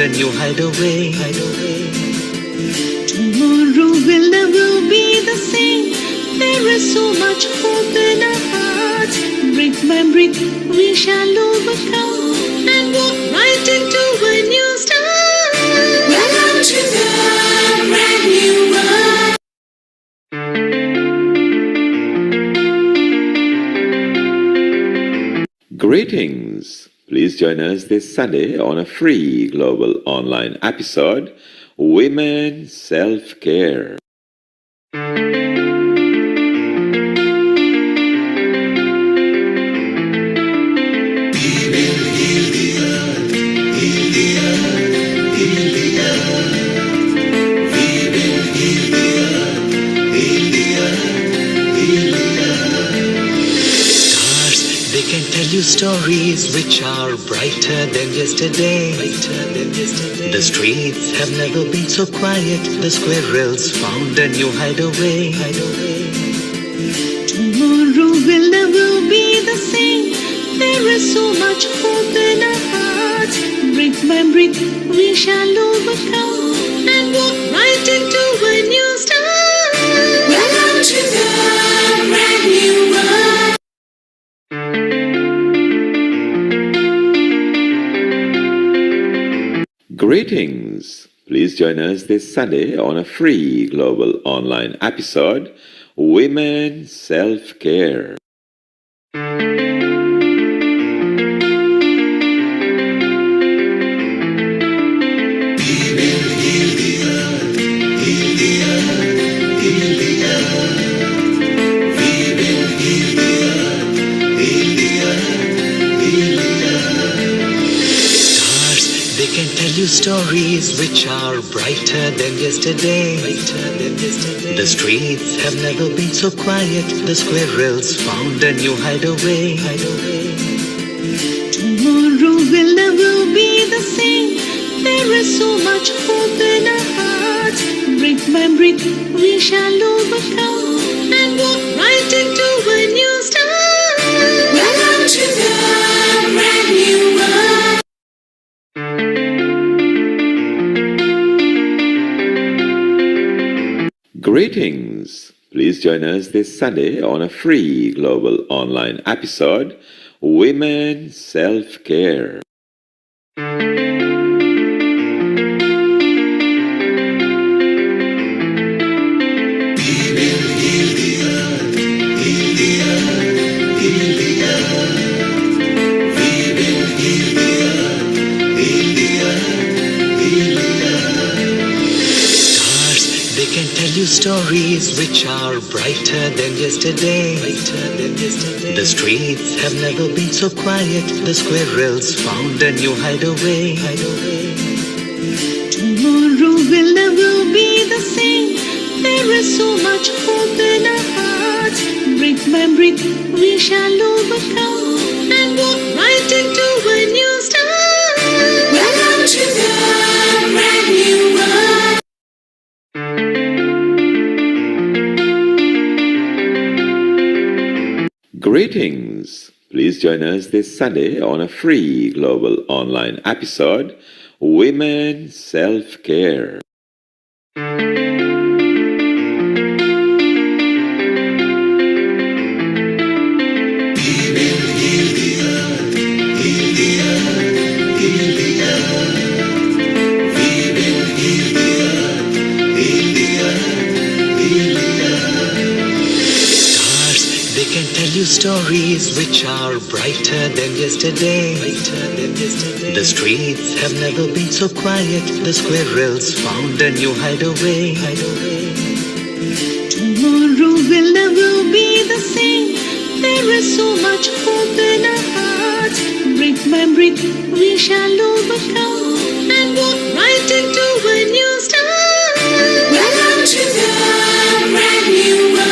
a new hideaway. Tomorrow will never be the same. There is so much hope in our hearts. Brick by brick, we shall overcome and walk right into a new start. Welcome to the brand new world. Greetings! Please join us this Sunday on a free global online episode, Women Self-Care. They can tell you stories which are brighter than yesterday. The streets have never been so quiet. The squirrels found a new hideaway. Tomorrow will never be the same. There is so much hope in our hearts. Brick by brick, we shall overcome and walk right into a new start. Welcome to the brand new world. Greetings! Please join us this Sunday on a free global online episode, Women Self-Care. They can tell you stories which are brighter than yesterday. The streets have never been so quiet. The squirrels found a new hideaway. Tomorrow will never be the same. There is so much hope in our hearts. Brick by brick, we shall overcome and walk right into a new start. Welcome to the brand new world. Greetings! Please join us this Sunday on a free global online episode, Women Self-Care. They can tell you stories which are brighter than yesterday. The streets have never been so quiet. The squirrels found a new hideaway. Tomorrow will never be the same. There is so much hope in our hearts. Brick by brick, we shall overcome and walk right into a new start. Welcome to the brand new world. Greetings! Please join us this Sunday on a free global online episode, Women Self-Care. They can tell you stories which are brighter than yesterday. The streets have never been so quiet. The squirrels found a new hideaway. Tomorrow will never be the same. There is so much hope in our hearts. Brick by brick, we shall overcome and walk right into a new start. Welcome to the brand new world.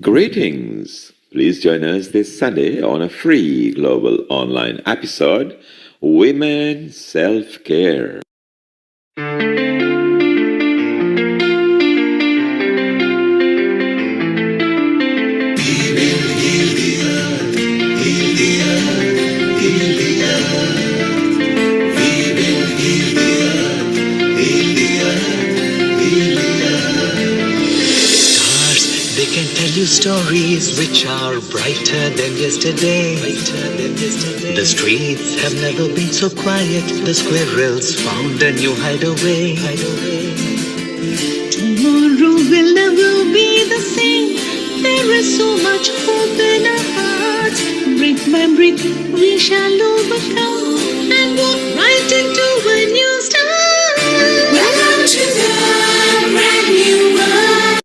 Greetings! Please join us this Sunday on a free global online episode, Women Self-Care. We will heal the earth. stories which are brighter than yesterday. The streets have never been so quiet. The squirrels found a new hideaway. Tomorrow will never be the same. There is so much hope in our hearts. Brick by brick, we shall overcome and walk right into a new start. Welcome to the brand new world.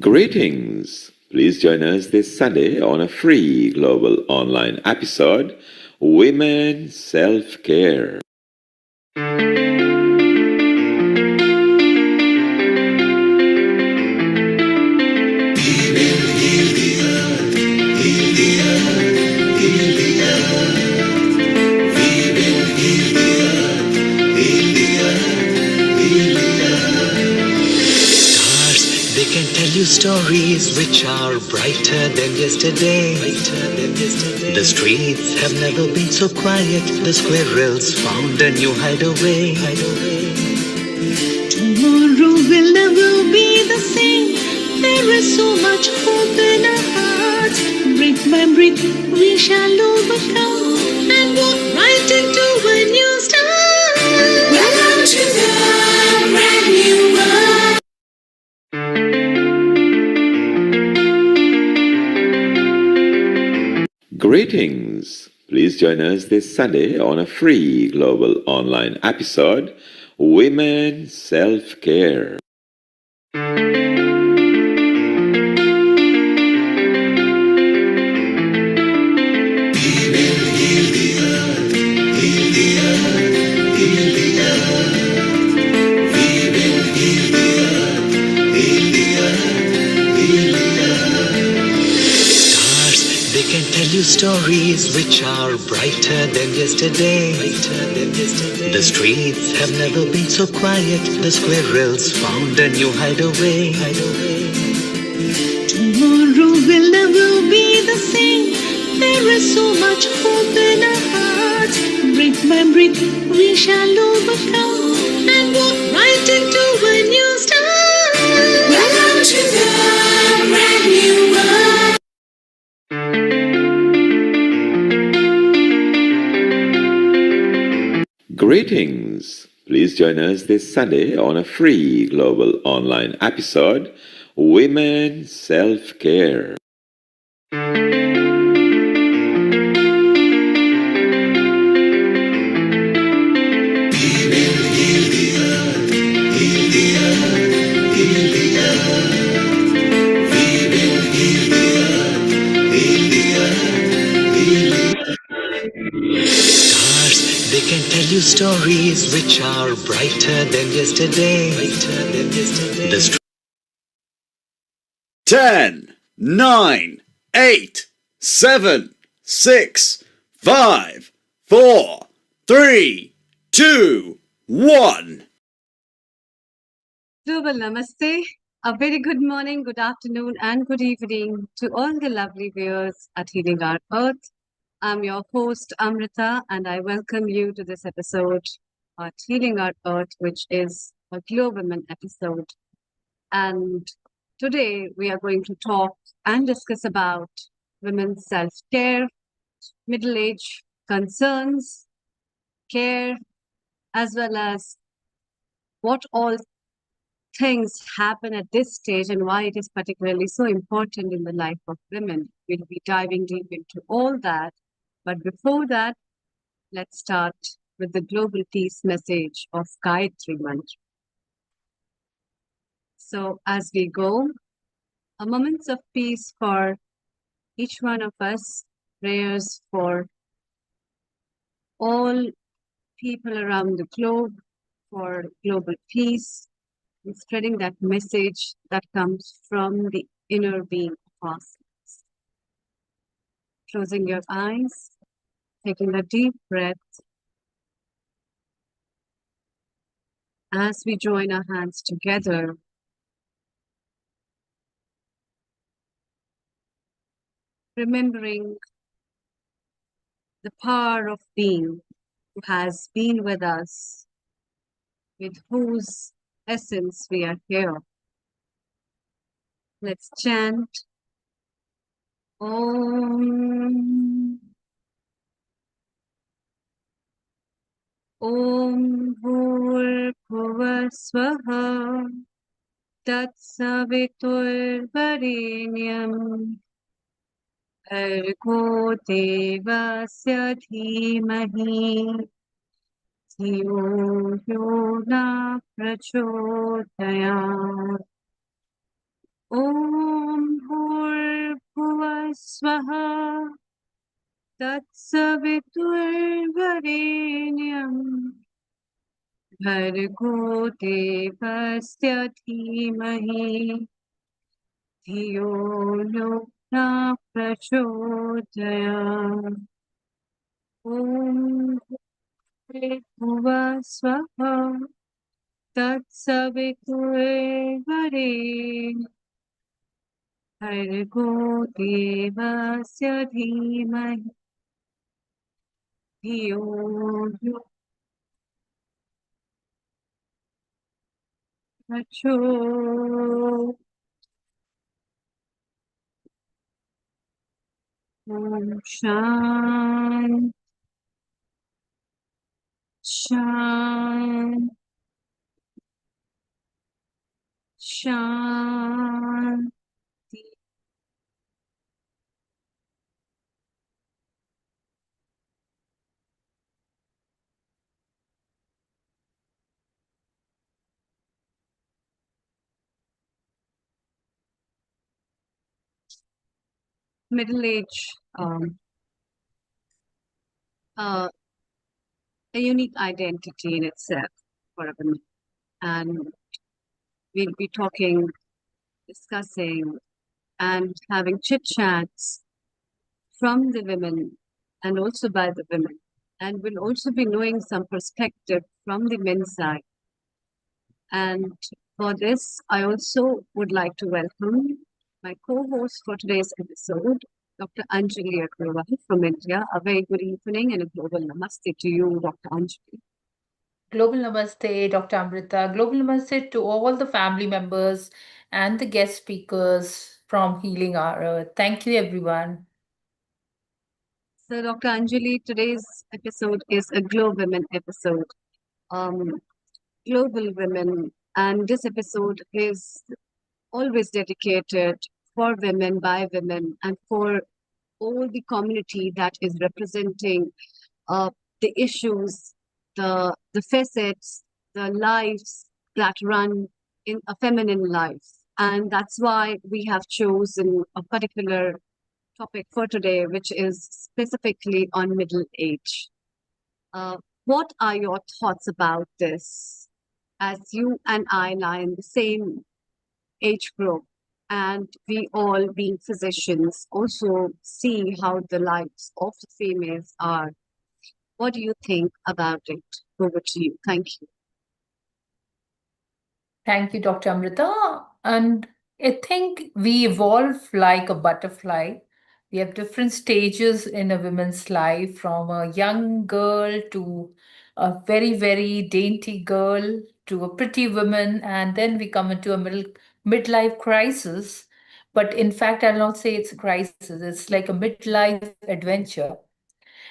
Greetings! Please join us this Sunday on a free global online episode, Women Self-Care. They can tell you stories which are brighter than yesterday. The streets have never been so quiet. The squirrels found a new hideaway. Tomorrow will never be the same. There is so much hope in our hearts. Brick by brick, we shall overcome and walk right into a new start. Welcome to the brand new world. Greetings! Please join us this Sunday on a free global online episode, Women Self-Care. They can tell you stories which are brighter than yesterday. The streets have never been so quiet. The squirrels found a new hideaway. Tomorrow will never be the same. There is so much hope in our hearts. Brick by brick, we shall overcome and walk right into a new start. Welcome to the brand new world. Greetings! Please join us this Sunday on a free global online episode, Women Self-Care. They can tell you stories which are brighter than yesterday. The 10, 9, 8, 7, 6, 5, 4, 3, 2, 1. Global Namaste. A very good morning, good afternoon, and good evening to all the lovely viewers at Healing Our Earth. I'm your host, Amrita, and I welcome you to this episode at Healing Our Earth, which is a Glow Women episode. And today we are going to talk and discuss about women's self-care, middle-age concerns, care, as well as what all things happen at this stage and why it is particularly so important in the life of women. We'll be diving deep into all that. But before that, let's start with the global peace message of Gayatri Mantra. So as we go, a moments of peace for each one of us, prayers for all people around the globe, for global peace, and spreading that message that comes from the inner being of ourselves. Closing your eyes, taking a deep breath as we join our hands together. Remembering the power of being who has been with us, with whose essence we are here. Let's chant Om. Om Bhurbhuvasvaha Tatsaviturvarenyam Bhargo Devasya Dhimahi धियो यो न प्रचोदयात् ॐ भूर्भुवः स्वः तत्सवितुर्वरेण्यं भर्गो देवस्य धीमहि धियो यो न प्रचोदयात् ॐ भूर्भुवः स्वः तत्सवितुर्वरेण्यं भर्गो देवस्य धीमहि धियो यो प्रचोदयात् ॐ शान्ति शान्ति शान्ति middle age, uh, a unique identity in itself for a woman. And we'll be talking, discussing, and having chit chats from the women and also by the women. And we'll also be knowing some perspective from the men's side. And for this, I also would like to welcome my co-host for today's episode, Dr. Anjali Agrawal from India. A very good evening and a global namaste to you, Dr. Anjali. Global Namaste, Dr. Amrita. Global Namaste to all the family members and the guest speakers from Healing Our Earth. Thank you, everyone. So, Dr. Anjali, today's episode is a Glow Women episode. Um, Global Women, and this episode is always dedicated for women, by women, and for all the community that is representing uh, the issues, the facets, the lives that run in a feminine life. And that's why we have chosen a particular topic for today, which is specifically on middle age. What are your thoughts about this? As you and I lie in the same age group, and we all, being physicians, also see how the lives of the females are. What do you think about it? Over to you. Thank you. Thank you, Dr. Amrita. And I think we evolve like a butterfly. We have different stages in a woman's life, from a young girl to a very, very dainty girl to a pretty woman, and then we come into a midlife crisis. But in fact, I'll not say it's a crisis, it's like a midlife adventure.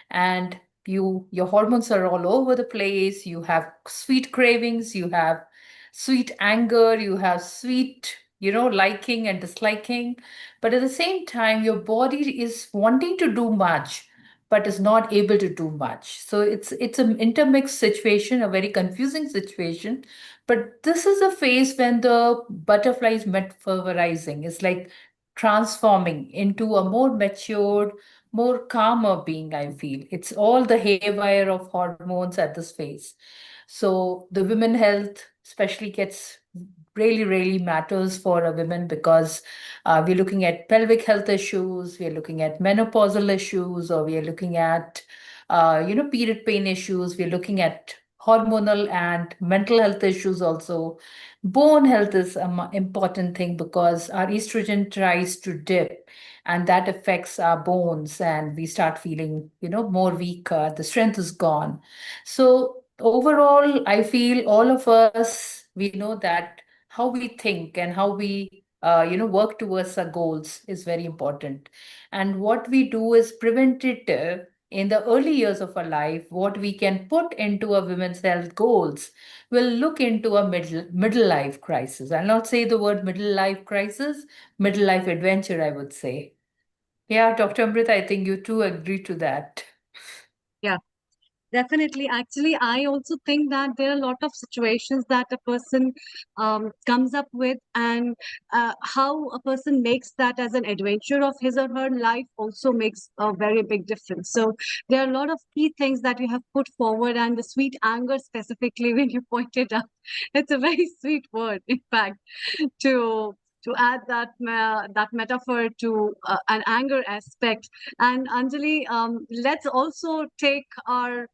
And your hormones are all over the place. You have sweet cravings, you have sweet anger, you have sweet, liking and disliking. But at the same time, your body is wanting to do much but is not able to do much. So it's an intermixed situation, a very confusing situation. But this is a phase when the butterfly is metaphorizing. It's like transforming into a more matured, more calmer being, I feel. It's all the haywire of hormones at this phase. So the women health especially gets really, really matters for a women, because we're looking at pelvic health issues, we're looking at menopausal issues, or we are looking at, period pain issues, we're looking at hormonal and mental health issues also. Bone health is an important thing because our estrogen tries to dip, and that affects our bones, and we start feeling, more weaker, the strength is gone. So overall, I feel all of us we know that how we think and how we work towards our goals is very important. And what we do is preventative in the early years of our life. What we can put into a women's health goals will look into a middle life crisis. I'll not say the word middle life crisis, middle life adventure, I would say. Yeah, Dr. Amrita, I think you too agree to that. Yeah. Definitely. Actually, I also think that there are a lot of situations that a person comes up with, and how a person makes that as an adventure of his or her life also makes a very big difference. So, there are a lot of key things that you have put forward, and the sweet anger, specifically, when you pointed out, it's a very sweet word, in fact, to add that that metaphor to an anger aspect. And Anjali, let's also take our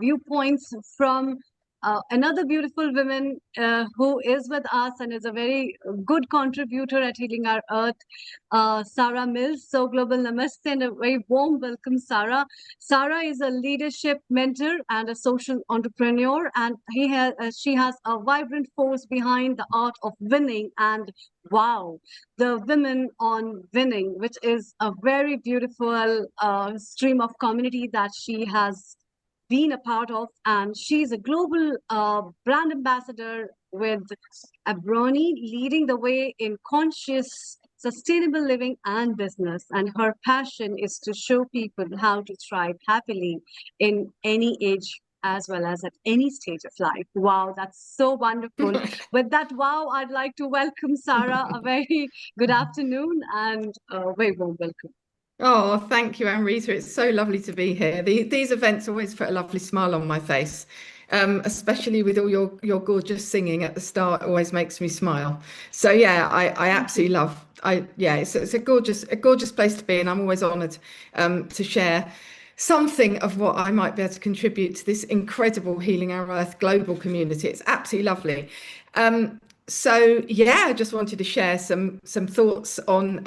viewpoints from another beautiful woman who is with us and is a very good contributor at Healing Our Earth, Sarah Mills. So, global namaste and a very warm welcome, Sarah. Sarah is a leadership mentor and a social entrepreneur, and she has a vibrant force behind the art of winning. And wow, the Women on Winning, which is a very beautiful stream of community that she has been a part of, and she's a global brand ambassador with Abroni, leading the way in conscious, sustainable living and business. And her passion is to show people how to thrive happily in any age as well as at any stage of life. Wow, that's so wonderful. With that, wow, I'd like to welcome Sarah. A very good afternoon and a very warm welcome. Oh, thank you, Amrita. It's so lovely to be here. These events always put a lovely smile on my face, especially with all your gorgeous singing at the start. Always makes me smile. So yeah, I absolutely love. It's a gorgeous place to be, and I'm always honoured to share something of what I might be able to contribute to this incredible Healing Our Earth global community. It's absolutely lovely. So yeah, I just wanted to share some thoughts on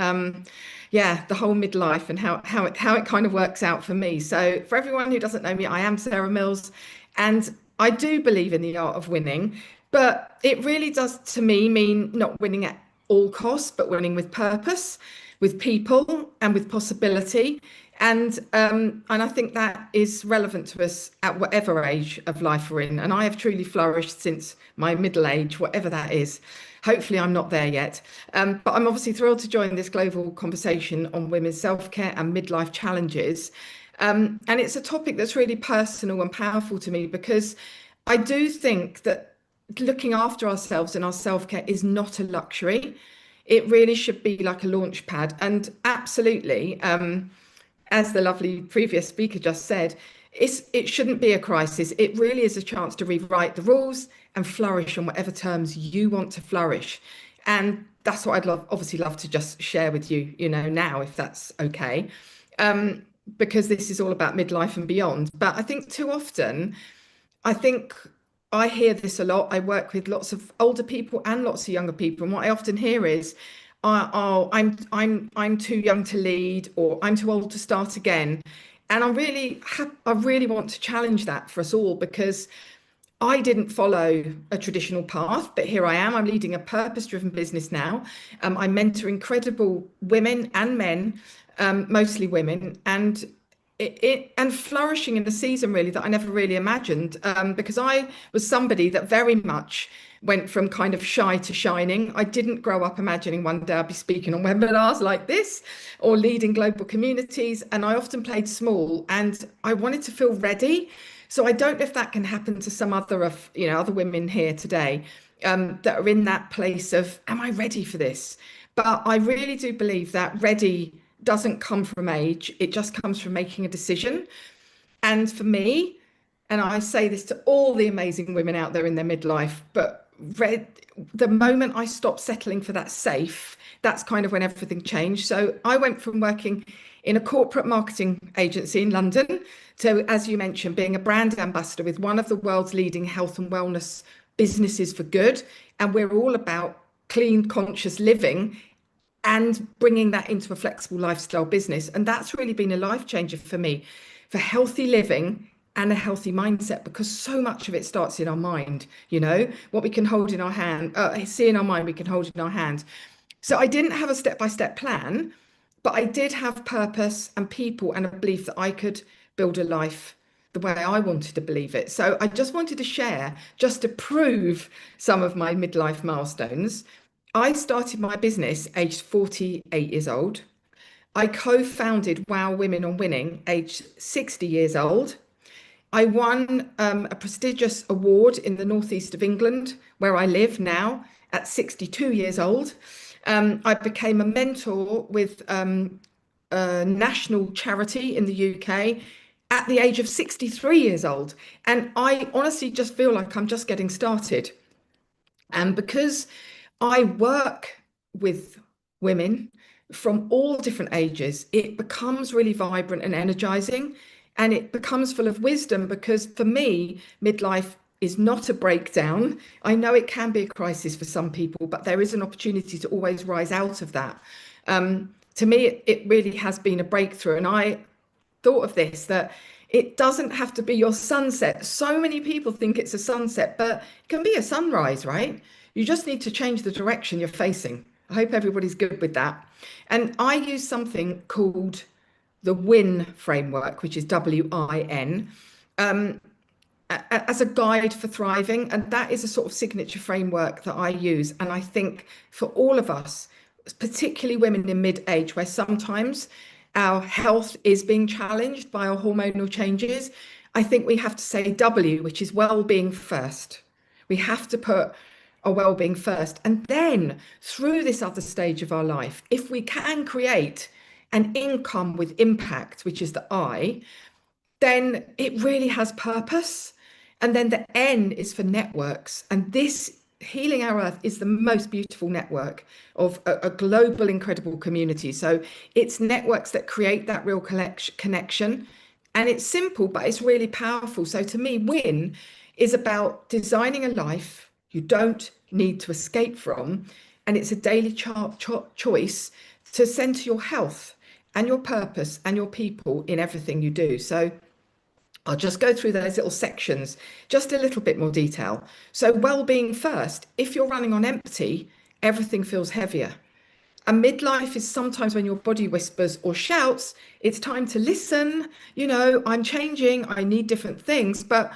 the whole midlife and how it kind of works out for me. So for everyone who doesn't know me, I am Sarah Mills, and I do believe in the art of winning, but it really does to me mean not winning at all costs, but winning with purpose, with people, and with possibility. And I think that is relevant to us at whatever age of life we're in. And I have truly flourished since my middle age, whatever that is. Hopefully, I'm not there yet. But I'm obviously thrilled to join this global conversation on women's self-care and midlife challenges. And it's a topic that's really personal and powerful to me because I do think that looking after ourselves and our self-care is not a luxury. It really should be like a launch pad. And absolutely, as the lovely previous speaker just said, it shouldn't be a crisis. It really is a chance to rewrite the rules and flourish on whatever terms you want to flourish. And that's what I'd obviously love to just share with you, now, if that's okay. Because this is all about midlife and beyond. But I think too often, I hear this a lot. I work with lots of older people and lots of younger people, and what I often hear is, "Oh, I'm too young to lead," or "I'm too old to start again." And I really want to challenge that for us all, because I didn't follow a traditional path, but here I am. I'm leading a purpose-driven business now. I mentor incredible women and men, mostly women, and and flourishing in a season really that I never really imagined, because I was somebody that very much went from kind of shy to shining. I didn't grow up imagining one day I'd be speaking on webinars like this or leading global communities, and I often played small and I wanted to feel ready. So I don't know if that can happen to some other women here today, that are in that place of, am I ready for this? But I really do believe that ready doesn't come from age. It just comes from making a decision. And for me, and I say this to all the amazing women out there in their midlife, but the moment I stopped settling for that safe, that's kind of when everything changed. So I went from working in a corporate marketing agency in London to, as you mentioned, being a brand ambassador with one of the world's leading health and wellness businesses for good. And we're all about clean, conscious living and bringing that into a flexible lifestyle business. And that's really been a life changer for me, for healthy living and a healthy mindset, because so much of it starts in our mind. What we can hold in our hand, see in our mind, we can hold in our hand. So I didn't have a step-by-step plan, but I did have purpose and people and a belief that I could build a life the way I wanted to believe it. So I just wanted to share, just to prove some of my midlife milestones. I started my business aged 48 years old. I co-founded Wow Women on Winning aged 60 years old. I won a prestigious award in the northeast of England, where I live now, at 62 years old. I became a mentor with a national charity in the UK at the age of 63 years old. And I honestly just feel like I'm just getting started. And because I work with women from all different ages, it becomes really vibrant and energizing. And it becomes full of wisdom, because for me, midlife is not a breakdown. I know it can be a crisis for some people, but there is an opportunity to always rise out of that. To me, it really has been a breakthrough. And I thought of this, that it doesn't have to be your sunset. So many people think it's a sunset, but it can be a sunrise, right? You just need to change the direction you're facing. I hope everybody's good with that. And I use something called the WIN framework, which is WIN, as a guide for thriving. And that is a sort of signature framework that I use. And I think for all of us, particularly women in mid-age, where sometimes our health is being challenged by our hormonal changes, I think we have to say W, which is well-being first. We have to put our well-being first. And then through this other stage of our life, if we can create an income with impact, which is the I, then it really has purpose. And then the N is for networks. And this Healing Our Earth is the most beautiful network of a global, incredible community. So it's networks that create that real connection. And it's simple, but it's really powerful. So to me, WIN is about designing a life you don't need to escape from. And it's a daily choice to center your health and your purpose and your people in everything you do. So I'll just go through those little sections, just a little bit more detail. So well-being first. If you're running on empty, everything feels heavier. And midlife is sometimes when your body whispers or shouts, it's time to listen. I'm changing, I need different things. But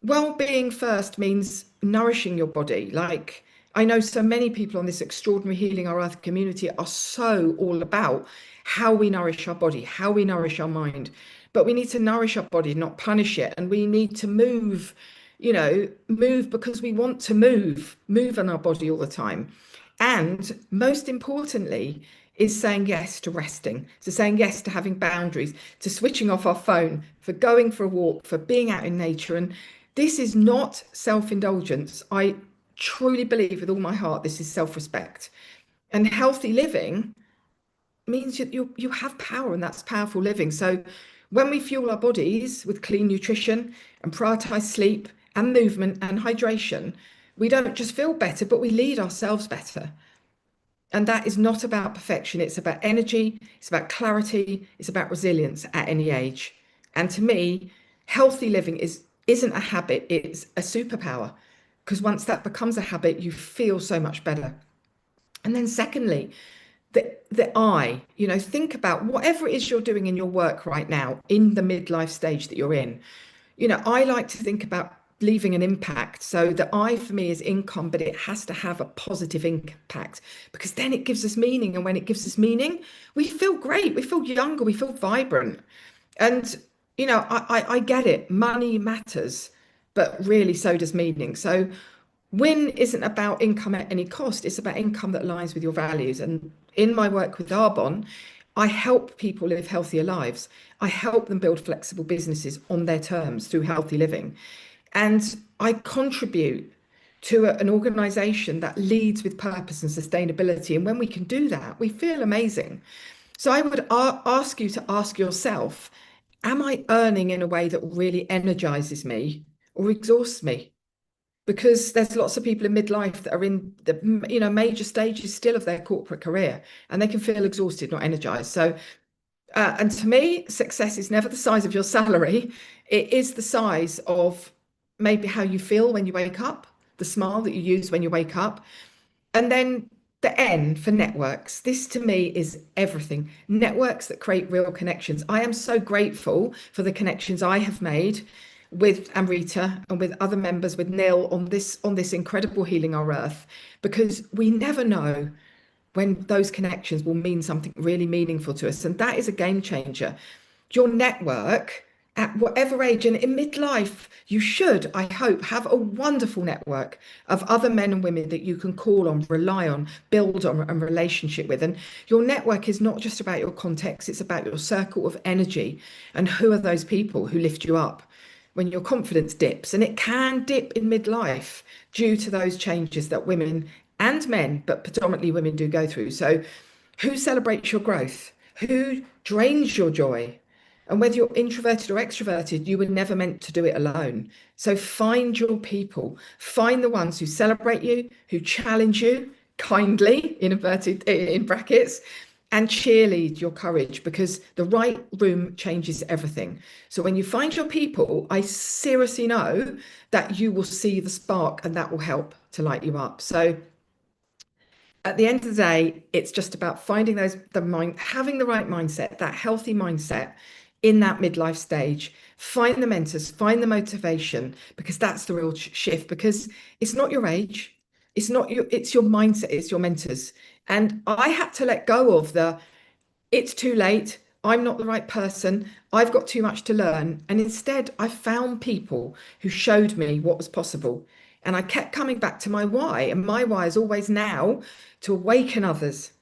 well-being first means nourishing your body. Like, I know so many people on this extraordinary Healing Our Earth community are so all about how we nourish our body, how we nourish our mind. But we need to nourish our body, not punish it. And we need to move because we want to move in our body all the time. And most importantly, is saying yes to resting, to saying yes to having boundaries, to switching off our phone, for going for a walk, for being out in nature. And this is not self-indulgence. I truly believe with all my heart this is self-respect. And healthy living means you have power, and that's powerful living. So when we fuel our bodies with clean nutrition and prioritize sleep and movement and hydration, we don't just feel better, but we lead ourselves better. And that is not about perfection. It's about energy, it's about clarity, it's about resilience at any age. And to me, healthy living isn't a habit, it's a superpower. Because once that becomes a habit, you feel so much better. And then secondly, the I, think about whatever it is you're doing in your work right now, in the midlife stage that you're in. I like to think about leaving an impact. So the I for me is income, but it has to have a positive impact, because then it gives us meaning. And when it gives us meaning, we feel great, we feel younger, we feel vibrant. And, I get it, money matters, but really so does meaning. So win isn't about income at any cost, it's about income that aligns with your values. And in my work with Arbonne, I help people live healthier lives. I help them build flexible businesses on their terms through healthy living. And I contribute to an organization that leads with purpose and sustainability. And when we can do that, we feel amazing. So I would ask you to ask yourself, am I earning in a way that really energizes me or exhausts me? Because there's lots of people in midlife that are in the major stages still of their corporate career, and they can feel exhausted, not energized. So And to me, success is never the size of your salary. It is the size of maybe how you feel when you wake up, the smile that you use when you wake up. And then the N for networks. This to me is everything. Networks that create real connections. I am so grateful for the connections I have made with Amrita and with other members, with Neil on this incredible Healing Our Earth, because we never know when those connections will mean something really meaningful to us. And that is a game changer. Your network at whatever age and in midlife, you should, I hope, have a wonderful network of other men and women that you can call on, rely on, build on a relationship with. And your network is not just about your context, it's about your circle of energy. And who are those people who lift you up when your confidence dips? And it can dip in midlife due to those changes that women and men, but predominantly women, do go through. So, who celebrates your growth? Who drains your joy? And whether you're introverted or extroverted, you were never meant to do it alone. So find your people, find the ones who celebrate you, who challenge you kindly, in brackets, and cheerlead your courage, because the right room changes everything. So when you find your people, I seriously know that you will see the spark and that will help to light you up. So at the end of the day, it's just about finding having the right mindset, that healthy mindset in that midlife stage. Find the mentors, find the motivation, because that's the real shift. Because it's not your age, it's your mindset, it's your mentors. And I had to let go of it's too late, I'm not the right person, I've got too much to learn. And instead, I found people who showed me what was possible. And I kept coming back to my why. And my why is always now to awaken others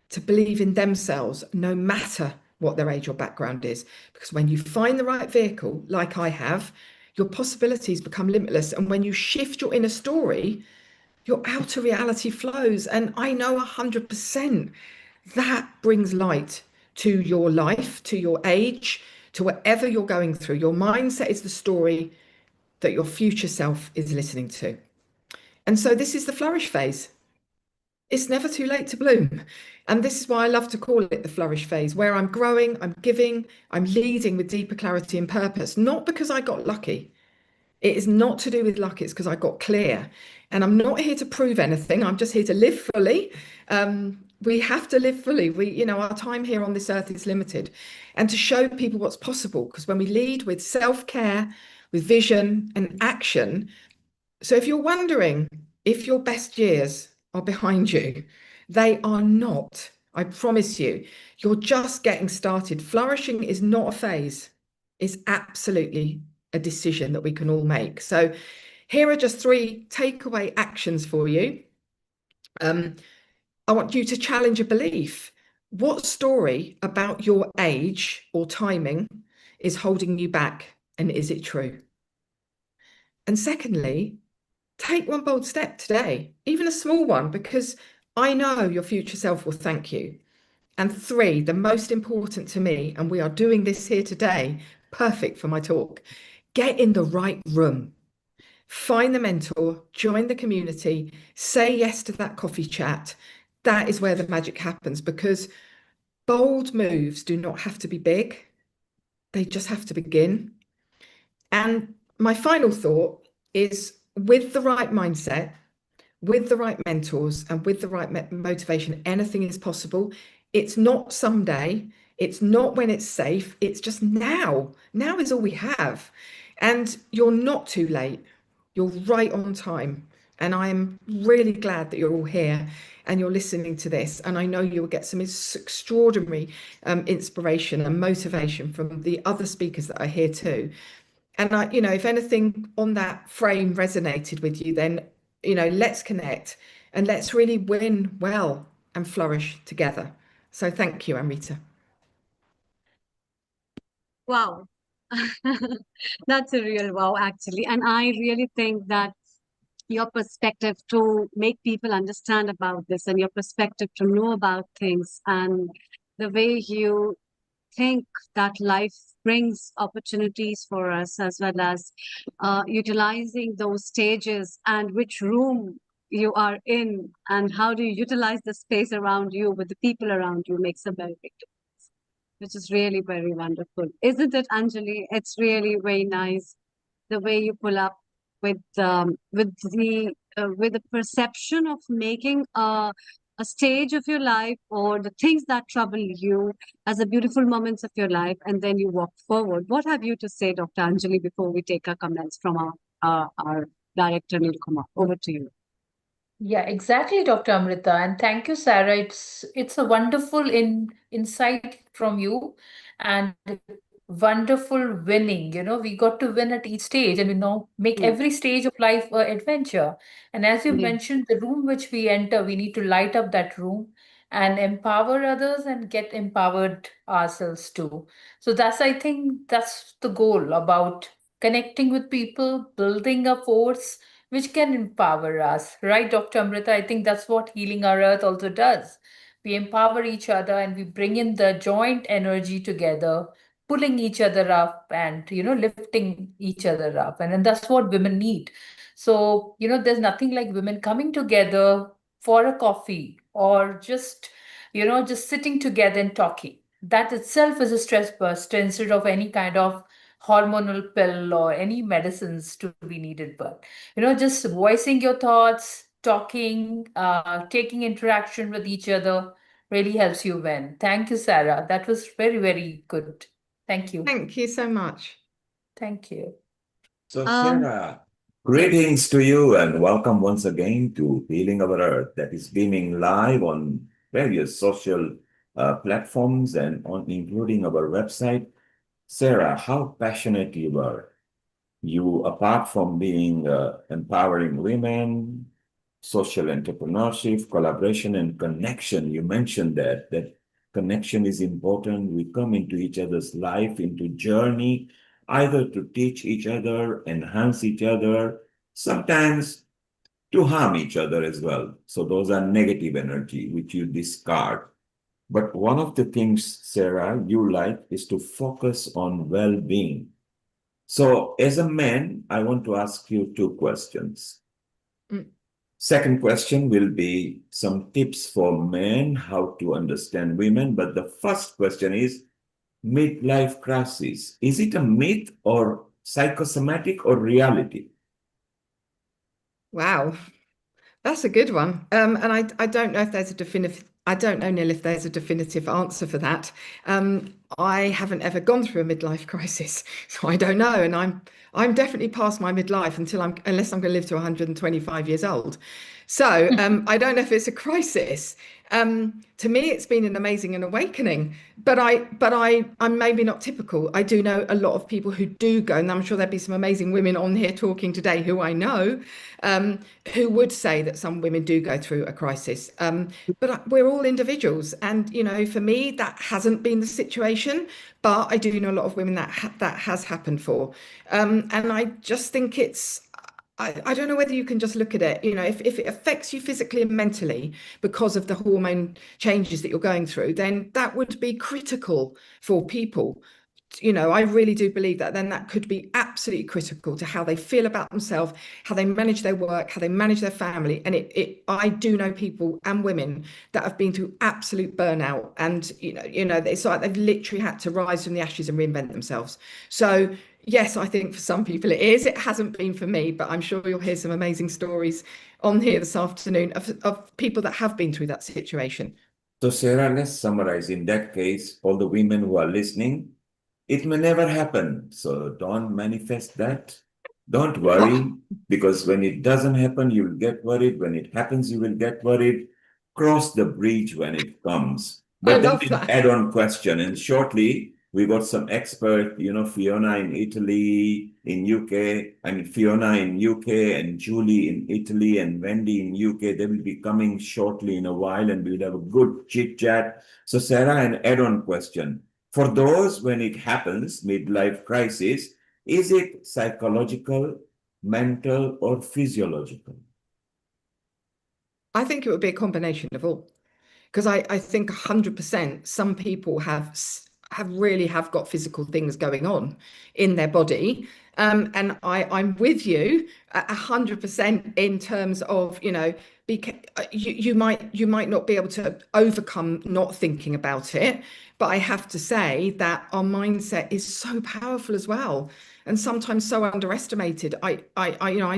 to believe in themselves, no matter what their age or background is. Because when you find the right vehicle, like I have, your possibilities become limitless. And when you shift your inner story, your outer reality flows. And I know 100% that brings light to your life, to your age, to whatever you're going through. Your mindset is the story that your future self is listening to. And so this is the flourish phase. It's never too late to bloom. And this is why I love to call it the flourish phase, where I'm growing, I'm giving, I'm leading with deeper clarity and purpose, not because I got lucky. It is not to do with luck, it's because I got clear. And I'm not here to prove anything, I'm just here to live fully. We have to live fully. Our time here on this earth is limited. And to show people what's possible, because when we lead with self-care, with vision and action. So if you're wondering if your best years are behind you, they are not. I promise you, you're just getting started. Flourishing is not a phase, it's absolutely a decision that we can all make. So here are just 3 takeaway actions for you. I want you to challenge a belief. What story about your age or timing is holding you back, and is it true? And secondly, take one bold step today, even a small one, because I know your future self will thank you. And 3, the most important to me, and we are doing this here today, perfect for my talk, get in the right room. Find the mentor, join the community, say yes to that coffee chat. That is where the magic happens, because bold moves do not have to be big. They just have to begin. And my final thought is, with the right mindset, with the right mentors, and with the right motivation, anything is possible. It's not someday, it's not when it's safe, it's just now. Now is all we have. And you're not too late, you're right on time. And I am really glad that you're all here and you're listening to this. And I know you will get some extraordinary inspiration and motivation from the other speakers that are here too. And if anything on that frame resonated with you, then, let's connect and let's really win well and flourish together. So thank you, Amrita. Wow. That's a real wow, actually. And I really think that your perspective to make people understand about this, and your perspective to know about things, and the way you think that life brings opportunities for us, as well as utilizing those stages and which room you are in and how do you utilize the space around you with the people around you, makes a very big difference. which is really very wonderful. Isn't it, Anjali? It's really very nice the way you pull up with the perception of making a stage of your life or the things that trouble you as the beautiful moments of your life, and then you walk forward. What have you to say, Dr. Anjali, before we take our comments from our director Nilkumar? Over to you. Yeah, exactly, Dr. Amrita. And thank you, Sarah. It's a wonderful insight from you and wonderful winning. We got to win at each stage and make Mm. every stage of life an adventure. And as you Indeed. mentioned, the room which we enter, we need to light up that room and empower others and get empowered ourselves too. So I think that's the goal about connecting with people, building a force which can empower us, right, Dr. Amrita? I think that's what Healing Our Earth also does. We empower each other and we bring in the joint energy together, pulling each other up and, lifting each other up. And that's what women need. So, there's nothing like women coming together for a coffee or just sitting together and talking. That itself is a stress buster instead of any kind of hormonal pill or any medicines to be needed. But just voicing your thoughts, talking, taking interaction with each other really helps you win. Thank you, Sarah. That was very, very good. Thank you. Thank you so much. Thank you. So, Um, Sarah, greetings to you and welcome once again to Healing Our Earth that is beaming live on various social platforms and on including our website. Sarah, how passionate you are. You, apart from being empowering women, social entrepreneurship, collaboration, and connection, you mentioned that connection is important. We come into each other's life, into journey, either to teach each other, enhance each other, sometimes to harm each other as well. So those are negative energy, which you discard. But one of the things, Sarah, you like is to focus on well-being. So, as a man, I want to ask you two questions. Mm. Second question will be some tips for men how to understand women. But the first question is midlife crisis. Is it a myth or psychosomatic or reality? Wow, that's a good one. And I don't know if there's a definitive. I don't know, Neil, if there's a definitive answer for that. I haven't ever gone through a midlife crisis, so I don't know. And I'm definitely past my midlife unless I'm going to live to 125 years old. So I don't know if it's a crisis. To me, it's been an amazing and awakening. I'm maybe not typical. I do know a lot of people who do go, and I'm sure there'd be some amazing women on here talking today who I know, who would say that some women do go through a crisis. But we're all individuals, and for me, that hasn't been the situation. But I do know a lot of women that has happened for, and I just think I don't know whether you can just look at it, if it affects you physically and mentally because of the hormone changes that you're going through, then that would be critical for people. I really do believe that then that could be absolutely critical to how they feel about themselves, how they manage their work, how they manage their family. And I do know people and women that have been through absolute burnout, and it's like they've literally had to rise from the ashes and reinvent themselves. So yes, I think for some people it is. It hasn't been for me, but I'm sure you'll hear some amazing stories on here this afternoon of people that have been through that situation. So, Sarah, let's summarize. In that case, all the women who are listening, it may never happen. So don't manifest that. Don't worry, because when it doesn't happen, you'll get worried. When it happens, you will get worried. Cross the bridge when it comes. I But then love an that. add-on question, and shortly we got some expert, Fiona in Italy, in UK, I mean Fiona in UK and Julie in Italy and Wendy in UK. They will be coming shortly in a while, and we'll have a good chit chat. So Sarah, an add-on question. For those when it happens, midlife crisis, is it psychological, mental, or physiological? I think it would be a combination of all, because I think 100% some people really have got physical things going on in their body. And I'm with you 100% in terms of, you might not be able to overcome not thinking about it, but I have to say that our mindset is so powerful as well, and sometimes so underestimated. I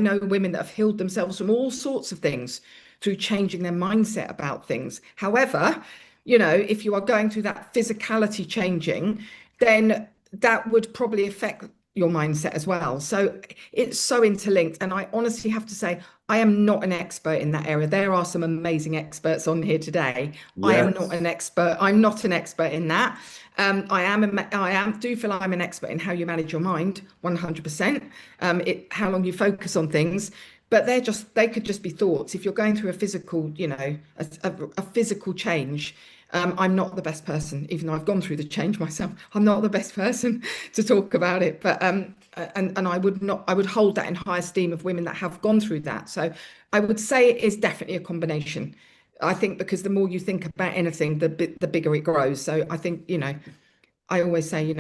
know women that have healed themselves from all sorts of things through changing their mindset about things. However, if you are going through that physicality changing, then that would probably affect your mindset as well. So it's so interlinked. And I honestly have to say, I am not an expert in that area. There are some amazing experts on here today. I am not an expert. I'm not an expert in that. Do feel I'm an expert in how you manage your mind, 100%. How long you focus on things. But they could just be thoughts. If you're going through a physical, a physical change, I'm not the best person, even though I've gone through the change myself. I'm not the best person to talk about it, but and I would hold that in high esteem of women that have gone through that. So I would say it is definitely a combination. I think because the more you think about anything, the bigger it grows. So I think, I always say,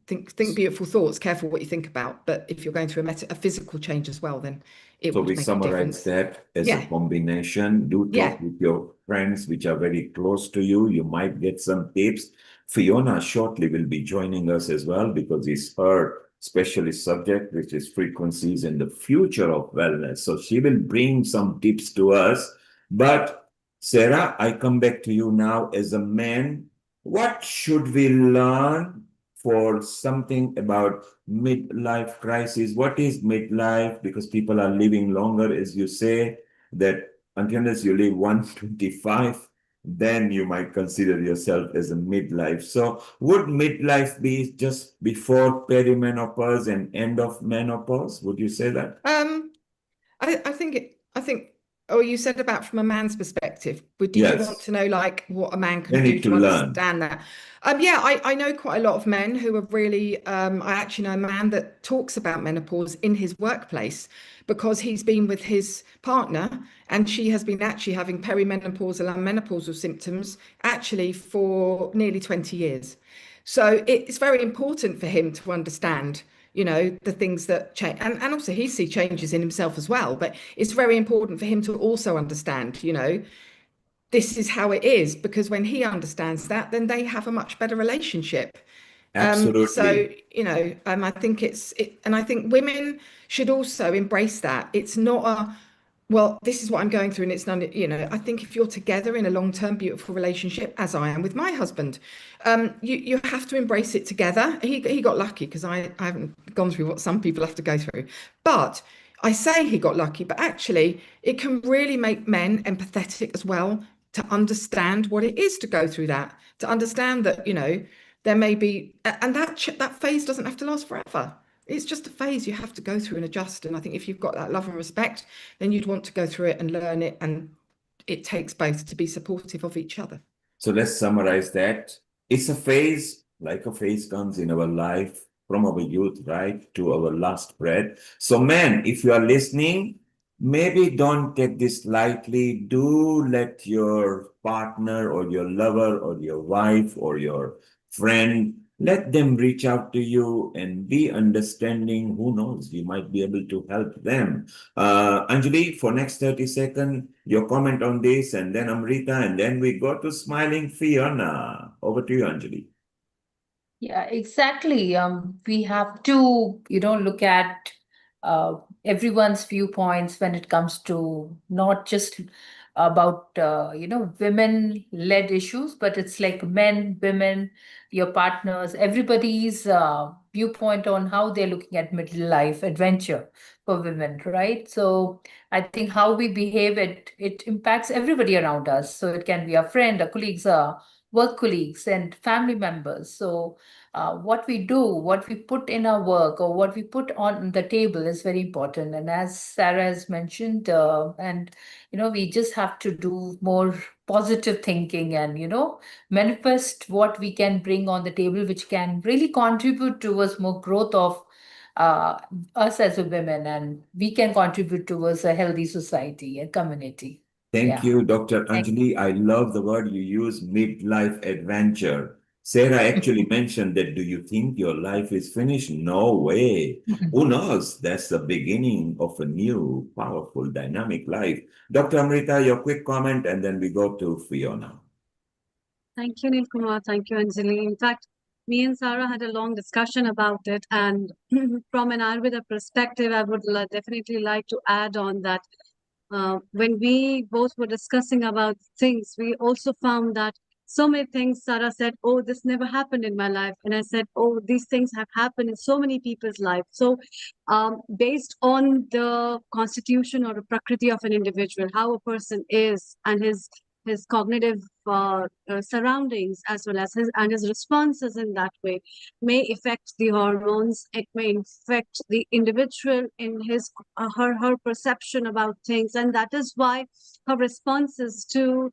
think beautiful thoughts, careful what you think about. But if you're going through a physical change as well, then it So would we make a summarize difference. that as a Yeah. combination. Do Yeah. talk with your friends which are very close to you. You might get some tips. Fiona shortly will be joining us as well because it's her specialist subject, which is frequencies and the future of wellness. So she will bring some tips to us. But Sarah, I come back to you now as a man. What should we learn for something about midlife crisis? What is midlife? Because people are living longer, as you say, that unless you live 125, then you might consider yourself as a midlife. So would midlife be just before perimenopause and end of menopause? Would you say that? I think, oh, you said about from a man's perspective. Did you want Yes. to know like what a man They can do need to to learn. understand that? Yeah, I know quite a lot of men who are really, I actually know a man that talks about menopause in his workplace because he's been with his partner and she has been actually having perimenopausal and menopausal symptoms actually for nearly 20 years. So it's very important for him to understand, the things that change. And also he sees changes in himself as well. But it's very important for him to also understand, this is how it is, because when he understands that, then they have a much better relationship. Absolutely. So, I think and I think women should also embrace that. It's not well, this is what I'm going through, and it's none, I think if you're together in a long-term, beautiful relationship, as I am with my husband, you have to embrace it together. He got lucky because I haven't gone through what some people have to go through. But I say he got lucky, but actually, it can really make men empathetic as well to understand what it is to go through that, to understand that, there may be, and that phase doesn't have to last forever. It's just a phase you have to go through and adjust. And I think if you've got that love and respect, then you'd want to go through it and learn it. And it takes both to be supportive of each other. So let's summarize that. It's a phase, like a phase comes in our life from our youth, right, to our last breath. So, man, if you are listening, maybe don't take this lightly. Do let your partner or your lover or your wife or your friend, let them reach out to you and be understanding. Who knows, you might be able to help them. Anjali, for next 30 seconds, your comment on this, and then Amrita, and then we go to smiling Fiona. Over to you, Anjali. Yeah, exactly. We have to, look at everyone's viewpoints when it comes to not just about, women-led issues, but it's like men, women, your partners, everybody's viewpoint on how they're looking at middle life adventure for women, right? So I think how we behave, it impacts everybody around us. So it can be a friend, a colleagues, work colleagues, and family members. So what we do, what we put in our work, or what we put on the table is very important. And as Sarah has mentioned, we just have to do more positive thinking and, manifest what we can bring on the table, which can really contribute towards more growth of uh, us as a women, and we can contribute towards a healthy society and community. Thank Yeah. you, Dr. Thank Anjali. I love the word you use, midlife adventure. Sarah actually mentioned that, do you think your life is finished? No way. Who knows? That's the beginning of a new, powerful, dynamic life. Dr. Amrita, your quick comment, and then we go to Fiona. Thank you, Neil Kumar. Thank you, Anjali. In fact, me and Sarah had a long discussion about it. And from an Ayurveda perspective, I would definitely like to add on that when we both were discussing about things, we also found that so many things. Sarah said, "Oh, this never happened in my life," and I said, "Oh, these things have happened in so many people's lives." So, based on the constitution or the prakriti of an individual, how a person is, and his cognitive surroundings, as well as his responses in that way, may affect the hormones. It may affect the individual in his her perception about things, and that is why her responses to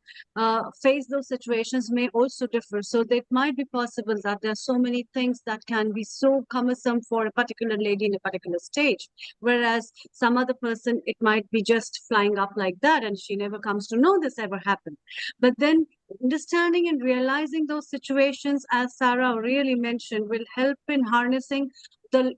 face those situations may also differ. So it might be possible that there are so many things that can be so cumbersome for a particular lady in a particular stage, whereas some other person, it might be just flying up like that, and she never comes to know this ever happened. But then understanding and realizing those situations, as Sarah really mentioned, will help in harnessing the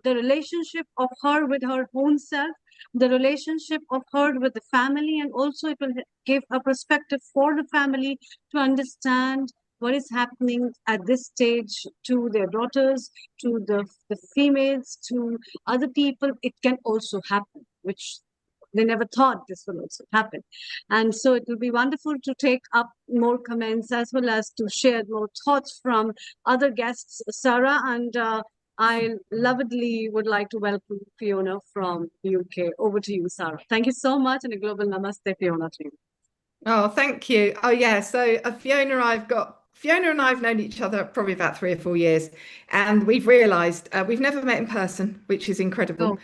relationship of her with her own self, the relationship of her with the family, and also it will give a perspective for the family to understand what is happening at this stage to their daughters, to the females, to other people. It can also happen, which they never thought this would also happen. And so it will be wonderful to take up more comments as well as to share more thoughts from other guests, Sarah. And I lovingly would like to welcome Fiona from UK. Over to you, Sarah. Thank you so much, and a global namaste, Fiona, to you. Oh, thank you. Oh, yeah. So Fiona and I've known each other probably about 3 or 4 years, and we've realised we've never met in person, which is incredible.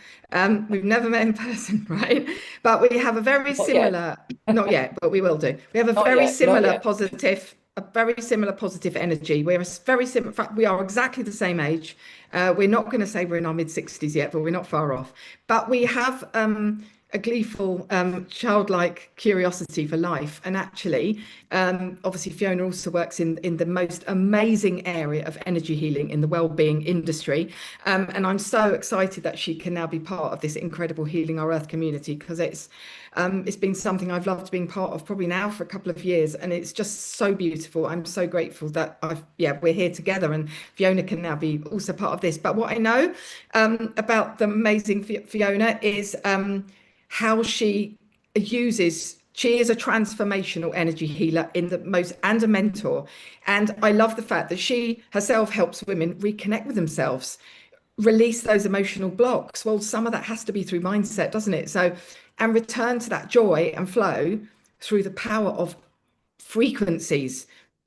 We've never met in person, right? But we have a very similar, not yet, but we will do. We have a very similar positive energy. We're very similar. In fact, we are exactly the same age. We're not going to say we're in our mid-60s yet, but we're not far off. But we have a gleeful, childlike curiosity for life. And actually, obviously, Fiona also works in the most amazing area of energy healing in the well-being industry. And I'm so excited that she can now be part of this incredible Healing Our Earth community, because it's been something I've loved being part of probably now for a couple of years, and it's just so beautiful. I'm so grateful that we're here together, and Fiona can now be also part of this. But what I know about the amazing Fiona is how she is a transformational energy healer and a mentor. And I love the fact that she herself helps women reconnect with themselves, release those emotional blocks. Well, some of that has to be through mindset, doesn't it? So, and return to that joy and flow through the power of frequencies.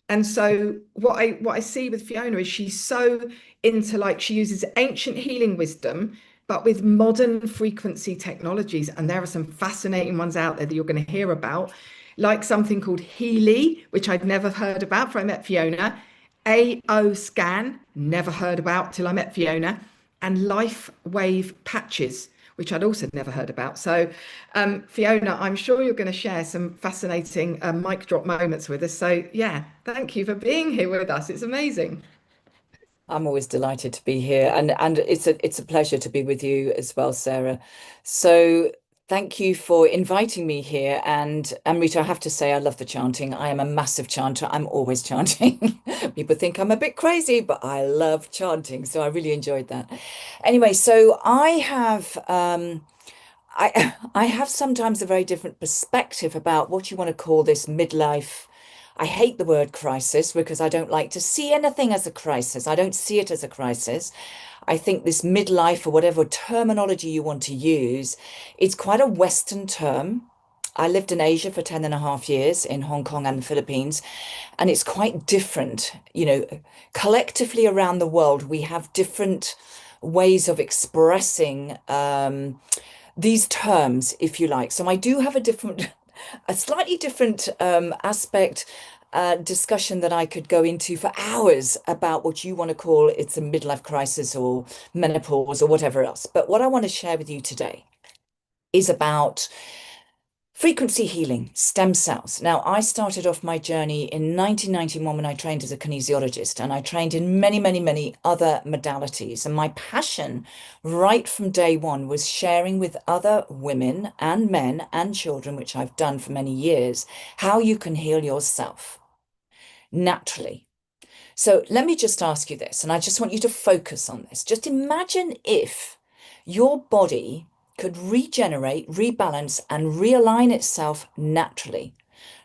And so what I see with Fiona is she's so into, she uses ancient healing wisdom, but with modern frequency technologies. And there are some fascinating ones out there that you're going to hear about, like something called Healy, which I'd never heard about before I met Fiona. AO scan, never heard about till I met Fiona. And life wave patches, which I'd also never heard about. So, Fiona, I'm sure you're going to share some fascinating mic drop moments with us. So, yeah, thank you for being here with us. It's amazing. I'm always delighted to be here, and it's a pleasure to be with you as well, Sarah. So thank you for inviting me here. And Amrita, I have to say, I love the chanting. I am a massive chanter. I'm always chanting. People think I'm a bit crazy, but I love chanting. So I really enjoyed that. Anyway, so I have I have sometimes a very different perspective about what you want to call this midlife. I hate the word crisis because I don't like to see anything as a crisis. I don't see it as a crisis. I think this midlife, or whatever terminology you want to use, it's quite a Western term. I lived in Asia for 10 and a half years, in Hong Kong and the Philippines, and it's quite different. Collectively around the world, we have different ways of expressing these terms, if you like. So I do have a slightly different aspect discussion that I could go into for hours about what you want to call it's a midlife crisis or menopause or whatever else. But what I want to share with you today is about Frequency healing, stem cells. Now, I started off my journey in 1991 when I trained as a kinesiologist, and I trained in many, many, many other modalities. And my passion right from day one was sharing with other women and men and children, which I've done for many years, how you can heal yourself naturally. So let me just ask you this, and I just want you to focus on this. Just imagine if your body could regenerate, rebalance, and realign itself naturally,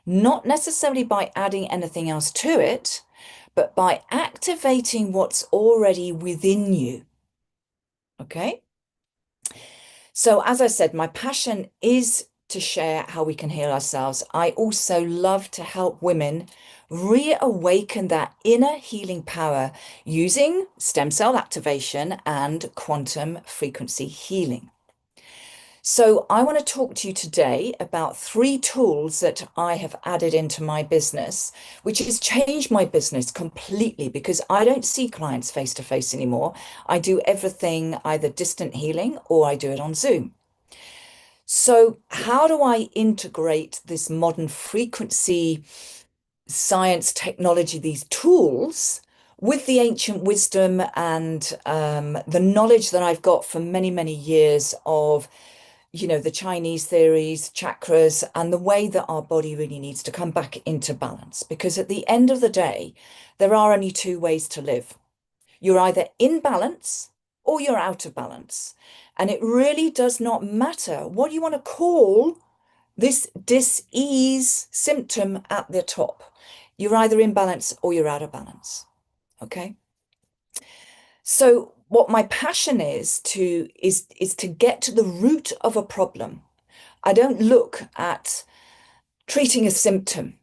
not necessarily by adding anything else to it, but by activating what's already within you. Okay? So, as I said, my passion is to share how we can heal ourselves. I also love to help women reawaken that inner healing power using stem cell activation and quantum frequency healing. So I want to talk to you today about 3 tools that I have added into my business, which has changed my business completely because I don't see clients face to face anymore. I do everything either distant healing or I do it on Zoom. So how do I integrate this modern frequency, science, technology, these tools with the ancient wisdom and the knowledge that I've got from many, many years of the Chinese theories, chakras, and the way that our body really needs to come back into balance. Because at the end of the day, there are only 2 ways to live. You're either in balance or you're out of balance. And it really does not matter what you want to call this dis-ease symptom at the top. You're either in balance or you're out of balance. Okay? So what my passion is to get to the root of a problem. I don't look at treating a symptom.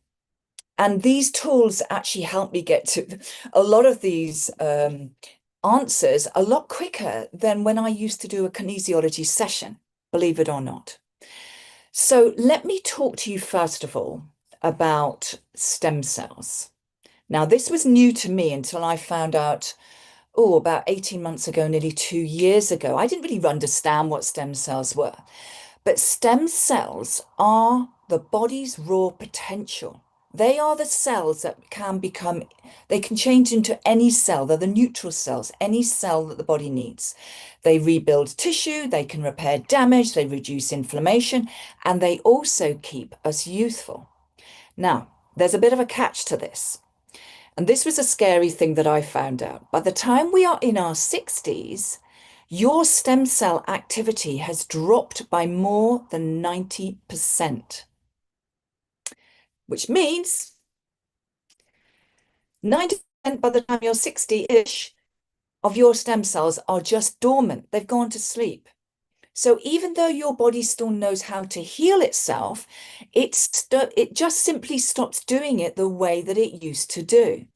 And these tools actually help me get to a lot of these answers a lot quicker than when I used to do a kinesiology session, believe it or not. So let me talk to you first of all about stem cells. Now, this was new to me until I found out about 18 months ago, nearly 2 years ago. I didn't really understand what stem cells were, but stem cells are the body's raw potential. They are the cells that they can change into any cell. They're the neutral cells, any cell that the body needs. They rebuild tissue, they can repair damage, they reduce inflammation, and they also keep us youthful. Now, there's a bit of a catch to this. And this was a scary thing that I found out. By the time we are in our 60s, your stem cell activity has dropped by more than 90%, which means 90% by the time you're 60-ish of your stem cells are just dormant. They've gone to sleep. So even though your body still knows how to heal itself, it just simply stops doing it the way that it used to do.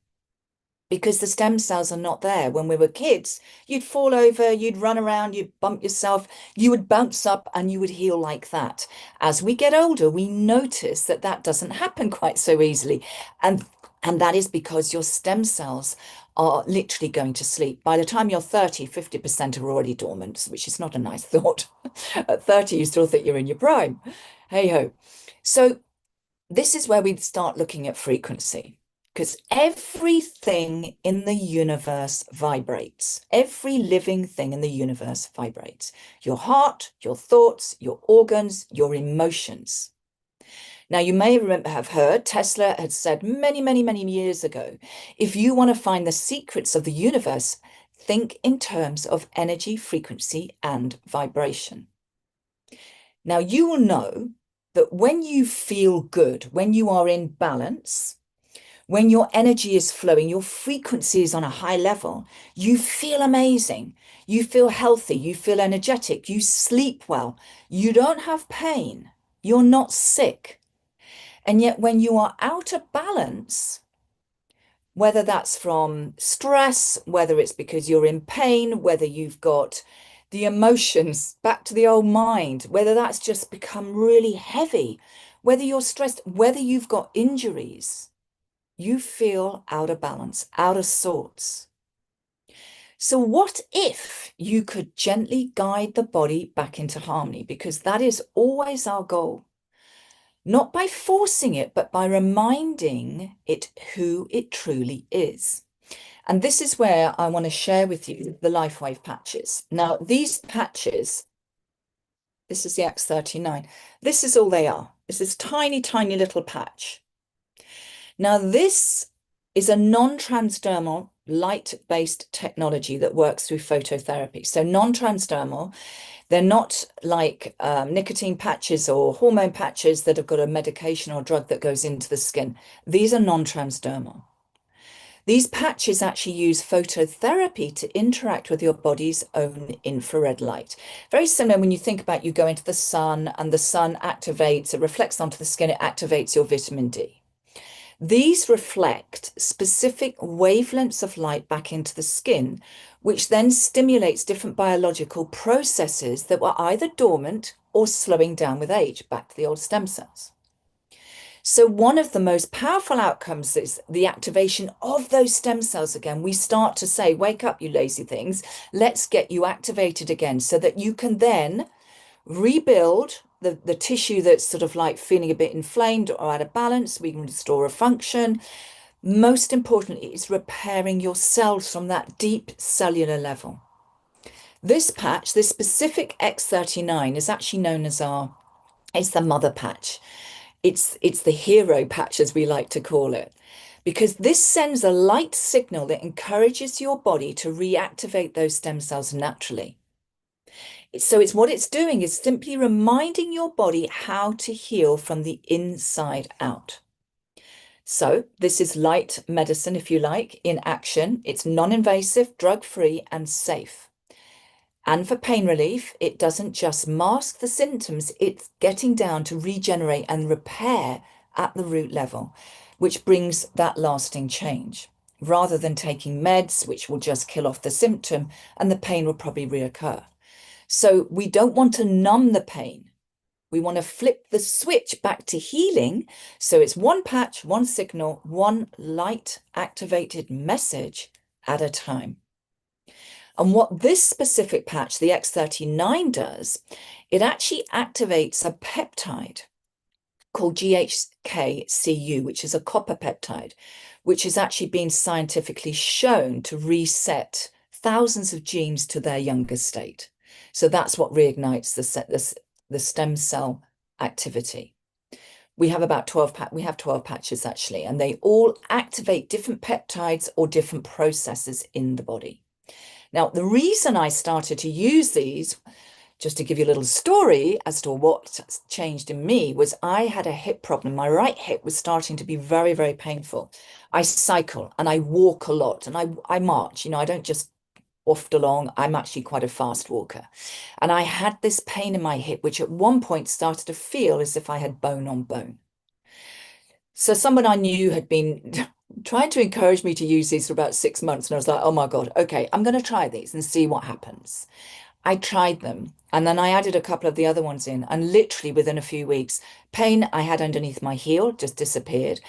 Because the stem cells are not there. When we were kids, you'd fall over, you'd run around, you'd bump yourself, you would bounce up and you would heal like that. As we get older, we notice that that doesn't happen quite so easily. And that is because your stem cells are literally going to sleep. By the time you're 30, 50% are already dormant, which is not a nice thought. At 30, you still think you're in your prime. Hey ho. So this is where we start looking at frequency. Because everything in the universe vibrates. Every living thing in the universe vibrates. Your heart, your thoughts, your organs, your emotions. Now, you may have heard Tesla had said many, many, many years ago, if you want to find the secrets of the universe, think in terms of energy, frequency, and vibration. Now, you will know that when you feel good, when you are in balance, when your energy is flowing, your frequency is on a high level, you feel amazing. You feel healthy. You feel energetic. You sleep well. You don't have pain. You're not sick. And yet when you are out of balance, whether that's from stress, whether it's because you're in pain, whether you've got the emotions back to the old mind, whether that's just become really heavy, whether you're stressed, whether you've got injuries, you feel out of balance, out of sorts. So what if you could gently guide the body back into harmony? Because that is always our goal. not by forcing it, but by reminding it who it truly is. And this is where I want to share with you the LifeWave patches. Now, these patches, this is the X39. This is all they are. It's this tiny, tiny little patch. Now, this is a non-transdermal light-based technology that works through phototherapy. So non-transdermal, they're not like nicotine patches or hormone patches that have got a medication or drug that goes into the skin. These are non-transdermal. These patches actually use phototherapy to interact with your body's own infrared light. Very similar when you think about you go into the sun and the sun activates, it reflects onto the skin, it activates your vitamin D. These reflect specific wavelengths of light back into the skin, which then stimulates different biological processes that were either dormant or slowing down with age, back to the old stem cells. So one of the most powerful outcomes is the activation of those stem cells again. We start to say, wake up, you lazy things. Let's get you activated again so that you can then rebuild the tissue that's sort of like feeling a bit inflamed or out of balance. We can restore a function. Most importantly, it's repairing your cells from that deep cellular level. This patch, this specific X39 is actually known as it's the mother patch. It's the hero patch, as we like to call it, because this sends a light signal that encourages your body to reactivate those stem cells naturally. So it's what it's doing is simply reminding your body how to heal from the inside out. So this is light medicine, if you like, in action. It's non-invasive, drug-free, and safe. And for pain relief, it doesn't just mask the symptoms, it's getting down to regenerate and repair at the root level, which brings that lasting change, rather than taking meds, which will just kill off the symptom and the pain will probably reoccur. So we don't want to numb the pain. We want to flip the switch back to healing. So it's one patch, one signal, one light activated message at a time. And what this specific patch, the X39, does, it actually activates a peptide called GHK-Cu, which is a copper peptide, which has actually been scientifically shown to reset thousands of genes to their younger state. So that's what reignites the stem cell activity. We have about 12 patches actually, and they all activate different peptides or different processes in the body. Now, the reason I started to use these, just to give you a little story as to what changed in me, was I had a hip problem. My right hip was starting to be very, very painful. I cycle and I walk a lot and I march, I don't just waft along. I'm actually quite a fast walker. And I had this pain in my hip, which at one point started to feel as if I had bone on bone. So someone I knew had been trying to encourage me to use these for about 6 months. And I was like, oh my God, okay, I'm going to try these and see what happens. I tried them and then I added a couple of the other ones in, and literally within a few weeks, pain I had underneath my heel just disappeared.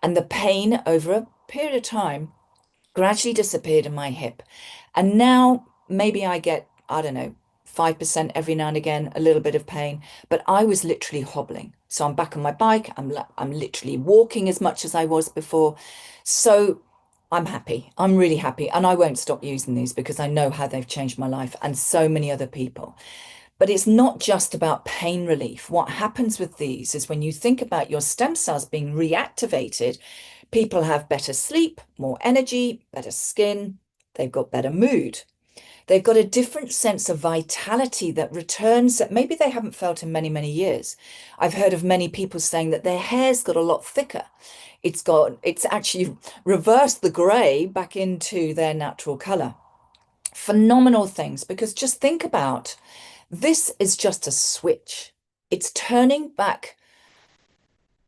And the pain over a period of time gradually disappeared in my hip. And now maybe I get, I don't know, 5% every now and again, a little bit of pain, but I was literally hobbling. So I'm back on my bike. I'm literally walking as much as I was before. So I'm happy. I'm really happy. And I won't stop using these because I know how they've changed my life and so many other people. But it's not just about pain relief. What happens with these is when you think about your stem cells being reactivated, people have better sleep, more energy, better skin, they've got better mood. They've got a different sense of vitality that returns that maybe they haven't felt in many, many years. I've heard of many people saying that their hair's got a lot thicker. It's actually reversed the gray back into their natural color. Phenomenal things, because just think about, this is just a switch. It's turning back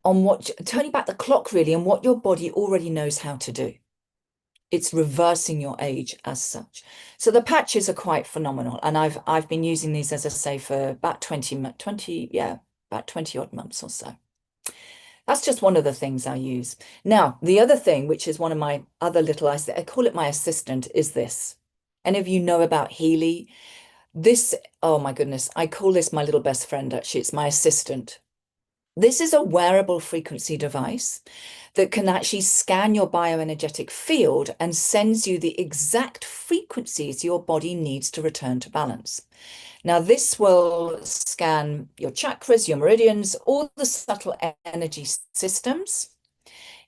the clock really on what your body already knows how to do. It's reversing your age as such. So the patches are quite phenomenal. And I've been using these, as I say, for about 20 odd months or so. That's just one of the things I use. Now, the other thing, which is one of my other little, I call it my assistant, is this. Any of you know about Healy? This, oh my goodness, I call this my little best friend, actually. It's my assistant. This is a wearable frequency device that can actually scan your bioenergetic field and sends you the exact frequencies your body needs to return to balance. Now, this will scan your chakras, your meridians, all the subtle energy systems.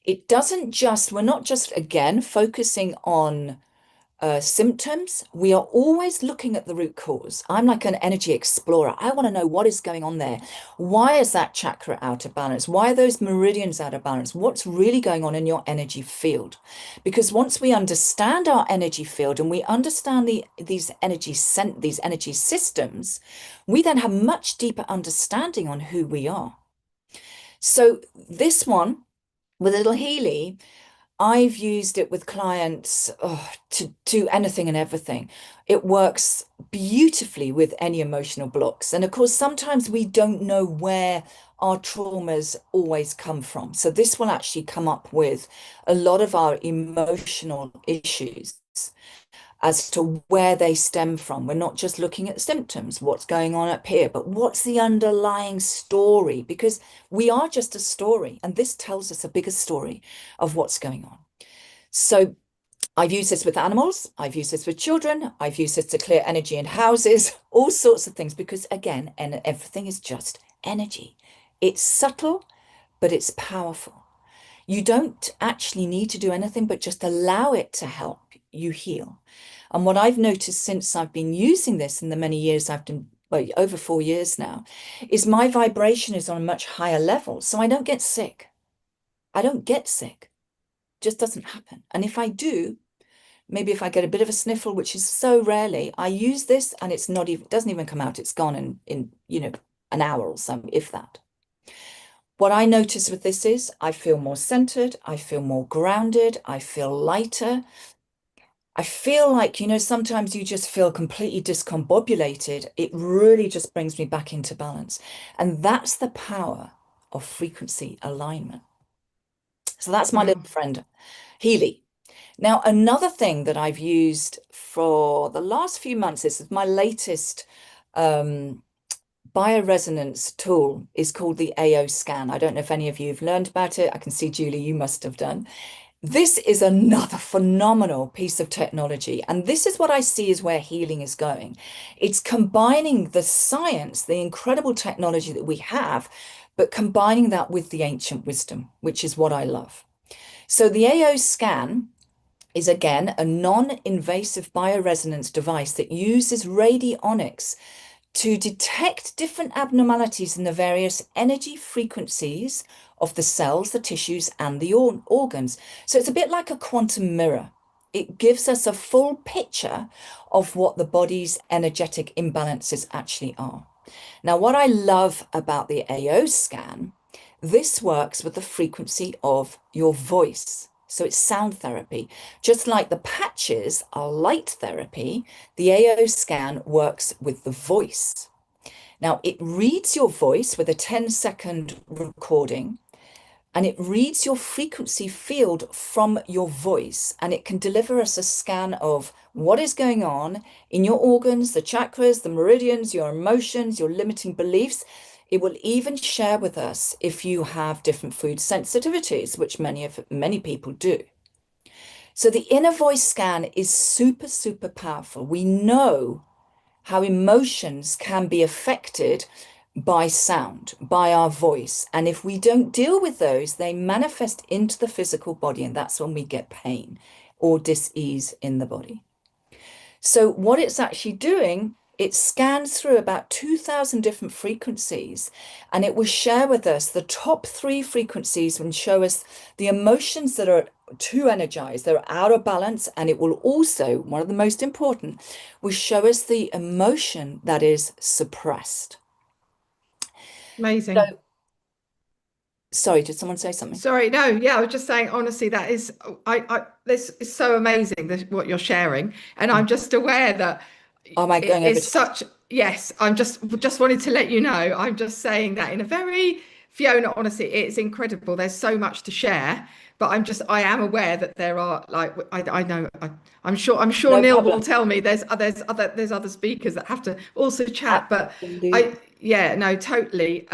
It doesn't just, we're not just, again, focusing on symptoms. We are always looking at the root cause. I'm like an energy explorer. I want to know what is going on there. Why is that chakra out of balance? Why are those meridians out of balance? What's really going on in your energy field? Because once we understand our energy field and we understand these energy systems, we then have much deeper understanding on who we are. So this one with little Healy, I've used it with clients to do anything and everything. It works beautifully with any emotional blocks. And of course, sometimes we don't know where our traumas always come from. So this will actually come up with a lot of our emotional issues as to where they stem from. We're not just looking at symptoms, what's going on up here, but what's the underlying story? Because we are just a story, and this tells us a bigger story of what's going on. So I've used this with animals, I've used this with children, I've used this to clear energy in houses, all sorts of things, because again, and everything is just energy. It's subtle, but it's powerful. You don't actually need to do anything but just allow it to help you heal. And what I've noticed since I've been using this in the many years I've done, well, over 4 years now, is my vibration is on a much higher level. So I don't get sick. I don't get sick. It just doesn't happen. And if I do, maybe if I get a bit of a sniffle, which is so rarely, I use this and it's not even, doesn't even come out. It's gone in an hour or so, if that. What I notice with this is I feel more centered, I feel more grounded, I feel lighter. I feel like, sometimes you just feel completely discombobulated. It really just brings me back into balance. And that's the power of frequency alignment. So that's my little friend, Healy. Now, another thing that I've used for the last few months, this is my latest bioresonance tool, is called the AO scan. I don't know if any of you have learned about it. I can see, Julie, you must have done. This is another phenomenal piece of technology. And this is what I see is where healing is going. It's combining the science, the incredible technology that we have, but combining that with the ancient wisdom, which is what I love. So the AO scan is, again, a non-invasive bioresonance device that uses radionics to detect different abnormalities in the various energy frequencies of the cells, the tissues, and the organs. So it's a bit like a quantum mirror. It gives us a full picture of what the body's energetic imbalances actually are. Now, what I love about the AO scan, this works with the frequency of your voice. So it's sound therapy. Just like the patches are light therapy, the AO scan works with the voice. Now, it reads your voice with a 10-second recording, and it reads your frequency field from your voice, and it can deliver us a scan of what is going on in your organs, the chakras, the meridians, your emotions, your limiting beliefs. It will even share with us if you have different food sensitivities, which many people do. So the inner voice scan is super, super powerful. We know how emotions can be affected by sound, by our voice. And if we don't deal with those, they manifest into the physical body, and that's when we get pain or dis-ease in the body. So what it's actually doing, it scans through about 2,000 different frequencies, and it will share with us the top 3 frequencies and show us the emotions that are too energized, they're out of balance, and it will also, one of the most important, will show us the emotion that is suppressed. Amazing. So, sorry, did someone say something? Sorry, no, yeah, I was just saying, honestly, that is, this is so amazing, what you're sharing, and I'm just aware that Am I going over it's such, yes, I'm just wanted to let you know, I'm just saying that in a very, Fiona, honestly, it's incredible. There's so much to share, but I am aware that there are, like, I know, I'm sure No Neil problem. will tell me there's other speakers that have to also chat, but Absolutely. yeah, no, totally.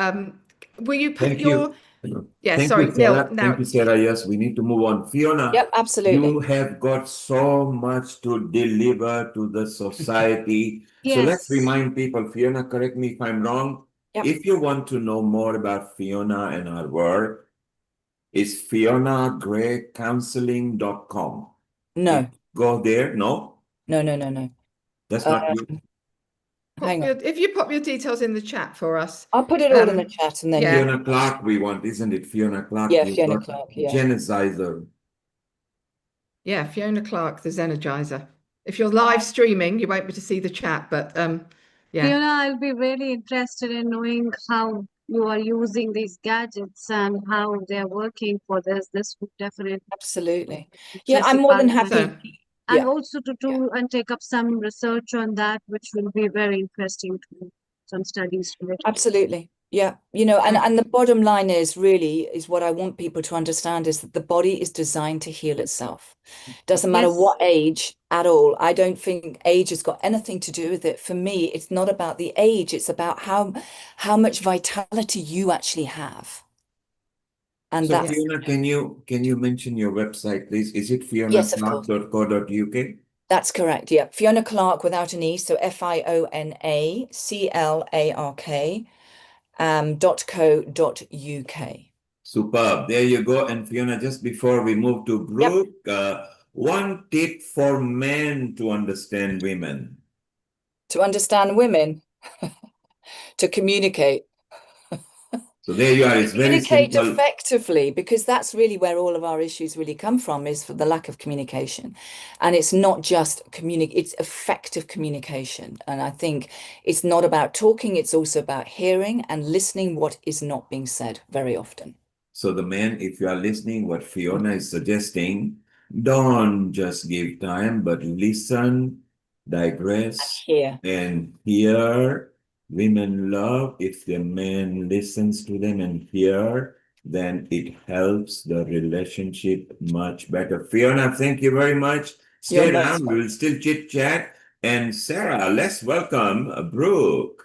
will you put Thank your you. yeah, Thank sorry, you, Neil. Sarah. Now Thank you, Sarah. Yes, we need to move on. Fiona, Yep, absolutely. you have got so much to deliver to the society. So let's Yes. remind people, Fiona, correct me if I'm wrong. Yep. If you want to know more about Fiona and her work, it's fionagraycounseling.com. No, Go there. No, no. that's Uh, not you. hang on. if you pop your details in the chat for us. I'll put it all in the chat and then yeah. you. Fiona Clark, we want, isn't it? Fiona Clark. Yeah, You've Fiona got Clark. Yeah. Genesizer. Yeah, Fiona Clark, the Zenergizer. If you're live streaming, you won't be able to see the chat, but yeah. Fiona, I'll be really interested in knowing how you are using these gadgets and how they're working for this. This would definitely Absolutely. be Yeah, I'm interesting more than part of my happy. So, and Yeah, also to do and take up some research on that, which will be very interesting to do, some studies related. absolutely. Yeah, and the bottom line is what I want people to understand is that the body is designed to heal itself. Doesn't matter Yes. what age at all. I don't think age has got anything to do with it. For me, it's not about the age, it's about how much vitality you actually have. And So that's Fiona, can you mention your website, please? Is it yes, of course. fionaclark.co.uk? That's correct. Yeah. Fiona Clark without an E. So FIONACLARK .co.uk. Superb. There you go. And Fiona, just before we move to Yep. Brooke, one tip for men to understand women. To understand women, to communicate. So there you are. It's very Communicate simple. effectively, because that's really where all of our issues really come from, is for the lack of communication. And it's not just it's effective communication. And I think it's not about talking, it's also about hearing and listening what is not being said very often. So the men, if you are listening, what Fiona is suggesting, don't just give time, but listen, digress, Here. and hear. Women love if the man listens to them and hear, then it helps the relationship much better. Fiona, thank you very much. You're Stay most down, we'll still chit chat. And Sarah, let's welcome Brooke.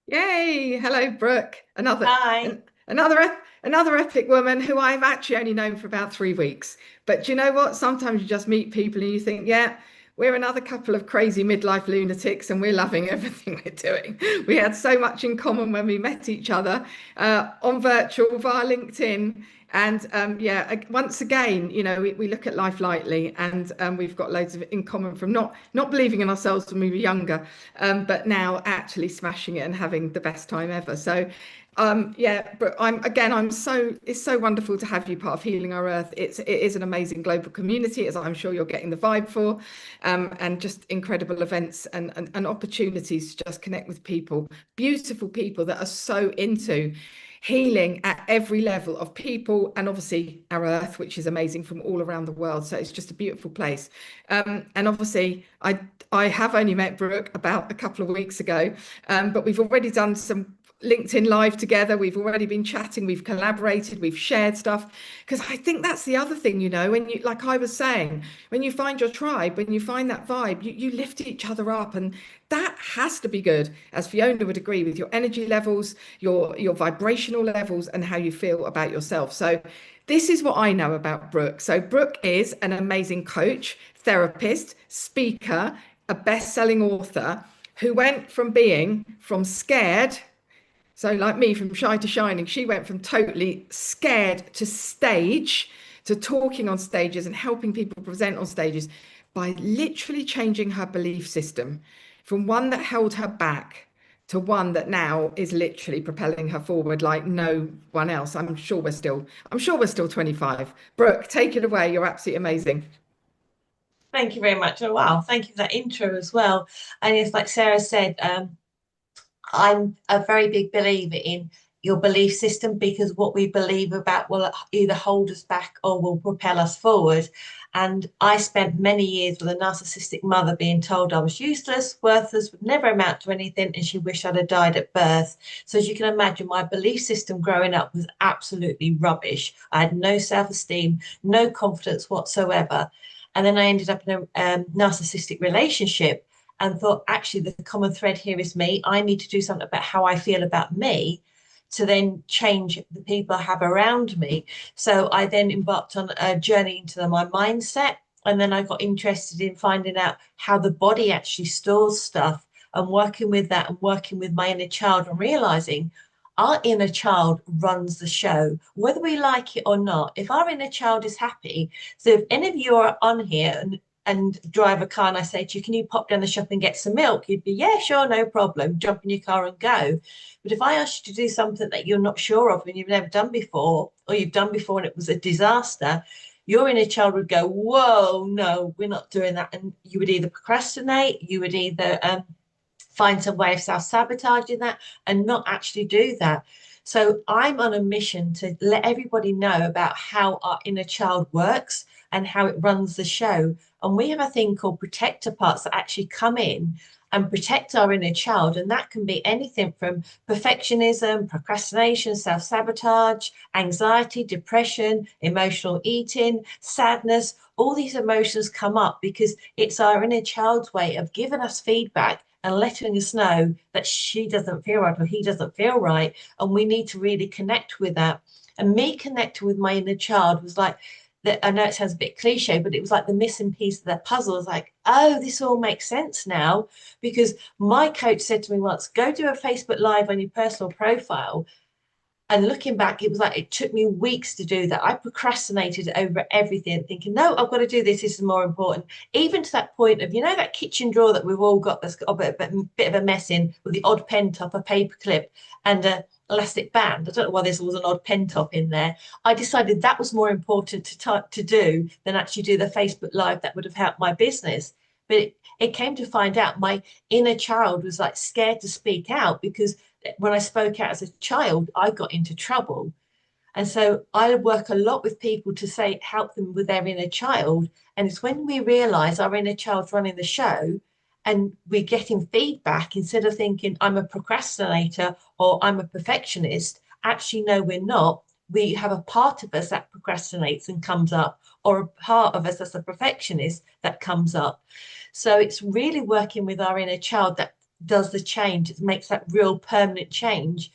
yay! Hello, Brooke. Hi. Another epic woman who I've actually only known for about 3 weeks. But do you know what? Sometimes you just meet people and you think, yeah, we're another couple of crazy midlife lunatics and we're loving everything we're doing. We had so much in common when we met each other on virtual via LinkedIn. And once again, we look at life lightly, and we've got loads of in common from not believing in ourselves when we were younger, but now actually smashing it and having the best time ever. So but it's so wonderful to have you part of Healing Our Earth. It is an amazing global community, as I'm sure you're getting the vibe for, and just incredible events and opportunities to just connect with people, beautiful people that are so into healing at every level of people, and obviously our earth, which is amazing, from all around the world. So it's just a beautiful place. And obviously I have only met Brooke about a couple of weeks ago, but we've already done some LinkedIn Live together. We've already been chatting, we've collaborated, we've shared stuff, because I think that's the other thing, when you, like I was saying, when you find your tribe, when you find that vibe, you lift each other up, and that has to be good, as Fiona would agree, with your energy levels, your vibrational levels, and how you feel about yourself. So this is what I know about Brooke. So Brooke is an amazing coach, therapist, speaker, a best-selling author, who went from being scared. So like me, from shy to shining, she went from totally scared to stage, to talking on stages and helping people present on stages, by literally changing her belief system from one that held her back to one that now is literally propelling her forward like no one else. I'm sure we're still 25. Brooke, take it away. You're absolutely amazing. Thank you very much. Oh, wow. Thank you for that intro as well. And it's like Sarah said, I'm a very big believer in your belief system, because what we believe about will either hold us back or will propel us forward. And I spent many years with a narcissistic mother being told I was useless, worthless, would never amount to anything, and she wished I'd have died at birth. So as you can imagine, my belief system growing up was absolutely rubbish. I had no self-esteem, no confidence whatsoever. And then I ended up in a narcissistic relationship, and thought, actually, the common thread here is me. I need to do something about how I feel about me, to then change the people I have around me. So I then embarked on a journey into my mindset. And then I got interested in finding out how the body actually stores stuff and working with that and working with my inner child and realizing our inner child runs the show, whether we like it or not. If our inner child is happy, so if any of you are on here and drive a car and I say to you, can you pop down the shop and get some milk? You'd be, yeah, sure, no problem. Jump in your car and go. But if I ask you to do something that you're not sure of and you've never done before, or you've done before and it was a disaster, your inner child would go, whoa, no, we're not doing that. And you would either procrastinate, you would either find some way of self-sabotaging that and not actually do that. So I'm on a mission to let everybody know about how our inner child works and how it runs the show. And we have a thing called protector parts that actually come in and protect our inner child. And that can be anything from perfectionism, procrastination, self-sabotage, anxiety, depression, emotional eating, sadness. All these emotions come up because it's our inner child's way of giving us feedback and letting us know that she doesn't feel right or he doesn't feel right. And we need to really connect with that. And me connecting with my inner child was like, that. I know it sounds a bit cliche, but it was like the missing piece of the puzzle. It was like, oh, this all makes sense now. Because my coach said to me once, go do a Facebook Live on your personal profile. And looking back, it was like it took me weeks to do that. I procrastinated over everything, thinking, no, I've got to do this. This is more important. Even to that point of, that kitchen drawer that we've all got that's got a bit of a mess in with the odd pen top, a paper clip, and a elastic band. I don't know why there was an odd pen top in there. I decided that was more important to do than actually do the Facebook Live that would have helped my business. But it came to find out my inner child was like scared to speak out because when I spoke out as a child, I got into trouble. And so I work a lot with people to say, help them with their inner child. And it's when we realize our inner child's running the show and we're getting feedback instead of thinking I'm a procrastinator or I'm a perfectionist. Actually, no, we're not. We have a part of us that procrastinates and comes up, or a part of us that's a perfectionist that comes up. So it's really working with our inner child that does the change. It makes that real permanent change.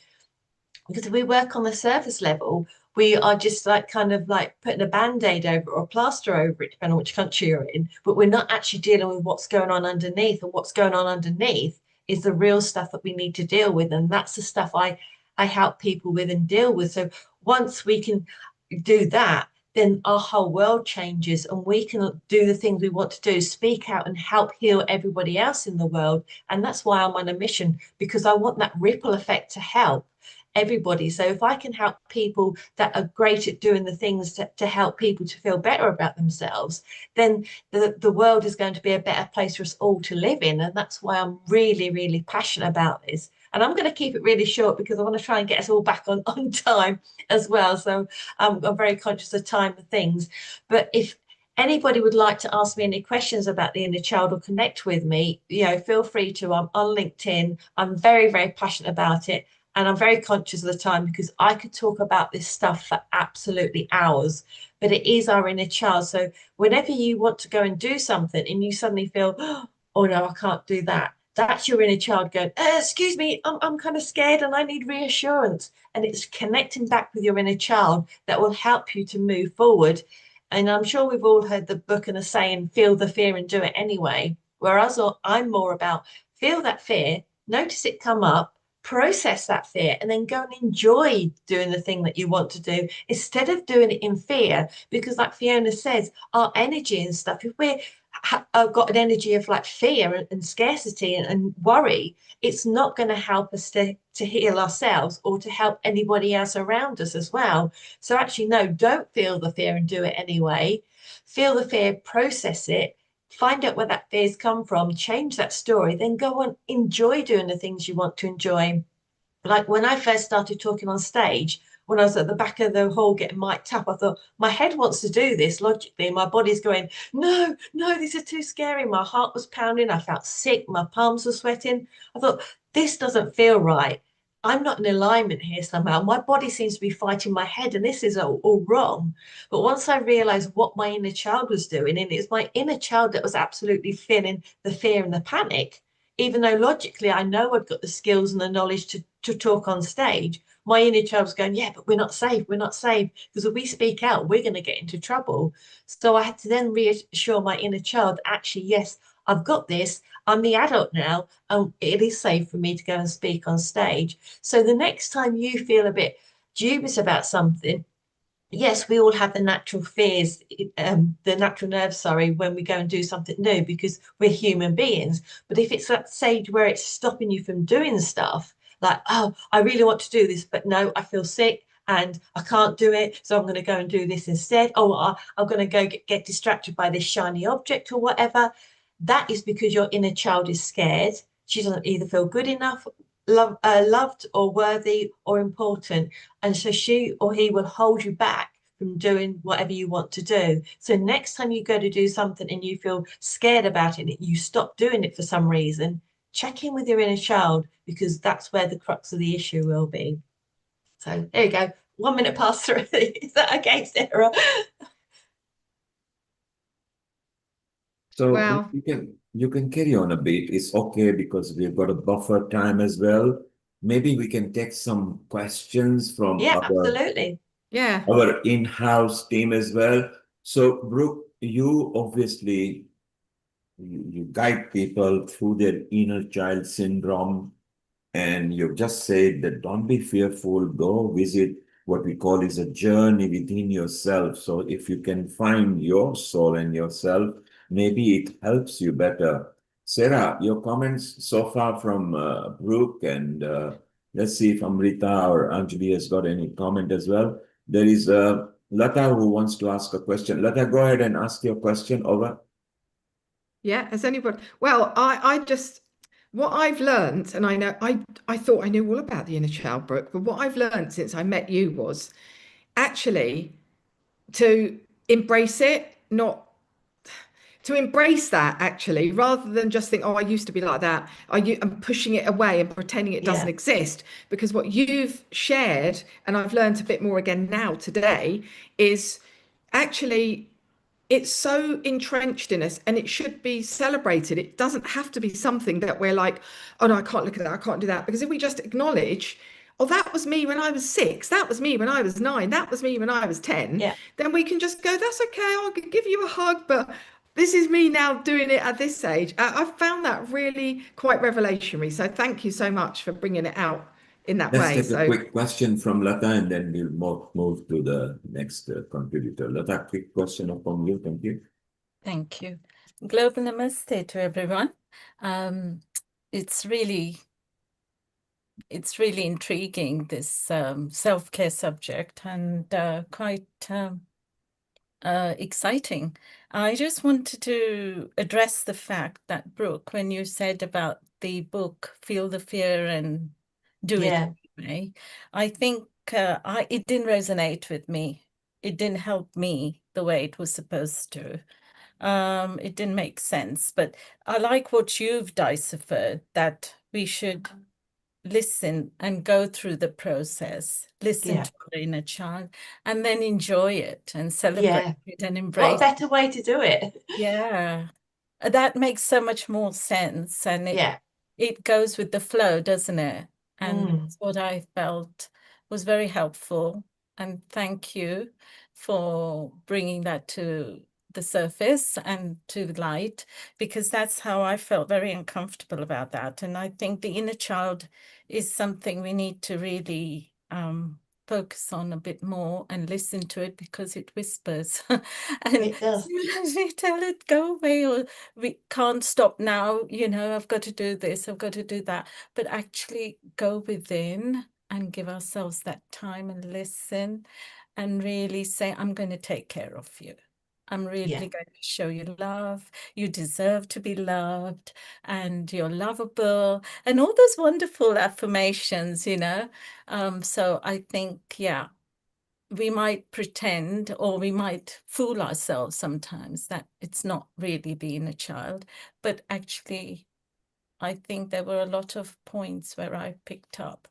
Because if we work on the surface level, we are just like kind of like putting a band-aid over or a plaster over it, depending on which country you're in, but we're not actually dealing with what's going on underneath. And what's going on underneath is the real stuff that we need to deal with. And that's the stuff I help people with and deal with. So once we can do that, then our whole world changes and we can do the things we want to do, speak out and help heal everybody else in the world. And that's why I'm on a mission, because I want that ripple effect to help everybody. So if I can help people that are great at doing the things to help people to feel better about themselves, then the world is going to be a better place for us all to live in. And that's why I'm really, really passionate about this. And I'm going to keep it really short because I want to try and get us all back on time as well. So I'm very conscious of time and things. But if anybody would like to ask me any questions about the inner child or connect with me, feel free to. I'm on LinkedIn. I'm very, very passionate about it. And I'm very conscious of the time because I could talk about this stuff for absolutely hours, but it is our inner child. So whenever you want to go and do something and you suddenly feel, oh no, I can't do that. That's your inner child going, excuse me, I'm kind of scared and I need reassurance. And it's connecting back with your inner child that will help you to move forward. And I'm sure we've all heard the book and the saying, feel the fear and do it anyway. Whereas I'm more about feel that fear, notice it come up, process that fear, and then go and enjoy doing the thing that you want to do instead of doing it in fear. Because like Fiona says, our energy and stuff, if we're got an energy of like fear and scarcity and worry, it's not going to help us to heal ourselves or to help anybody else around us as well. So actually, no, don't feel the fear and do it anyway. Feel the fear, process it, find out where that fear's come from, change that story, then go on, enjoy doing the things you want to enjoy. Like when I first started talking on stage, when I was at the back of the hall getting mic'd up, I thought, my head wants to do this logically. My body's going, no, these are too scary. My heart was pounding. I felt sick. My palms were sweating. I thought, this doesn't feel right. I'm not in alignment here somehow. My body seems to be fighting my head and this is all wrong. But once I realized what my inner child was doing, and it's my inner child that was absolutely feeling the fear and the panic, even though logically I know I've got the skills and the knowledge to talk on stage, my inner child's going, yeah, but we're not safe. We're not safe. Because if we speak out, we're going to get into trouble. So I had to then reassure my inner child, actually, yes, I've got this. I'm the adult now, and it is safe for me to go and speak on stage. So the next time you feel a bit dubious about something, yes, we all have the natural fears, the natural nerves, sorry, when we go and do something new because we're human beings. But if it's that stage where it's stopping you from doing stuff, like, oh, I really want to do this, but no, I feel sick and I can't do it, so I'm going to go and do this instead. Oh, I'm going to go get distracted by this shiny object or whatever. That is because your inner child is scared. She doesn't either feel good enough, loved or worthy or important. And so she or he will hold you back from doing whatever you want to do. So next time you go to do something and you feel scared about it, and you stop doing it for some reason, check in with your inner child, because that's where the crux of the issue will be. So there you go. 1 minute past 3. Is that okay, Sarah? So Wow. you can carry on a bit. It's okay because we've got a buffer time as well. Maybe we can take some questions from Yeah, absolutely. Yeah. our in-house team as well. So Brooke, you obviously you guide people through their inner child syndrome. And you've just said that don't be fearful, go visit what we call is a journey within yourself. So if you can find your soul and yourself, maybe it helps you better. Sarah, your comments so far from Brooke, and let's see if Amrita or Anjali has got any comment as well. There is Lata who wants to ask a question. Lata, go ahead and ask your question. Over. Yeah. Has anybody? Well, I just what I've learned, and I know I thought I knew all about the inner child, Brooke, but what I've learned since I met you was actually to embrace it, not to embrace that actually, rather than just think, oh, I used to be like that. I'm pushing it away and pretending it doesn't Yeah, exist. Because what you've shared, and I've learned a bit more again now today, is actually it's so entrenched in us and it should be celebrated. It doesn't have to be something that we're like, oh no, I can't look at that, I can't do that. Because if we just acknowledge, oh, that was me when I was 6, that was me when I was 9, that was me when I was 10, yeah. then we can just go, that's okay, I'll give you a hug, but this is me now doing it at this age. I've found that really quite revelationary. So thank you so much for bringing it out in that Let's way. take a So quick question from Lata and then we'll move to the next contributor. Lata, quick question from you. Thank you. Thank you. Global namaste to everyone. It's really intriguing, this self-care subject, and quite exciting. I just wanted to address the fact that, Brooke, when you said about the book, Feel the Fear and Do It Yeah, Anyway, I think it didn't resonate with me. It didn't help me the way it was supposed to. It didn't make sense, but I like what you've deciphered, that we should listen and go through the process, listen yeah, to our inner child, and then enjoy it and celebrate yeah. it and What embrace it. better way to do it? Yeah, that makes so much more sense, and Yeah. it goes with the flow, doesn't it? And Mm, that's what I felt was very helpful. And thank you for bringing that to the surface and to the light, because that's how I felt very uncomfortable about that. And I think the inner child is something we need to really focus on a bit more and listen to it, because it whispers. And it does. sometimes we tell it, go away, or we can't stop now, I've got to do this, I've got to do that. But actually go within and give ourselves that time and listen and really say, I'm going to take care of you. I'm really Yeah. going to show you love. You deserve to be loved, and you're lovable, and all those wonderful affirmations, So I think, yeah, we might pretend, or we might fool ourselves sometimes, that it's not really being a child. But actually, I think there were a lot of points where I picked up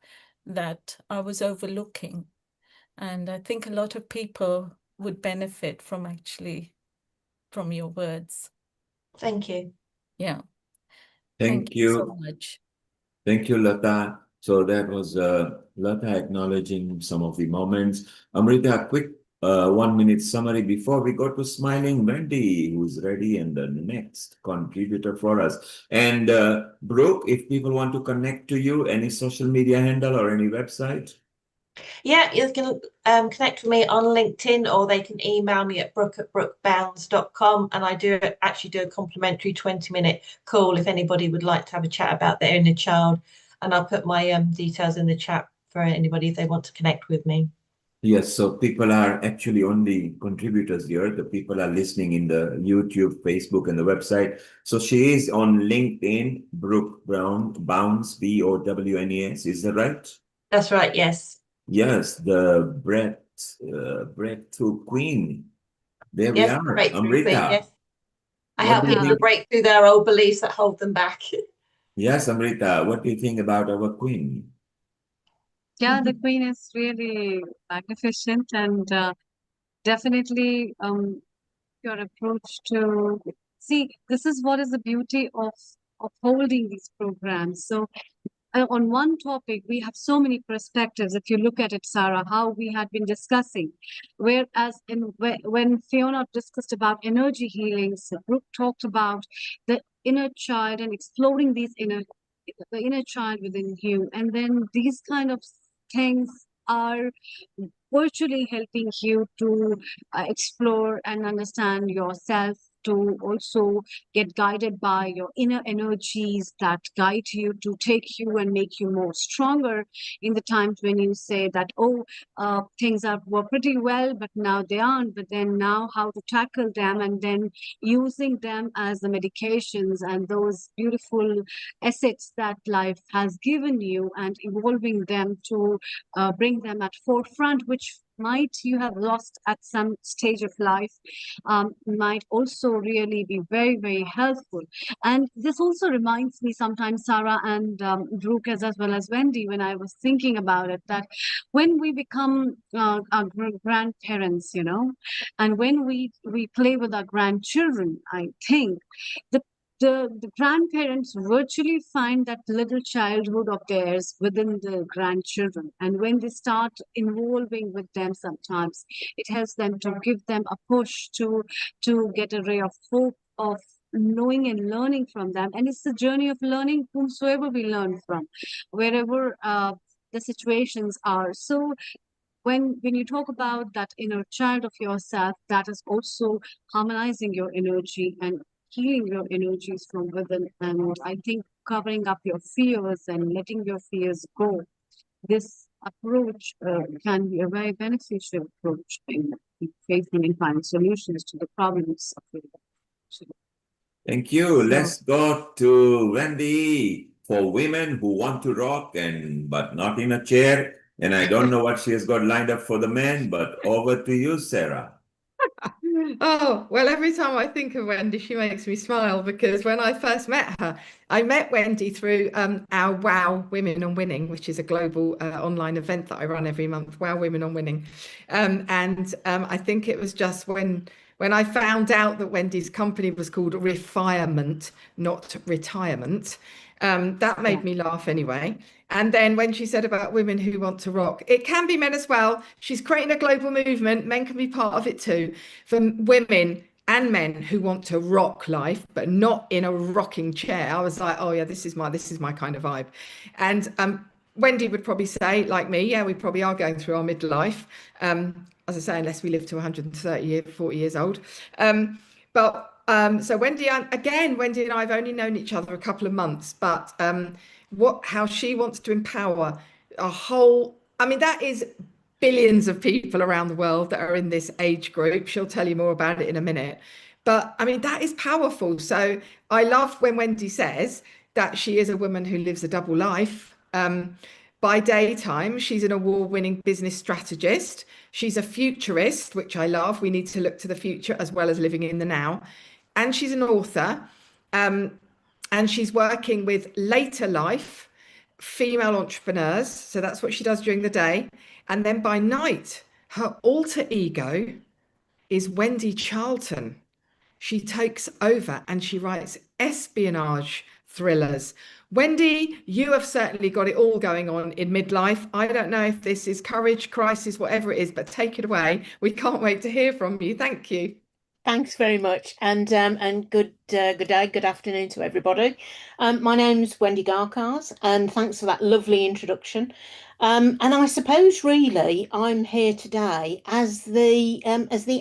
that I was overlooking. And I think a lot of people would benefit from your words. Thank you. Yeah. Thank You so you. much. Thank you, Lata. So that was Lata acknowledging some of the moments. Amrita, a quick 1 minute summary before we go to Smiling Wendy, who's ready and the next contributor for us. And Brooke, if people want to connect to you, any social media handle or any website? Yeah, you can connect with me on LinkedIn, or they can email me at brooke@brookebounds.com. And I do actually do a complimentary 20-minute call if anybody would like to have a chat about their inner child. And I'll put my details in the chat for anybody if they want to connect with me. Yes, so people are actually only contributors here. The people are listening in the YouTube, Facebook, and the website. So she is on LinkedIn, Brooke Brown, Bounce, BOWNES. Is that right? That's right, yes. Yes, the breakthrough queen. There we Yes, are. breakthrough queen, Amrita, yes. I what help do you people think? to break through their old beliefs that hold them back. Yes, Amrita, what do you think about our queen? Yeah, the Queen is really magnificent, and definitely your approach to see, this is what is the beauty of holding these programs. So on one topic, we have so many perspectives. If you look at it, Sarah, how we had been discussing, whereas when Fiona discussed about energy healings, Brooke talked about the inner child and exploring the inner child within you, and then these kind of things are virtually helping you to explore and understand yourself, to also get guided by your inner energies that guide you to take you and make you more stronger in the times when you say that, oh, things were pretty well, but now they aren't. But then now how to tackle them, and then using them as the medications and those beautiful assets that life has given you, and evolving them to bring them at forefront, which might you have lost at some stage of life, might also really be very, very helpful. And this also reminds me sometimes, Sarah and Brooke, as well as Wendy, when I was thinking about it, that when we become our grandparents, and when we play with our grandchildren, I think the the grandparents virtually find that little childhood of theirs within the grandchildren. And when they start involving with them, sometimes it helps them to give them a push to get a ray of hope of knowing and learning from them. And it's the journey of learning whomsoever we learn from, wherever the situations are. So when you talk about that inner child of yourself, that is also harmonizing your energy and healing your energies from within. And I think covering up your fears and letting your fears go, this approach can be a very beneficial approach in facing and finding solutions to the problems of your life. Thank you. So, Let's go to Wendy for women who want to rock and but not in a chair. And I don't know what she has got lined up for the men, but over to you, Sarah. Oh, well, every time I think of Wendy, she makes me smile, because when I first met her, I met Wendy through our Wow Women on Winning, which is a global online event that I run every month, Wow Women on Winning. I think it was just when I found out that Wendy's company was called Refirement, not Retirement. That made me laugh anyway. And then when she said about women who want to rock, it can be men as well. She's creating a global movement. Men can be part of it too, for women and men who want to rock life, but not in a rocking chair. I was like, oh yeah, this is my kind of vibe. And Wendy would probably say, like me, yeah, we probably are going through our midlife. As I say, unless we live to 40 years old. So Wendy and I have only known each other a couple of months, but how she wants to empower that is billions of people around the world that are in this age group. She'll tell you more about it in a minute. But I mean, that is powerful. So I love when Wendy says that she is a woman who lives a double life. By daytime, she's an award-winning business strategist. She's a futurist, which I love. We need to look to the future as well as living in the now. And she's an author. And she's working with later life female entrepreneurs. So that's what she does during the day. And then by night, her alter ego is Wendy Charlton. She takes over and she writes espionage thrillers. Wendy, you have certainly got it all going on in midlife. I don't know if this is courage, crisis, whatever it is, but take it away. We can't wait to hear from you. Thank you. Thanks very much, and good good day, good afternoon to everybody. My name's Wendy Garcars, and thanks for that lovely introduction. And I suppose really I'm here today as the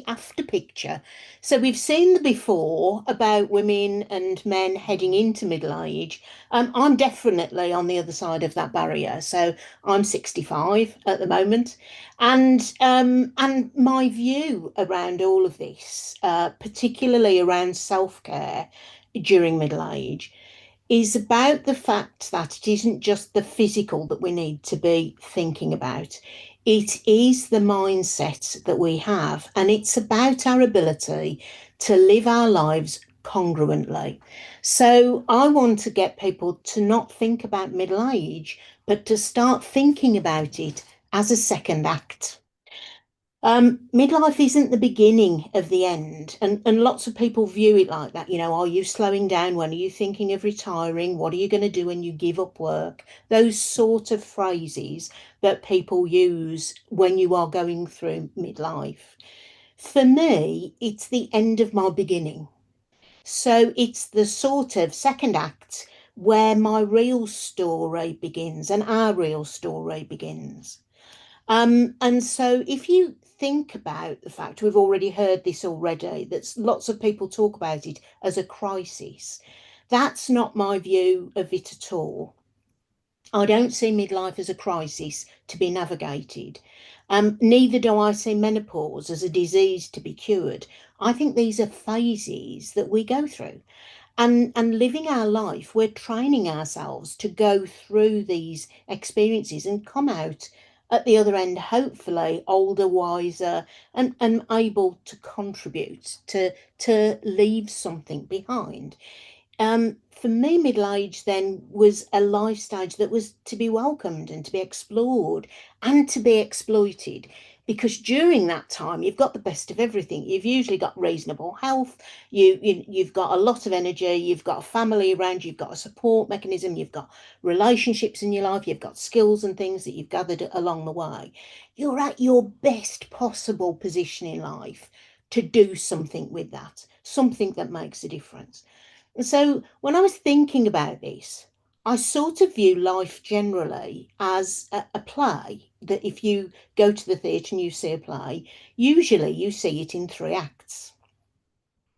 after picture. So we've seen the before about women and men heading into middle age. I'm definitely on the other side of that barrier. So I'm 65 at the moment. And my view around all of this, particularly around self-care during middle age, is about the fact that it isn't just the physical that we need to be thinking about. It is the mindset that we have, and it's about our ability to live our lives congruently. So I want to get people to not think about middle age, but to start thinking about it as a second act. Midlife isn't the beginning of the end, and lots of people view it like that. You know, are you slowing down? When are you thinking of retiring? What are you going to do when you give up work? Those sort of phrases that people use when you are going through midlife. For me, it's the end of my beginning. So it's the sort of second act where my real story begins and our real story begins. And so if you think about the fact, we've already heard this already, that lots of people talk about it as a crisis. That's not my view of it at all. I don't see midlife as a crisis to be navigated. Neither do I see menopause as a disease to be cured. I think these are phases that we go through. And living our life, we're training ourselves to go through these experiences and come out at the other end, hopefully older, wiser, and able to contribute, to leave something behind. For me, middle age then was a life stage that was to be welcomed and to be explored and to be exploited. Because during that time, you've got the best of everything. You've usually got reasonable health, you've got a lot of energy, you've got a family around, you've got a support mechanism, you've got relationships in your life, you've got skills and things that you've gathered along the way. You're at your best possible position in life to do something with that, something that makes a difference. So when I was thinking about this, I sort of view life generally as a play, that if you go to the theatre and you see a play, usually you see it in three acts.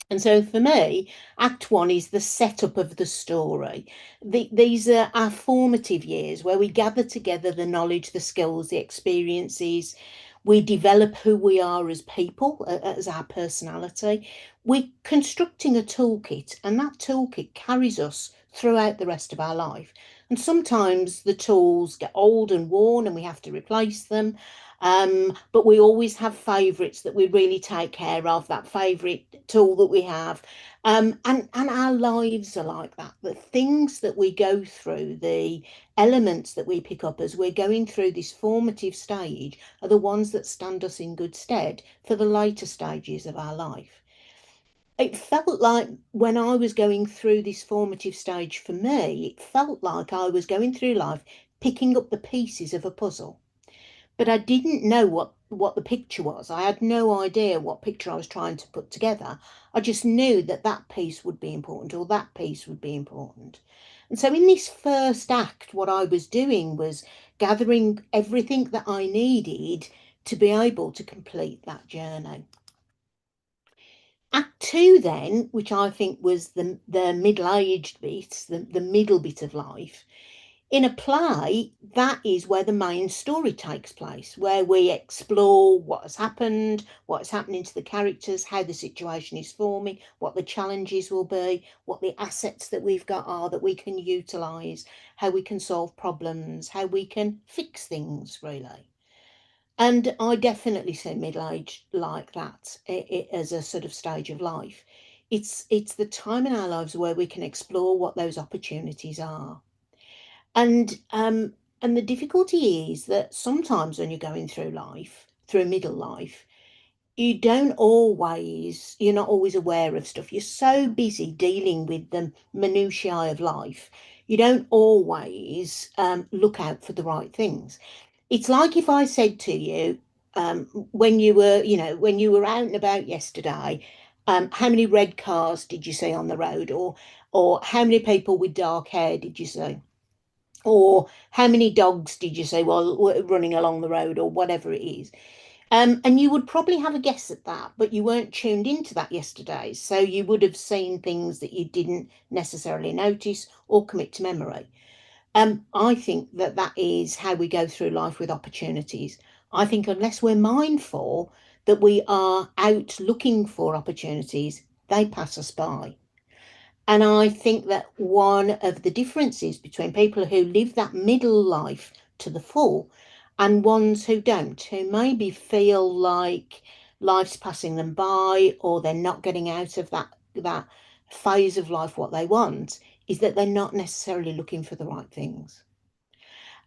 And so for me, Act One is the setup of the story. These are our formative years where we gather together the knowledge, the skills, the experiences. We develop who we are as people, as our personality. We're constructing a toolkit, and that toolkit carries us throughout the rest of our life. And sometimes the tools get old and worn and we have to replace them. But we always have favourites that we really take care of, that favourite tool that we have. And our lives are like that. The things that we go through, the elements that we pick up as we're going through this formative stage are the ones that stand us in good stead for the later stages of our life. It felt like when I was going through this formative stage for me, it felt like I was going through life picking up the pieces of a puzzle. But I didn't know what the picture was. I had no idea what picture I was trying to put together. I just knew that that piece would be important or that piece would be important. And so in this first act, what I was doing was gathering everything that I needed to be able to complete that journey. Act Two then, which I think was the middle-aged bit, the middle bit of life, in a play, that is where the main story takes place, where we explore what has happened, what's happening to the characters, how the situation is forming, what the challenges will be, what the assets that we've got are that we can utilise, how we can solve problems, how we can fix things, really. And I definitely see middle age like that as a sort of stage of life. It's the time in our lives where we can explore what those opportunities are. And the difficulty is that sometimes when you're going through life, through middle life, you're not always aware of stuff. You're so busy dealing with the minutiae of life. You don't always look out for the right things. It's like if I said to you, when you were, when you were out and about yesterday, how many red cars did you see on the road? Or how many people with dark hair did you see? Or how many dogs did you see while running along the road, or whatever it is? And you would probably have a guess at that, but you weren't tuned into that yesterday. So you would have seen things that you didn't necessarily notice or commit to memory. I think that that is how we go through life with opportunities. I think unless we're mindful that we are out looking for opportunities, they pass us by. And I think that one of the differences between people who live that middle life to the full and ones who don't, who maybe feel like life's passing them by, or they're not getting out of that phase of life what they want, is that they're not necessarily looking for the right things.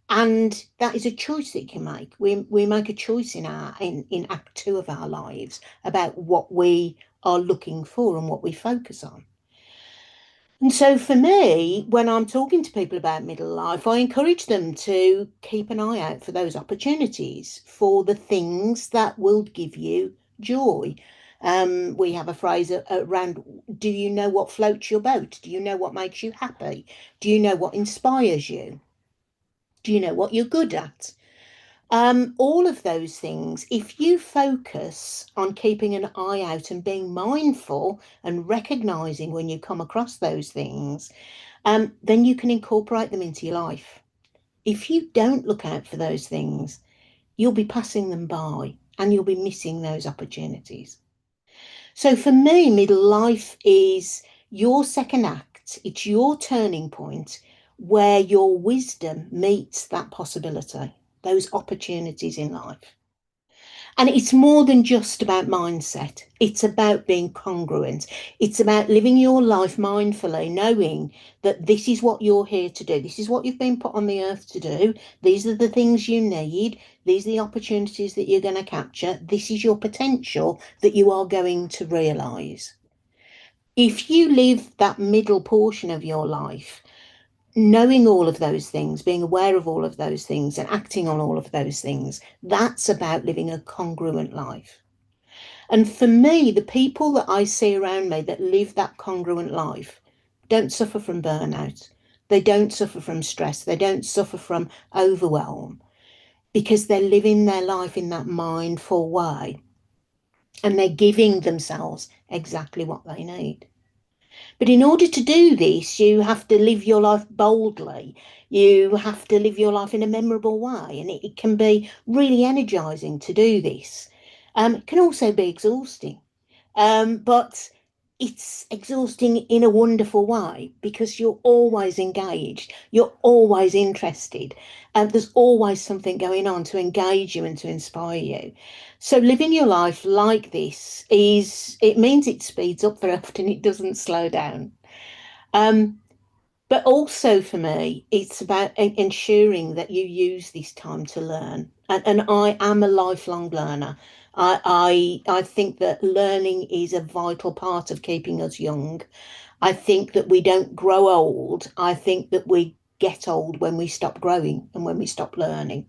And that is a choice that you can make. We make a choice in Act Two of our lives about what we are looking for and what we focus on. And so for me, when I'm talking to people about middle life, I encourage them to keep an eye out for those opportunities, for the things that will give you joy. We have a phrase around, do you know what floats your boat? Do you know what makes you happy? Do you know what inspires you? Do you know what you're good at? All of those things, if you focus on keeping an eye out and being mindful and recognizing when you come across those things, then you can incorporate them into your life. If you don't look out for those things, you'll be passing them by and you'll be missing those opportunities. So for me, middle life is your second act. It's your turning point where your wisdom meets that possibility, those opportunities in life. And it's more than just about mindset. It's about being congruent. It's about living your life mindfully, knowing that this is what you're here to do. This is what you've been put on the earth to do. These are the things you need. These are the opportunities that you're going to capture. This is your potential that you are going to realize. If you live that middle portion of your life, knowing all of those things, being aware of all of those things, and acting on all of those things, that's about living a congruent life. And for me, the people that I see around me that live that congruent life don't suffer from burnout. They don't suffer from stress. They don't suffer from overwhelm, because they're living their life in that mindful way and they're giving themselves exactly what they need. But in order to do this, you have to live your life boldly. You have to live your life in a memorable way. And it can be really energizing to do this. It can also be exhausting. But it's exhausting in a wonderful way, because you're always engaged. You're always interested. There's always something going on to engage you and to inspire you. So living your life like this it means it speeds up very often. It doesn't slow down. But also for me, it's about ensuring that you use this time to learn. And I am a lifelong learner. I think that learning is a vital part of keeping us young. I think that we don't grow old. I think that we get old when we stop growing and when we stop learning.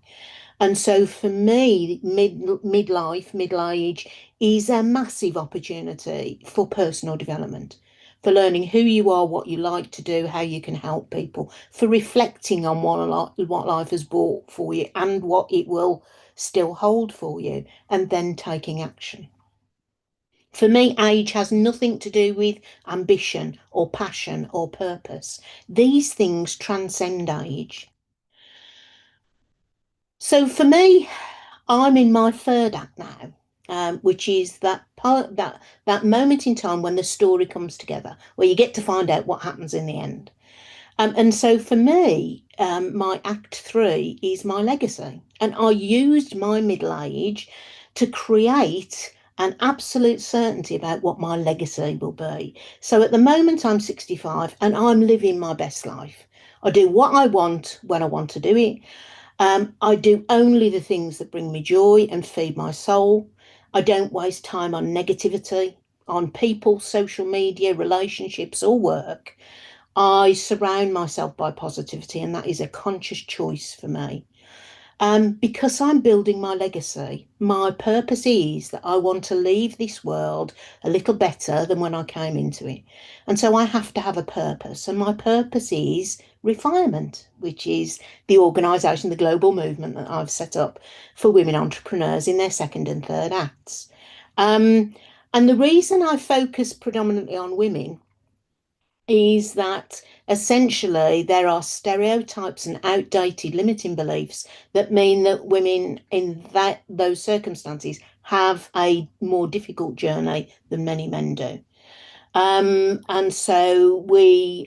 And so for me, midlife, middle age is a massive opportunity for personal development, for learning who you are, what you like to do, how you can help people, for reflecting on what life has brought for you and what it will still hold for you, and then taking action. For me, age has nothing to do with ambition or passion or purpose. These things transcend age. So for me, I'm in my third act now, which is that moment in time when the story comes together, where you get to find out what happens in the end. And so for me, my act three is my legacy, and I used my middle age to create an absolute certainty about what my legacy will be. So at the moment, I'm 65 and I'm living my best life. I do what I want when I want to do it. I do only the things that bring me joy and feed my soul. I don't waste time on negativity, on people, social media, relationships, or work. I surround myself by positivity, and that is a conscious choice for me. Because I'm building my legacy, my purpose is that I want to leave this world a little better than when I came into it. And so I have to have a purpose. And my purpose is refinement, which is the organisation, the global movement that I've set up for women entrepreneurs in their second and third acts. And the reason I focus predominantly on women is that essentially there are stereotypes and outdated limiting beliefs that mean that women in those circumstances have a more difficult journey than many men do. And so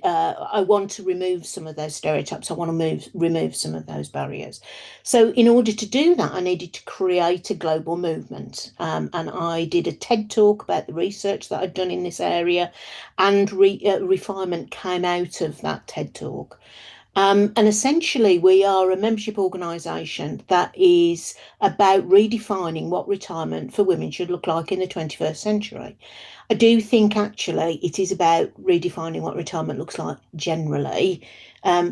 I want to remove some of those stereotypes. I want to remove some of those barriers. So in order to do that, I needed to create a global movement. And I did a TED talk about the research that I'd done in this area, and refinement came out of that TED talk. And essentially, we are a membership organisation that is about redefining what retirement for women should look like in the 21st century. I do think actually it is about redefining what retirement looks like generally,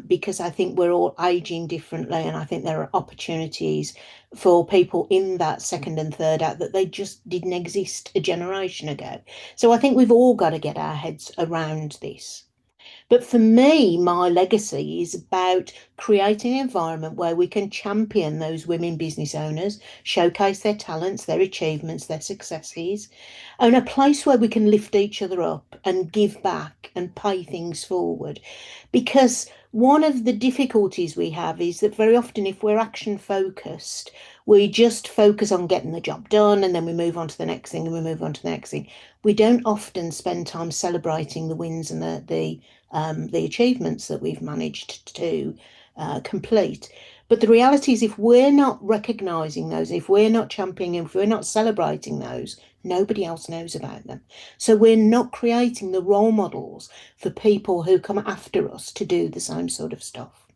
because I think we're all aging differently, and I think there are opportunities for people in that second and third act that they just didn't exist a generation ago. So I think we've all got to get our heads around this. But for me, my legacy is about creating an environment where we can champion those women business owners, showcase their talents, their achievements, their successes, and a place where we can lift each other up and give back and pay things forward. Because one of the difficulties we have is that very often, if we're action focused, we just focus on getting the job done, and then we move on to the next thing, and we move on to the next thing. We don't often spend time celebrating the wins and the achievements that we've managed to complete. But the reality is, if we're not recognizing those, if we're not championing, if we're not celebrating those, nobody else knows about them. So we're not creating the role models for people who come after us to do the same sort of stuff.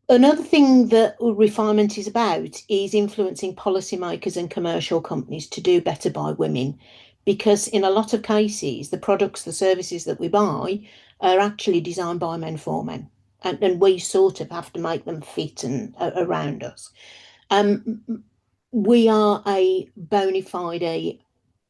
Another thing that refinement is about is influencing policymakers and commercial companies to do better by women, because in a lot of cases, the products, the services that we buy are actually designed by men for men. And we sort of have to make them fit and around us. We are a bona fide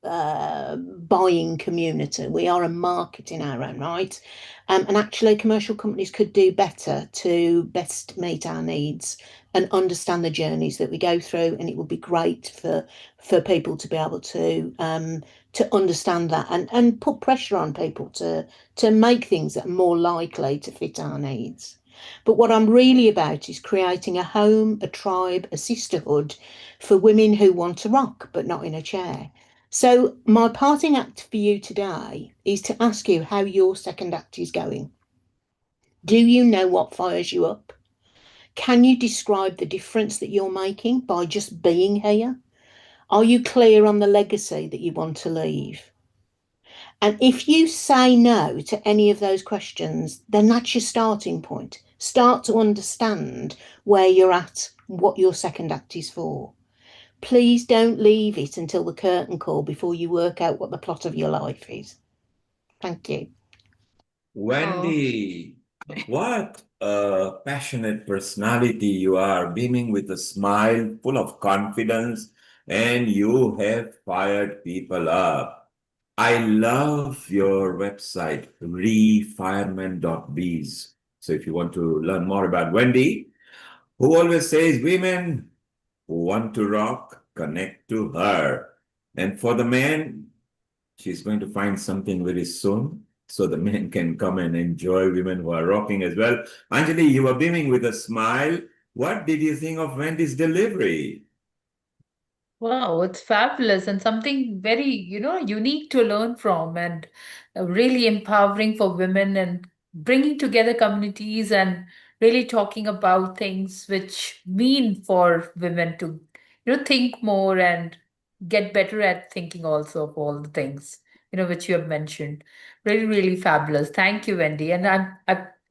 buying community. We are a market in our own right. And actually, commercial companies could do better to best meet our needs and understand the journeys that we go through. And it would be great for people to be able to understand that and put pressure on people to make things that are more likely to fit our needs. But what I'm really about is creating a home, a tribe, a sisterhood for women who want to rock, but not in a chair. So my parting act for you today is to ask you how your second act is going. Do you know what fires you up? Can you describe the difference that you're making by just being here? Are you clear on the legacy that you want to leave? And if you say no to any of those questions, then that's your starting point. Start to understand where you're at, what your second act is for. Please don't leave it until the curtain call before you work out what the plot of your life is. Thank you. Wendy, what a passionate personality you are, beaming with a smile, full of confidence, and you have fired people up. I love your website, refireman.biz. So if you want to learn more about Wendy, who always says women who want to rock, connect to her. And for the men, she's going to find something very soon so the men can come and enjoy women who are rocking as well. Anjali, you were beaming with a smile. What did you think of Wendy's delivery? Wow, it's fabulous and something very, unique to learn from, and really empowering for women and bringing together communities and really talking about things which mean for women to, think more and get better at thinking also of all the things, which you have mentioned. Really, really fabulous. Thank you, Wendy. And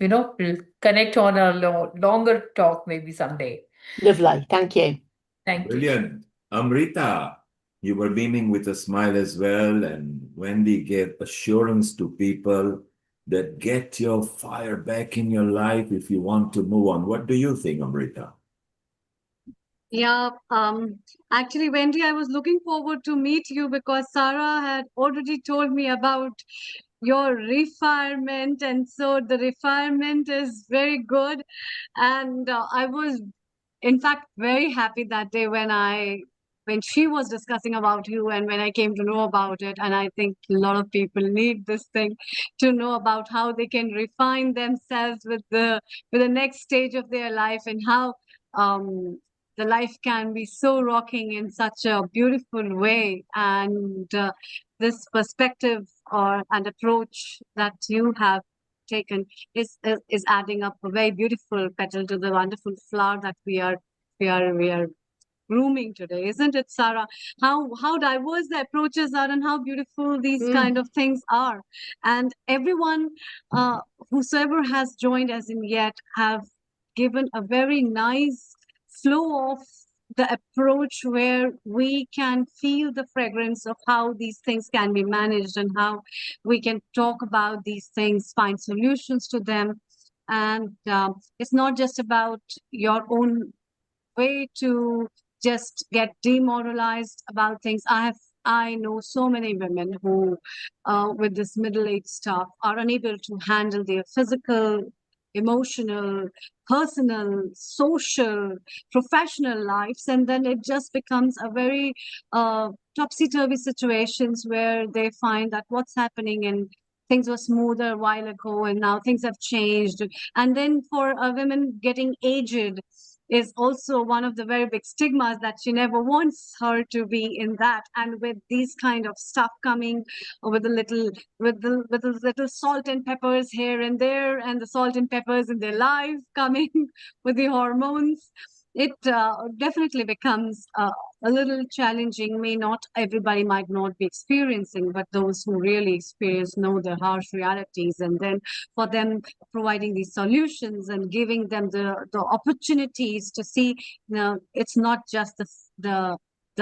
we'll connect on a longer talk maybe someday. Lovely. Thank you. Thank you. Brilliant. Amrita, you were beaming with a smile as well, and Wendy gave assurance to people that get your fire back in your life if you want to move on. What do you think, Amrita? Yeah, actually, Wendy, I was looking forward to meet you because Sarah had already told me about your refinement, and so the refinement is very good. And I was, in fact, very happy that day when she was discussing about you and when I came to know about it. And I think a lot of people need this thing to know about how they can refine themselves with the next stage of their life, and how um the life can be so rocking in such a beautiful way. And this perspective or and approach that you have taken is adding up a very beautiful petal to the wonderful flower that we are grooming today, isn't it, Sarah? How diverse the approaches are and how beautiful these kind of things are. And everyone, whosoever has joined us in yet, have given a very nice flow of the approach where we can feel the fragrance of how these things can be managed and how we can talk about these things, find solutions to them. And it's not just about your own way to just get demoralized about things. I know so many women who, with this middle-aged stuff, are unable to handle their physical, emotional, personal, social, professional lives, and then it just becomes a very topsy-turvy situations where they find that what's happening and things were smoother a while ago and now things have changed. And then for a women getting aged is also one of the very big stigmas, that she never wants her to be in that. And with these kind of stuff coming with the little salt and peppers here and there, and the salt and peppers in their life coming with the hormones, it definitely becomes a little challenging. May not everybody might not be experiencing, but those who really experience know the harsh realities. And then for them, providing these solutions and giving them the opportunities to see, it's not just the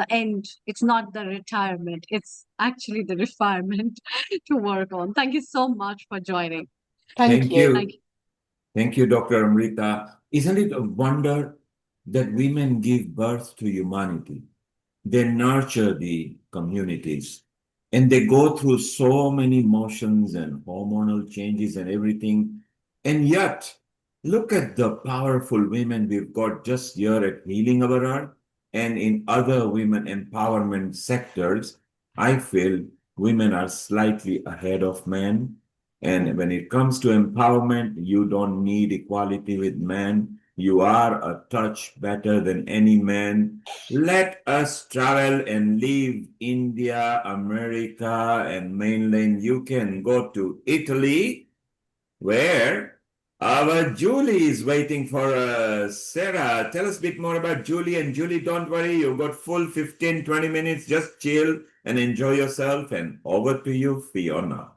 end, it's not the retirement, it's actually the refinement to work on. Thank you so much for joining. Thank you. Thank you. Thank you, Dr. Amrita. Isn't it a wonder that women give birth to humanity? They nurture the communities, and they go through so many emotions and hormonal changes and everything. And yet, look at the powerful women we've got just here at Healing Our Earth and in other women empowerment sectors. I feel women are slightly ahead of men. And when it comes to empowerment, you don't need equality with men. You are a touch better than any man. Let us travel and leave India, America, and mainland. You can go to Italy, where our Julie is waiting for us. Sarah, tell us a bit more about Julie. And Julie, don't worry, you got full 15, 20 minutes. Just chill and enjoy yourself. And over to you, Fiona.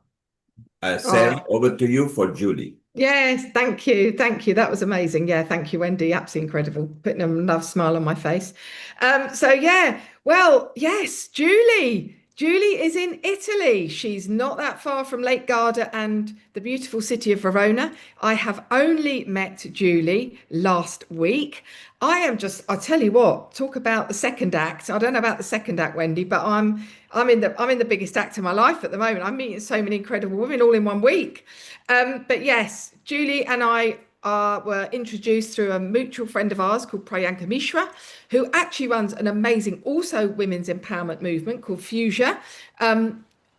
Sarah, over to you for Julie. Yes, thank you. Thank you. That was amazing. Yeah, thank you, Wendy. Absolutely incredible. Putting a love smile on my face. Well, yes, Julie. Julie is in Italy. She's not that far from Lake Garda and the beautiful city of Verona. I have only met Julie last week. I'll tell you what, talk about the second act. I don't know about the second act, Wendy, but I'm in the biggest act of my life at the moment. I'm meeting so many incredible women all in one week. But yes, Julie and I were introduced through a mutual friend of ours called Priyanka Mishra, who actually runs an amazing also women's empowerment movement called Fuchsia.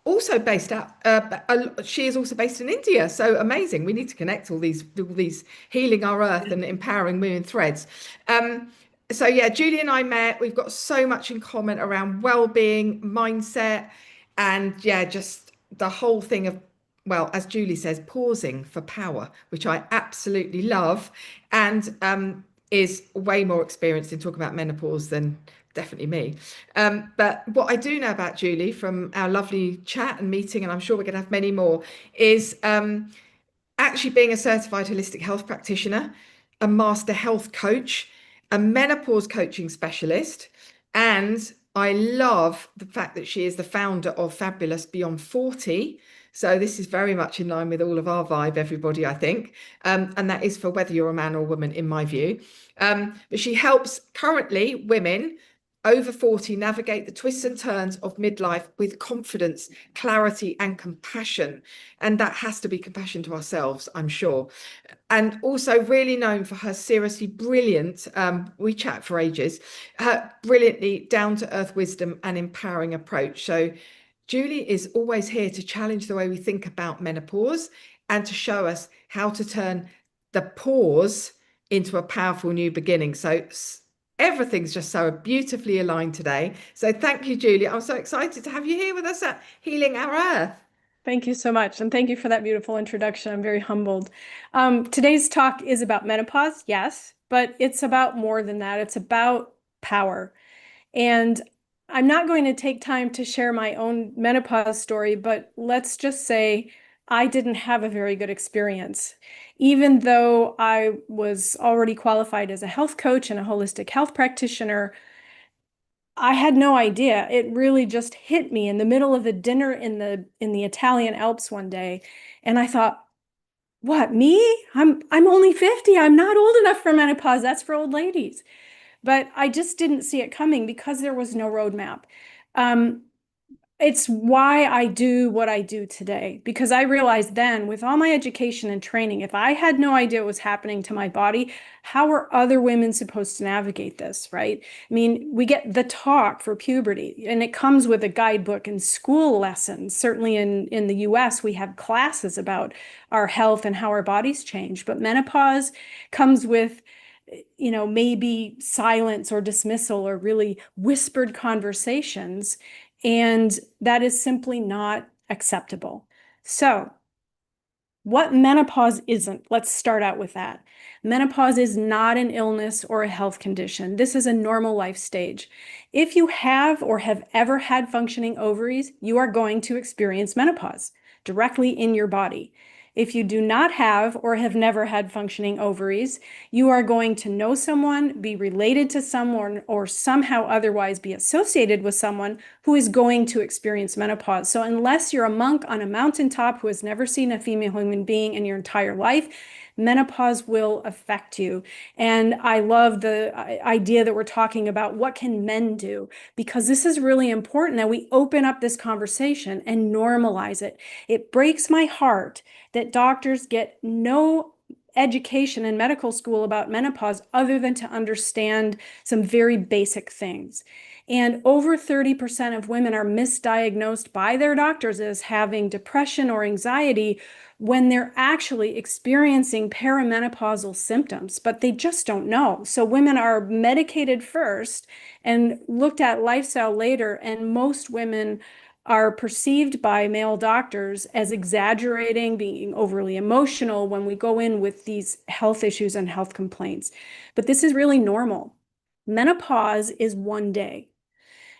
Also based out, she is also based in India. So amazing. We need to connect all these healing our earth and empowering women threads. So yeah, Julie and I met. We've got so much in common around well-being, mindset, and yeah, just the whole thing of, well, as Julie says, pausing for power, which I absolutely love, and is way more experienced in talking about menopause than definitely me. But what I do know about Julie from our lovely chat and meeting, and I'm sure we're going to have many more, is actually being a certified holistic health practitioner, a master health coach, a menopause coaching specialist, And I love the fact that she is the founder of Fabulous Beyond 40. So this is very much in line with all of our vibe, everybody, I think. And that is for whether you're a man or woman, in my view. But she helps currently women over 40 navigate the twists and turns of midlife with confidence, clarity, and compassion. And that has to be compassion to ourselves, I'm sure. And also really known for her seriously brilliant, we chat for ages, her brilliantly down-to-earth wisdom and empowering approach. So Julie is always here to challenge the way we think about menopause and to show us how to turn the pause into a powerful new beginning. So everything's just so beautifully aligned today. So thank you, Julie. I'm so excited to have you here with us at Healing Our Earth. Thank you so much. And thank you for that beautiful introduction. I'm very humbled. Today's talk is about menopause, yes, but it's about more than that. It's about power. And I'm not going to take time to share my own menopause story, but let's just say I didn't have a very good experience. Even though I was already qualified as a health coach and a holistic health practitioner, I had no idea. It really just hit me in the middle of a dinner in the Italian Alps one day, and I thought, "What, me? I'm only 50. I'm not old enough for menopause. That's for old ladies." But I just didn't see it coming because there was no roadmap. It's why I do what I do today, because I realized then, with all my education and training, if I had no idea what was happening to my body, how are other women supposed to navigate this, right? I mean, we get the talk for puberty, and it comes with a guidebook and school lessons. Certainly in the US, we have classes about our health and how our bodies change. But menopause comes with, you know, maybe silence or dismissal or really whispered conversations. And that is simply not acceptable. So, what menopause isn't? Let's start out with that. Menopause is not an illness or a health condition. This is a normal life stage. If you have or have ever had functioning ovaries, you are going to experience menopause directly in your body. If you do not have or have never had functioning ovaries, you are going to know someone, be related to someone, or somehow otherwise be associated with someone who is going to experience menopause. So unless you're a monk on a mountaintop who has never seen a female human being in your entire life, menopause will affect you. And I love the idea that we're talking about what can men do, because this is really important that we open up this conversation and normalize it. It breaks my heart that doctors get no education in medical school about menopause other than to understand some very basic things. And over 30% of women are misdiagnosed by their doctors as having depression or anxiety when they're actually experiencing perimenopausal symptoms, but they just don't know. So women are medicated first and looked at lifestyle later, and most women are perceived by male doctors as exaggerating, being overly emotional when we go in with these health issues and health complaints. But this is really normal. Menopause is one day.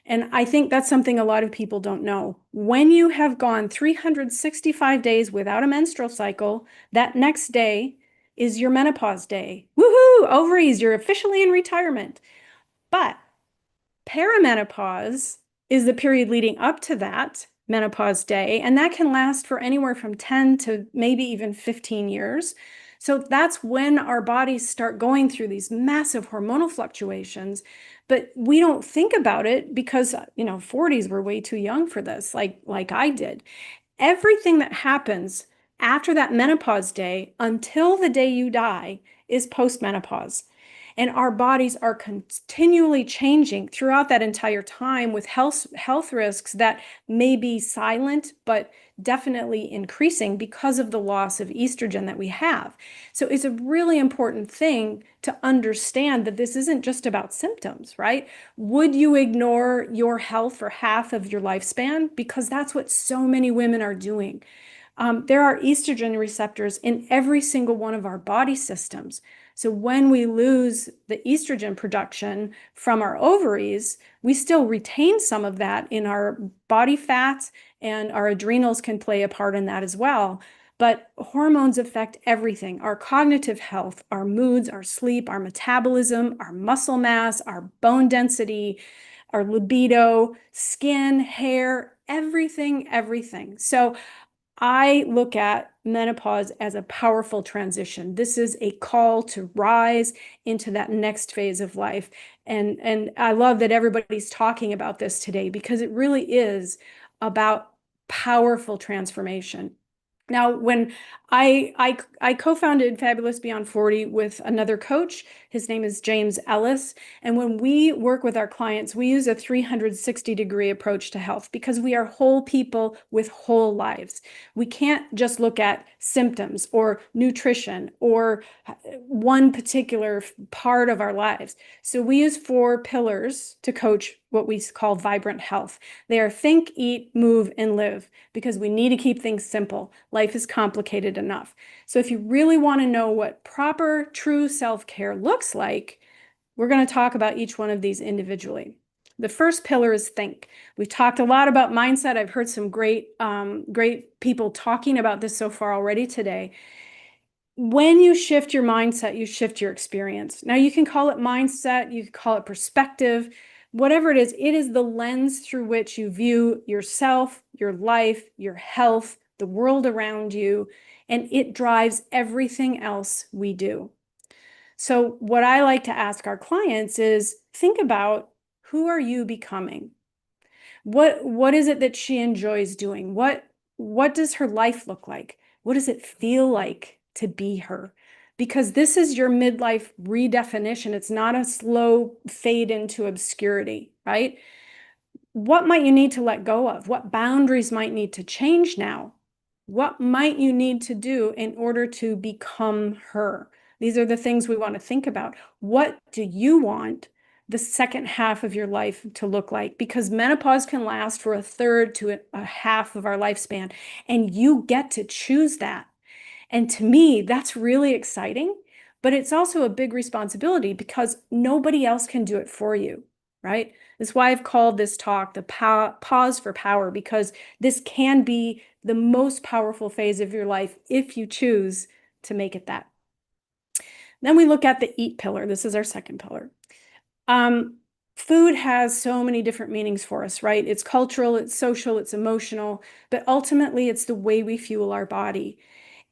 And I think that's something a lot of people don't know. When you have gone 365 days without a menstrual cycle, that next day is your menopause day. Woohoo, ovaries, you're officially in retirement. But perimenopause is the period leading up to that menopause day, and that can last for anywhere from 10 to maybe even 15 years. So that's when our bodies start going through these massive hormonal fluctuations, but we don't think about it because, you know, 40s were way too young for this, like I did. Everything that happens after that menopause day until the day you die is postmenopause. And our bodies are continually changing throughout that entire time with health risks that may be silent, but definitely increasing because of the loss of estrogen that we have. So it's a really important thing to understand that this isn't just about symptoms, right? Would you ignore your health for half of your lifespan? Because that's what so many women are doing. There are estrogen receptors in every single one of our body systems. So when we lose the estrogen production from our ovaries, we still retain some of that in our body fats, and our adrenals can play a part in that as well. But hormones affect everything: our cognitive health, our moods, our sleep, our metabolism, our muscle mass, our bone density, our libido, skin, hair, everything. So I look at menopause as a powerful transition. This is a call to rise into that next phase of life. And I love that everybody's talking about this today because it really is about powerful transformation. Now, when I co-founded Fabulous Beyond 40 with another coach, his name is James Ellis. And when we work with our clients, we use a 360-degree approach to health because we are whole people with whole lives. We can't just look at symptoms or nutrition or one particular part of our lives. So we use 4 pillars to coach what we call vibrant health. They are think, eat, move, and live, because we need to keep things simple. Life is complicated enough. So if you really want to know what proper, true self-care looks like, we're going to talk about each one of these individually. The first pillar is think. We've talked a lot about mindset. I've heard some great people talking about this so far already today. When you shift your mindset, you shift your experience. Now, you can call it mindset, you can call it perspective, whatever it is the lens through which you view yourself, your life, your health, the world around you, and it drives everything else we do. So what I like to ask our clients is, think about, who are you becoming? What is it that she enjoys doing? What does her life look like? What does it feel like to be her? Because this is your midlife redefinition. It's not a slow fade into obscurity, right? What might you need to let go of? What boundaries might need to change now? What might you need to do in order to become her? These are the things we want to think about. What do you want the second half of your life to look like? Because menopause can last for a third to a half of our lifespan, and you get to choose that. And to me, that's really exciting, but it's also a big responsibility because nobody else can do it for you, right? That's why I've called this talk the pause for power, because this can be the most powerful phase of your life if you choose to make it that. Then we look at the eat pillar. This is our second pillar. Food has so many different meanings for us, right? It's cultural, it's social, it's emotional, but ultimately it's the way we fuel our body.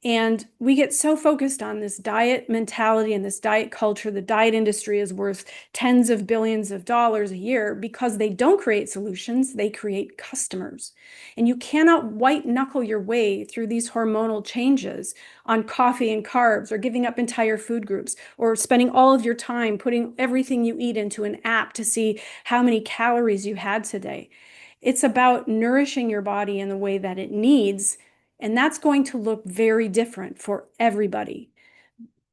And we get so focused on this diet mentality and this diet culture. The diet industry is worth tens of billions of dollars a year because they don't create solutions, they create customers. And you cannot white knuckle your way through these hormonal changes on coffee and carbs, or giving up entire food groups, or spending all of your time putting everything you eat into an app to see how many calories you had today. It's about nourishing your body in the way that it needs. And that's going to look very different for everybody.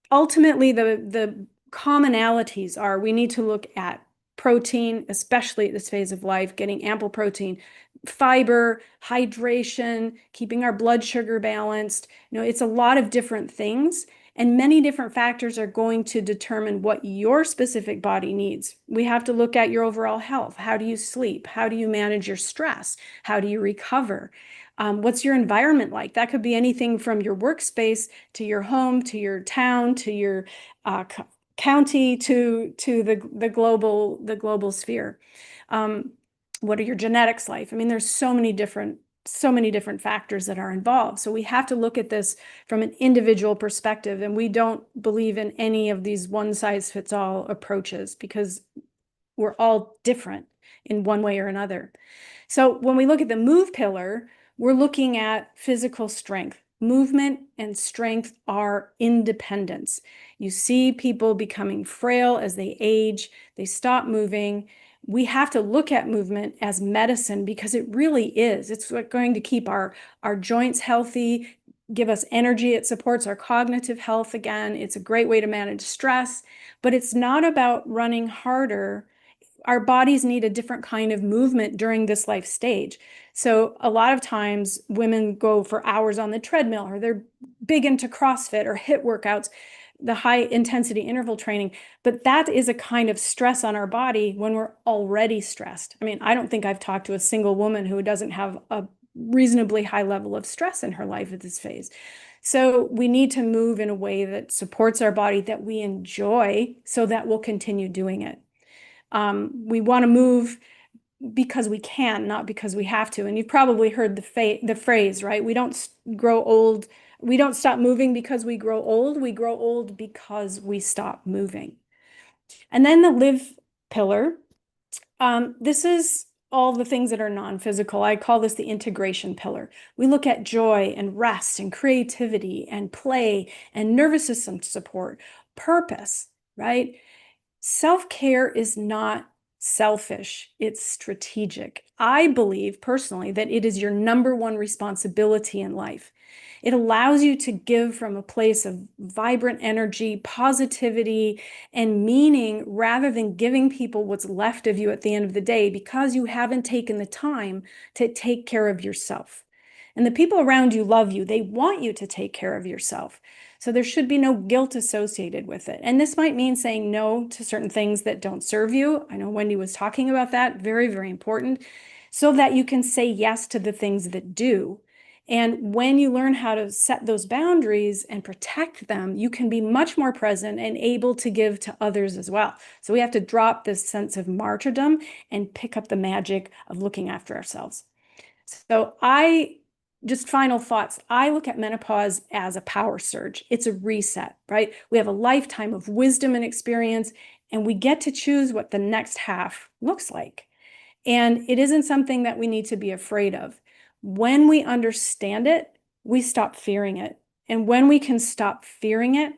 Ultimately, the commonalities are, we need to look at protein, especially at this phase of life, getting ample protein, fiber, hydration, keeping our blood sugar balanced. It's a lot of different things, and many different factors are going to determine what your specific body needs. We have to look at your overall health. How do you sleep? How do you manage your stress? How do you recover? What's your environment like? That could be anything from your workspace to your home, to your town, to your county, to the global sphere. What are your genetics like? I mean, there's so many different factors that are involved. So we have to look at this from an individual perspective, and we don't believe in any of these one-size-fits-all approaches because we're all different in one way or another. So when we look at the move pillar, we're looking at physical strength. Movement and strength are independence. You see people becoming frail as they age, they stop moving. We have to look at movement as medicine because it really is. It's going to keep our joints healthy, give us energy. It supports our cognitive health again. It's a great way to manage stress, but it's not about running harder. Our bodies need a different kind of movement during this life stage. So a lot of times women go for hours on the treadmill, or they're big into CrossFit or HIIT workouts, the high intensity interval training. But that is a kind of stress on our body when we're already stressed. I mean, I don't think I've talked to a single woman who doesn't have a reasonably high level of stress in her life at this phase. So we need to move in a way that supports our body, that we enjoy, so that we'll continue doing it. We want to move because we can, not because we have to. And you've probably heard the phrase, right? We don't grow old. We don't stop moving because we grow old. We grow old because we stop moving. And then the live pillar. This is all the things that are non-physical. I call this the integration pillar. We look at joy and rest and creativity and play and nervous system support, purpose, right? Self-care is not selfish, it's strategic. I believe personally that it is your number one responsibility in life. It allows you to give from a place of vibrant energy, positivity, and meaning rather than giving people what's left of you at the end of the day because you haven't taken the time to take care of yourself. And the people around you love you. They want you to take care of yourself. So there should be no guilt associated with it. And this might mean saying no to certain things that don't serve you. I know Wendy was talking about that. Very, very important. So that you can say yes to the things that do. And when you learn how to set those boundaries and protect them, you can be much more present and able to give to others as well. So we have to drop this sense of martyrdom and pick up the magic of looking after ourselves. So just final thoughts. I look at menopause as a power surge. It's a reset, right? We have a lifetime of wisdom and experience, and we get to choose what the next half looks like. And it isn't something that we need to be afraid of. When we understand it, we stop fearing it. And when we can stop fearing it,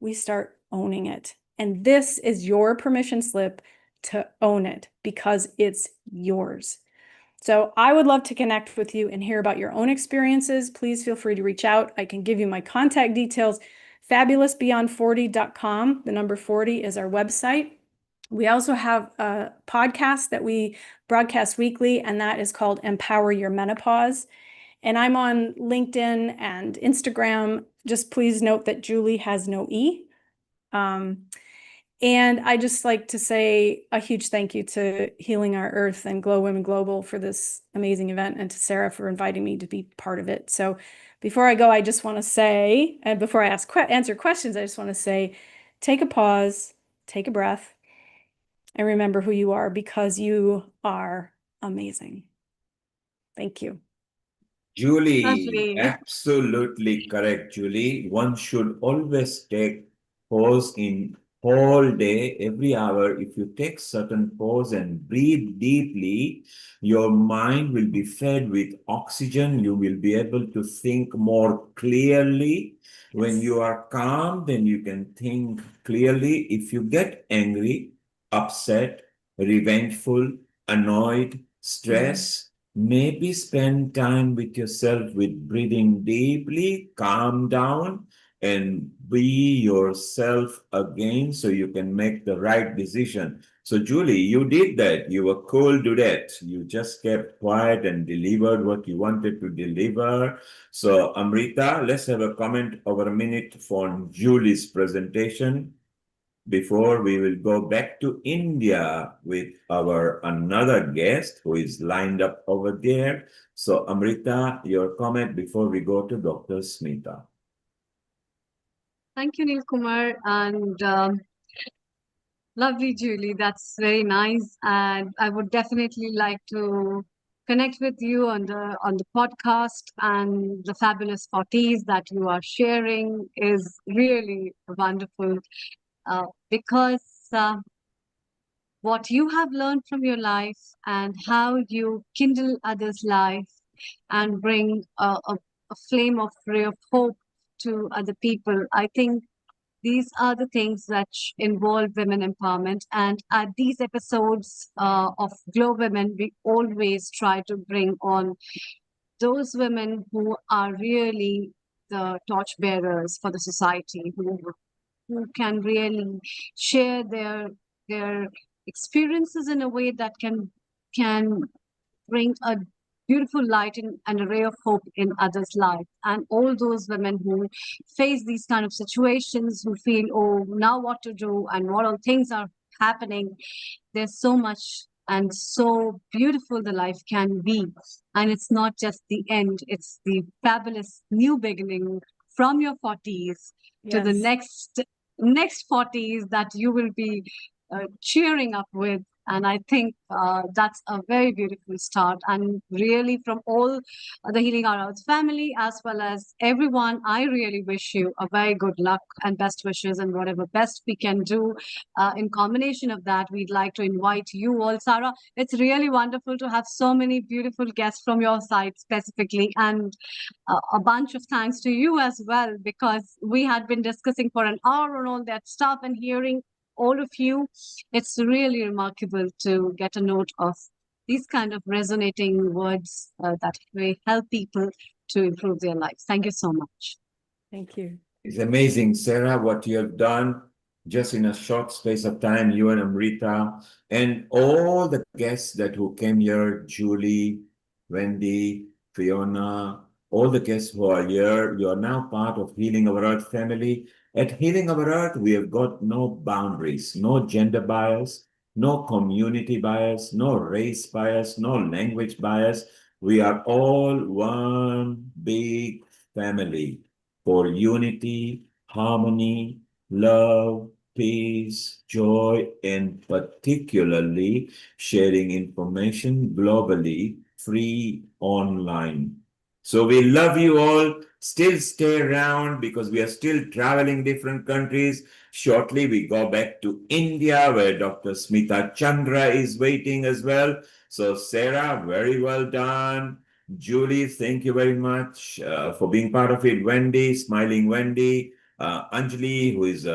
we start owning it. And this is your permission slip to own it because it's yours. So I would love to connect with you and hear about your own experiences. Please feel free to reach out. I can give you my contact details. fabulousbeyond40.com. The number 40 is our website. We also have a podcast that we broadcast weekly, and that is called Empower Your Menopause. And I'm on LinkedIn and Instagram. Just please note that Julie has no E. And I just like to say a huge thank you to Healing Our Earth and Glow Women Global for this amazing event, and to Sarah for inviting me to be part of it. So before I go, I just want to say, and before I answer questions, I just want to say, take a pause, take a breath, and remember who you are, because you are amazing. Thank you. Julie, Lovely. absolutely correct, Julie. One should always take pause in whole day, every hour. If you take certain pause and breathe deeply, your mind will be fed with oxygen. You will be able to think more clearly. When you are calm, then you can think clearly. If you get angry, upset, revengeful, annoyed, stressed, maybe spend time with yourself with breathing deeply, calm down, and be yourself again so you can make the right decision. So, Julie, you did that. You were cool to that. You just kept quiet and delivered what you wanted to deliver. So, Amrita, let's have a comment over a minute for Julie's presentation before we will go back to India with our another guest who is lined up over there. So, Amrita, your comment before we go to Dr. Smita. Thank you, Neil Kumar, and lovely, Julie. That's very nice, and I would definitely like to connect with you on the podcast. And the fabulous 40s that you are sharing is really wonderful, because what you have learned from your life and how you kindle others' life and bring a flame of ray of hope to other people. I think these are the things that involve women empowerment. And at these episodes of Glow Women, we always try to bring on those women who are really the torchbearers for the society, who can really share their experiences in a way that can bring a beautiful light and a ray of hope in others' life. And all those women who face these kind of situations, who feel, oh, now what to do and what all things are happening, there's so much and so beautiful the life can be. And it's not just the end, it's the fabulous new beginning from your 40s to the Yes. next 40s that you will be cheering up with And I think that's a very beautiful start. And really, from all the Healing Our Earth family, as well as everyone, I really wish you a very good luck and best wishes, and whatever best we can do. In combination of that, we'd like to invite you all, Sarah. It's really wonderful to have so many beautiful guests from your side specifically, and a bunch of thanks to you as well, because we had been discussing for an hour on all that stuff, and hearing all of you, it's really remarkable to get a note of these kind of resonating words that will help people to improve their lives. Thank you so much. Thank you. It's amazing, Sarah, what you have done just in a short space of time, you and Amrita, and all the guests that who came here, Julie, Wendy, Fiona, all the guests who are here, you are now part of Healing Our Earth family. At Healing Our Earth, we have got no boundaries, no gender bias, no community bias, no race bias, no language bias. We are all one big family for unity, harmony, love, peace, joy, and particularly sharing information globally, free online. So we love you all. Still stay around because we are still traveling different countries. Shortly, we go back to India where Dr. Smita Chandra is waiting as well. So Sarah, very well done. Julie, thank you very much for being part of it. Wendy, Smiling Wendy, Anjali, who is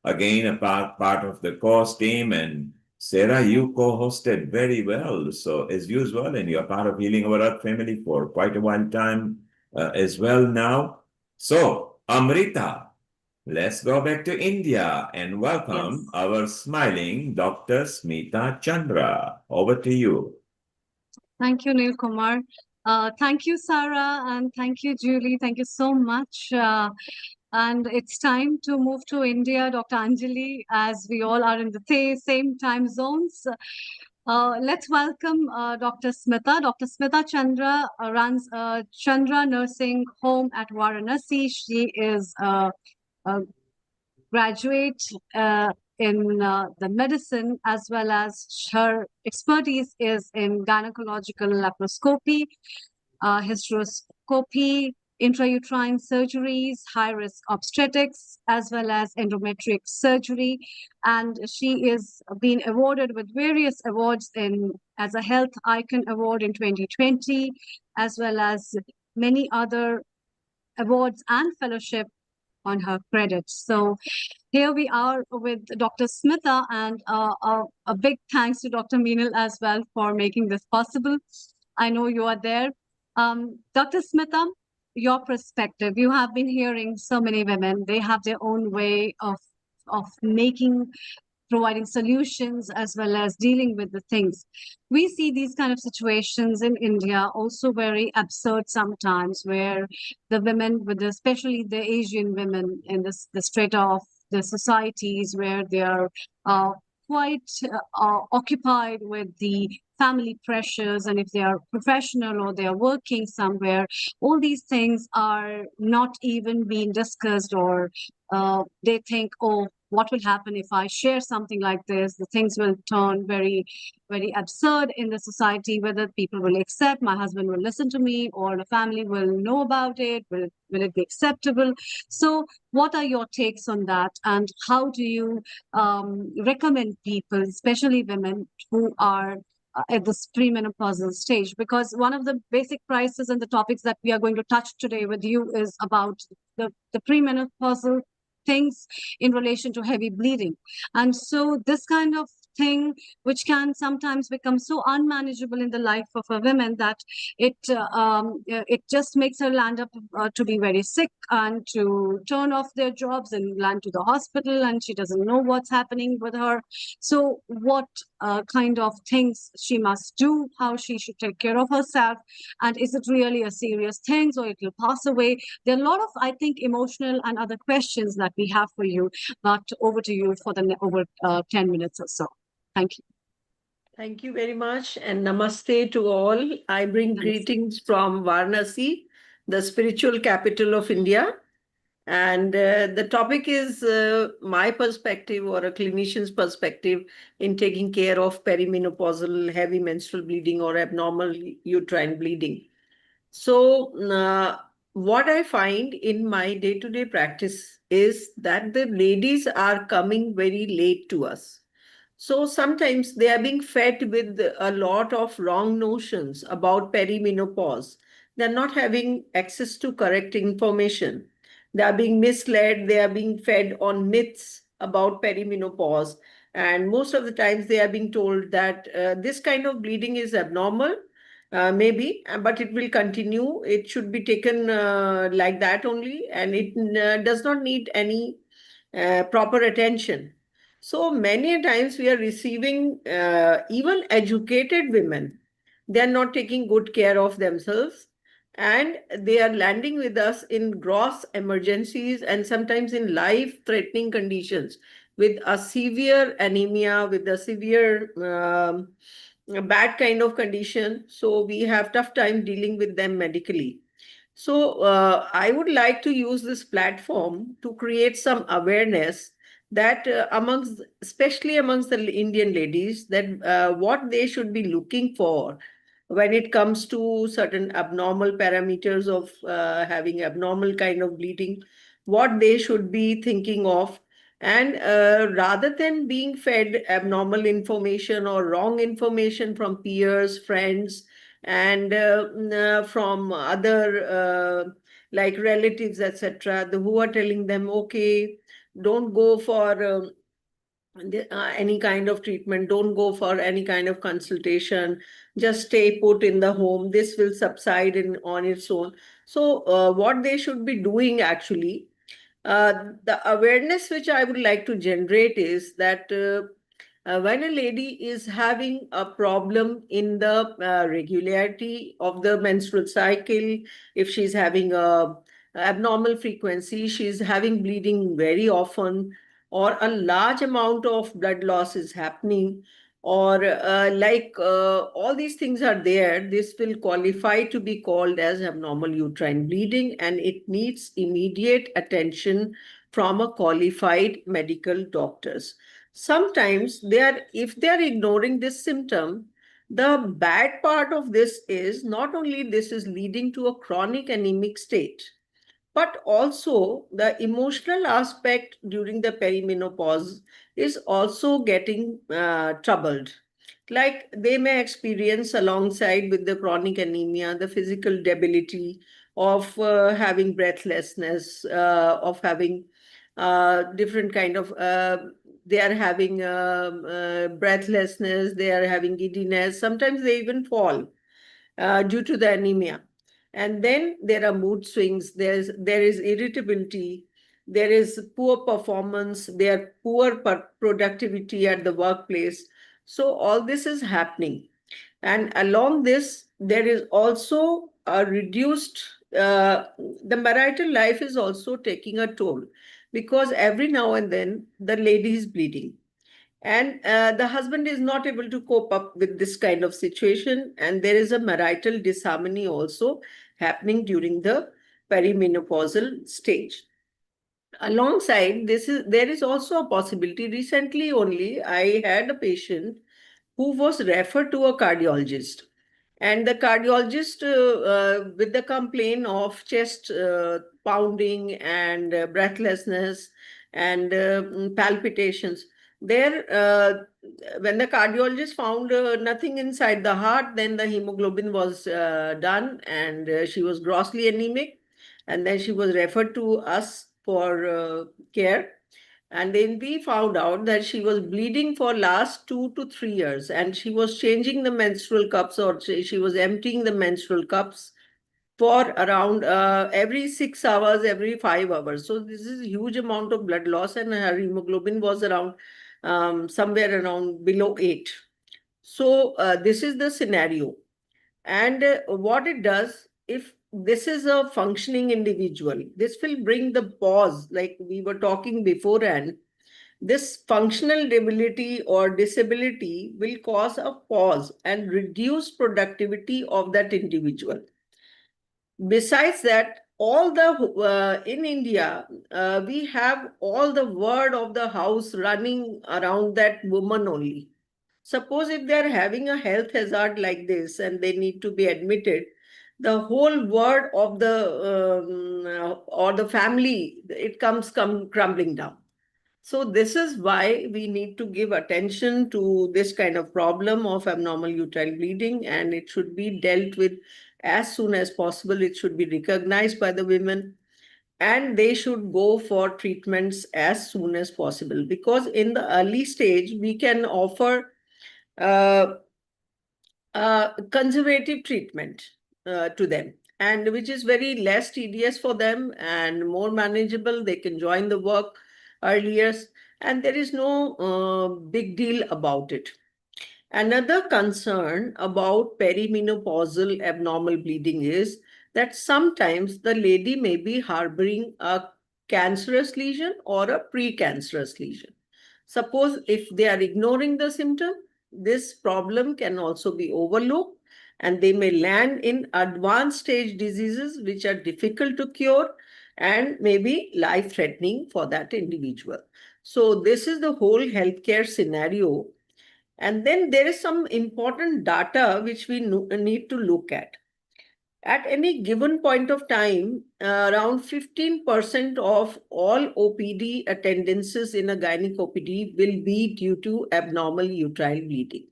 again a part of the course team, and Sarah, you co-hosted very well. So as usual, and you're part of Healing Our Earth family for quite a while time as well now. So Amrita, let's go back to India and welcome our smiling Dr. Smita Chandra. Over to you. Thank you, Neil Kumar. Thank you, Sarah, and thank you, Julie. Thank you so much. And it's time to move to India, Dr. Anjali, as we all are in the same time zones. Let's welcome Dr. Smita. Dr. Smita Chandra runs Chandra Nursing Home at Varanasi. She is a graduate in the medicine, as well as her expertise is in gynecological laparoscopy, hysteroscopy, intrauterine surgeries, high-risk obstetrics, as well as endometric surgery. And she is being awarded with various awards as a Health Icon Award in 2020, as well as many other awards and fellowship on her credits. So here we are with Dr. Smita, and a big thanks to Dr. Meenal as well for making this possible. I know you are there. Dr. Smita, your perspective, you have been hearing so many women, they have their own way of providing solutions as well as dealing with the things. We see these kind of situations in India also very absurd sometimes, where the women, especially the Asian women in the strata of the societies, where they are quite occupied with the family pressures, and if they are professional or they are working somewhere, all these things are not even being discussed, or they think, oh, what will happen if I share something like this? The things will turn very, very absurd in the society, whether people will accept, my husband will listen to me, or the family will know about it, will it be acceptable? So what are your takes on that? And how do you recommend people, especially women who are at this premenopausal stage? Because one of the basic prices and the topics that we are going to touch today with you is about the premenopausal things in relation to heavy bleeding. And so this kind of thing, which can sometimes become so unmanageable in the life of a woman, that it just makes her land up to be very sick and to turn off their jobs and land to the hospital, and she doesn't know what's happening with her. So what kind of things she must do, how she should take care of herself, and is it really a serious thing, so it will pass away? There are a lot of, I think, emotional and other questions that we have for you, but over to you for the over 10 minutes or so. Thank you. Thank you very much, and namaste to all. I bring greetings from Varanasi, the spiritual capital of India. And the topic is my perspective or a clinician's perspective in taking care of perimenopausal heavy menstrual bleeding or abnormal uterine bleeding. So, what I find in my day-to-day practice is that the ladies are coming very late to us. So sometimes they are being fed with a lot of wrong notions about perimenopause. They're not having access to correct information. They are being misled. They are being fed on myths about perimenopause. And most of the times they are being told that this kind of bleeding is abnormal, maybe, but it will continue. It should be taken like that only, and it does not need any proper attention. So many times we are receiving even educated women. They are not taking good care of themselves, and they are landing with us in gross emergencies and sometimes in life-threatening conditions with a severe anemia, with a severe bad kind of condition. So we have tough time dealing with them medically. So I would like to use this platform to create some awareness that especially amongst the Indian ladies, that what they should be looking for when it comes to certain abnormal parameters of having abnormal kind of bleeding, what they should be thinking of. And rather than being fed abnormal information or wrong information from peers, friends, and from other like relatives, etc., who are telling them, okay, don't go for any kind of treatment, don't go for any kind of consultation, just stay put in the home, this will subside on its own. So what they should be doing actually, the awareness which I would like to generate is that when a lady is having a problem in the regularity of the menstrual cycle, if she's having a abnormal frequency, she's having bleeding very often, or a large amount of blood loss is happening, or all these things are there, this will qualify to be called as abnormal uterine bleeding, and it needs immediate attention from a qualified medical doctors. Sometimes if they are ignoring this symptom, the bad part of this is not only this is leading to a chronic anemic state, but also the emotional aspect during the perimenopause is also getting troubled. Like they may experience alongside with the chronic anemia, the physical debility of having breathlessness, of having different kind of, they are having breathlessness, they are having giddiness, sometimes they even fall due to the anemia. And then there are mood swings, there is irritability, there is poor performance, there are poor productivity at the workplace. So all this is happening. And along this, there is also a reduced, the marital life is also taking a toll, because every now and then the lady is bleeding, and the husband is not able to cope up with this kind of situation, and there is a marital disharmony also happening during the perimenopausal stage. Alongside this, there is also a possibility. Recently only I had a patient who was referred to a cardiologist, and the cardiologist with the complaint of chest pounding and breathlessness and palpitations. There, when the cardiologist found nothing inside the heart, then the hemoglobin was done, and she was grossly anemic, and then she was referred to us for care. And then we found out that she was bleeding for last 2 to 3 years, and she was changing the menstrual cups, or she was emptying the menstrual cups for around every 6 hours, every 5 hours. So this is a huge amount of blood loss, and her hemoglobin was around somewhere around below 8. So this is the scenario. And what it does, if this is a functioning individual, this will bring the pause, like we were talking beforehand. This functional debility or disability will cause a pause and reduce productivity of that individual. Besides that, all the in India, we have all the word of the house running around that woman only. Suppose if they're having a health hazard like this and they need to be admitted, the whole word of the or the family, it come crumbling down. So this is why we need to give attention to this kind of problem of abnormal uterine bleeding, and it should be dealt with as soon as possible. It should be recognized by the women, and they should go for treatments as soon as possible, because in the early stage we can offer uh, conservative treatment to them, and which is very less tedious for them and more manageable. They can join the work earlier, and there is no big deal about it. Another concern about perimenopausal abnormal bleeding is that sometimes the lady may be harboring a cancerous lesion or a precancerous lesion. Suppose if they are ignoring the symptom, this problem can also be overlooked, and they may land in advanced stage diseases which are difficult to cure and may be life-threatening for that individual. So this is the whole healthcare scenario. And then there is some important data which we need to look at. At any given point of time, around 15% of all OPD attendances in a gynec OPD will be due to abnormal uterine bleeding.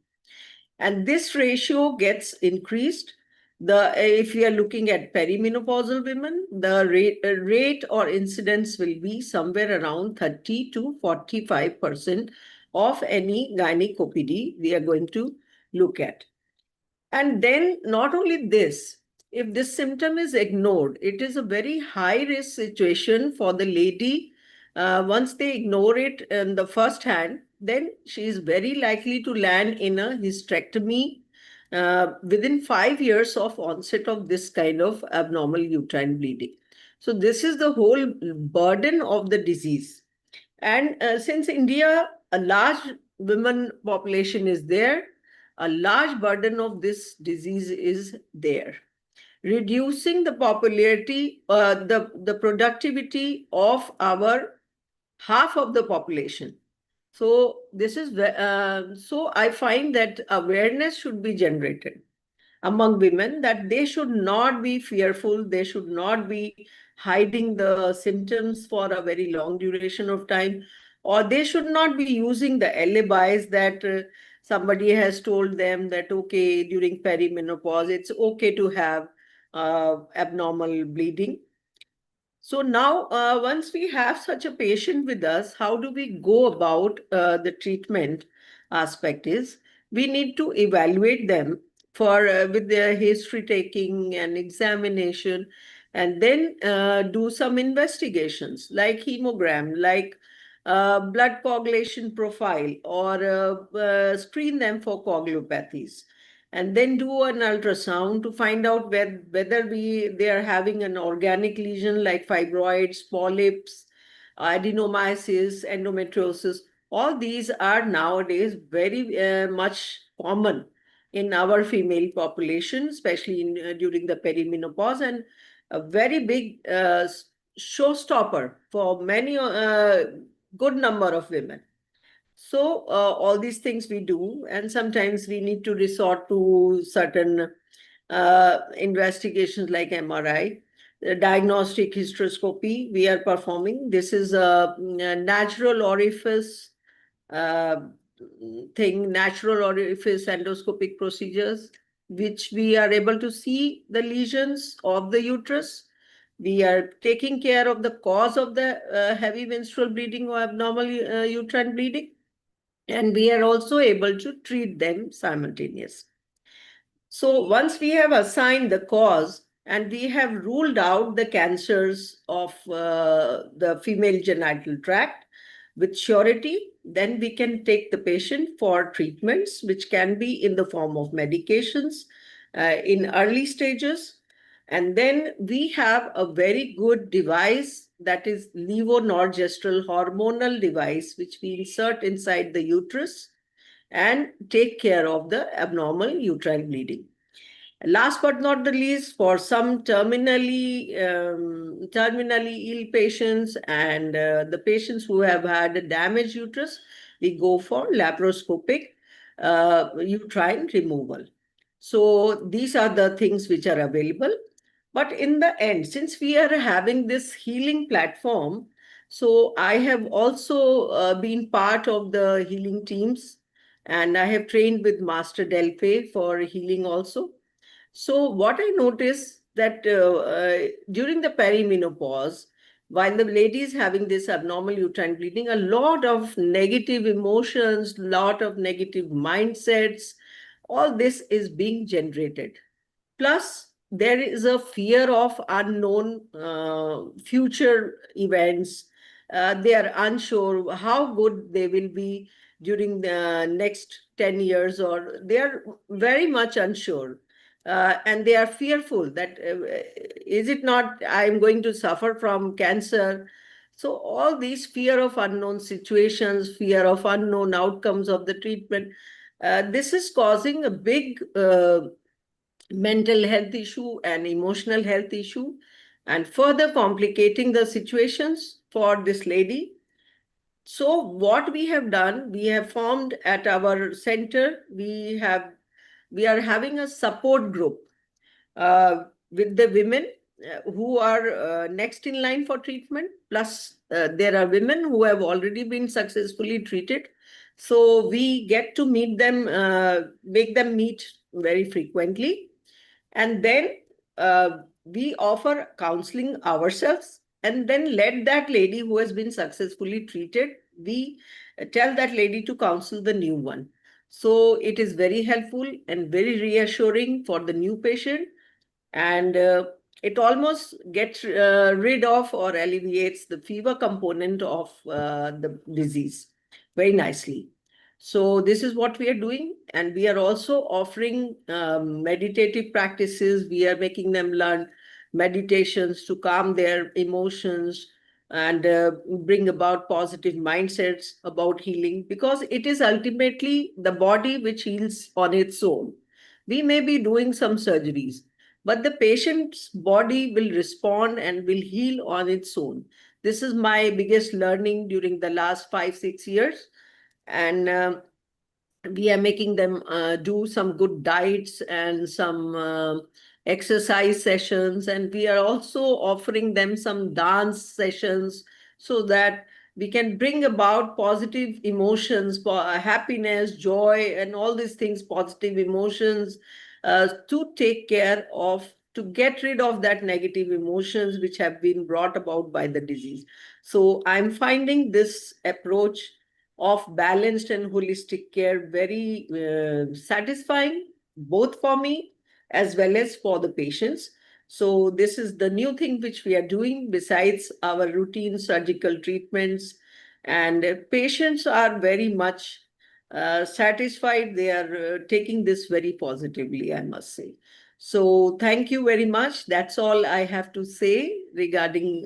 And this ratio gets increased. If we are looking at perimenopausal women, the rate or incidence will be somewhere around 30 to 45% of any gynec OPD we are going to look at. And then not only this, if this symptom is ignored, it is a very high risk situation for the lady. Once they ignore it in the first hand, then she is very likely to land in a hysterectomy within 5 years of onset of this kind of abnormal uterine bleeding. So this is the whole burden of the disease. And since India, a large women population is there, a large burden of this disease is there. Reducing the popularity, the productivity of our half of the population. So this is so I find that awareness should be generated among women, that they should not be fearful, they should not be hiding the symptoms for a very long duration of time, or they should not be using the alibis that somebody has told them that, okay, during perimenopause, it's okay to have abnormal bleeding. So now, once we have such a patient with us, how do we go about the treatment aspect is, we need to evaluate them for with their history taking and examination, and then do some investigations like hemogram, like blood coagulation profile, or screen them for coagulopathies, and then do an ultrasound to find out whether they are having an organic lesion like fibroids, polyps, adenomyosis, endometriosis. All these are nowadays very much common in our female population, especially during the perimenopause, and a very big showstopper for many good number of women. So all these things we do, and sometimes we need to resort to certain investigations like MRI. The diagnostic hysteroscopy we are performing. This is a natural orifice uh, natural orifice endoscopic procedures, which we are able to see the lesions of the uterus. We are taking care of the cause of the heavy menstrual bleeding or abnormal uterine bleeding, and we are also able to treat them simultaneously. So once we have assigned the cause and we have ruled out the cancers of the female genital tract with surety, then we can take the patient for treatments, which can be in the form of medications in early stages. And then we have a very good device, that is levonorgestrel hormonal device, which we insert inside the uterus and take care of the abnormal uterine bleeding. Last but not the least, for some terminally ill patients and the patients who have had a damaged uterus, we go for laparoscopic uterine removal. So these are the things which are available. But in the end, since we are having this healing platform, so I have also been part of the healing teams, and I have trained with Master Delphi for healing also. So what I noticed that during the perimenopause, while the lady is having this abnormal uterine bleeding, a lot of negative emotions, lot of negative mindsets, all this is being generated. Plus, there is a fear of unknown future events. They are unsure how good they will be during the next 10 years, or they are very much unsure. And they are fearful that is it not I'm going to suffer from cancer. So all these fear of unknown situations, fear of unknown outcomes of the treatment, this is causing a big mental health issue and emotional health issue, and further complicating the situations for this lady. So what we have done, we have formed at our center, we are having a support group with the women who are next in line for treatment. Plus, there are women who have already been successfully treated. So we get to meet them, make them meet very frequently. And then we offer counseling ourselves, and then let that lady who has been successfully treated, we tell that lady to counsel the new one. So it is very helpful and very reassuring for the new patient, and it almost gets rid of or alleviates the fever component of the disease very nicely. So this is what we are doing, and we are also offering meditative practices. We are making them learn meditations to calm their emotions and bring about positive mindsets about healing, because it is ultimately the body which heals on its own. We may be doing some surgeries, but the patient's body will respond and will heal on its own. This is my biggest learning during the last 5, 6 years. And we are making them do some good diets and some exercise sessions. And we are also offering them some dance sessions so that we can bring about positive emotions, happiness, joy, and all these things, positive emotions, to take care of, to get rid of that negative emotions which have been brought about by the disease. So I'm finding this approach of balanced and holistic care very satisfying, both for me as well as for the patients. So this is the new thing which we are doing besides our routine surgical treatments. And patients are very much satisfied. They are taking this very positively, I must say. So thank you very much. That's all I have to say regarding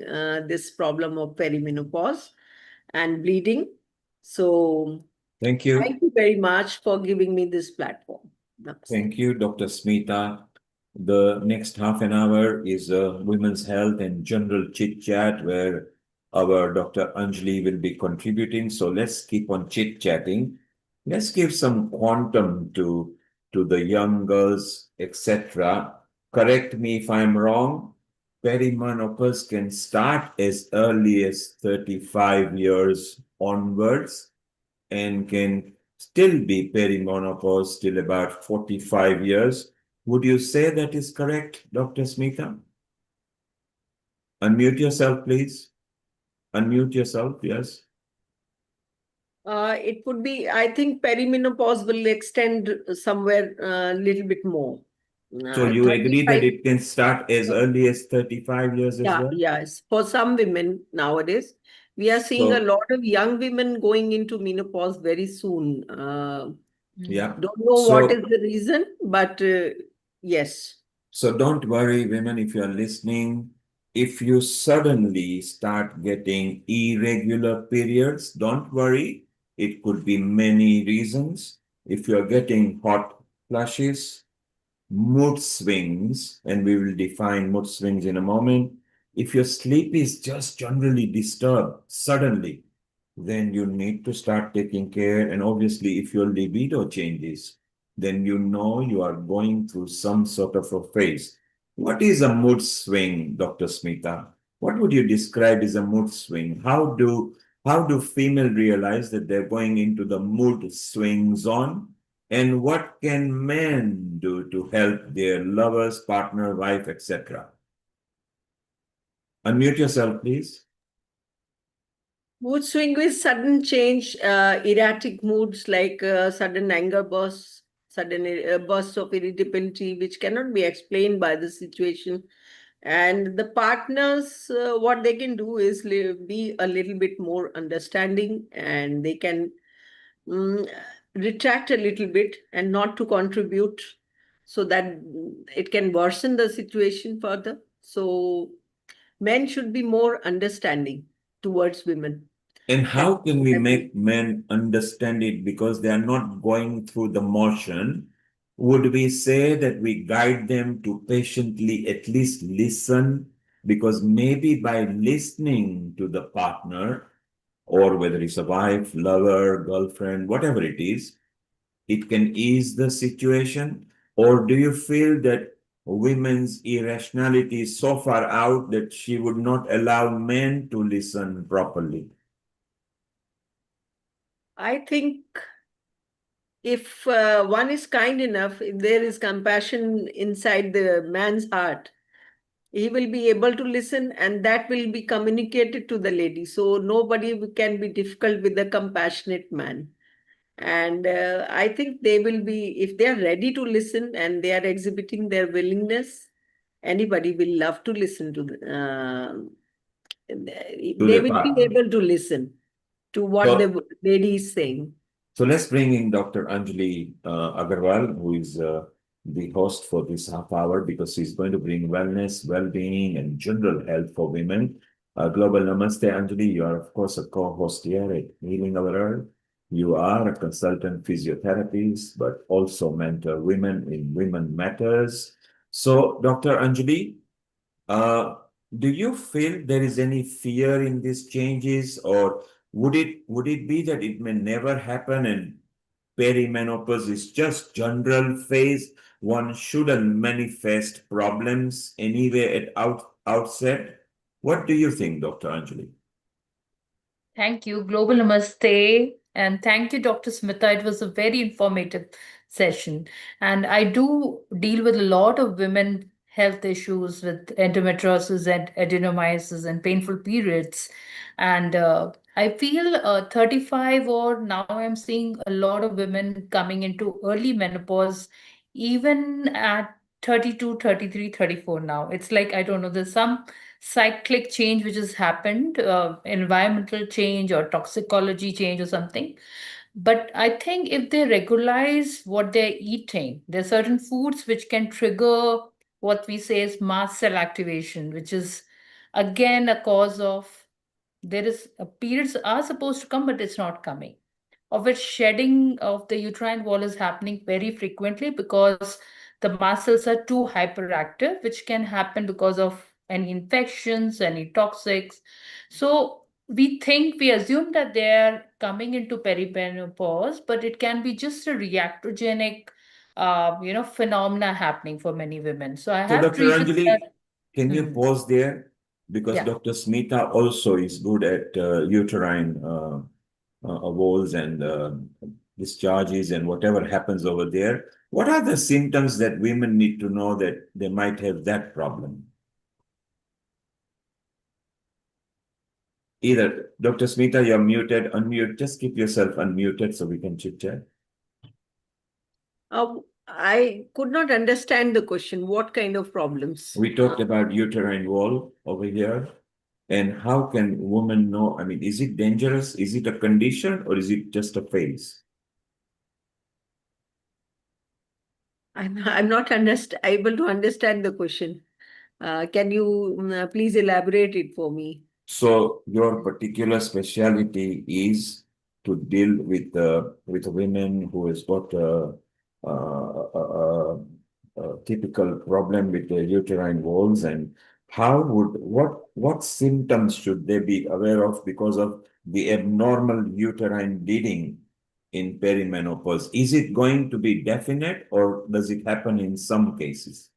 this problem of perimenopause and bleeding. So Thank you. thank you very much for giving me this platform. Namaste. Thank you, Dr. Smita. The next half an hour is women's health and general chit chat, where our Dr. Anjali will be contributing. So let's keep on chit chatting. Let's give some quantum to the young girls, etc. Correct me if I'm wrong. Perimenopause can start as early as 35 years onwards and can still be perimenopause till about 45 years. Would you say that is correct, Dr. Smita? Unmute yourself, please. Unmute yourself, yes. It would be, I think perimenopause will extend somewhere a little bit more. So you agree that 35. it can start as early as 35 years as well? Yes. For some women nowadays, we are seeing a So, lot of young women going into menopause very soon. yeah. Don't know what is the reason, but yes. So don't worry, women, if you're listening. If you suddenly start getting irregular periods, don't worry. It could be many reasons. If you're getting hot flushes, mood swings, and we will define mood swings in a moment. If your sleep is just generally disturbed suddenly, then you need to start taking care. And obviously, if your libido changes, then you know you are going through some sort of a phase. What is a mood swing, Dr. Smita? What would you describe as a mood swing? How do female realize that they're going into the mood swing zone? And what can men do to help their lovers, partner, wife, etc.? Unmute yourself, please. Mood swing with sudden change, erratic moods like sudden anger bursts, sudden bursts of irritability, which cannot be explained by the situation. And the partners, what they can do is be a little bit more understanding, and they can retract a little bit and not to contribute, so that it can worsen the situation further. So men should be more understanding towards women. And how That's can what we I believe. make men understand it because they are not going through the motion? Would we say that we guide them to patiently at least listen? Because maybe by listening to the partner, or whether it's a wife, lover, girlfriend, whatever it can ease the situation? Or do you feel that women's irrationality is so far out that she would not allow men to listen properly? I think if one is kind enough, if there is compassion inside the man's heart, he will be able to listen, and that will be communicated to the lady. So nobody can be difficult with a compassionate man. And I think they will be, if they are ready to listen and they are exhibiting their willingness, anybody will love to listen to To they the will be partner. able to listen to what So, the lady is saying. so let's bring in Dr. Anjali Agarwal, who is the host for this half hour, because she's going to bring wellness, well-being, and general health for women. Global Namaste, Anjali. You are, of course, a co-host here at Healing Our Earth. You are a consultant physiotherapist, but also mentor women in Women Matters. So, Dr. Anjali, uh, do you feel there is any fear in these changes, or would it be that it may never happen and perimenopause is just general phase? One shouldn't manifest problems anyway at outset. What do you think, Dr. Anjali? Thank you. Global Namaste. And thank you, Dr. Smita. It was a very informative session. And I do deal with a lot of women health issues with endometriosis and adenomyosis and painful periods. And I feel 35, or now I'm seeing a lot of women coming into early menopause, even at 32, 33, 34 now. It's like, I don't know, there's some cyclic change which has happened, environmental change or toxicology change or something. But I think if they regularize what they're eating, there are certain foods which can trigger what we say is mast cell activation, which is again a cause of there is periods are supposed to come, but it's not coming. Of which shedding of the uterine wall is happening very frequently because the mast cells are too hyperactive, which can happen because of any infections, any toxics. So we assume that they are coming into perimenopause, but it can be just a reactogenic, phenomena happening for many women. So I So, have Dr. treated that. Anjali, can you Hmm. pause there? Because Yeah. Dr. Smita also is good at uterine walls and discharges and whatever happens over there. What are the symptoms that women need to know that they might have that problem? Either Dr. Smita, you're muted, unmute. Just keep yourself unmuted so we can chit chat. I could not understand the question. What kind of problems? We talked about uterine wall over here. And how can women know? I mean, is it dangerous? Is it a condition, or is it just a phase? I'm not able to understand the question. Can you please elaborate it for me? So your particular specialty is to deal with women who has got typical problem with the uterine walls, and what symptoms should they be aware of because of the abnormal uterine bleeding in perimenopause? Is it going to be definite, or does it happen in some cases?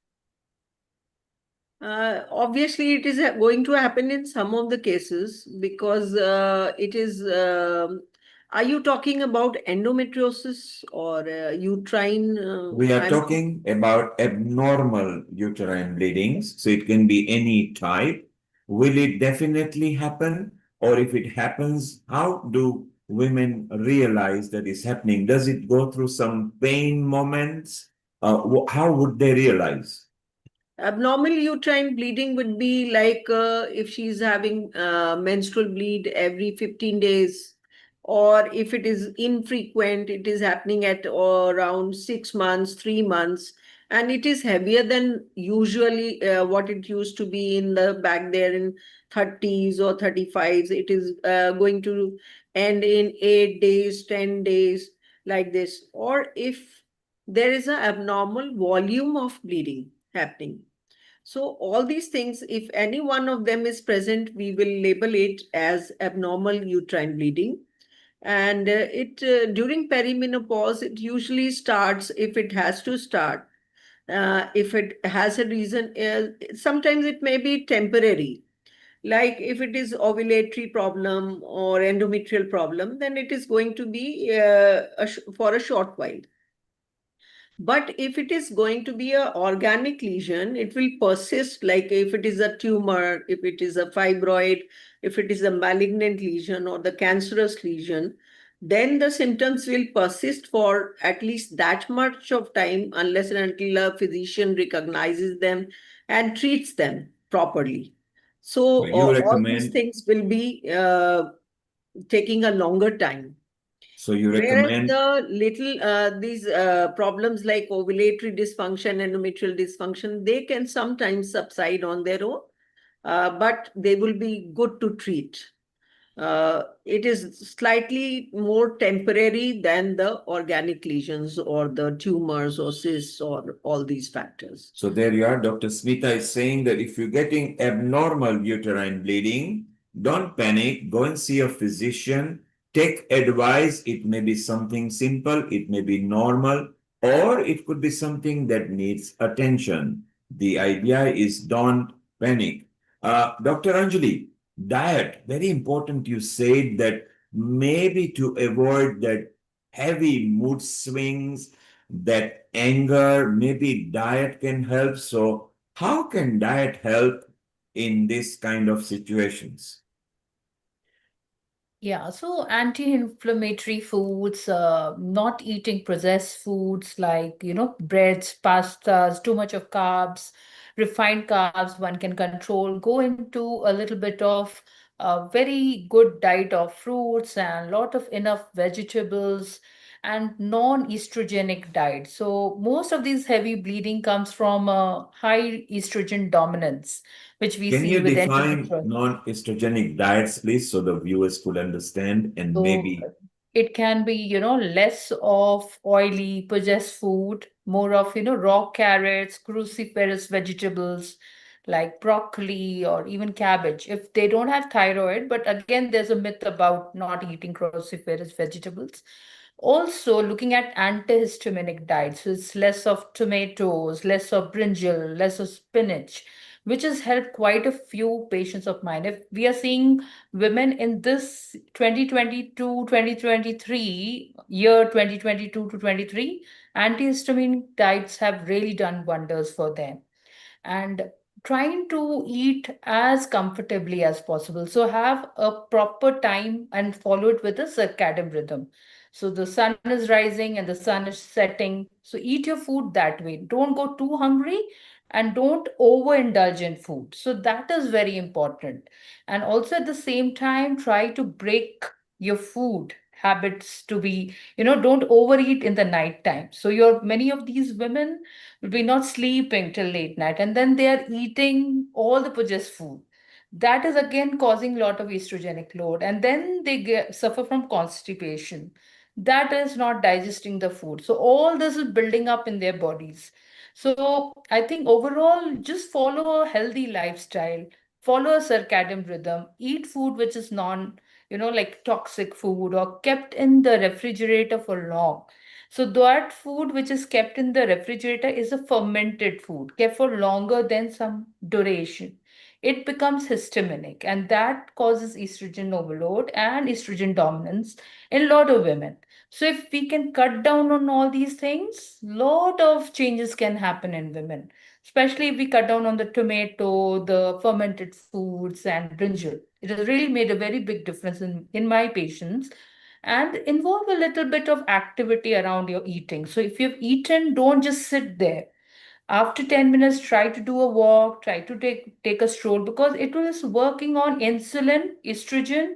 Obviously, it is going to happen in some of the cases because it is. Are you talking about endometriosis or uterine? We are talking about abnormal uterine bleedings, so it can be any type. Will it definitely happen? Or if it happens, how do women realize that it's happening? Does it go through some pain moments? How would they realize? Abnormal uterine bleeding would be like if she's having menstrual bleed every 15 days, or if it is infrequent, it is happening at around 6 months, 3 months, and it is heavier than usually what it used to be in the back there in 30s or 35s. It is going to end in 8 days, 10 days, like this. Or if there is an abnormal volume of bleeding happening. So all these things, if any one of them is present, we will label it as abnormal uterine bleeding. And it during perimenopause, it usually starts if it has to start. If it has a reason, sometimes it may be temporary. Like if it is ovulatory problem or endometrial problem, then it is going to be for a short while. But if it is going to be an organic lesion, it will persist. Like if it is a tumor, if it is a fibroid, if it is a malignant lesion or the cancerous lesion, then the symptoms will persist for at least that much of time unless and until a physician recognizes them and treats them properly. So So you all these recommend, things will be taking a longer time. so you Whereas recommend the little these problems like ovulatory dysfunction, endometrial dysfunction, they can sometimes subside on their own, but they will be good to treat. It is slightly more temporary than the organic lesions or the tumors or cysts or all these factors. So there you are. Dr. Smita is saying that if you're getting abnormal uterine bleeding, don't panic. Go and see a physician. Take advice. It may be something simple, it may be normal, or it could be something that needs attention. The idea is don't panic. Dr. Anjali, diet, very important. You said that maybe to avoid that heavy mood swings, that anger, maybe diet can help. So, how can diet help in this kind of situations? Yeah, so anti-inflammatory foods, not eating processed foods like, breads, pastas, too much of carbs, refined carbs, one can control. Go into a little bit of a very good diet of fruits and lot of enough vegetables and non-estrogenic diet. So most of these heavy bleeding comes from a high estrogen dominance, which we Can see you with define endometriosis. non-estrogenic diets, please, so the viewers could understand and So maybe it can be, less of oily processed food, more of, raw carrots, cruciferous vegetables like broccoli or even cabbage. If they don't have thyroid, but again, there's a myth about not eating cruciferous vegetables. Also, looking at antihistaminic diets, so it's less of tomatoes, less of brinjal, less of spinach, which has helped quite a few patients of mine. If we are seeing women in this 2022 2023 year, 2022 to 23, antihistamine diets have really done wonders for them. And trying to eat as comfortably as possible, so have a proper time and follow it with a circadian rhythm. So the sun is rising and the sun is setting, so eat your food that way. Don't go too hungry and don't overindulge in food. So that is very important. And also at the same time, try to break your food habits to be, don't overeat in the night time. So your many of these women will be not sleeping till late night, and then they are eating all the processed food. That is again causing a lot of estrogenic load, and then they suffer from constipation. That is not digesting the food. So all this is building up in their bodies. So I think overall, just follow a healthy lifestyle, follow a circadian rhythm, eat food which is like toxic food or kept in the refrigerator for long. So that food which is kept in the refrigerator is a fermented food, kept for longer than some duration. It becomes histaminic, and that causes estrogen overload and estrogen dominance in a lot of women. So if we can cut down on all these things, lot of changes can happen in women, especially if we cut down on the tomato, the fermented foods, and brinjal. It has really made a very big difference in my patients, and involve a little bit of activity around your eating. So if you've eaten, don't just sit there. After 10 minutes, try to do a walk, try to take a stroll, because it is working on insulin, estrogen,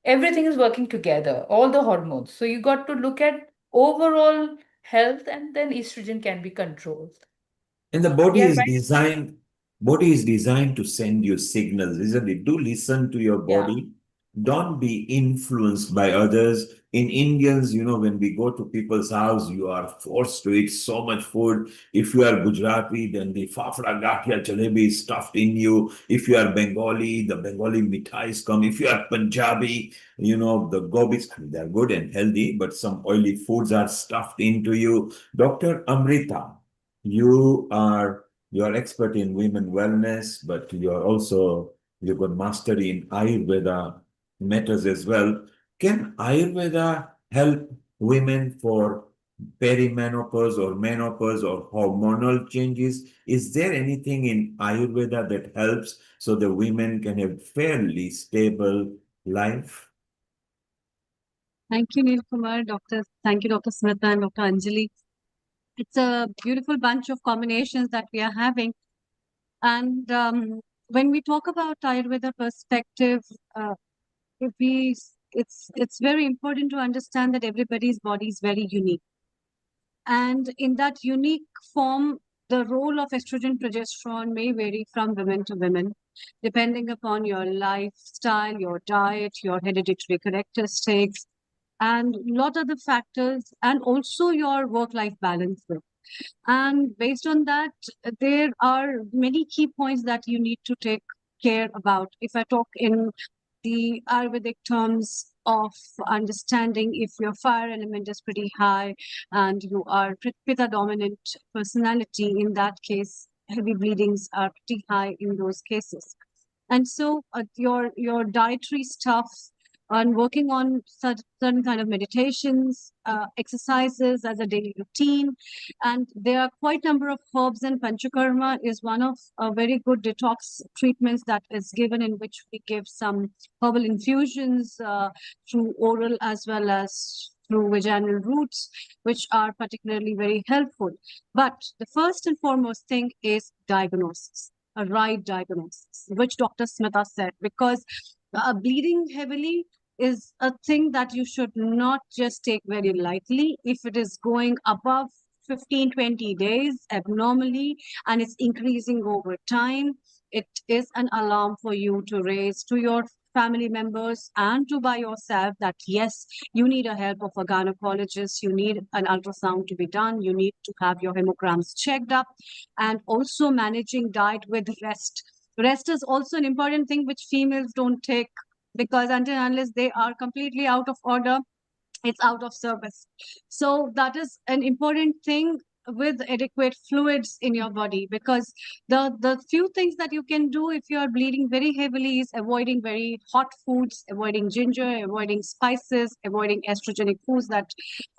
everything is working together, all the hormones. So you got to look at overall health, and then estrogen can be controlled. And the Yeah, right. body is designed to send you signals, isn't it? Do listen to your Yeah. body. Don't be influenced by others. In Indians, when we go to people's house, you are forced to eat so much food. If you are Gujarati, then the fafda gathia jalebi is stuffed in you. If you are Bengali, the Bengali mithais come. If you are Punjabi, the gobis, they're good and healthy, but some oily foods are stuffed into you. Dr. Amrita, you are expert in women wellness, but you've got mastery in Ayurveda matters as well. Can Ayurveda help women for perimenopause or menopause or hormonal changes? Is there anything in Ayurveda that helps so the women can have fairly stable life? Thank you, Neil Kumar, Doctor. Thank you, Dr. Smita and Dr. Anjali. It's a beautiful bunch of combinations that we are having. And when we talk about Ayurveda perspective, if we, it's very important to understand that everybody's body is very unique. And in that unique form, the role of estrogen progesterone may vary from women to women, depending upon your lifestyle, your diet, your hereditary characteristics, and a lot of the factors, and also your work-life balance. And based on that, there are many key points that you need to take care about. If I talk in the Ayurvedic terms of understanding, if your fire element is pretty high and you are pitta dominant personality, in that case, heavy bleedings are pretty high in those cases. And so your dietary stuff and working on certain kind of meditations, exercises as a daily routine. And there are quite a number of herbs, and panchakarma is one of very good detox treatments that is given, in which we give some herbal infusions through oral as well as through vaginal routes, which are particularly very helpful. But the first and foremost thing is diagnosis, a right diagnosis, which Dr. Smita said, because bleeding heavily is a thing that you should not just take very lightly. If it is going above 15-20 days abnormally and it's increasing over time, it is an alarm for you to raise to your family members and to by yourself that yes, you need a help of a gynecologist, you need an ultrasound to be done, you need to have your hemograms checked up, and also managing diet with rest. Rest is also an important thing which females don't take, because until unless they are completely out of order, it's out of service. So that is an important thing, with adequate fluids in your body, because the few things that you can do if you are bleeding very heavily is avoiding very hot foods, avoiding ginger, avoiding spices, avoiding estrogenic foods that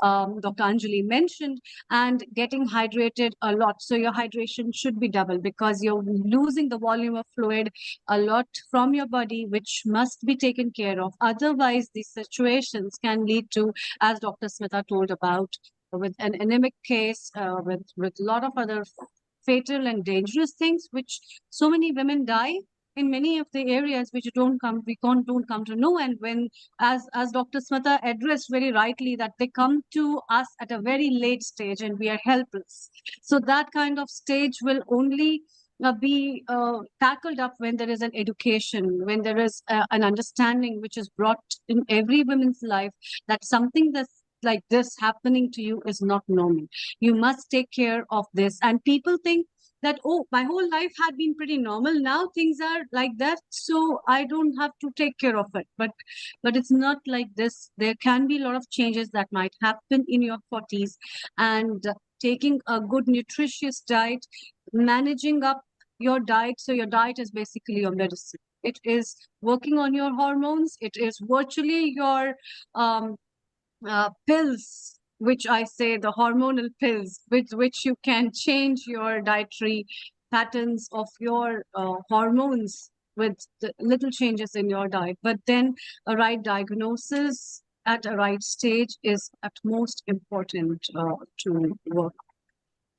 Dr. Anjali mentioned, and getting hydrated a lot. So your hydration should be double, because you're losing the volume of fluid a lot from your body, which must be taken care of. Otherwise, these situations can lead to, as Dr. Smita told about, with an anemic case, with a lot of other fatal and dangerous things, which so many women die in many of the areas which don't come to know. And when, as Dr. Smita addressed very rightly, that they come to us at a very late stage and we are helpless. So that kind of stage will only be tackled up when there is an education, when there is an understanding which is brought in every woman's life, that something like this happening to you is not normal. You must take care of this. And people think that, oh, my whole life had been pretty normal. Now things are like that, so I don't have to take care of it. But it's not like this. There can be a lot of changes that might happen in your 40s, and taking a good nutritious diet, managing up your diet. So your diet is basically your medicine. It is working on your hormones. It is virtually your pills, which I say the hormonal pills, with which you can change your dietary patterns of your hormones with the little changes in your diet. But then a right diagnosis at a right stage is at most important to work.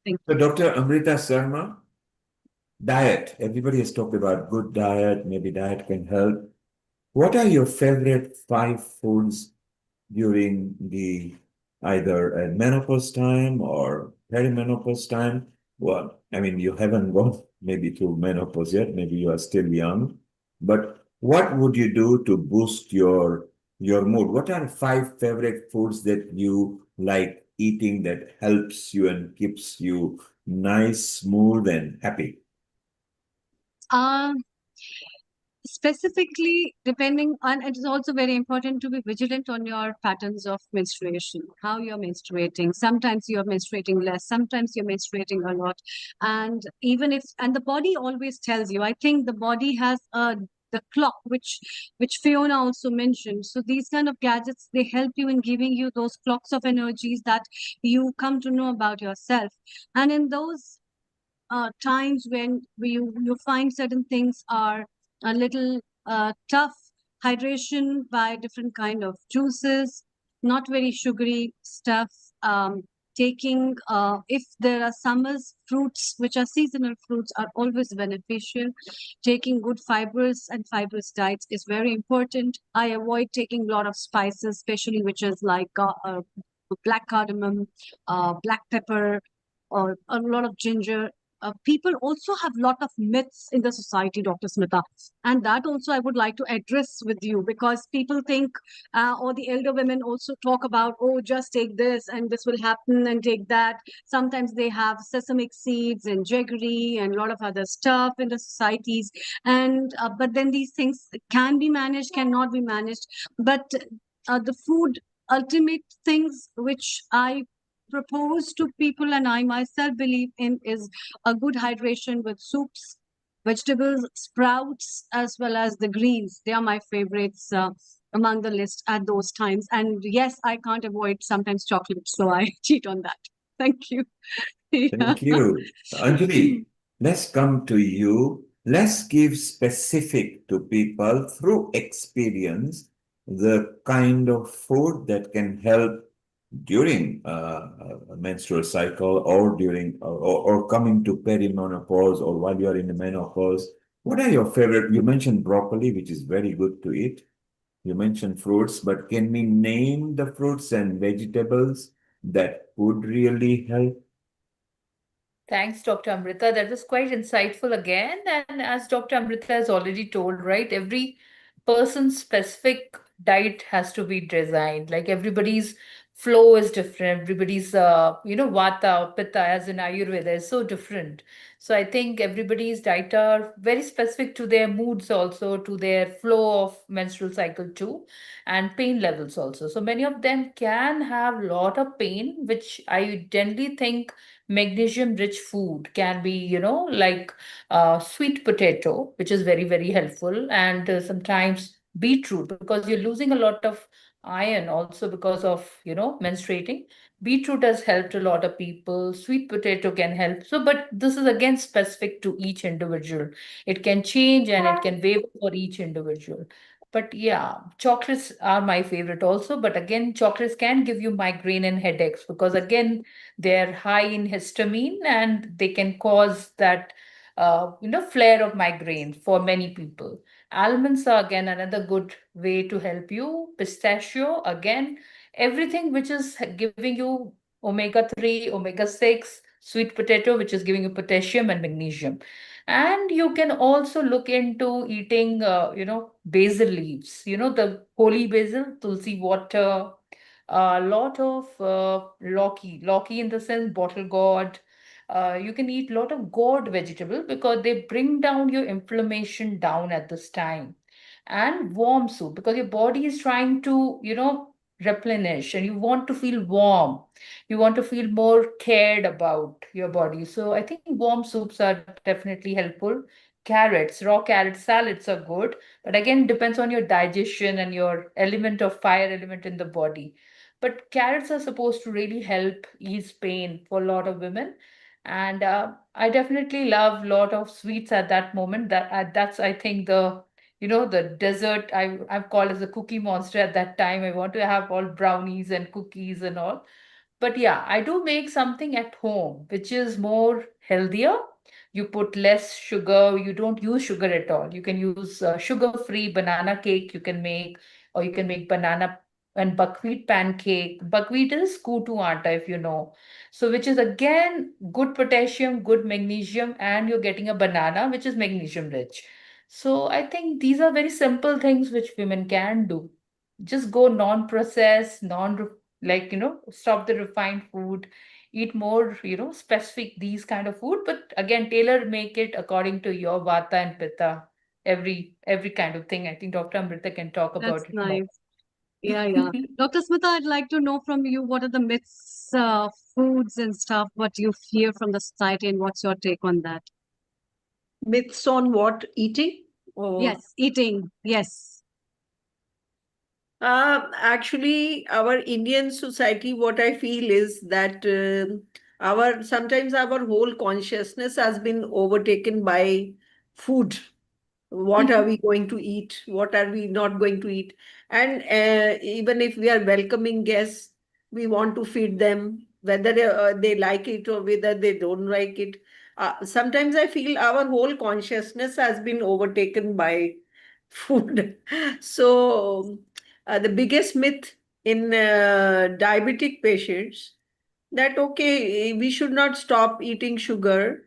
Thank So, you. Dr. Amrita Sharma, diet. Everybody has talked about good diet, maybe diet can help. What are your favorite 5 foods during the either menopause time or perimenopause time? Well, I mean, you haven't gone maybe through menopause yet, maybe you are still young, but what would you do to boost your mood? What are 5 favorite foods that you like eating that helps you and keeps you nice, smooth, and happy? Um, Specifically, depending on, it is also very important to be vigilant on your patterns of menstruation, how you're menstruating. Sometimes you're menstruating less, sometimes you're menstruating a lot. And even if, and the body always tells you, I think the body has the clock, which Fiona also mentioned. So these kind of gadgets, they help you in giving you those clocks of energies that you come to know about yourself. And in those times when you find certain things are a little tough, hydration by different kind of juices, not very sugary stuff. Taking if there are summers, fruits which are seasonal fruits are always beneficial. Taking good fibers and fibrous diets is very important. I avoid taking a lot of spices, especially which is like black cardamom, black pepper, or a lot of ginger. People also have a lot of myths in the society, Dr. Smita, and that also I would like to address with you, because people think, or the elder women also talk about, oh, just take this and this will happen, and take that. Sometimes they have sesame seeds and jaggery and a lot of other stuff in the societies, and but then these things can be managed, cannot be managed. But the food, ultimate things which I propose to people and I myself believe in is a good hydration with soups, vegetables, sprouts, as well as the greens. They are my favorites among the list at those times. And yes, I can't avoid sometimes chocolate, so I cheat on that. Thank you. Yeah. Thank you. Anjali, let's come to you. Let's give specific to people through experience the kind of food that can help during a menstrual cycle or during or coming to perimenopause or while you're in the menopause. What are your favorite? You mentioned broccoli, which is very good to eat. You mentioned fruits, but can we name the fruits and vegetables that would really help? Thanks, Dr. Amrita. That was quite insightful again. And as Dr. Amrita has already told, right, every person's specific diet has to be designed. Like everybody's flow is different. Everybody's, vata or pitta, as in Ayurveda, is so different. So I think everybody's diet are very specific to their moods, also to their flow of menstrual cycle too, and pain levels also. So many of them can have a lot of pain, which I generally think magnesium rich food can be, like sweet potato, which is very very helpful, and sometimes beetroot, because you're losing a lot of iron also because of menstruating. Beetroot has helped a lot of people. Sweet potato can help. So but this is again specific to each individual. It can change and it can vary for each individual. But yeah, chocolates are my favorite also. But again, chocolates can give you migraine and headaches because again, they're high in histamine and they can cause that flare of migraine for many people. Almonds are again another good way to help you. Pistachio, again, everything which is giving you omega 3, omega 6, sweet potato, which is giving you potassium and magnesium. And you can also look into eating, basil leaves, the holy basil, tulsi water, A lot of Loki in the sense bottle gourd. You can eat a lot of gourd vegetable because they bring down your inflammation down at this time. And warm soup because your body is trying to, replenish and you want to feel warm. You want to feel more cared about your body. So I think warm soups are definitely helpful. Carrots, raw carrot salads are good, but again, it depends on your digestion and your element of fire element in the body. But carrots are supposed to really help ease pain for a lot of women. And I definitely love a lot of sweets at that moment. That's I think the dessert I've called as a cookie monster at that time. I want to have all brownies and cookies and all. But yeah, I do make something at home, which is more healthier. You put less sugar, you don't use sugar at all. You can use sugar-free banana cake you can make, or you can make banana and buckwheat pancake. Buckwheat is kutu atta, if you know. So, which is again good potassium, good magnesium, and you're getting a banana, which is magnesium rich. So, I think these are very simple things which women can do. Just go non-processed, stop the refined food, eat more, specific these kind of food, but again, tailor make it according to your vata and pitta, every kind of thing. I think Dr. Amrita can talk That's about it more. nice. Yeah, yeah. Dr. Smita, I'd like to know from you what are the myths, foods and stuff, what you fear from the society, and what's your take on that? Myths on what? Eating? Or Yes, eating. Yes. Actually, our Indian society, what I feel is that our sometimes our whole consciousness has been overtaken by food. What are we going to eat? What are we not going to eat? And even if we are welcoming guests, we want to feed them, whether they like it or whether they don't like it. Sometimes I feel our whole consciousness has been overtaken by food. So, the biggest myth in diabetic patients that, okay, we should not stop eating sugar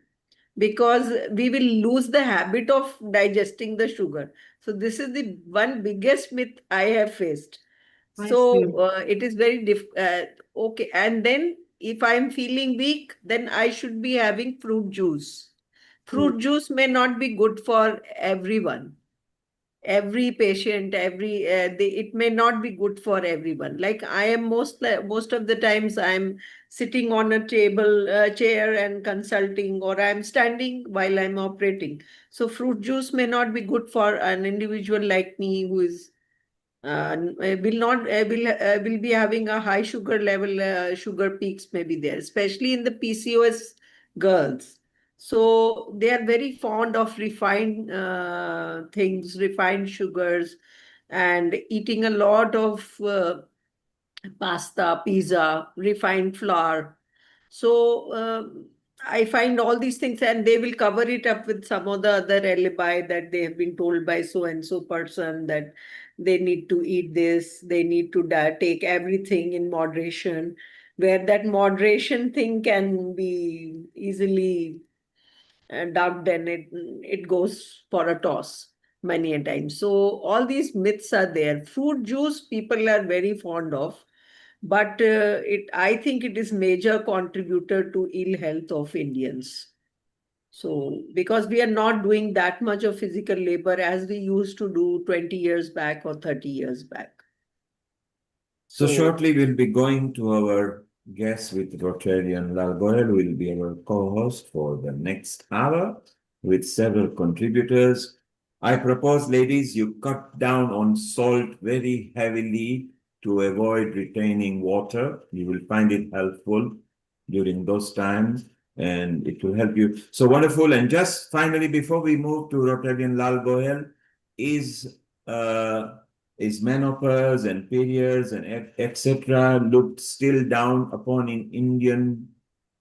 because we will lose the habit of digesting the sugar. So this is the one biggest myth I have faced. I see. So it is very okay. And then if I'm feeling weak, then I should be having fruit juice. Hmm. Fruit juice may not be good for everyone, every patient, it may not be good for everyone. Like I am most of the times I'm sitting on a chair and consulting, or I'm standing while I'm operating. So fruit juice may not be good for an individual like me who is will not will be having a high sugar level. Sugar peaks may be there, especially in the PCOS girls. So they are very fond of refined things, refined sugars, and eating a lot of pasta, pizza, refined flour. So I find all these things, and they will cover it up with some of the other alibi that they have been told by so and so person that they need to eat this, they need to take everything in moderation, where that moderation thing can be easily dubbed, and it goes for a toss many a time. So all these myths are there. Fruit juice people are very fond of, but it I think it is major contributor to ill health of Indians. So because we are not doing that much of physical labor as we used to do 20 years back or 30 years back. So So shortly we'll be going to our guest with Rotarian Lalgoel, who will be our co-host for the next hour with several contributors. I propose, ladies, you cut down on salt very heavily to avoid retaining water. You will find it helpful during those times, and it will help you. So wonderful. And just finally, before we move to Rotarian Lalgoel, is menopause and periods and etc. looked still down upon in Indian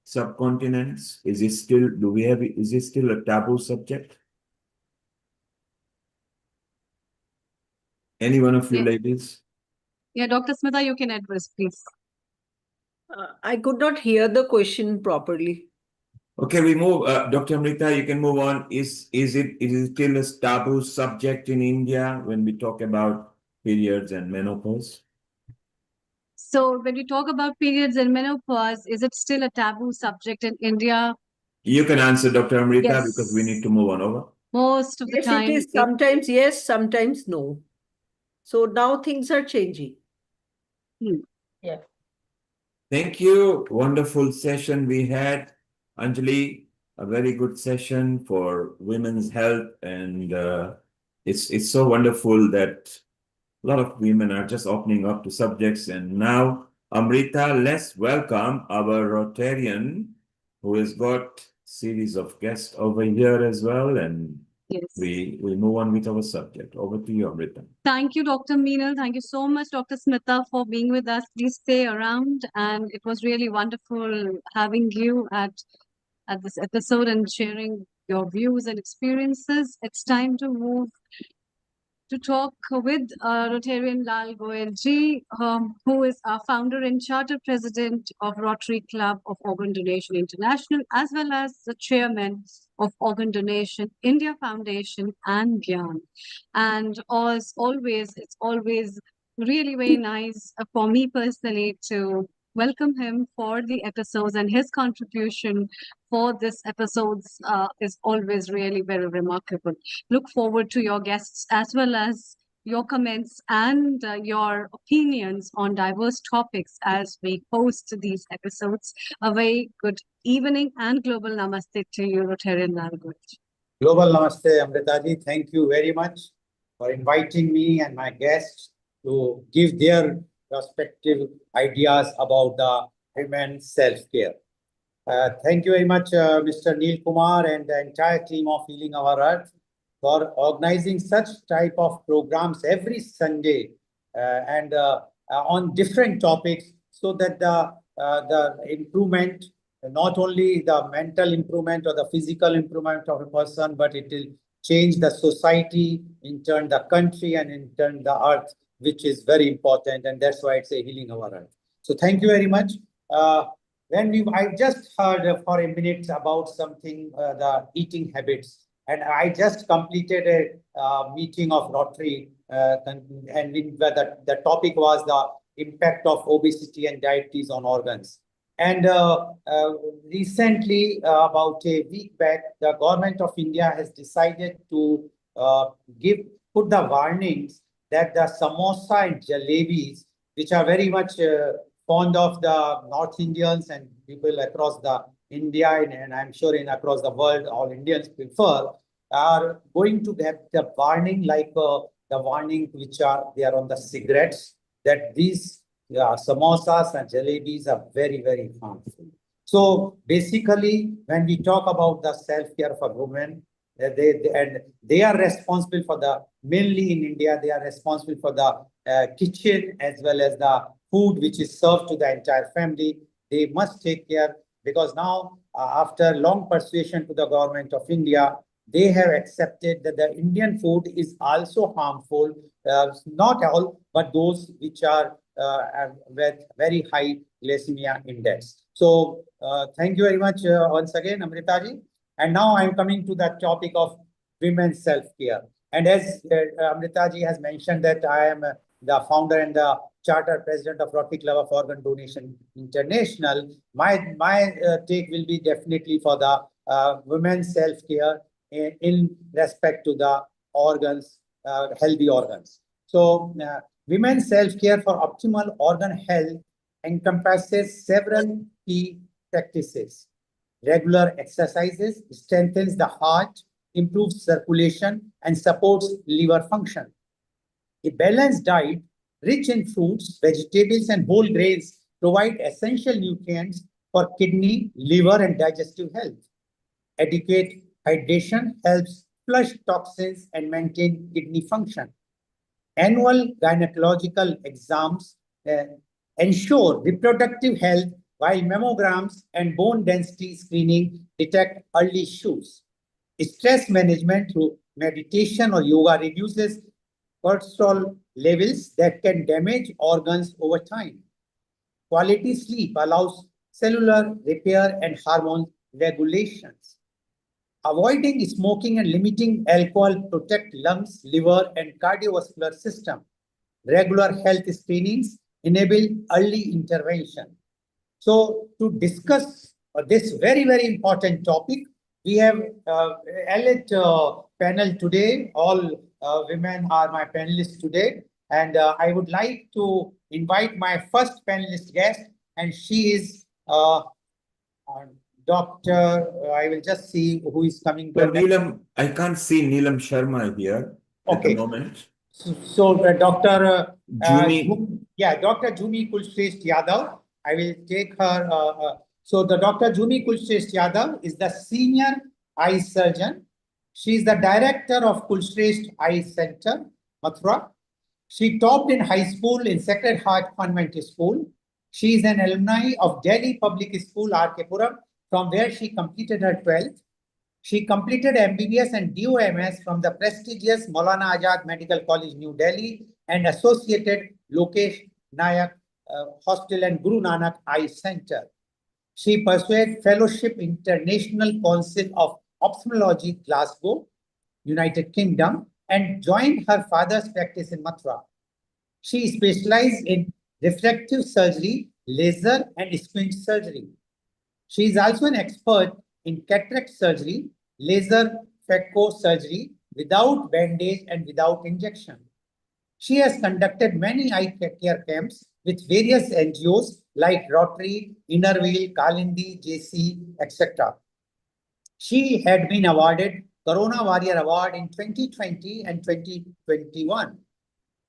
subcontinents? Is it still, is it still a taboo subject? Any one of you Yeah, ladies? yeah, Dr. Smita, you can address, please. I could not hear the question properly. Okay, we move. Dr. Amrita, you can move on. Is it still a taboo subject in India when we talk about periods and menopause? So when we talk about periods and menopause, is it still a taboo subject in India? You can answer, Dr. Amrita, Yes. because we need to move on over. Most of the Yes, time, it is sometimes yes, sometimes no. So now things are changing. Yeah. Thank you. Wonderful session we had. Anjali, a very good session for women's health. And it's so wonderful that a lot of women are just opening up to subjects. And now, Amrita, let's welcome our Rotarian who has got series of guests over here as well. And yes. we move on with our subject. Over to you, Amrita. Thank you, Dr. Meenal. Thank you so much, Dr. Smita, for being with us. Please stay around. And it was really wonderful having you at this episode and sharing your views and experiences. It's time to move to talk with Rotarian Lal Goyal ji, who is our founder and charter president of Rotary Club of Organ Donation International, as well as the chairman of Organ Donation India Foundation and Gyan. And as always, it's always really very nice for me personally to welcome him for the episodes, and his contribution for this episodes is always really very remarkable. Look forward to your guests as well as your comments and your opinions on diverse topics as we host these episodes. A very good evening and global namaste to you, Rotarian language. Global namaste, Amritaji. Thank you very much for inviting me and my guests to give their perspective ideas about the women's self-care. Thank you very much, Mr. Neil Kumar and the entire team of Healing Our Earth for organizing such type of programs every Sunday and on different topics, so that the improvement, not only the mental improvement or the physical improvement of a person, but it will change the society, in turn the country, and in turn the earth, which is very important, and that's why it's a Healing Our Earth. So thank you very much. I just heard for a minute about something, the eating habits, and I just completed a meeting of Rotary, and the topic was the impact of obesity and diabetes on organs. And recently, about a week back, the government of India has decided to put the warnings that the samosa and jalebis, which are very much fond of the North Indians and people across the India, and I'm sure across the world, all Indians prefer, are going to get the warning like the warning which they are on the cigarettes, that these samosas and jalebis are very, very harmful. So basically, when we talk about the self-care for women, they are responsible for mainly in India, they are responsible for the kitchen as well as the food which is served to the entire family. They must take care, because now after long persuasion to the government of India, they have accepted that the Indian food is also harmful, not all, but those which are with very high glycemia index. So thank you very much once again, Amritaji. And now I'm coming to the topic of women's self-care. And as Amritaji has mentioned that I am the founder and the charter president of Rotary Club of Organ Donation International, my take will be definitely for the women's self-care in respect to the organs, healthy organs. So women's self-care for optimal organ health encompasses several key practices. Regular exercises strengthens the heart, improves circulation, and supports liver function. A balanced diet, rich in fruits, vegetables, and whole grains, provide essential nutrients for kidney, liver, and digestive health. Adequate hydration helps flush toxins and maintain kidney function. Annual gynecological exams ensure reproductive health, while mammograms and bone density screening detect early issues. Stress management through meditation or yoga reduces cortisol levels that can damage organs over time. Quality sleep allows cellular repair and hormone regulations. Avoiding smoking and limiting alcohol protect lungs, liver, and cardiovascular system. Regular health screenings enable early intervention. So to discuss this very, very important topic, we have elite panel today. All women are my panelists today. And I would like to invite my first panelist guest, and she is Dr. I will just see who is coming. So Neelam, I can't see Neelam Sharma here at the moment. So Dr. Jumi. Dr. Jumi Kulshrestha Yadav. I will take her. So the Dr. Jumi Kulshrestha Yadav is the senior eye surgeon. She is the director of Kulshrestha Eye Center, Mathura. She taught in high school in Sacred Heart Convent School. She is an alumni of Delhi Public School, R.K. Puram, from where she completed her 12th. She completed MBBS and DOMS from the prestigious Maulana Azad Medical College, New Delhi, and associated Lokesh Nayak Hospital and Guru Nanak Eye Center. She pursued fellowship International Council of Ophthalmology, Glasgow, United Kingdom, and joined her father's practice in Mathura. She specialized in refractive surgery, laser, and squint surgery. She is also an expert in cataract surgery, laser phaco surgery without bandage and without injection. She has conducted many eye care camps with various NGOs like Rotary, Innervale, Kalindi, JC, etc. She had been awarded Corona Warrior Award in 2020 and 2021.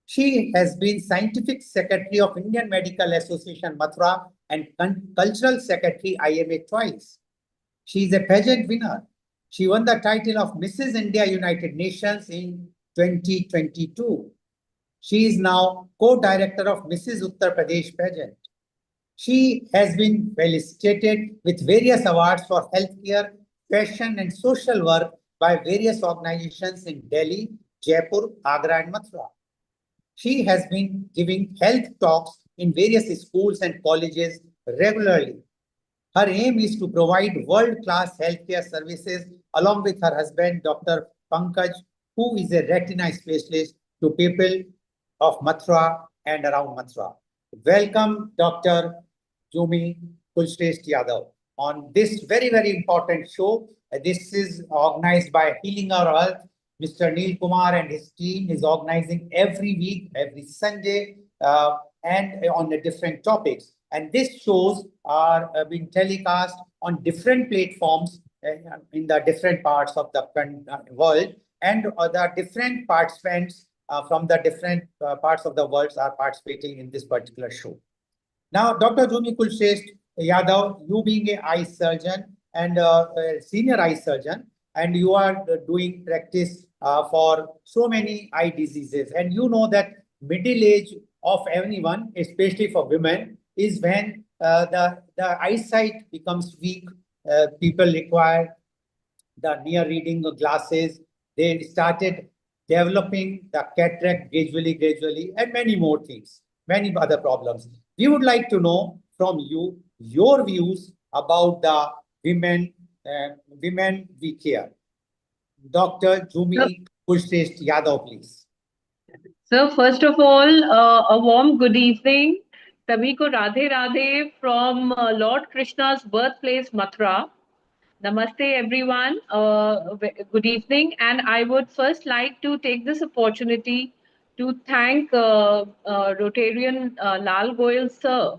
She has been Scientific Secretary of Indian Medical Association Mathura and Cultural Secretary IMA twice. She is a pageant winner. She won the title of Mrs. India United Nations in 2022. She is now co-director of Mrs. Uttar Pradesh pageant. She has been felicitated with various awards for healthcare, fashion, and social work by various organizations in Delhi, Jaipur, Agra, and Mathura. She has been giving health talks in various schools and colleges regularly. Her aim is to provide world-class healthcare services along with her husband, Dr. Pankaj, who is a retina specialist, to people of Mathura and around Mathura. Welcome, Dr. Jumi Kulshrestha Yadav on this very, very important show. This is organized by Healing Our Health. Mr. Neil Kumar and his team is organizing every week, every Sunday, and on the different topics. And these shows are being telecast on different platforms in the different parts of the world, and the different participants from the different parts of the world are participating in this particular show. Now, Dr. Jumi Kulshrestha Yadav, you being an eye surgeon and a senior eye surgeon, and you are doing practice for so many eye diseases. And you know that middle age of anyone, especially for women, is when the eyesight becomes weak. People require the near reading glasses. They started developing the cataract gradually, and many more things, many other problems. We would like to know from you your views about the women we care. Dr. Jumi Kulshrestha Yadav, please. So first of all, a warm good evening. Sabhi ko Radhe Radhe from Lord Krishna's birthplace, Mathura. Namaste, everyone. Good evening. And I would first like to take this opportunity to thank Rotarian Lal Goyal sir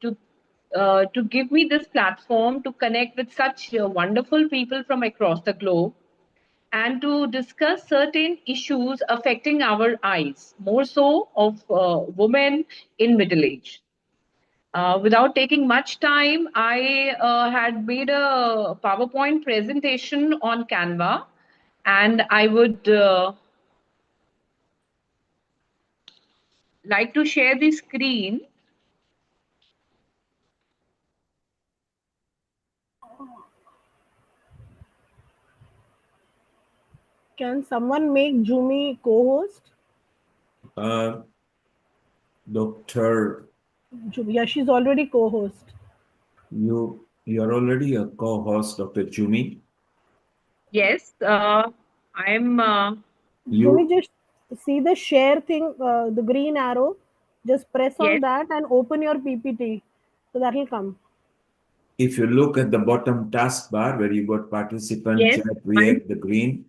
to give me this platform to connect with such wonderful people from across the globe and to discuss certain issues affecting our eyes, more so of women in middle age. Without taking much time, I had made a PowerPoint presentation on Canva, and I would like to share the screen. Can someone make Jumi co-host? Dr. Yeah, she's already co-host. You're already a co-host, Dr. Jumi. Yes, I'm. Jumi, just see the share thing, the green arrow. Just press Yes. on that and open your PPT. So that will come. If you look at the bottom taskbar where you got participant, Yes, chat, react, the green,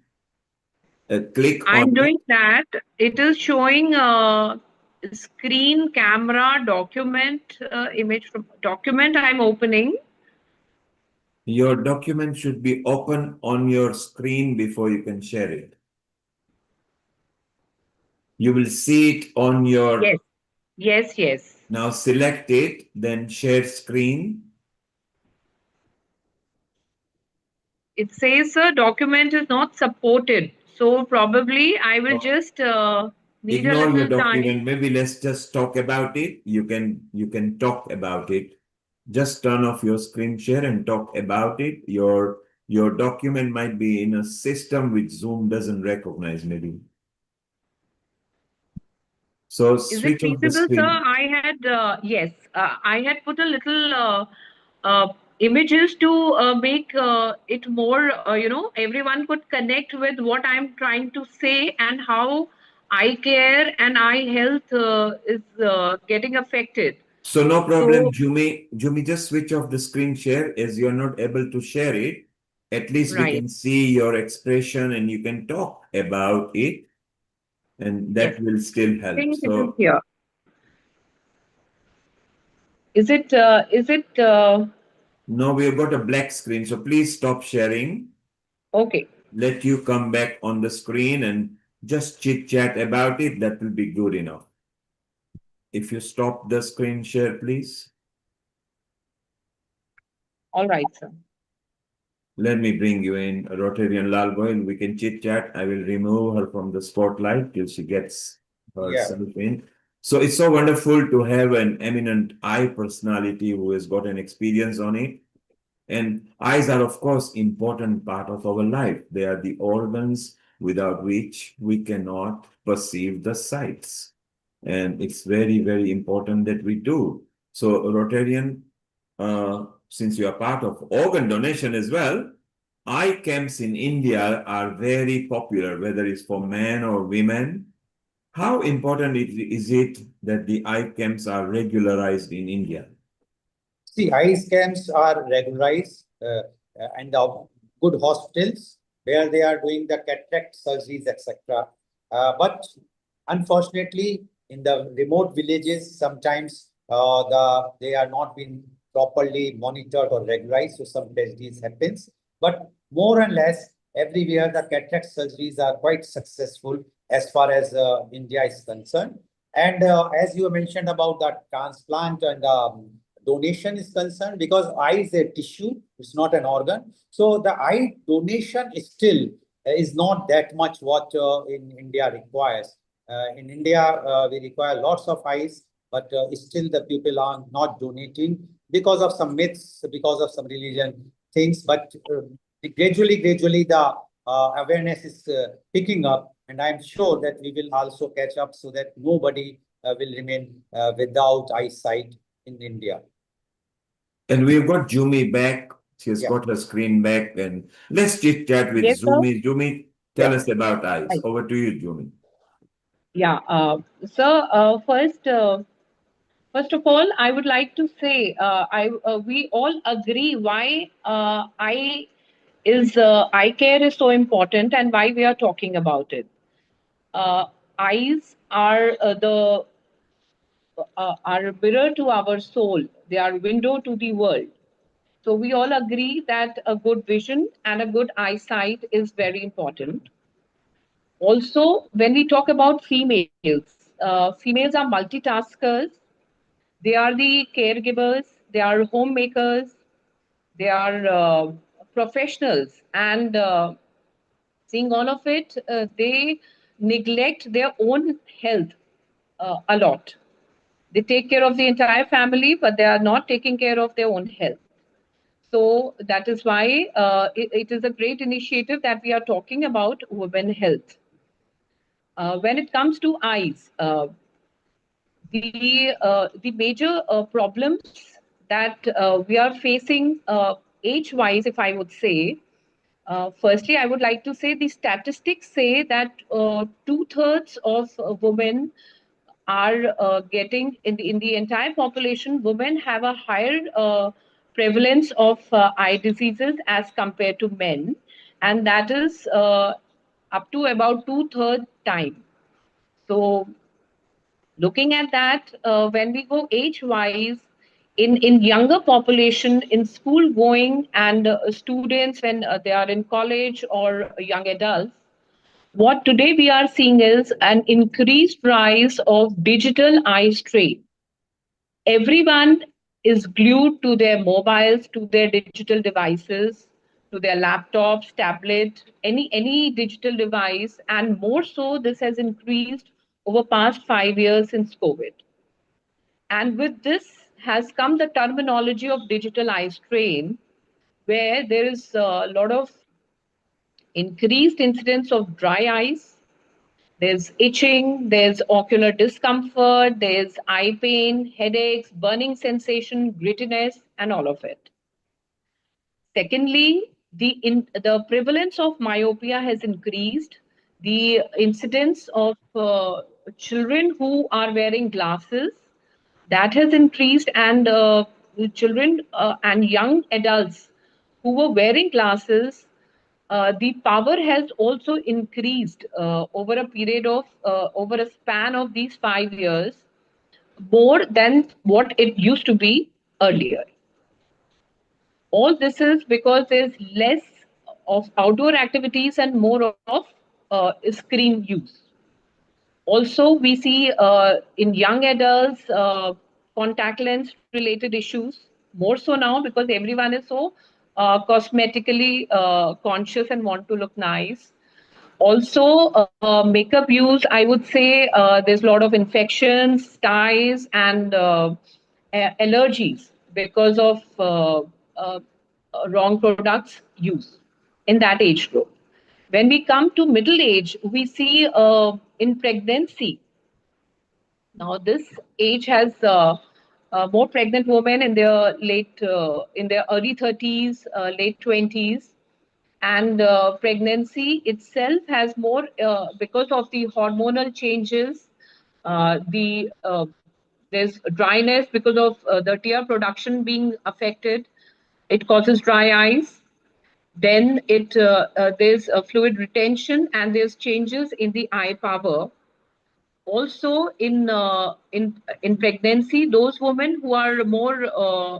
click I'm on it. doing that. It is showing screen, camera, document, image from document I'm opening. Your document should be open on your screen before you can share it. You will see it on your. Yes, yes, yes. Now select it, then share screen. It says document is not supported. So probably I will just need a Ignore your little time. document. Maybe let's just talk about it. You can talk about it. Just turn off your screen share and talk about it. Your document might be in a system which Zoom doesn't recognize, maybe. So Is it switch off the feasible, sir? screen. I had, yes, I had put a little images to make it more, everyone could connect with what I'm trying to say and how eye care and eye health is getting affected. So no problem, So, Jumi. Jumi, just switch off the screen share as you're not able to share it. At least we right. can see your expression and you can talk about it, and that Yes. will still I help. think it is So here. Is it, no, we've got a black screen. So please stop sharing. okay. Let you come back on the screen and just chit chat about it. That will be good enough. If you stop the screen share, please. All right, sir. Let me bring you in, Rotarian Lal Goyal. We can chit chat. I will remove her from the spotlight till she gets herself in. So it's so wonderful to have an eminent eye personality who has got an experience on it. And eyes are, of course, important part of our life. They are the organs without which we cannot perceive the sights. And it's very, very important that we do. So Rotarian, since you are part of organ donation as well, eye camps in India are very popular, whether it's for men or women. How important is it that the eye camps are regularized in India? See, eye scans are regularized and good hospitals where they are doing the cataract surgeries, etc. But unfortunately, in the remote villages, sometimes they are not being properly monitored or regularized, so some tragedies happens. But more or less everywhere, the cataract surgeries are quite successful as far as India is concerned. And as you mentioned about the transplant and donation is concerned, because eye is a tissue, it's not an organ. So the eye donation is still is not that much what in India requires. In India, we require lots of eyes, but still the people are not donating because of some myths, because of some religion things. But gradually, the awareness is picking up, and I'm sure that we will also catch up so that nobody will remain without eyesight in India. And we've got Jumi back. She's Yeah. got her screen back. And let's chit chat with Yes, sir. Jumi. Jumi, tell Yeah. us about eyes. Right. Over to you, Jumi. Yeah. First of all, I would like to say we all agree why eye care is so important and why we are talking about it. Eyes are are a mirror to our soul. They are window to the world. So we all agree that a good vision and a good eyesight is very important. Also, when we talk about females, females are multitaskers. They are the caregivers, they are homemakers, they are professionals, and seeing all of it, they neglect their own health a lot. They take care of the entire family, but they are not taking care of their own health. So that is why it is a great initiative that we are talking about women health. When it comes to eyes, the major problems that we are facing age-wise, if I would say, firstly, I would like to say the statistics say that 2/3 of women are getting in the entire population, women have a higher prevalence of eye diseases as compared to men, and that is up to about 2/3 time. So looking at that, when we go age-wise, in younger population, in school going and students when they are in college or young adults, what today we are seeing is an increased rise of digital eye strain. Everyone is glued to their mobiles, to their digital devices, to their laptops, tablet, any digital device, and more so, this has increased over past 5 years since COVID. And with this has come the terminology of digital eye strain, where there is a lot of increased incidence of dry eyes. There's itching, there's ocular discomfort, there's eye pain, headaches, burning sensation, grittiness, and all of it. Secondly, the prevalence of myopia has increased. The incidence of children who are wearing glasses, that has increased, and children and young adults who were wearing glasses, the power has also increased over a period of over a span of these 5 years, more than what it used to be earlier. All this is because there's less of outdoor activities and more of screen use. Also, we see in young adults contact lens related issues, more so now because everyone is so cosmetically conscious and want to look nice. Also, makeup use, I would say there's a lot of infections, ties, and allergies because of wrong products use in that age group. When we come to middle age, we see in pregnancy. Now, this age has more pregnant women in their in their early 30s, late 20s, and pregnancy itself has more because of the hormonal changes. There's dryness because of the tear production being affected. It causes dry eyes. Then there's a fluid retention and there's changes in the eye power. Also, in pregnancy, those women who are more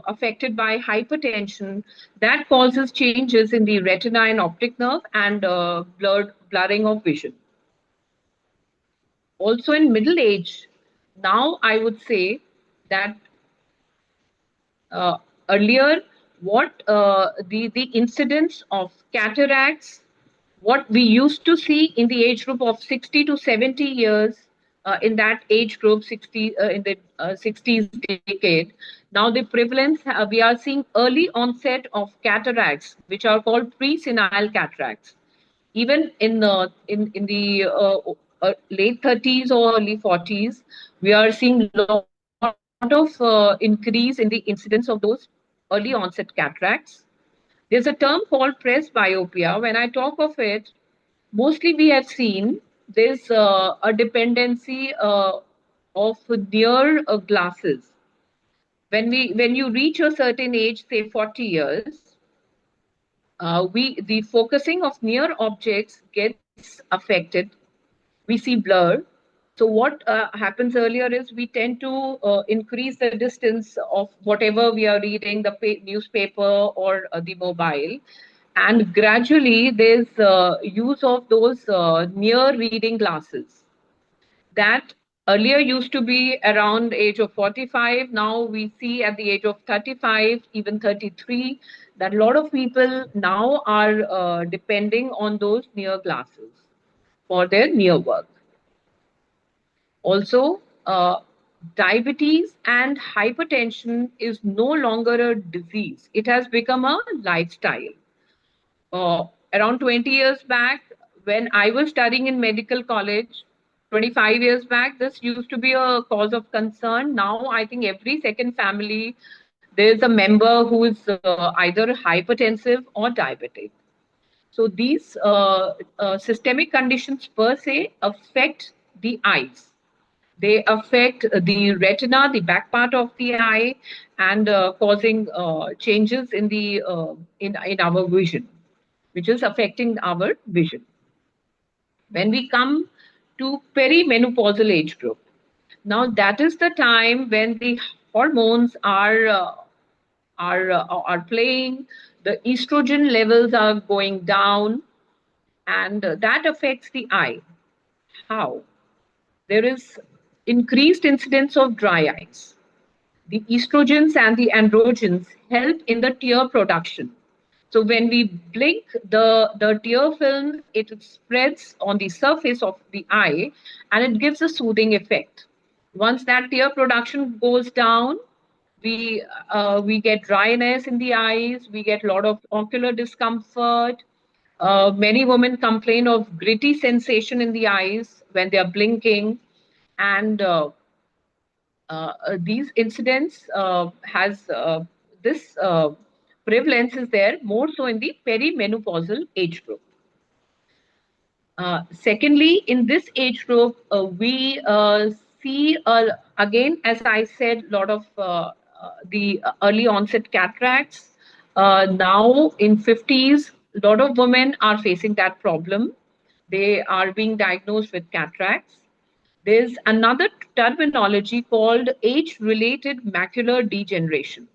affected by hypertension, that causes changes in the retina and optic nerve and blurring of vision. Also, in middle age, now I would say that uh, earlier, what the incidence of cataracts, what we used to see in the age group of 60 to 70 years, in that age group, 60 in the 60s decade. Now the prevalence, we are seeing early onset of cataracts, which are called pre-senile cataracts. Even in the late 30s or early 40s, we are seeing lot of increase in the incidence of those early onset cataracts. There's a term called presbyopia. When I talk of it, mostly we have seen there's a dependency of near glasses. When you reach a certain age, say 40 years, the focusing of near objects gets affected. We see blur. So what happens earlier is we tend to increase the distance of whatever we are reading, the newspaper or the mobile. And gradually there's use of those near reading glasses that earlier used to be around age of 45. Now we see at the age of 35, even 33, that a lot of people now are depending on those near glasses for their near work. Also, diabetes and hypertension is no longer a disease. It has become a lifestyle. Around 20 years back, when I was studying in medical college, 25 years back, this used to be a cause of concern. Now, I think every second family, there is a member who is either hypertensive or diabetic. So these systemic conditions per se affect the eyes. They affect the retina, the back part of the eye, and causing changes in the in our vision, which is affecting our vision. When we come to perimenopausal age group, now that is the time when the hormones are playing, the estrogen levels are going down, and that affects the eye. How? There is increased incidence of dry eyes. The estrogens and the androgens help in the tear production. So when we blink, the tear film, it spreads on the surface of the eye and it gives a soothing effect. Once that tear production goes down, we get dryness in the eyes, we get a lot of ocular discomfort. Many women complain of gritty sensation in the eyes when they are blinking, and these incidents has this prevalence is there more so in the perimenopausal age group. Secondly, in this age group, we see again, as I said, a lot of the early onset cataracts. Now in 50s, a lot of women are facing that problem. They are being diagnosed with cataracts. There's another terminology called age-related macular degeneration.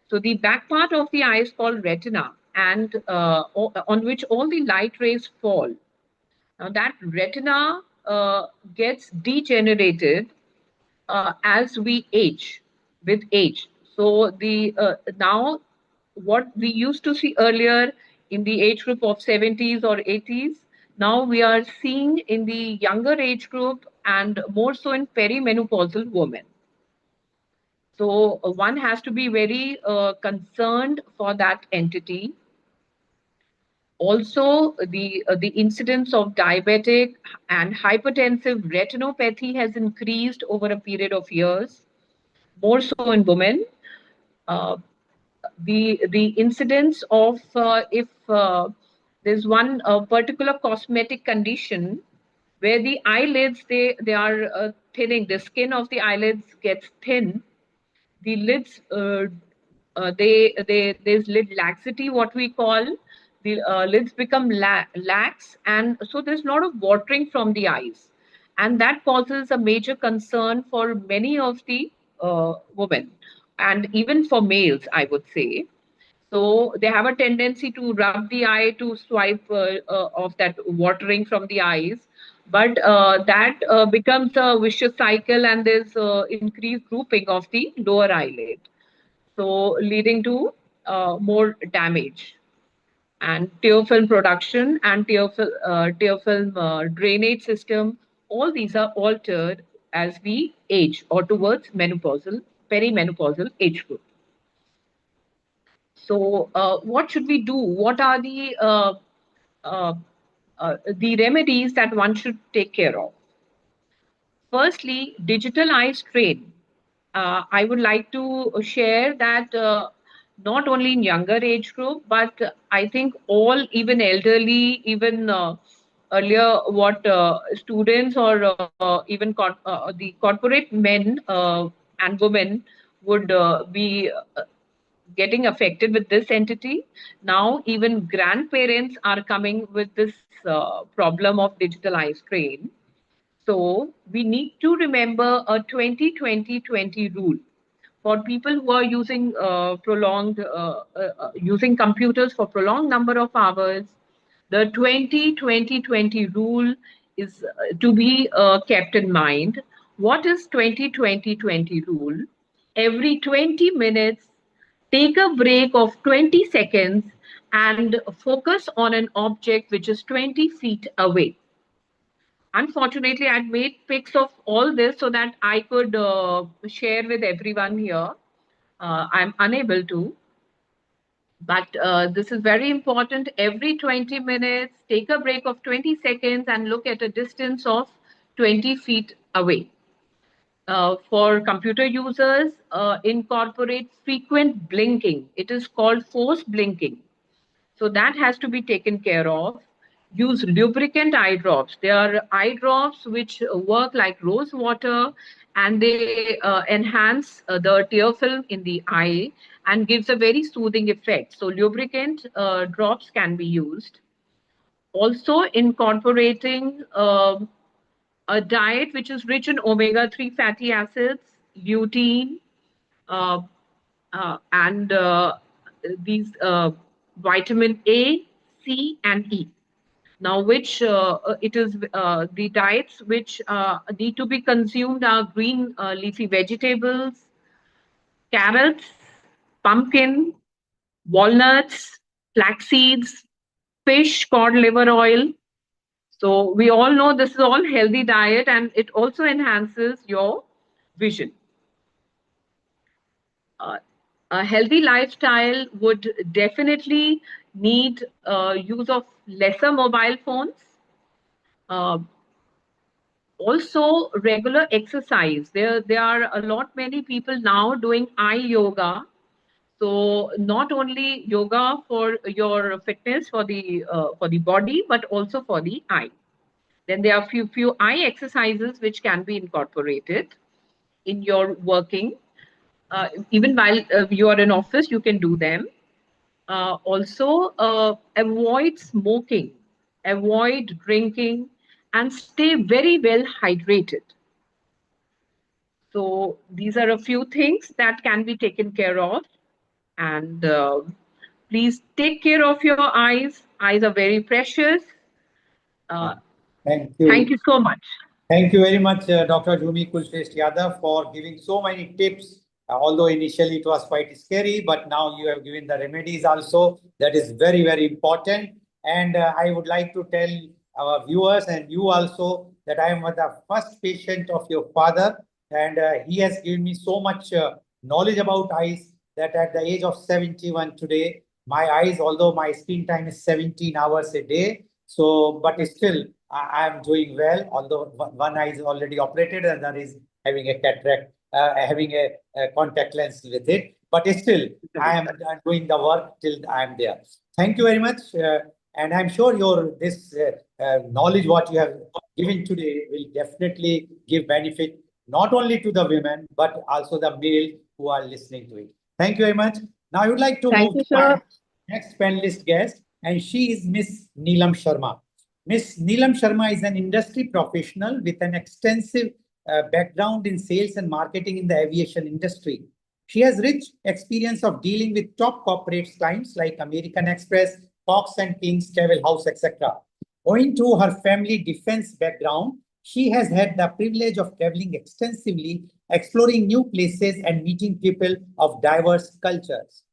So the back part of the eye is called retina, and on which all the light rays fall. Now that retina gets degenerated as we age, with age. So the now what we used to see earlier in the age group of 70s or 80s, now we are seeing in the younger age group and more so in perimenopausal women. So one has to be very concerned for that entity. Also, the incidence of diabetic and hypertensive retinopathy has increased over a period of years, more so in women. Uh, the incidence of if there's one particular cosmetic condition where the eyelids they are thinning, the skin of the eyelids gets thin, the lids there's lid laxity, what we call. The lids become lax, and so there's a lot of watering from the eyes, and that causes a major concern for many of the women, and even for males, I would say. So they have a tendency to rub the eye to swipe of that watering from the eyes. But that becomes a vicious cycle, and there's increased drooping of the lower eyelid. So leading to more damage. And tear film production and tear film drainage system, all these are altered as we age or towards menopausal, perimenopausal age group. So, what should we do? What are uh, the remedies that one should take care of? Firstly, digital eye strain. I would like to share that not only in younger age group, but I think all, even elderly, even earlier, what students or even the corporate men and women would be getting affected with this entity. Now, even grandparents are coming with this problem of digital eye strain. So, we need to remember a 20-20-20 rule for people who are using using computers for prolonged number of hours. The 20-20-20 rule is to be kept in mind. What is 20-20-20 rule? Every 20 minutes, take a break of 20 seconds and focus on an object which is 20 feet away. Unfortunately, I'd made pics of all this so that I could share with everyone here. I'm unable to, but this is very important. Every 20 minutes, take a break of 20 seconds and look at a distance of 20 feet away. For computer users, incorporate frequent blinking. It is called forced blinking. So that has to be taken care of. use lubricant eye drops. They are eye drops which work like rose water, and they enhance the tear film in the eye and gives a very soothing effect. So lubricant drops can be used. Also incorporating a diet which is rich in omega-3 fatty acids, lutein, uh, and these vitamin A, C, and E. Now, which it is the diets which need to be consumed are green leafy vegetables, carrots, pumpkin, walnuts, flax seeds, fish, cod liver oil. So we all know this is all healthy diet, and it also enhances your vision. Uh, a healthy lifestyle would definitely need use of lesser mobile phones. Uh, Also regular exercise. There are a lot many people now doing eye yoga. So not only yoga for your fitness for the body, but also for the eye. Then there are few eye exercises which can be incorporated in your working. Even while you are in office, you can do them. Also, avoid smoking, avoid drinking, and stay very well hydrated. So these are a few things that can be taken care of. And please take care of your eyes. Eyes are very precious. Thank you. Thank you so much. Thank you very much, Dr. Jumi Kulshrestha Yadav, for giving so many tips. Although initially it was quite scary, but now you have given the remedies also. That is very, very important. And I would like to tell our viewers and you also that I am the first patient of your father. And he has given me so much knowledge about eyes that at the age of 71 today, my eyes, although my screen time is 17 hours a day, so but still I am doing well, although one eye is already operated and that is having a cataract, having a contact lens with it. But still, I am doing the work till I am there. Thank you very much. And I'm sure your this knowledge, what you have given today, will definitely give benefit not only to the women, but also the male who are listening to it. Thank you very much. Now I would like to Thank move you, to my sir. next panelist guest, and she is Miss Neelam Sharma. Ms. Neelam Sharma is an industry professional with an extensive background in sales and marketing in the aviation industry. She has rich experience of dealing with top corporate clients like American Express, Cox and Kings, Travel House, etc. Owing to her family defense background, she has had the privilege of traveling extensively, exploring new places and meeting people of diverse cultures.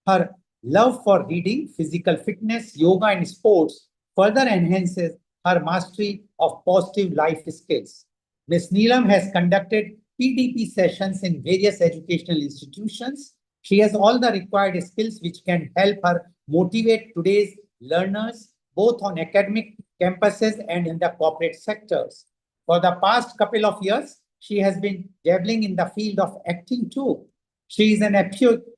Her love for reading, physical fitness, yoga, and sports further enhances her mastery of positive life skills. Ms. Neelam has conducted PDP sessions in various educational institutions. She has all the required skills which can help her motivate today's learners both on academic campuses and in the corporate sectors. For the past couple of years, she has been dabbling in the field of acting too. She is an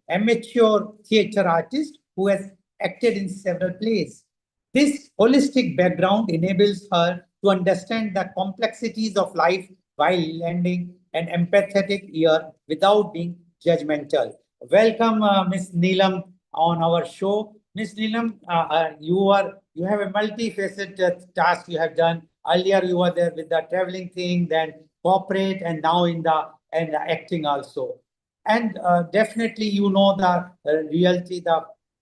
amateur theatre artist who has acted in several plays. This holistic background enables her to understand the complexities of life while lending an empathetic ear without being judgmental. Welcome, Ms. Neelam, on our show. Ms. Neelam, you have a multifaceted task you have done. Earlier, you were there with the traveling thing, then corporate, and now in the acting also. And definitely, you know the reality,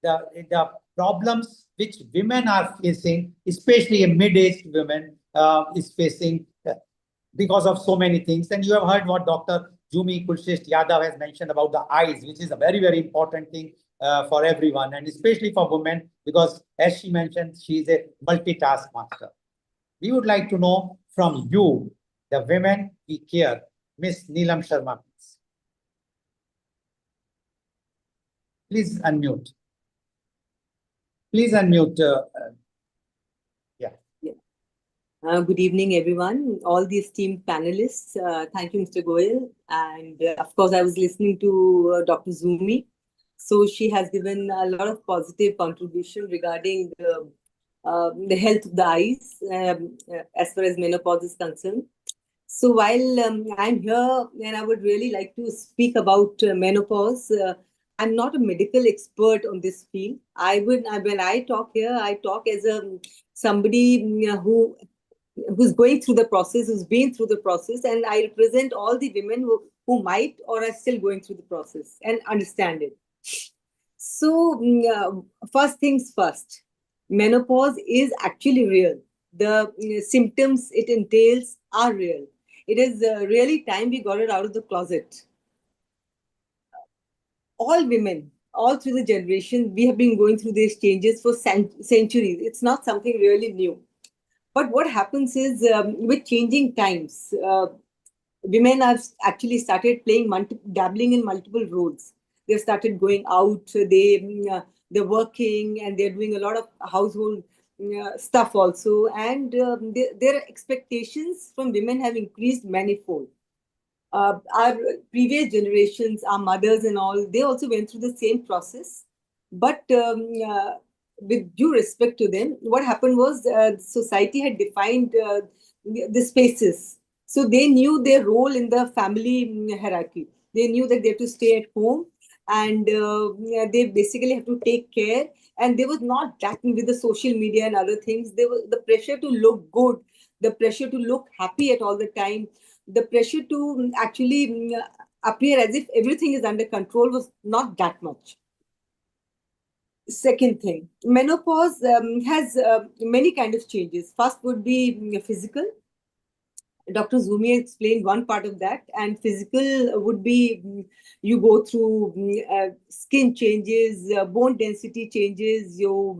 the problems which women are facing, especially a mid-aged women is facing because of so many things. And you have heard what Dr. Jumi Kulshrestha Yadav has mentioned about the eyes, which is a very, very important thing for everyone, and especially for women, because as she mentioned, she is a multitask master. We would like to know from you, the women we care, Miss Neelam Sharma. Please unmute. Please unmute. Yeah. Good evening, everyone, all the esteemed panelists. Thank you, Mr. Goyal. And of course, I was listening to Dr. Zumi. So she has given a lot of positive contribution regarding the the health of the eyes as far as menopause is concerned. So while I'm here and I would really like to speak about menopause, I'm not a medical expert on this field. When I talk here, I talk as somebody who's going through the process, who's been through the process, and I represent all the women who might or are still going through the process and understand it. So first things first, menopause is actually real. The symptoms it entails are real. It is really time we got it out of the closet. All women, all through the generation, we have been going through these changes for centuries. It's not something really new. But what happens is with changing times, women have actually started playing dabbling in multiple roles. They've started going out, they're working, and they're doing a lot of household stuff also. And their expectations from women have increased manifold. Our previous generations, our mothers and all, they also went through the same process. But with due respect to them, what happened was society had defined the spaces. So they knew their role in the family hierarchy. They knew that they have to stay at home and they basically have to take care. And there was not that with the social media and other things. There was the pressure to look good, the pressure to look happy at all the time, the pressure to actually appear as if everything is under control was not that much. Second thing, menopause has many kind of changes. First would be physical. Dr. Zumi explained one part of that, and physical would be you go through skin changes, bone density changes, your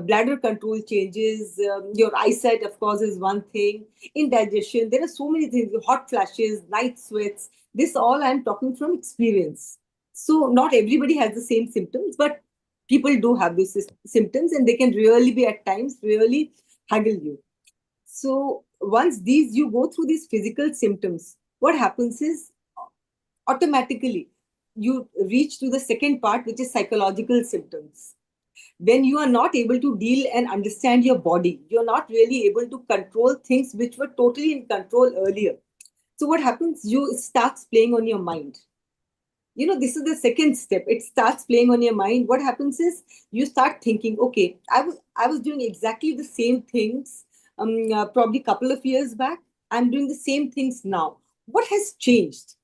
bladder control changes, your eyesight, of course, is one thing. Indigestion, there are so many things, hot flashes, night sweats. This all I'm talking from experience. So not everybody has the same symptoms, but people do have these symptoms, and they can really be at times really haggle you. So once you go through these physical symptoms, what happens is automatically you reach to the second part, which is psychological symptoms. When you are not able to deal and understand your body, you're not really able to control things which were totally in control earlier. So what happens? You starts playing on your mind. This is the second step. It starts playing on your mind. What happens is you start thinking, okay, I was doing exactly the same things probably a couple of years back. I'm doing the same things now. What has changed?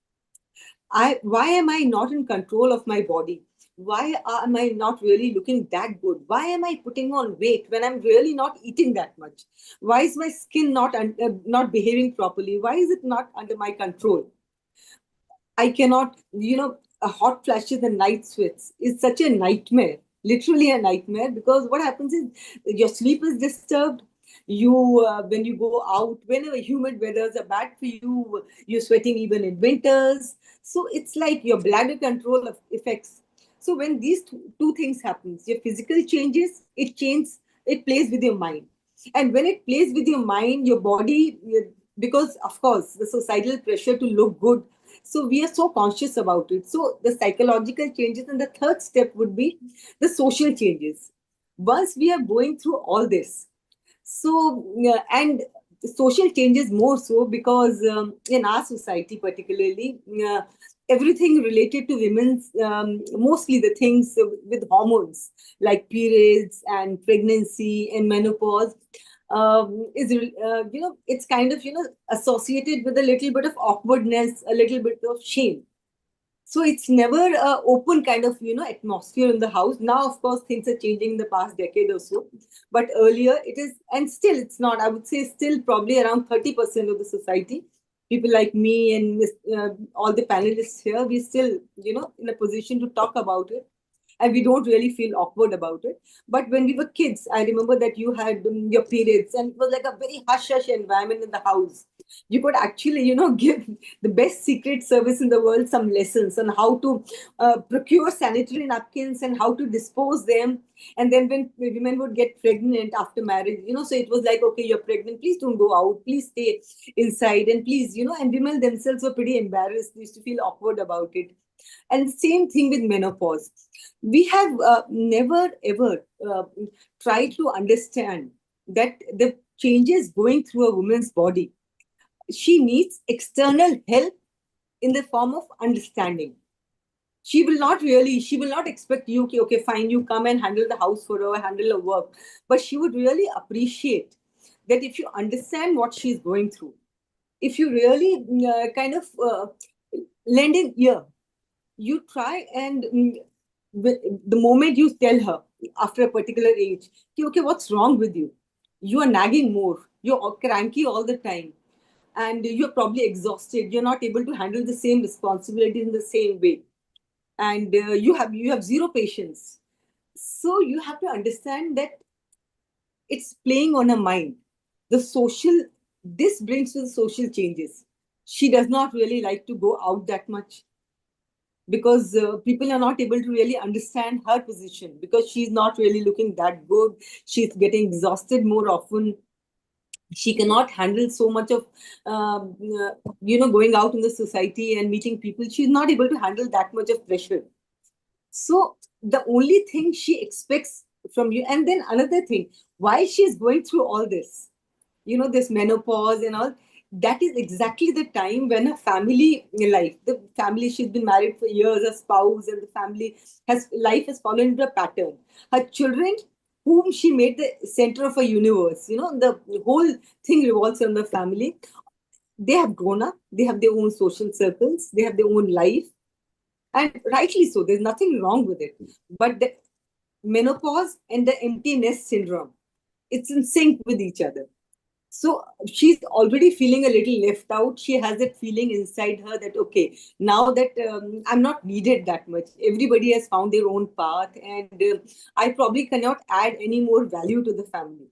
Why am I not in control of my body? Why am I not really looking that good? Why am I putting on weight when I'm really not eating that much? Why is my skin not behaving properly? Why is it not under my control? I cannot, a hot flashes and night sweats is such a nightmare, literally a nightmare, because what happens is your sleep is disturbed. When you go out, whenever humid weathers are bad for you, you're sweating even in winters. So it's like your bladder control effects. So when these two things happens, your physical changes, it plays with your mind. And when it plays with your mind, your body, because of course, the societal pressure to look good, so we are so conscious about it. So the psychological changes, and the third step would be the social changes. Once we are going through all this, so and social changes more so because in our society particularly, everything related to women's, mostly the things with hormones like periods and pregnancy and menopause, is it's kind of associated with a little bit of awkwardness, a little bit of shame. So it's never a open kind of atmosphere in the house. Now of course things are changing in the past decade or so, but earlier it is, and still it's not, I would say still probably around 30% of the society, people like me and all the panelists here, we still in a position to talk about it, and we don't really feel awkward about it. But when we were kids, I remember that you had your periods, and it was like a very hush-hush environment in the house. You could actually, give the best secret service in the world some lessons on how to procure sanitary napkins and how to dispose them. And then when women would get pregnant after marriage, so it was like, okay, you're pregnant, please don't go out, please stay inside, and please, and women themselves were pretty embarrassed, they used to feel awkward about it. And same thing with menopause. We have never ever tried to understand that the changes going through a woman's body, she needs external help in the form of understanding. She will not expect you, okay, fine, you come and handle the house for her, handle her work. But she would really appreciate that if you understand what she's going through, if you really kind of lend an ear, you try and the moment you tell her after a particular age, okay, what's wrong with you? You are nagging more, you're cranky all the time, and you're probably exhausted, you're not able to handle the same responsibility in the same way, and you have zero patience. So you have to understand that it's playing on her mind. The social, this brings to the social changes. She does not really like to go out that much because people are not able to really understand her position, because she's not really looking that good. She's getting exhausted more often. She cannot handle so much of going out in the society and meeting people. She's not able to handle that much of pressure. So the only thing she expects from you, and then another thing, why she's going through all this, this menopause and all, that is exactly the time when her family life, the family, she's been married for years, her spouse and the family life has fallen into a pattern. Her children, whom she made the center of her universe, the whole thing revolves around the family. They have grown up, they have their own social circles, they have their own life, and rightly so, there's nothing wrong with it. But the menopause and the empty nest syndrome, it's in sync with each other. So she's already feeling a little left out. She has that feeling inside her that, okay, now that I'm not needed that much, everybody has found their own path, and I probably cannot add any more value to the family.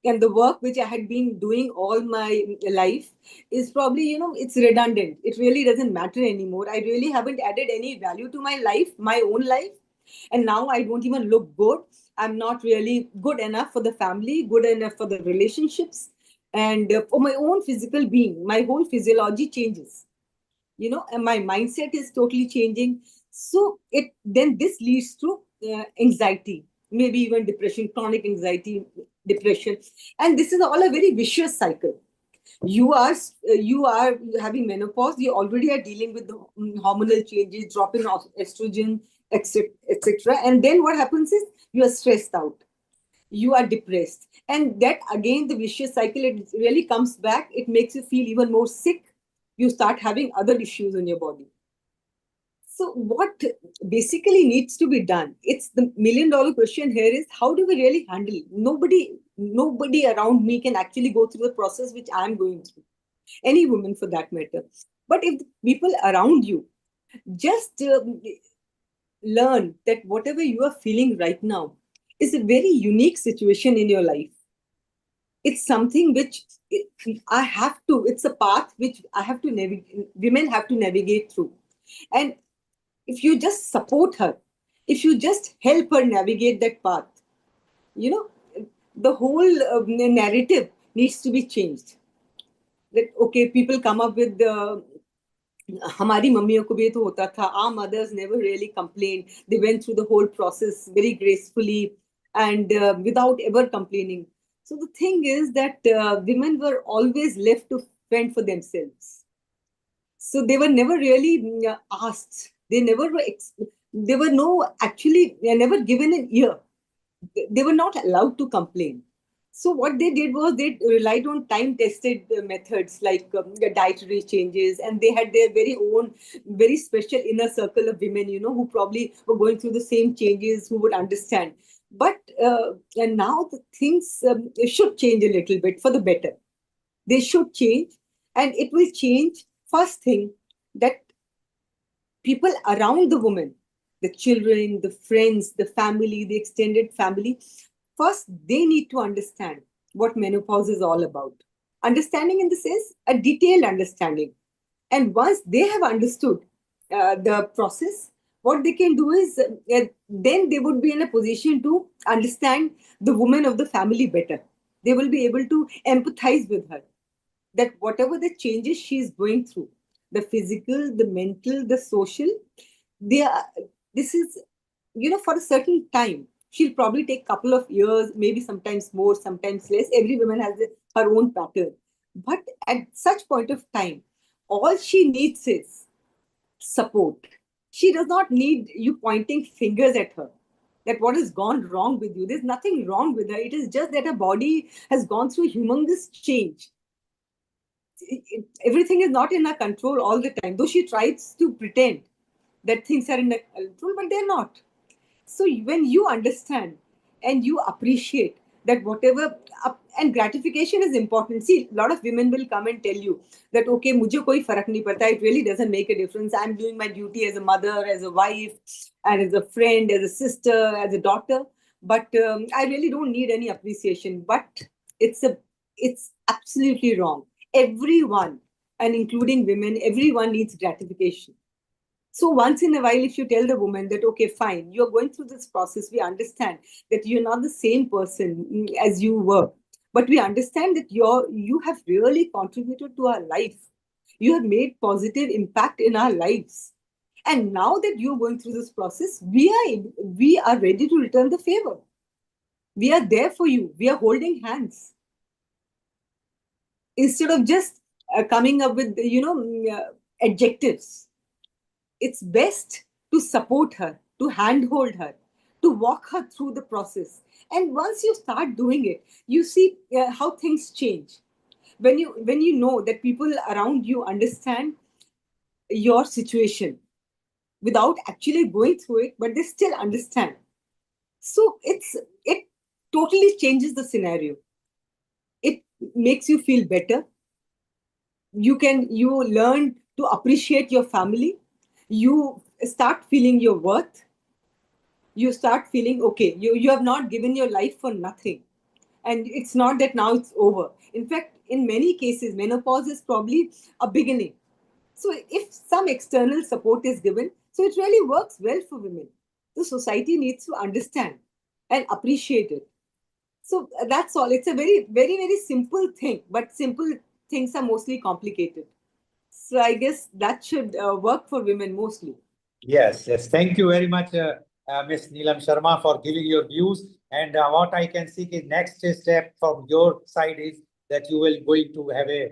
And the work which I had been doing all my life is probably, it's redundant. It really doesn't matter anymore. I really haven't added any value to my life, my own life. And now I don't even look good. I'm not really good enough for the family, good enough for the relationships, and for my own physical being. My whole physiology changes, and my mindset is totally changing. So then this leads to anxiety, maybe even depression, chronic anxiety, depression, and this is all a very vicious cycle. You are having menopause, you already are dealing with the hormonal changes, drop in of estrogen, etc. And then what happens is you are stressed out, you are depressed, and that again the vicious cycle, it really comes back, it makes you feel even more sick. You start having other issues in your body. So what basically needs to be done, it's the $1,000,000 question here, is how do we really handle it? Nobody around me can actually go through the process which I'm going through, any woman for that matter. But if the people around you just learn that whatever you are feeling right now is a very unique situation in your life, it's something which it's a path which I have to navigate, women have to navigate through. And if you just support her, if you just help her navigate that path, the whole narrative needs to be changed. That, okay, people come up with the हमारी मम्मियों को भी तो होता था, our mothers never really complained, they went through the whole process very gracefully and without ever complaining. So the thing is that women were always left to fend for themselves. So they were never really asked. They never were. They were never given an ear. They were not allowed to complain. So what they did was they relied on time-tested methods like dietary changes, and they had their very own, very special inner circle of women, who probably were going through the same changes, who would understand. But and now the things should change a little bit for the better. They should change, and it will change. First thing, that people around the woman, the children, the friends, the family, the extended family, first they need to understand what menopause is all about. Understanding in the sense, a detailed understanding. And once they have understood the process, what they can do is then they would be in a position to understand the woman of the family better. They will be able to empathize with her, that whatever the changes she is going through, the physical, the mental, the social, they are, this is, for a certain time. She'll probably take couple of years, maybe sometimes more, sometimes less. Every woman has her own pattern. But at such point of time, all she needs is support. She does not need you pointing fingers at her that what has gone wrong with you. There's nothing wrong with her. It is just that her body has gone through humongous change. Everything is not in her control all the time, though she tries to pretend that things are in her control, but they're not. So when you understand and you appreciate that whatever, and gratification is important. See, a lot of women will come and tell you that, okay, mujhe koi farak nahi padta. It really doesn't make a difference. I'm doing my duty as a mother, as a wife, and as a friend, as a sister, as a daughter. But I really don't need any appreciation. But it's absolutely wrong. Everyone, and including women, everyone needs gratification. So once in a while, if you tell the woman that, okay, fine, you're going through this process, we understand that you're not the same person as you were, but we understand that you have really contributed to our life. You have made positive impact in our lives. And now that you're going through this process, we are ready to return the favor. We are there for you. We are holding hands. Instead of just coming up with, adjectives. It's best to support her, to handhold her, to walk her through the process. And once you start doing it, you see how things change. When you know that people around you understand your situation without actually going through it, but they still understand. So it totally changes the scenario. It makes you feel better. You learn to appreciate your family. You start feeling your worth. You start feeling, okay, you have not given your life for nothing. And it's not that now it's over. In fact, in many cases, menopause is probably a beginning. So if some external support is given, so it really works well for women. The society needs to understand and appreciate it. So that's all. It's a very, very, very simple thing, but simple things are mostly complicated. So I guess that should work for women mostly. Yes, yes. Thank you very much, Ms. Neelam Sharma, for giving your views. And what I can see is next step from your side is that you will going to have a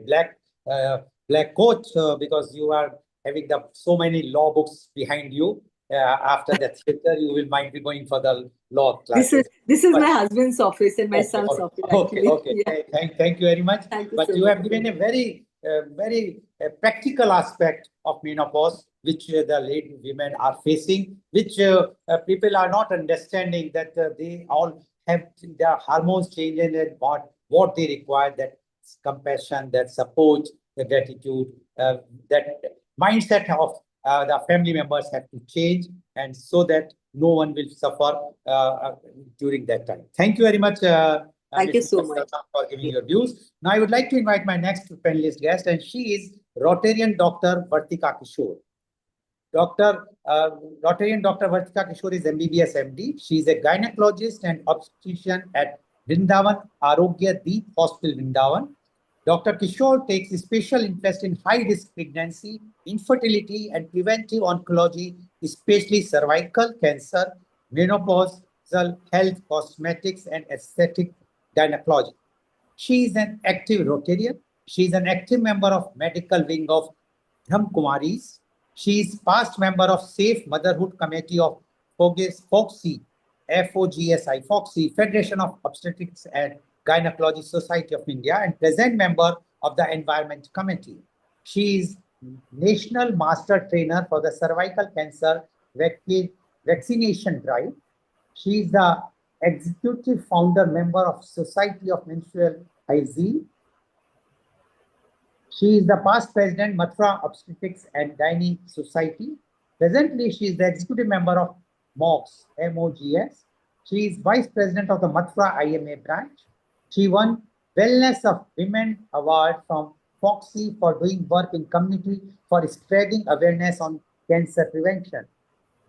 black coach because you are having so many law books behind you. After that theater, you will might be going for the law classes. This is my husband's office and my son's office. Okay, Actually. okay. Yeah. Thank you very much. Thank you But so you much. have given a very practical aspect of menopause, which the lady women are facing, which people are not understanding that they all have their hormones changing and what they require, that compassion, that support, the gratitude, that mindset of the family members have to change, and so that no one will suffer during that time. Thank you very much. Thank you Ms. so much for giving your views. Now, I would like to invite my next panelist guest, and she is Rotarian Dr. Vartika Kishore. Rotarian Dr. Vartika Kishore is MBBS MD. She is a gynecologist and obstetrician at Vrindavan Arogya Deep Hospital, Vrindavan. Dr. Kishore takes special interest in high-risk pregnancy, infertility, and preventive oncology, especially cervical cancer, menopausal health, cosmetics, and aesthetic gynecology. She is an active Rotarian. She is an active member of medical wing of Dham Kumaris. She is past member of Safe Motherhood Committee of FOGSI, FOGSI, Federation of Obstetrics and Gynecology Society of India, and present member of the Environment Committee. She is National Master Trainer for the Cervical Cancer Vaccination Drive. She is the Executive Founder Member of Society of Menstrual Hygiene. She is the past President, Mathura Obstetrics and Gynae Society. Presently, she is the Executive Member of MOGS, MOGS. She is Vice President of the Mathura IMA branch. She won Wellness of Women Award from FOGSI for doing work in community for spreading awareness on cancer prevention.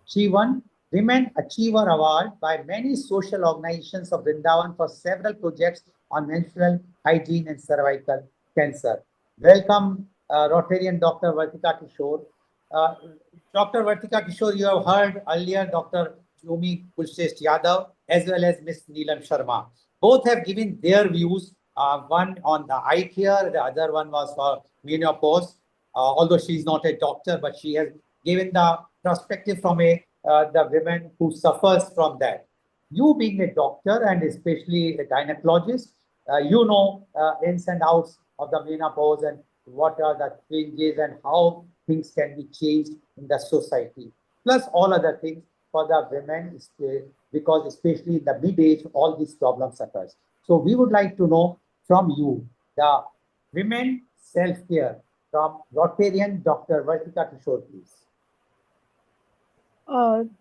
She won Women Achiever Award by many social organizations of Vrindavan for several projects on menstrual hygiene and cervical cancer. Welcome, Rotarian Dr. Vartika Kishore. Dr. Vartika Kishore, you have heard earlier Dr. Jumi Kulshresht Yadav as well as Ms. Neelam Sharma. Both have given their views, one on the eye care, the other one was for menopause. Although she is not a doctor, but she has given the perspective from the women who suffers from that. You being a doctor and especially a gynecologist, you know ins and outs of the menopause and what are the changes and how things can be changed in the society, plus all other things for the women, because especially in the mid-age, all these problems occurs. So we would like to know from you the women self-care from Rotarian Dr. Vartika Kishore, please.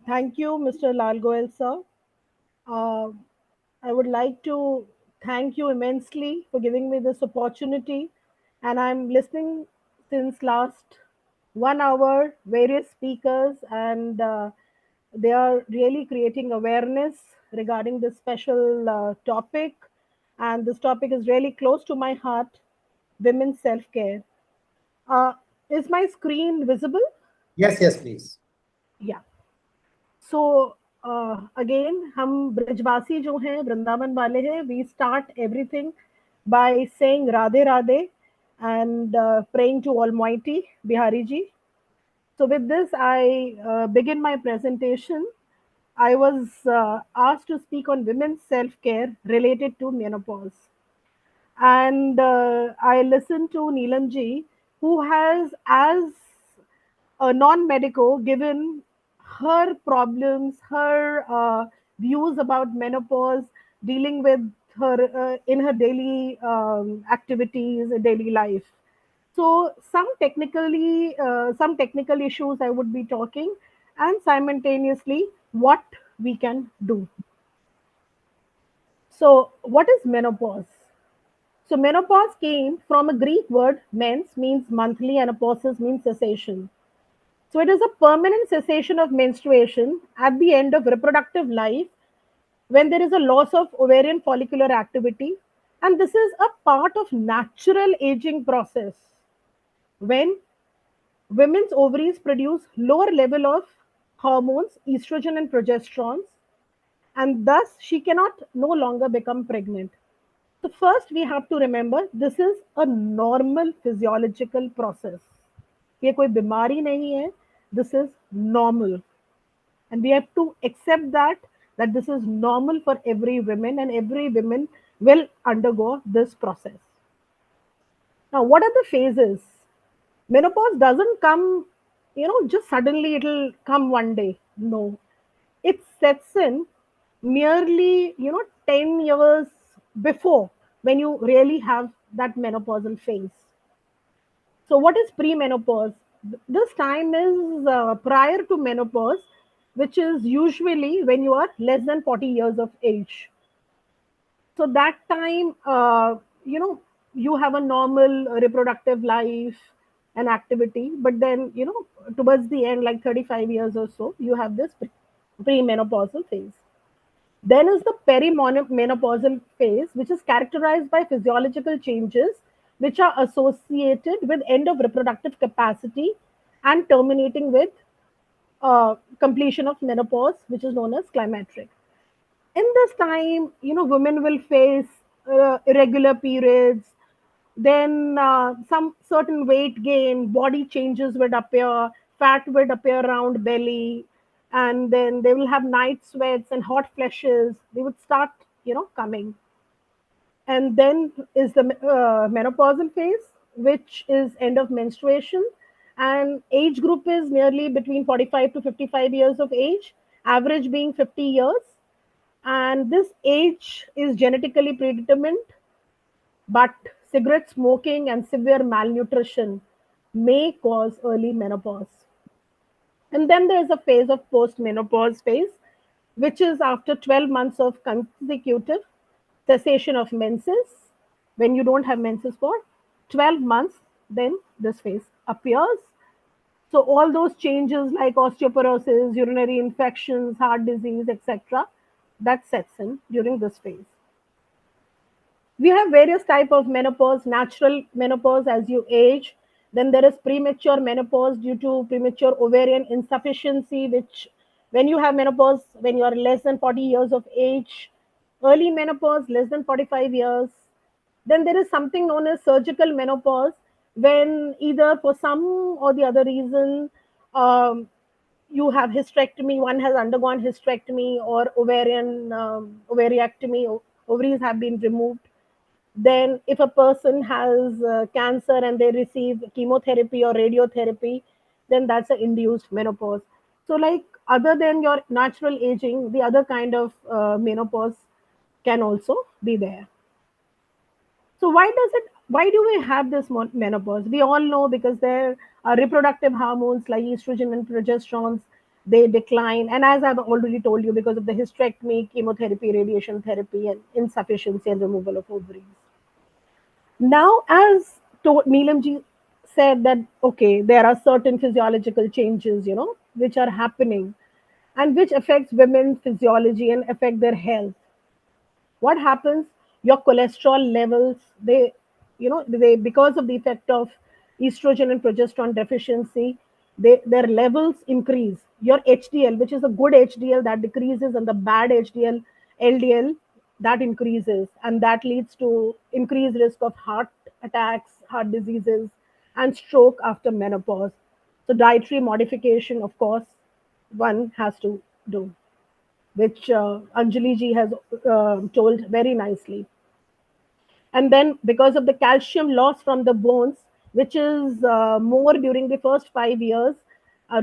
Thank you, Mr. Lal Goel, sir. Uh, I would like to thank you immensely for giving me this opportunity. And I'm listening since last 1 hour, various speakers, and they are really creating awareness regarding this special topic. And this topic is really close to my heart, women's self-care. Uh, is my screen visible? Yes, yes, please. Yeah. So again हम ब्रजवासी जो हैं वृंदावन वाले हैं we start everything by saying Radhe Radhe and praying to almighty bihari ji. So with this I begin my presentation. I was asked to speak on women's self care related to menopause, and I listened to Neelam ji, who has, as a non-medico, given her problems, her views about menopause, dealing with her in her daily activities, daily life. So some technical issues I would be talking, and simultaneously what we can do. So what is menopause? So menopause came from a Greek word, mens means monthly and apausis means cessation. So it is a permanent cessation of menstruation at the end of reproductive life when there is a loss of ovarian follicular activity. And this is a part of natural aging process when women's ovaries produce lower level of hormones, estrogen and progesterones, and thus she cannot no longer become pregnant. So first we have to remember this is a normal physiological process. ये कोई बीमारी नहीं है. This is normal, and we have to accept that this is normal for every woman, and every woman will undergo this process. Now, what are the phases? Menopause doesn't come, just suddenly it'll come one day. No, it sets in merely 10 years before, when you really have that menopausal phase. So, what is premenopause? This time is prior to menopause, which is usually when you are less than 40 years of age. So, that time, you have a normal reproductive life and activity, but then, towards the end, like 35 years or so, you have this premenopausal phase. Then is the perimenopausal phase, which is characterized by physiological changes which are associated with end of reproductive capacity and terminating with completion of menopause, which is known as climacteric. In this time, women will face irregular periods, then some certain weight gain, body changes would appear, fat would appear around belly, and then they will have night sweats and hot flashes. They would start, coming. And then is the menopausal phase, which is end of menstruation. And age group is nearly between 45 to 55 years of age, average being 50 years. And this age is genetically predetermined, but cigarette smoking and severe malnutrition may cause early menopause. And then there's a phase of post-menopause phase, which is after 12 months of consecutive cessation of menses. When you don't have menses for 12 months, then this phase appears. So all those changes like osteoporosis, urinary infections, heart disease, etc., that sets in during this phase. We have various type of menopause: natural menopause as you age, Then there is premature menopause due to premature ovarian insufficiency, which when you have menopause when you are less than 40 years of age, early menopause less than 45 years. Then there is something known as surgical menopause, when either for some or the other reason, um, you have hysterectomy, one has undergone hysterectomy or ovarian ovariectomy, ovaries have been removed. Then if a person has cancer and they receive chemotherapy or radiotherapy, then that's an induced menopause. So like, other than your natural aging, the other kind of menopause can also be there. So why do we have this menopause? We all know, because there are reproductive hormones like estrogen and progesterones, they decline. And as I've already told you, because of the hysterectomy, chemotherapy, radiation therapy, and insufficiency and removal of ovaries. Now, as Neelamji said that, okay, there are certain physiological changes, which are happening and which affects women's physiology and affect their health. What happens? Your cholesterol levels, they because of the effect of estrogen and progesterone deficiency, their levels increase. Your HDL, which is a good HDL, that decreases, and the bad HDL, LDL, that increases, and that leads to increased risk of heart attacks, heart diseases, and stroke after menopause. So dietary modification, of course, one has to do, which Anjali ji has told very nicely. And then, because of the calcium loss from the bones, which is more during the first 5 years,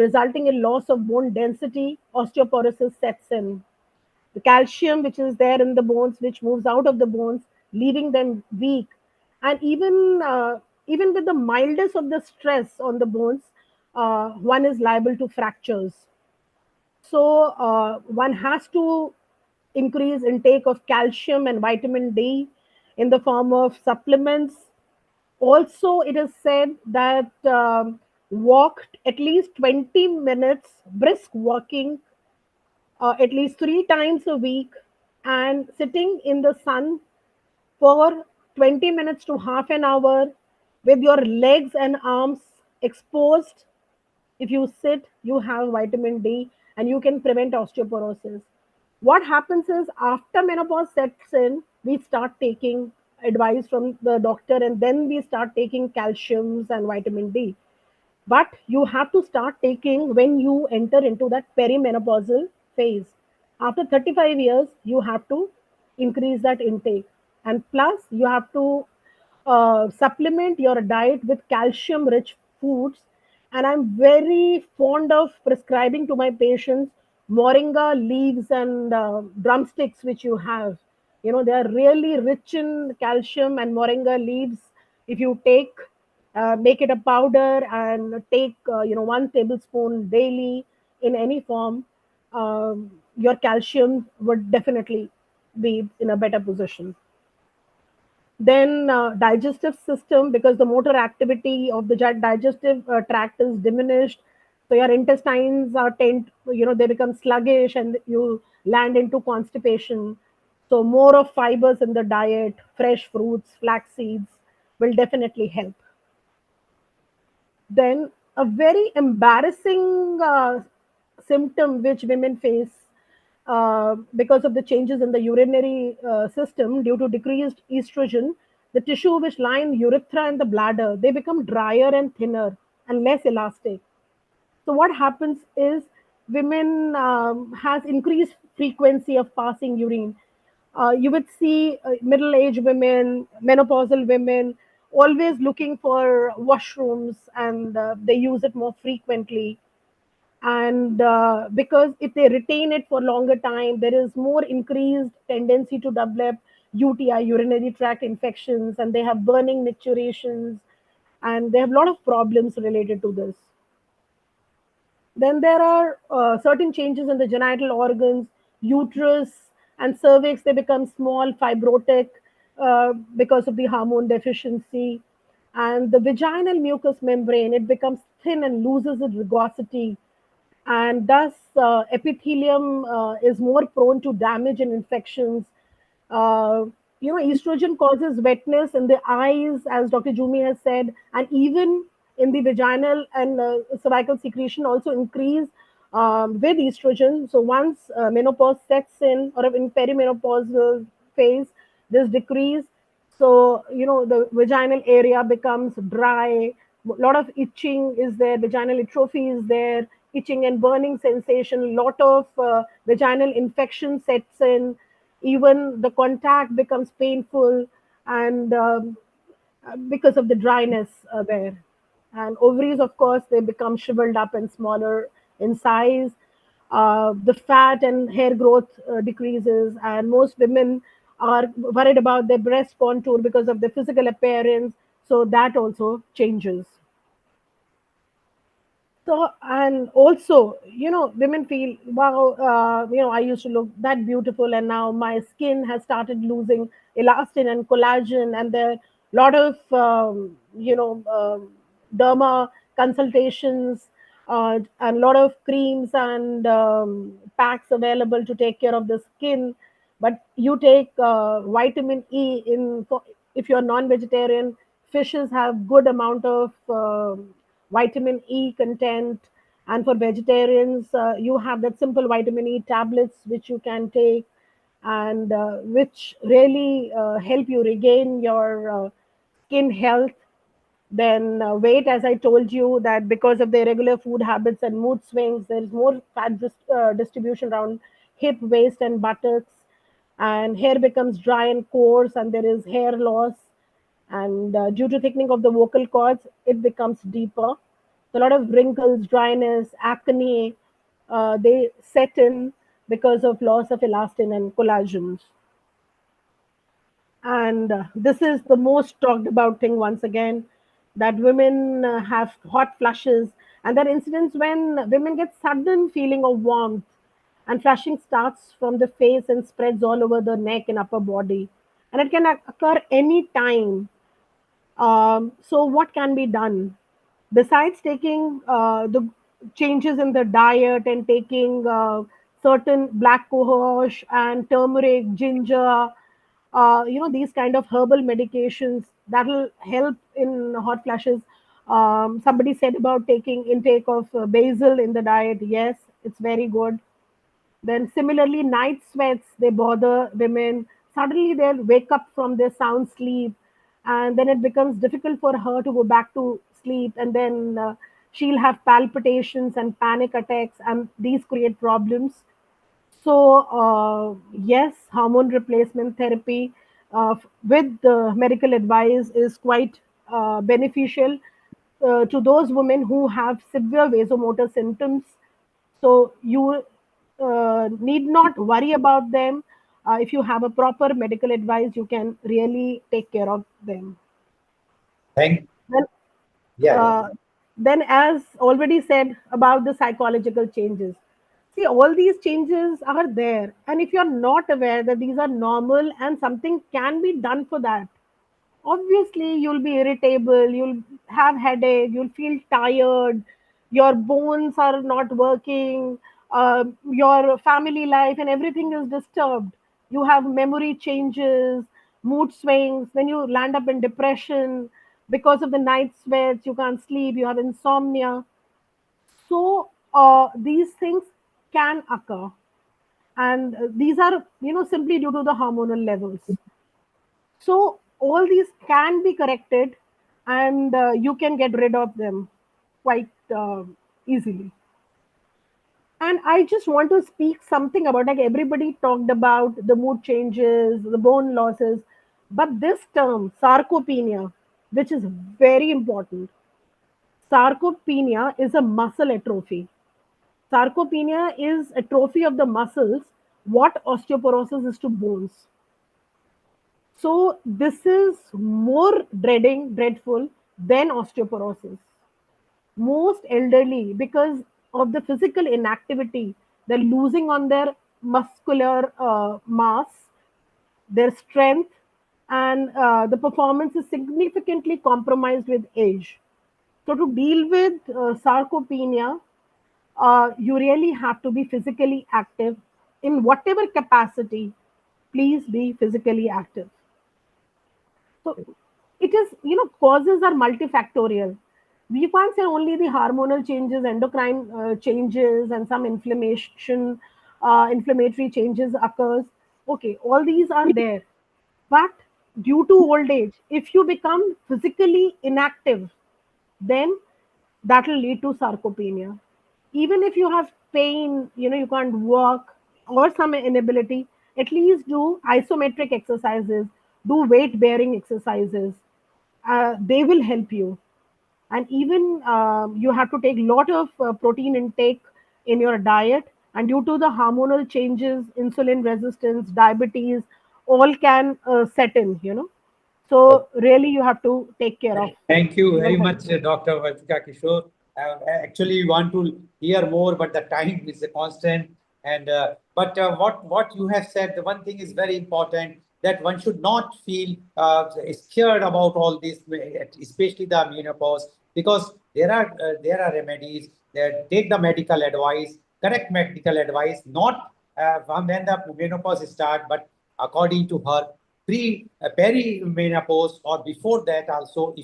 resulting in loss of bone density, osteoporosis sets in. The calcium which is there in the bones, which moves out of the bones, leaving them weak. And even with the mildest of the stress on the bones, one is liable to fractures. So one has to increase intake of calcium and vitamin D in the form of supplements. Also, it is said that walk at least 20 minutes, brisk walking, at least 3 times a week, and sitting in the sun for 20 minutes to half an hour with your legs and arms exposed. If you sit, you have vitamin D, and you can prevent osteoporosis. What happens is, after menopause sets in, we start taking advice from the doctor, and then we start taking calciums and vitamin D. But you have to start taking when you enter into that perimenopausal phase. After 35 years, you have to increase that intake. And plus, you have to supplement your diet with calcium rich foods. And I'm very fond of prescribing to my patients moringa leaves and drumsticks, which you have. They are really rich in calcium, and moringa leaves, if you take, make it a powder and take 1 tablespoon daily in any form, your calcium would definitely be in a better position. Then digestive system, because the motor activity of the digestive tract is diminished, so your intestines are they become sluggish, and you land into constipation. So more of fibers in the diet, fresh fruits, flax seeds will definitely help. Then a very embarrassing symptom which women face because of the changes in the urinary system due to decreased estrogen, the tissue which line urethra and the bladder, they become drier and thinner and less elastic. So what happens is, women has increased frequency of passing urine. You would see middle-aged women, menopausal women, always looking for washrooms, and they use it more frequently. And because if they retain it for longer time, there is more increased tendency to develop UTI, urinary tract infections, and they have burning micturations, and they have a lot of problems related to this. Then there are certain changes in the genital organs, uterus and cervix, they become small, fibrotic because of the hormone deficiency. And the vaginal mucous membrane, it becomes thin and loses its rugosity. And thus, epithelium is more prone to damage and infections. Uh, Estrogen causes wetness in the eyes, as Dr. Jumi has said, and even in the vaginal and cervical secretion also increase with estrogen. So once menopause sets in, or in perimenopausal phase, this decrease. So the vaginal area becomes dry. A lot of itching is there. Vaginal atrophy is there. Itching and burning sensation. Lot of vaginal infection sets in. Even the contact becomes painful, and because of the dryness there. And ovaries, of course, they become shriveled up and smaller in size. The fat and hair growth decreases, and most women are worried about their breast contour because of the physical appearance. So that also changes. So, and also, women feel, wow, I used to look that beautiful, and now my skin has started losing elastin and collagen, and there are a lot of, derma consultations, and a lot of creams and packs available to take care of the skin. But you take vitamin E if you're non-vegetarian. Fishes have good amount of vitamin E content, and for vegetarians, you have that simple vitamin E tablets which you can take, and which really help you regain your skin health. Then weight, as I told you, that because of the irregular food habits and mood swings, there is more fat distribution around hip, waist, and buttocks, and hair becomes dry and coarse, and there is hair loss. And due to thickening of the vocal cords, it becomes deeper. So a lot of wrinkles, dryness, acne, they set in because of loss of elastin and collagen. And this is the most talked about thing once again, that women have hot flushes, and there are incidents when women get sudden feeling of warmth, and flushing starts from the face and spreads all over the neck and upper body, and it can occur any time. So what can be done besides taking the changes in the diet and taking certain black cohosh and turmeric, ginger, these kind of herbal medications that will help in hot flashes. Somebody said about taking intake of basil in the diet. Yes, it's very good. Then similarly, night sweats, they bother women. Suddenly they'll wake up from their sound sleep, and then it becomes difficult for her to go back to sleep, and then she'll have palpitations and panic attacks, and these create problems. So, yes, hormone replacement therapy with the medical advice is quite beneficial to those women who have severe vasomotor symptoms. So, you need not worry about them. If you have a proper medical advice, you can really take care of them. Thank. Then, Yeah. uh, then, as already said about the psychological changes, see, all these changes are there. And if you're not aware that these are normal and something can be done for that, obviously you'll be irritable, you'll have headache, you'll feel tired, your bones are not working, your family life and everything is disturbed. You have memory changes, mood swings, then you land up in depression because of the night sweats, you can't sleep, you have insomnia. So these things can occur, and these are simply due to the hormonal levels. So all these can be corrected, and you can get rid of them quite easily. And I just want to speak something about, like, everybody talked about the mood changes, the bone losses, but this term sarcopenia, which is very important. Sarcopenia is a muscle atrophy. Sarcopenia is atrophy of the muscles, what osteoporosis is to bones. So this is more dreadful than osteoporosis. Most elderly, because of the physical inactivity, they're losing on their muscular mass, their strength, and the performance is significantly compromised with age. So to deal with sarcopenia, you really have to be physically active in whatever capacity. Please be physically active. So it is, causes are multifactorial. We can't say only the hormonal changes, endocrine changes, and some inflammatory changes occurs. Okay, all these are there. But due to old age, if you become physically inactive, then that will lead to sarcopenia. Even if you have pain, you can't walk or some inability, at least do isometric exercises, do weight bearing exercises. They will help you. And even you have to take lot of protein intake in your diet, and due to the hormonal changes, insulin resistance, diabetes, all can set in. So really you have to take care of Thank you your very health. much, Dr. Vartika Kishore. Actually, we want to hear more, but the time is a constant. And but what you have said, the one thing is very important, that one should not feel scared about all this, especially the menopause, because there are remedies. Take the medical advice, correct medical advice, not when the menopause start, but according to her perimenopause or before that also.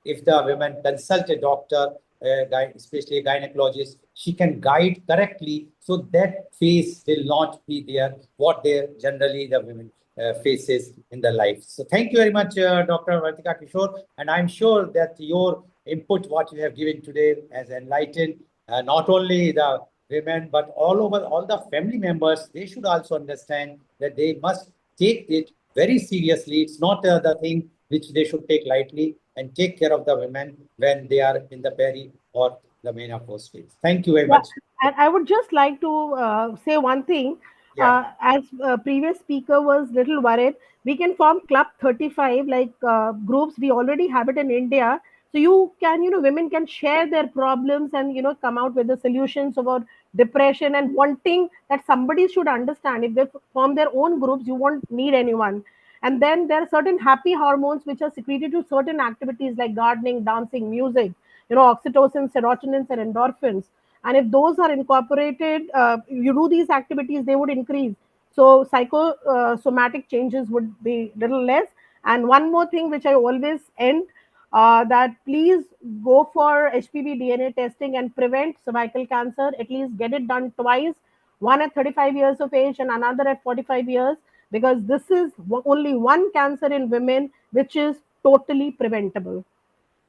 If the women consult a doctor, especially a gynecologist, she can guide correctly, so that phase will not be there what they generally the women faces in their life. So thank you very much, Dr. Vartika Kishore, and I'm sure that your input, what you have given today, has enlightened not only the women but all over all the family members. They should also understand that they must take it very seriously. It's not the thing which they should take lightly, and take care of the women when they are in the peri or the menopause phase. Thank you very Yeah, much. and I would just like to say one thing. Yeah. As previous speaker was little worried, we can form Club 35 like groups. We already have it in India. So you can, women can share their problems and come out with the solutions about depression and wanting that somebody should understand. If they form their own groups, you won't need anyone. And then there are certain happy hormones which are secreted to certain activities like gardening, dancing, music. Oxytocin, serotonin, and endorphins, and if those are incorporated, you do these activities, they would increase. So psychosomatic changes would be little less. And one more thing which I always end, that please go for HPV DNA testing and prevent cervical cancer. At least get it done twice, one at 35 years of age and another at 45 years, because this is only one cancer in women which is totally preventable.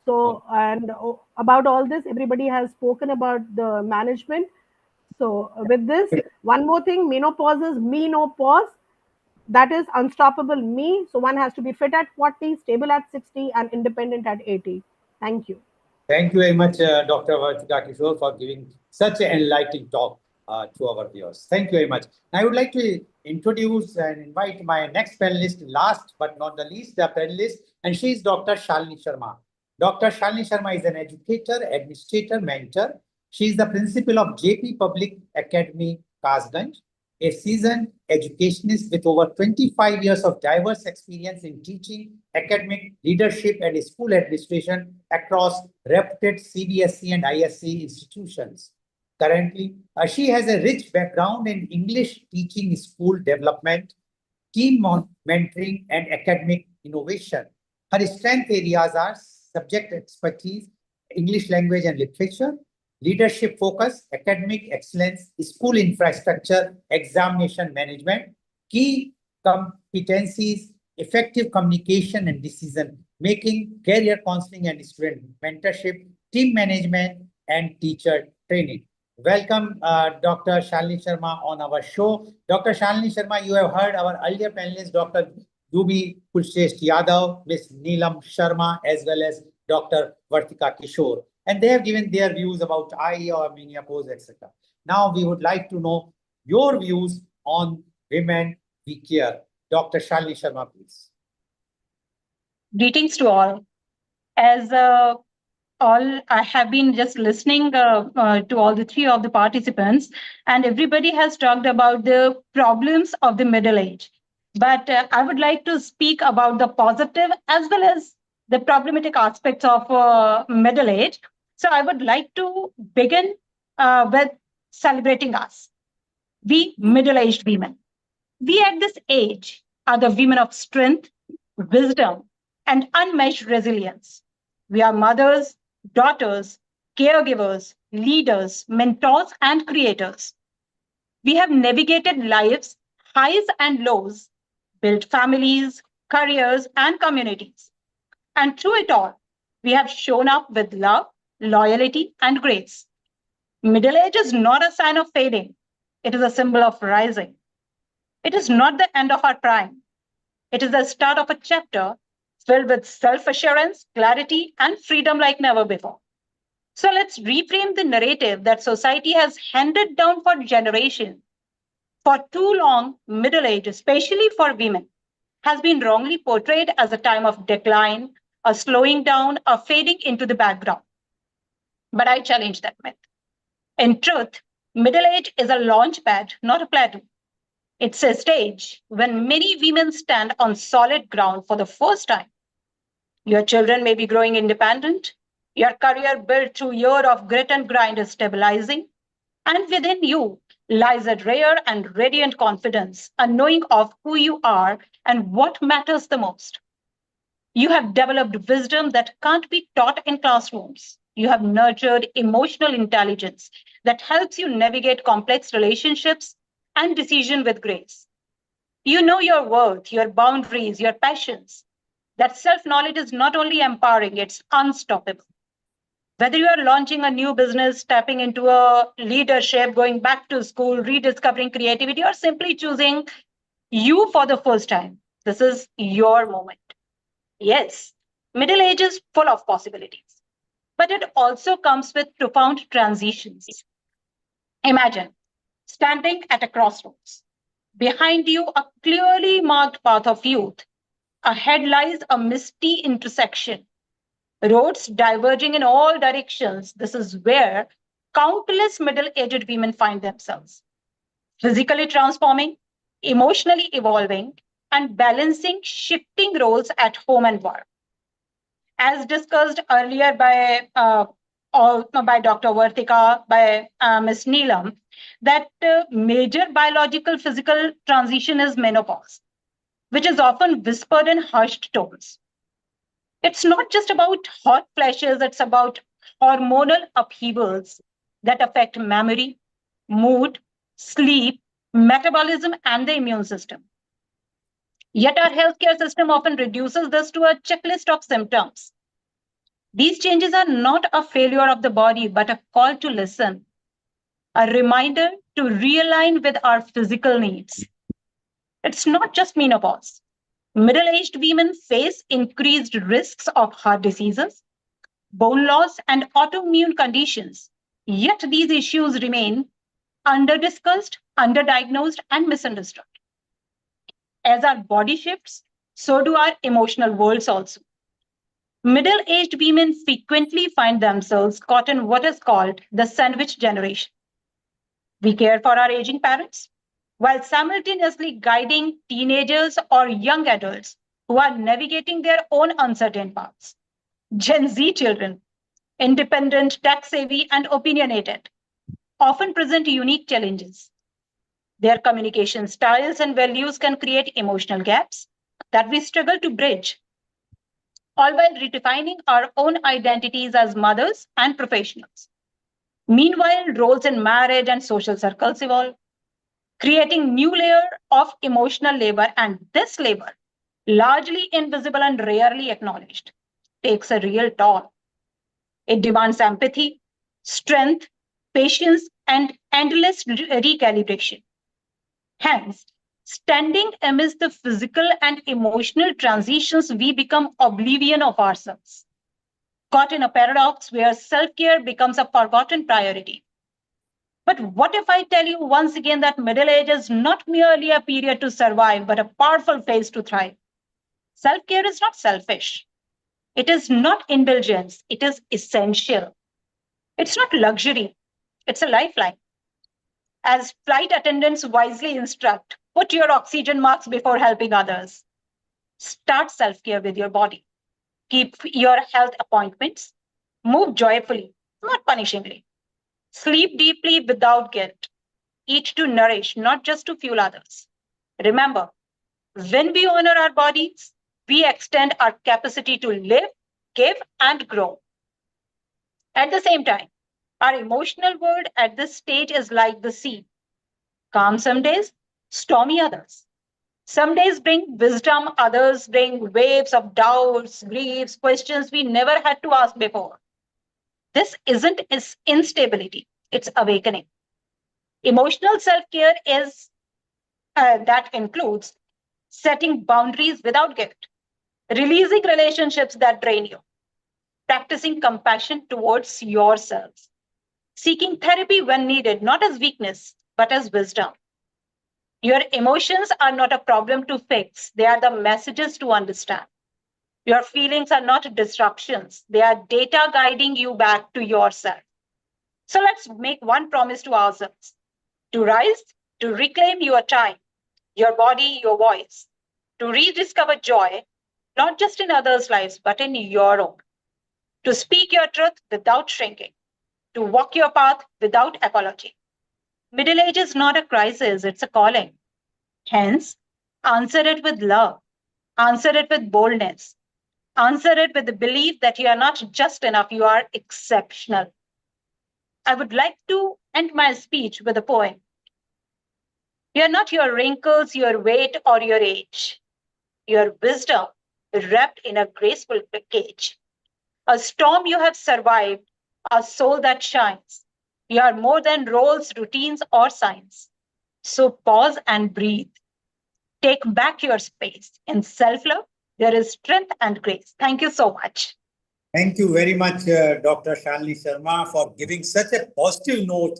So, and about all this, everybody has spoken about the management. So, with this, one more thing, menopause is me no pause. That is unstoppable me. So, one has to be fit at 40, stable at 60, and independent at 80. Thank you. Thank you very much, Dr. Vartika Kishore, for giving such an enlightening talk to our viewers. Thank you very much. I would like to introduce and invite my next panelist, last but not the least, the panelist, and she is Dr. Shalini Sharma. Dr. Shalini Sharma is an educator, administrator, mentor. She is the principal of JP Public Academy, Kasganj, a seasoned educationist with over 25 years of diverse experience in teaching, academic leadership, and school administration across reputed CBSE and ISC institutions. Currently, she has a rich background in English teaching, school development, team mentoring, and academic innovation. Her strength areas are subject expertise, English language and literature, leadership focus, academic excellence, school infrastructure, examination management, key competencies, effective communication and decision making, career counseling and student mentorship, team management, and teacher training. Welcome, Dr. Shalini Sharma, on our show. Dr. Shalini Sharma, you have heard our earlier panelists, Dr. Jubi Kulshrestha Yadav, Ms. Neelam Sharma, as well as Dr. Vartika Kishore. And they have given their views about IE menopause, etc. Now we would like to know your views on women we care. Dr. Shalini Sharma, please. Greetings to all. As all I have been just listening to all the three of the participants, and everybody has talked about the problems of the middle age. But I would like to speak about the positive as well as the problematic aspects of middle age. So I would like to begin with celebrating us, we middle-aged women. We at this age are the women of strength, wisdom, and unmatched resilience. We are mothers, daughters, caregivers, leaders, mentors, and creators. We have navigated life's highs and lows, built families, careers, and communities. And through it all, we have shown up with love, loyalty, and grace. Middle age is not a sign of fading, it is a symbol of rising. It is not the end of our prime, it is the start of a chapter filled with self assurance, clarity, and freedom like never before. So let's reframe the narrative that society has handed down for generations. For too long, middle age, especially for women, has been wrongly portrayed as a time of decline, a slowing down, a fading into the background. But I challenge that myth. In truth, middle age is a launch pad, not a plateau. It's a stage when many women stand on solid ground for the first time. Your children may be growing independent, your career built through years of grit and grind is stabilizing, and within you lies a rare and radiant confidence, a knowing of who you are and what matters the most. You have developed wisdom that can't be taught in classrooms. You have nurtured emotional intelligence that helps you navigate complex relationships and decision with grace. You know your worth, your boundaries, your passions. That self-knowledge is not only empowering, it's unstoppable. Whether you are launching a new business, stepping into a leadership, going back to school, rediscovering creativity, or simply choosing you for the first time, this is your moment. Yes, middle age is full of possibilities, but it also comes with profound transitions. Imagine standing at a crossroads. Behind you, a clearly marked path of youth. Ahead lies a misty intersection, roads diverging in all directions. This is where countless middle aged women find themselves, physically transforming, emotionally evolving, and balancing shifting roles at home and work. As discussed earlier by Dr. Vartika, by Ms. Neelam, that major biological physical transition is menopause, which is often whispered in hushed tones. It's not just about hot flashes, it's about hormonal upheavals that affect memory, mood, sleep, metabolism, and the immune system. Yet our healthcare system often reduces this to a checklist of symptoms. These changes are not a failure of the body, but a call to listen, a reminder to realign with our physical needs. It's not just menopause. Middle-aged women face increased risks of heart diseases, bone loss, and autoimmune conditions. Yet these issues remain under-discussed, under-diagnosed, and misunderstood. As our body shifts, so do our emotional worlds also. Middle-aged women frequently find themselves caught in what is called the sandwich generation. We care for our aging parents while simultaneously guiding teenagers or young adults who are navigating their own uncertain paths. Gen Z children, independent, tech-savvy, and opinionated, often present unique challenges. Their communication styles and values can create emotional gaps that we struggle to bridge, all while redefining our own identities as mothers and professionals. Meanwhile, roles in marriage and social circles evolve, creating new layer of emotional labor, and this labor, largely invisible and rarely acknowledged, takes a real toll. It demands empathy, strength, patience, and endless recalibration. Hence, standing amidst the physical and emotional transitions, we become oblivion of ourselves, caught in a paradox where self-care becomes a forgotten priority. But what if I tell you once again that middle age is not merely a period to survive, but a powerful phase to thrive? Self-care is not selfish. It is not indulgence. It is essential. It's not luxury. It's a lifeline. As flight attendants wisely instruct, put your oxygen masks before helping others. Start self-care with your body. Keep your health appointments. Move joyfully, not punishingly. Sleep deeply without guilt. Eat to nourish, not just to fuel others. Remember, when we honor our bodies, we extend our capacity to live, give, and grow. At the same time, our emotional world at this stage is like the sea. Calm some days, stormy others. Some days bring wisdom, others bring waves of doubts, griefs, questions we never had to ask before. This isn't instability, it's awakening. Emotional self care is that includes setting boundaries without guilt, releasing relationships that drain you, practicing compassion towards yourselves, seeking therapy when needed, not as weakness, but as wisdom. Your emotions are not a problem to fix, they are the messages to understand. Your feelings are not disruptions, they are data guiding you back to yourself. So let's make one promise to ourselves to rise, to reclaim your time, your body, your voice, to rediscover joy, not just in others' lives, but in your own, to speak your truth without shrinking, to walk your path without apology. Middle age is not a crisis, it's a calling. Hence, answer it with love, answer it with boldness, answer it with the belief that you are not just enough, you are exceptional. I would like to end my speech with a poem. You are not your wrinkles, your weight, or your age. Your wisdom wrapped in a graceful package. A storm you have survived, a soul that shines. You are more than roles, routines, or signs. So pause and breathe. Take back your space. In self love, there is strength and grace. Thank you so much. Thank you very much, Dr. Shalini Sharma, for giving such a positive note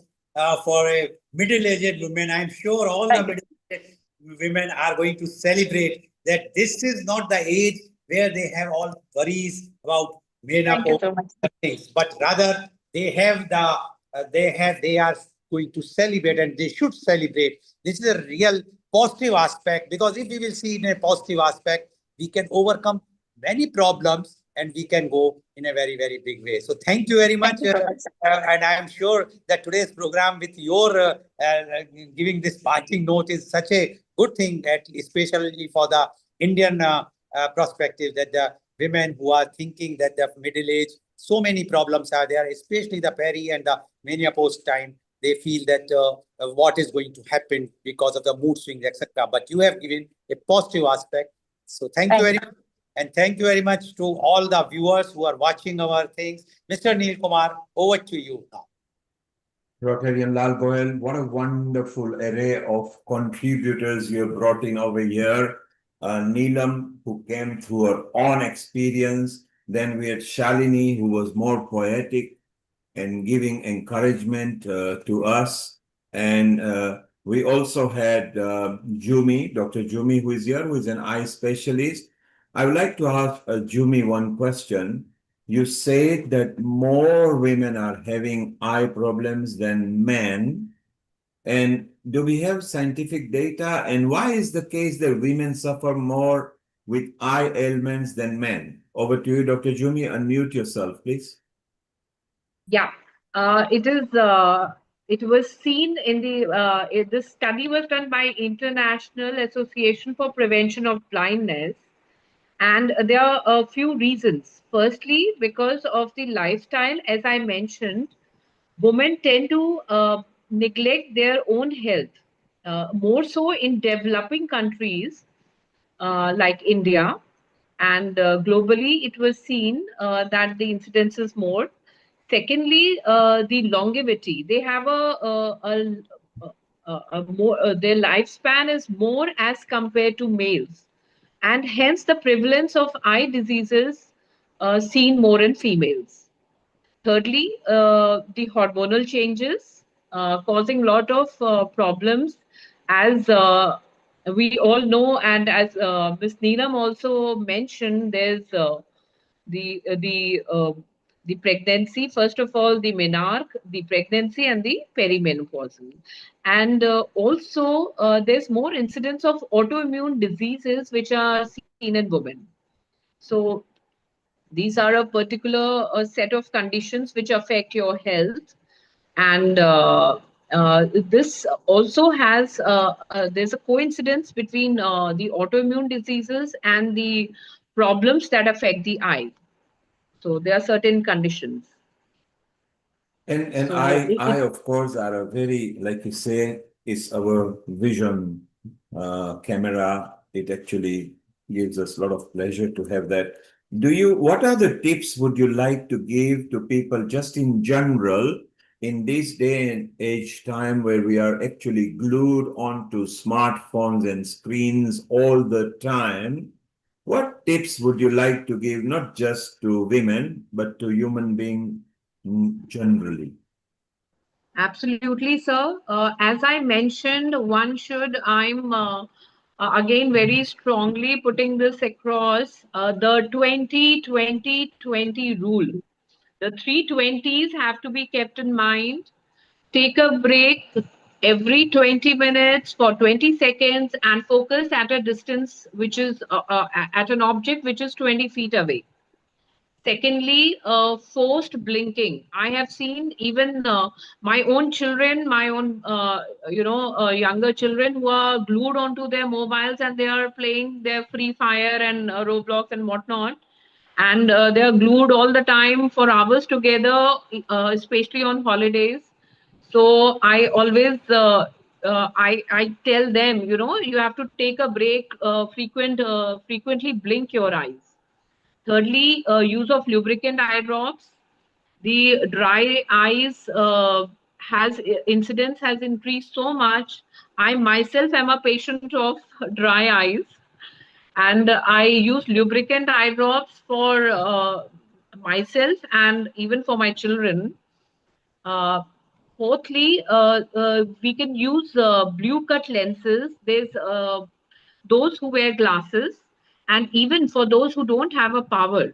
for a middle-aged woman. I'm sure all the middle-aged women are going to celebrate that this is not the age where they have all worries about menopause, things, but rather they have they are going to celebrate and they should celebrate. This is a real positive aspect, because if we will see in a positive aspect, we can overcome many problems and we can go in a very, very big way. So thank you very much. And I am sure that today's program with your giving this parting note is such a good thing, especially for the Indian perspective, that the women who are thinking that the middle age, so many problems are there, especially the peri and the menopause time. They feel that what is going to happen because of the mood swings, etc. But you have given a positive aspect. So thank you very much. And thank you very much to all the viewers who are watching our things. Mr. Neil Kumar, over to you now. Rotarian Lal Goel, what a wonderful array of contributors you have brought in over here. Neelam, who came through her own experience. Then we had Shalini, who was more poetic and giving encouragement to us. And we also had Jumi, Dr. Jumi, who is here, who is an eye specialist. I would like to ask Jumi one question. You said that more women are having eye problems than men. And do we have scientific data? And why is the case that women suffer more with eye ailments than men? Over to you, Dr. Jumi. Unmute yourself, please. Yeah, it was seen in the study was done by International Association for Prevention of Blindness, and there are a few reasons. Firstly, because of the lifestyle, as I mentioned, women tend to neglect their own health, more so in developing countries like India, and globally it was seen that the incidence is more. Secondly, the longevity. They have a more their lifespan is more as compared to males, and hence the prevalence of eye diseases seen more in females. Thirdly, the hormonal changes causing a lot of problems, as we all know, and as Ms. Neelam also mentioned, there's the uh, the uh, the pregnancy. First of all, the menarche, the pregnancy, and the perimenopausal, and also there's more incidence of autoimmune diseases which are seen in women. So these are a particular set of conditions which affect your health, and this also has there's a coincidence between the autoimmune diseases and the problems that affect the eye. So there are certain conditions. And So I of course are a very, like you say, is our vision camera. It actually gives us a lot of pleasure to have that. What are the tips would you like to give to people just in general in this day and age time where we are actually glued onto smartphones and screens all the time? What tips would you like to give, not just to women, but to human beings generally? Absolutely, sir. As I mentioned, again very strongly putting this across the 20-20-20 rule. The 320s have to be kept in mind. Take a break every 20 minutes for 20 seconds and focus at a distance which is at an object which is 20 feet away. Secondly, forced blinking. I have seen even my own children, younger children who are glued onto their mobiles and they are playing their Free Fire and Roblox and whatnot. And they are glued all the time for hours together, especially on holidays. So I always, I tell them, you have to take a break, frequently blink your eyes. Thirdly, use of lubricant eye drops. The dry eyes has incidence has increased so much. I myself am a patient of dry eyes, and I use lubricant eye drops for myself and even for my children. Uh, Fourthly, we can use blue cut lenses. There's those who wear glasses, and even for those who don't have a power,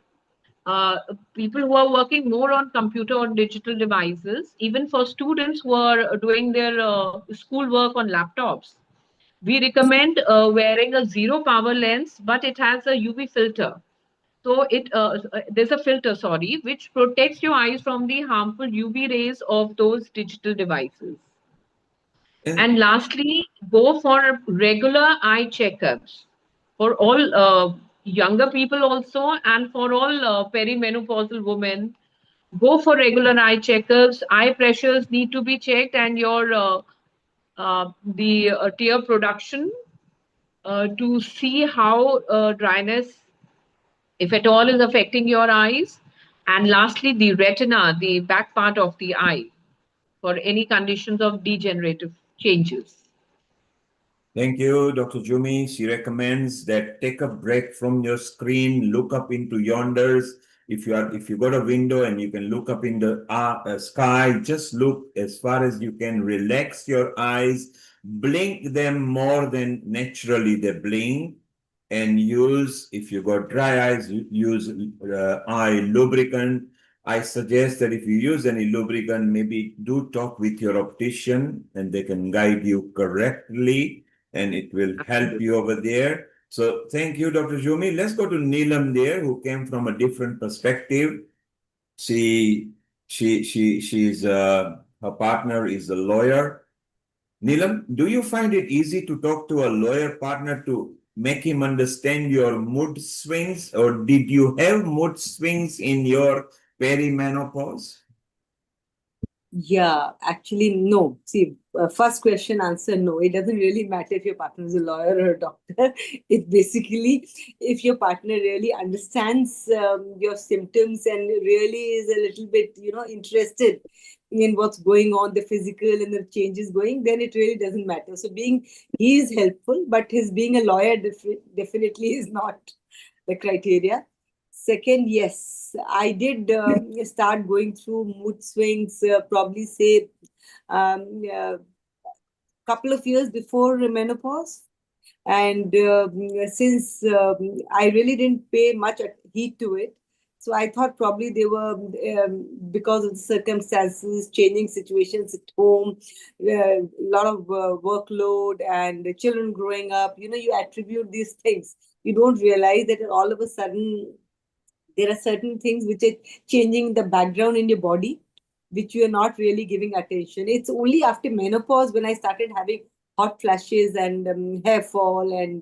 uh, people who are working more on computer or digital devices, even for students who are doing their school work on laptops, we recommend wearing a zero power lens, but it has a UV filter. So there's a filter, sorry, which protects your eyes from the harmful UV rays of those digital devices. And lastly, go for regular eye checkups for all younger people also, and for all perimenopausal women. Go for regular eye checkups. Eye pressures need to be checked, and your the tear production to see how dryness, if at all, is affecting your eyes. And lastly, the retina, the back part of the eye, for any conditions of degenerative changes. Thank you, Dr. Jumi. She recommends that take a break from your screen, look up into yonders. If you got a window and you can look up in the sky, just look as far as you can. Relax your eyes, blink them more than naturally they blink, and use, if you got dry eyes, use eye lubricant. I suggest that if you use any lubricant, maybe do talk with your optician and they can guide you correctly and it will help you over there. So thank you, Dr. Jumi. Let's go to Neelam there, who came from a different perspective. She's her partner is a lawyer. Neelam, do you find it easy to talk to a lawyer partner to make him understand your mood swings, or did you have mood swings in your perimenopause? Yeah, actually, no. See, first question answer, no. It doesn't really matter if your partner is a lawyer or a doctor. It basically, if your partner really understands your symptoms and really is a little bit, interested in what's going on, the physical and the changes going, then it really doesn't matter. So he is helpful, but his being a lawyer definitely is not the criteria. Second, yes, I did start going through mood swings, probably say couple of years before menopause. And since I really didn't pay much heed to it, so I thought probably they were because of the circumstances, changing situations at home, a lot of workload and children growing up. You attribute these things. You don't realize that all of a sudden there are certain things which are changing the background in your body, which you are not really giving attention. It's only after menopause when I started having hot flashes and hair fall and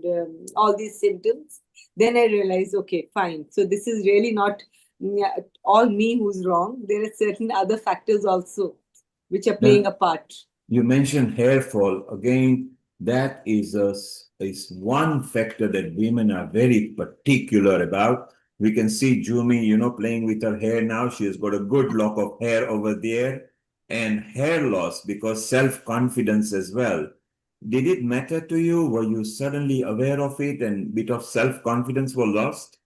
all these symptoms. Then I realized, okay, fine. So this is really not all me who's wrong. There are certain other factors also which are Now, playing a part. you mentioned hair fall. Again, that is one factor that women are very particular about. We can see Jumi, playing with her hair now. She has got a good lock of hair over there. And hair loss because self-confidence as well. Did it matter to you? Were you suddenly aware of it and bit of self-confidence was lost?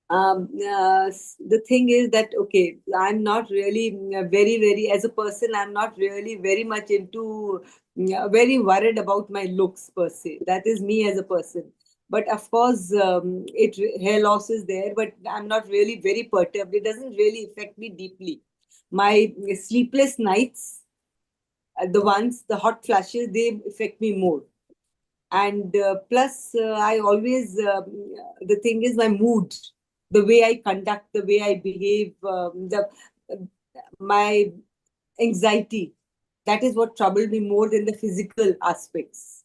The thing is that, okay, I'm not really very, as a person, I'm not really very much into, very worried about my looks per se. That is me as a person. But of course, hair loss is there, but I'm not really very perturbed. It doesn't really affect me deeply. My sleepless nights, the hot flashes, they affect me more. And plus, I always, the thing is my mood, the way I conduct, the way I behave, my anxiety, that is what troubled me more than the physical aspects.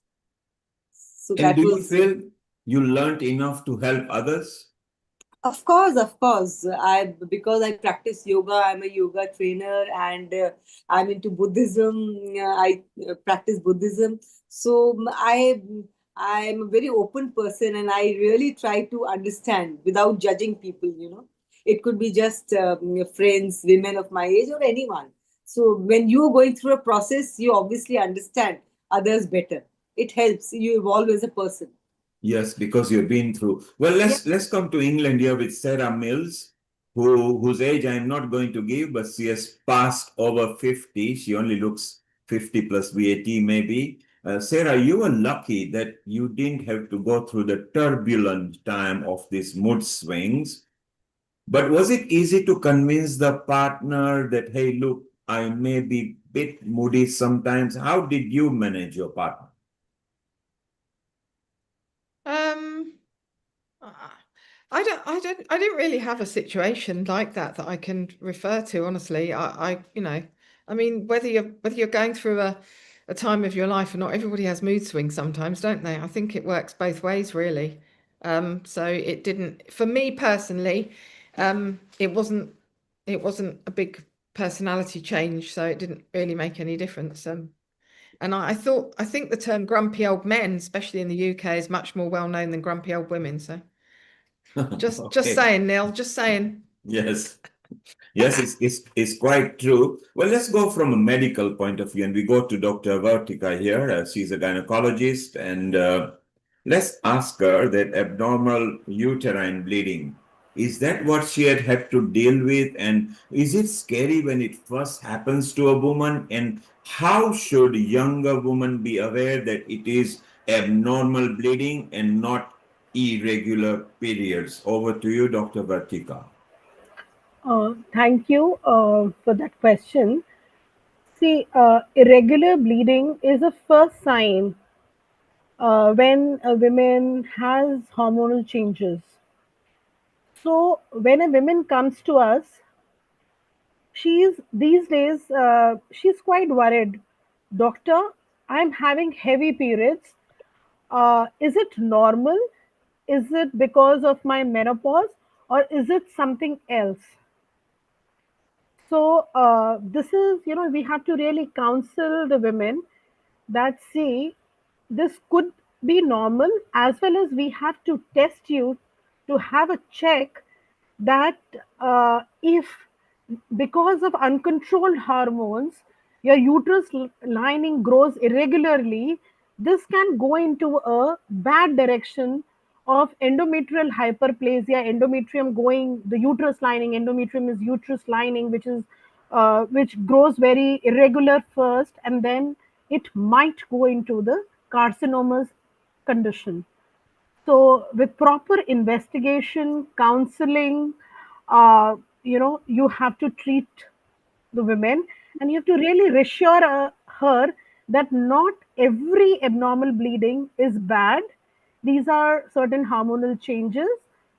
So And that do you was. feel you learned enough to help others? Of course, of course. Because I practice yoga, I'm a yoga trainer, and I'm into Buddhism. I practice Buddhism, so I'm a very open person, and I really try to understand without judging people. It could be just friends, women of my age, or anyone. So when you are going through a process, you obviously understand others better. It helps you evolve as a person. Yes, because you've been through. Well, let's come to England here with Sarah Mills, whose age I'm not going to give, but she has passed over 50. She only looks 50 plus VAT maybe. Sarah, you were lucky that you didn't have to go through the turbulent time of these mood swings. But was it easy to convince the partner that, hey, look, I may be a bit moody sometimes? How did you manage your partner? I didn't really have a situation like that I can refer to, honestly. I mean, whether you're going through a time of your life or not, everybody has mood swings sometimes, don't they? I think it works both ways, really. So it didn't, for me personally, it wasn't a big personality change, so it didn't really make any difference. And I think the term grumpy old men, especially in the UK, is much more well known than grumpy old women. So just Okay. saying, Neil, just saying. Yes. Yes, it's quite true. Well, let's go from a medical point of view and we go to Dr. Vartika here. She's a gynecologist, and let's ask her that abnormal uterine bleeding. Is that what she had to deal with? And is it scary when it first happens to a woman? And how should younger women be aware that it is abnormal bleeding and not irregular periods? Over to you, Dr. Vartika. Thank you for that question. See, irregular bleeding is a first sign when a woman has hormonal changes. So, when a woman comes to us, she's these days she's quite worried. Doctor, I'm having heavy periods. Is it normal? Is it because of my menopause, or is it something else? So this is, we have to really counsel the women that, see, this could be normal, as well as we have to test you to have a check that if because of uncontrolled hormones your uterus lining grows irregularly, this can go into a bad direction of endometrial hyperplasia. Endometrium going, the uterus lining, endometrium is uterus lining, which grows very irregular first, and then it might go into the carcinomas condition. So, with proper investigation, counseling, you have to treat the women, and you have to really reassure her that not every abnormal bleeding is bad. These are certain hormonal changes.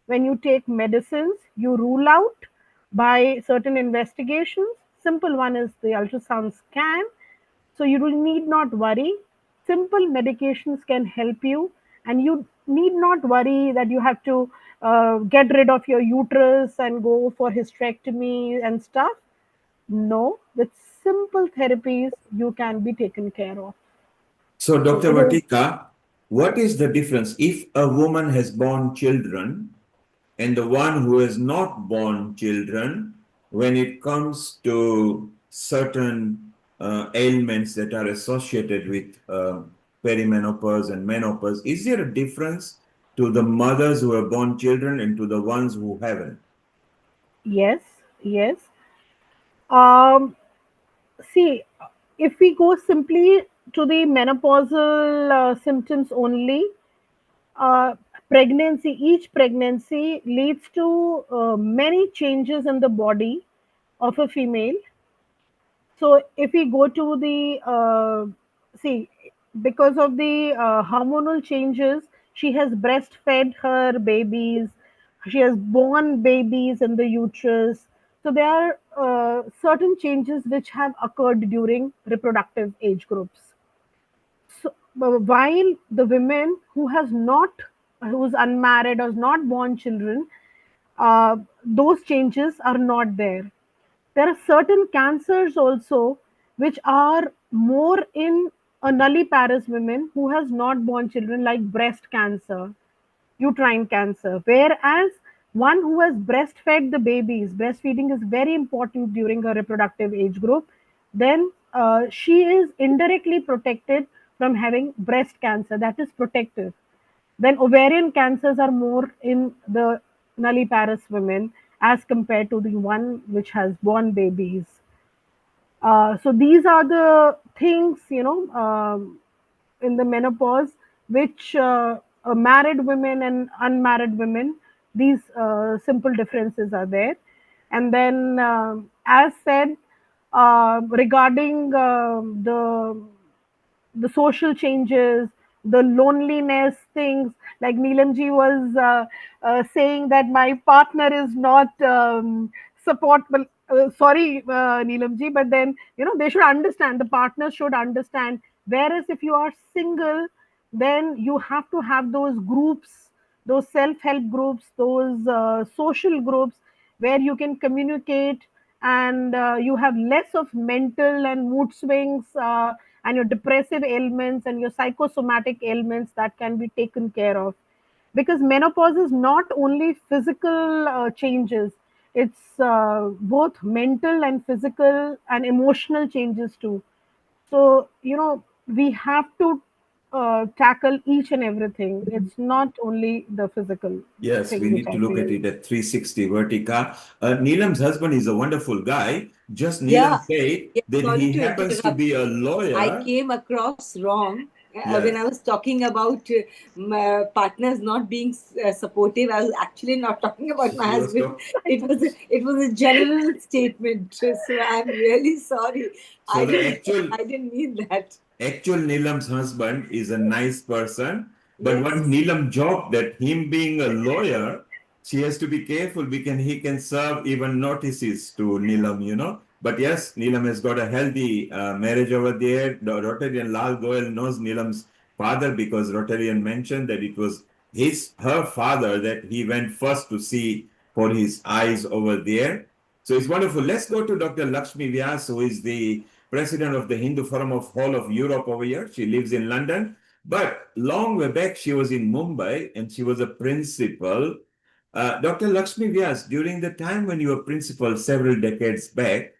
When you take medicines, you rule out by certain investigations. Simple one is the ultrasound scan, so you do need not worry. Simple medications can help you, and you need not worry that you have to get rid of your uterus and go for hysterectomy and stuff. No, with simple therapies, you can be taken care of. So, So Dr. it is, Vatika, what is the difference if a woman has born children and the one who has not born children when it comes to certain ailments that are associated with perimenopause and menopause? Is there a difference to the mothers who have born children and to the ones who haven't? yes, yes. Um, See, if we go simply to the menopausal symptoms only, uh, each pregnancy leads to many changes in the body of a female. So if we go to the see, because of the hormonal changes, she has breastfed her babies, she has born babies in the uterus. So there are certain changes which have occurred during reproductive age groups. So while the women who's unmarried or has not born children, those changes are not there. There are certain cancers also which are more in a nulliparous women who has not born children, like breast cancer, uterine cancer. Whereas one who has breastfed the babies, breastfeeding is very important during her reproductive age group, then she is indirectly protected from having breast cancer. That is protective. Then ovarian cancers are more in the nulliparous women as compared to the one which has born babies. So these are the things, in the menopause, which married women and unmarried women, these simple differences are there. And then, as said, regarding the social changes, the loneliness things, like Neelamji was saying that my partner is not supportable. Sorry, Neelamji, but then, they should understand, the partner should understand. Whereas if you are single, then you have to have those groups, those self-help groups, those social groups where you can communicate, and you have less of mental and mood swings, and your depressive ailments and your psychosomatic ailments that can be taken care of. Because menopause is not only physical changes, it's both mental and physical and emotional changes too. So, we have to tackle each and everything. It's not only the physical Yes, we thing which need to I look at feel. it at 360 Vertica. Neelam's husband is a wonderful guy. Just Yeah, Neelam said yeah, that sorry he to happens to interrupt. be a I lawyer. came across wrong when I Yes, was talking about my partners not being supportive. I was actually not talking about my she was husband. talking. It was a general statement. So I'm really sorry. So I the didn't actual I didn't mean that. actual Neelam's husband is a nice person, but Yes. what Neelam joked that him being a lawyer, she has to be careful because he can serve even notices to Neelam. But yes, Neelam has got a healthy marriage over there. The Rotarian Lal Goyal knows Neelam's father because Rotarian mentioned that it was her father that he went first to see for his eyes over there. So it's wonderful. Let's go to Dr. Lakshmi Vyas, who is the president of the Hindu Forum of Whole of Europe over here. She lives in London. But long way back, she was in Mumbai and she was a principal. Dr. Lakshmi Vyas, during the time when you were principal several decades back,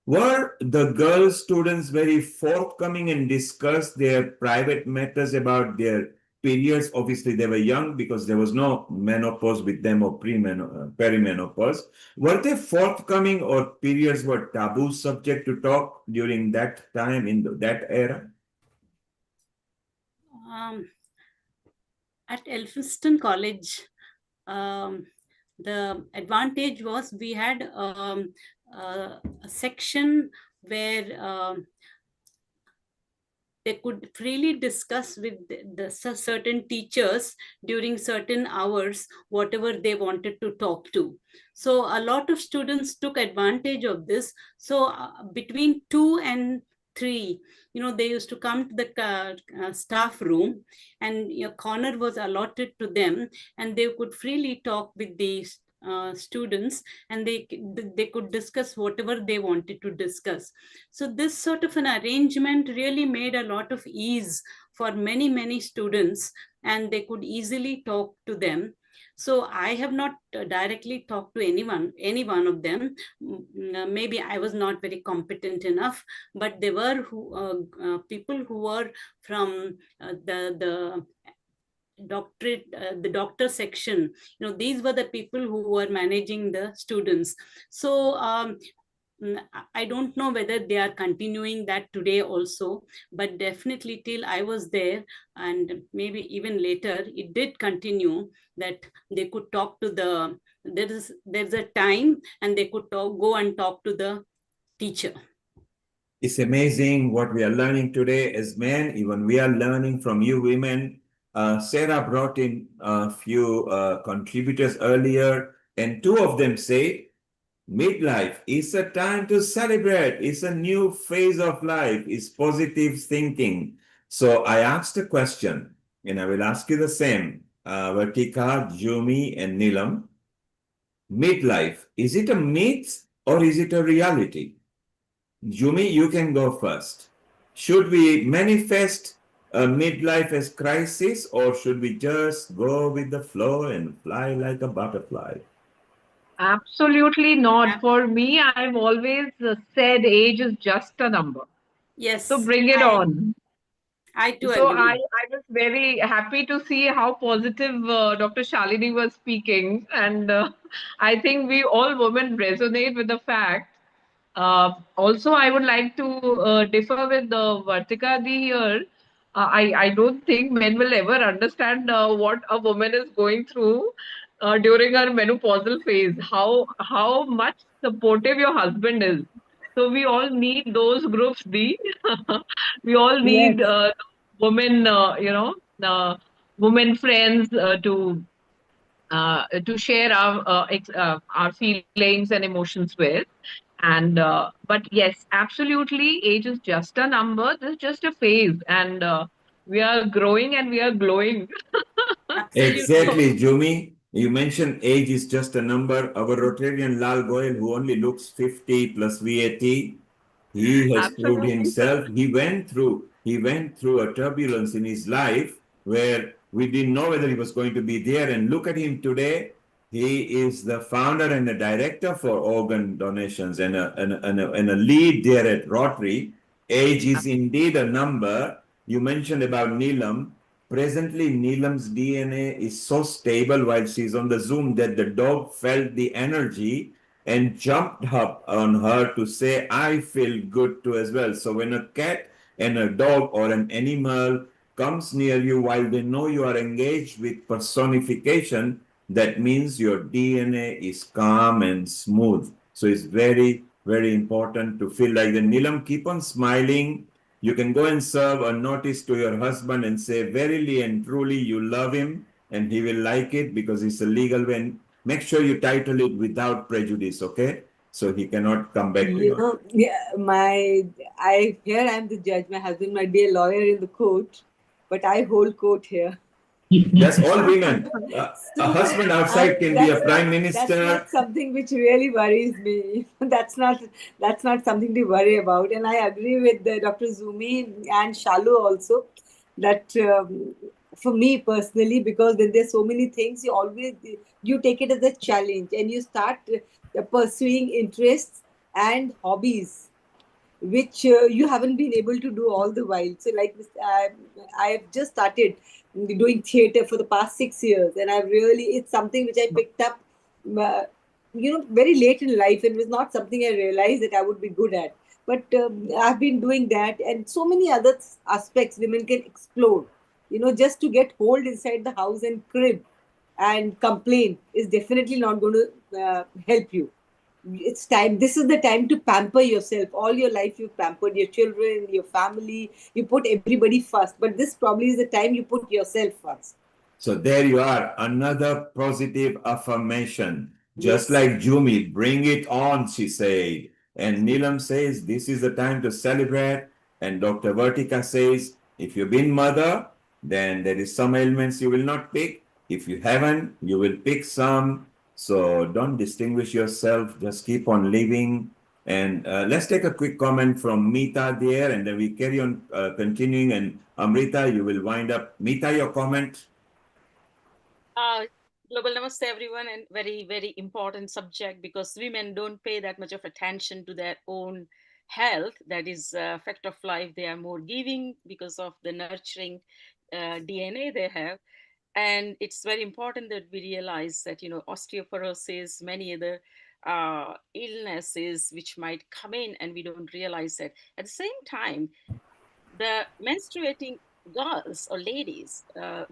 were the girl students very forthcoming and discussed their private matters about their periods? Obviously, they were young because there was no menopause with them or perimenopause. Were they forthcoming or periods were taboo subject to talk during that time in that era? At Elphinstone College, the advantage was we had a section where they could freely discuss with the certain teachers during certain hours whatever they wanted to talk to. So a lot of students took advantage of this. So between 2 and 3, they used to come to the staff room, and a corner was allotted to them, and they could freely talk with the students, and they could discuss whatever they wanted to discuss. So this sort of an arrangement really made a lot of ease for many students, and they could easily talk to them. So I have not directly talked to any one of them. Maybe I was not very competent enough, but there were people who were from the doctorate, the doctor section. These were the people who were managing the students. So I don't know whether they are continuing that today also, but definitely till I was there, and maybe even later, it did continue that they could talk to there's a time, and they could go and talk to the teacher. It's amazing what we are learning today as men. Even we are learning from you women. Sarah brought in a few contributors earlier, and two of them say midlife is a time to celebrate. It's a new phase of life. It's positive thinking. So I asked a question, and I will ask you the same. Vartika, Jumi, and Nilam. Midlife, is it a myth or is it a reality? Jumi, you can go first. Should we manifest a midlife as crisis, or should we just go with the flow and fly like a butterfly? Absolutely not. For me, I've always said age is just a number. Yes. So bring it on. I too So agree. I was very happy to see how positive Dr. Shalini was speaking. And I think we all women resonate with the fact. Also, I would like to differ with Vartika Di here. I don't think men will ever understand what a woman is going through during her menopausal phase, how much supportive your husband is. So we all need those groups, Di. We all need women, women friends to share our feelings and emotions with. And but yes, absolutely, age is just a number. This is just a phase, and we are growing and we are glowing. Exactly, Jumi. You mentioned age is just a number. Our Rotarian Lal Goyal, who only looks 50 plus VAT, he has proved Absolutely. himself. He went through a turbulence in his life where we didn't know whether he was going to be there. And look at him today. He is the founder and the director for organ donations and a lead there at Rotary. Age is indeed a number. You mentioned about Neelam. Presently, Neelam's DNA is so stable while she's on the Zoom that the dog felt the energy and jumped up on her to say, I feel good too as well. So when a cat and a dog or an animal comes near you while they know you are engaged with personification, that means your DNA is calm and smooth. So it's very important to feel like the Nilam, keep on smiling. You can go and serve a notice to your husband and say, verily and truly you love him, and he will like it because it's a legal way. Make sure you title it without prejudice, okay? So he cannot come back to you. Here I'm the judge. My husband might be a lawyer in the court, but I hold court here. That's all women. A husband outside can be a prime minister. That's not something which really worries me. That's not something to worry about. And I agree with Dr. Zumi and Shalu also that for me personally, because when there's so many things, you take it as a challenge and you start pursuing interests and hobbies which you haven't been able to do all the while. So, like I've just started doing theatre for the past 6 years, and it's something which I picked up, very late in life, and was not something I realized that I would be good at. But I've been doing that, and so many other aspects women can explore. Just to get hold inside the house and crib and complain is definitely not going to help you. It's time. This is the time to pamper yourself. All your life you've pampered your children, your family, you put everybody first, but this probably is the time you put yourself first. So there you are, another positive affirmation. Just Yes. like Jumi, bring it on, she said. And Neelam says, this is the time to celebrate. And Dr. Vertica says, if you've been mother, then there is some ailments you will not pick. If you haven't, you will pick some. So don't distinguish yourself. Just keep on living. And let's take a quick comment from Meeta there, and then we carry on continuing. And Amrita, you will wind up. Meeta, your comment. Uh, Global namaste, everyone, and very, very important subject because women don't pay that much of attention to their own health. That is fact of life. They are more giving because of the nurturing DNA they have. And it's very important that we realize that, osteoporosis, many other illnesses which might come in and we don't realize that. At the same time, the menstruating girls or ladies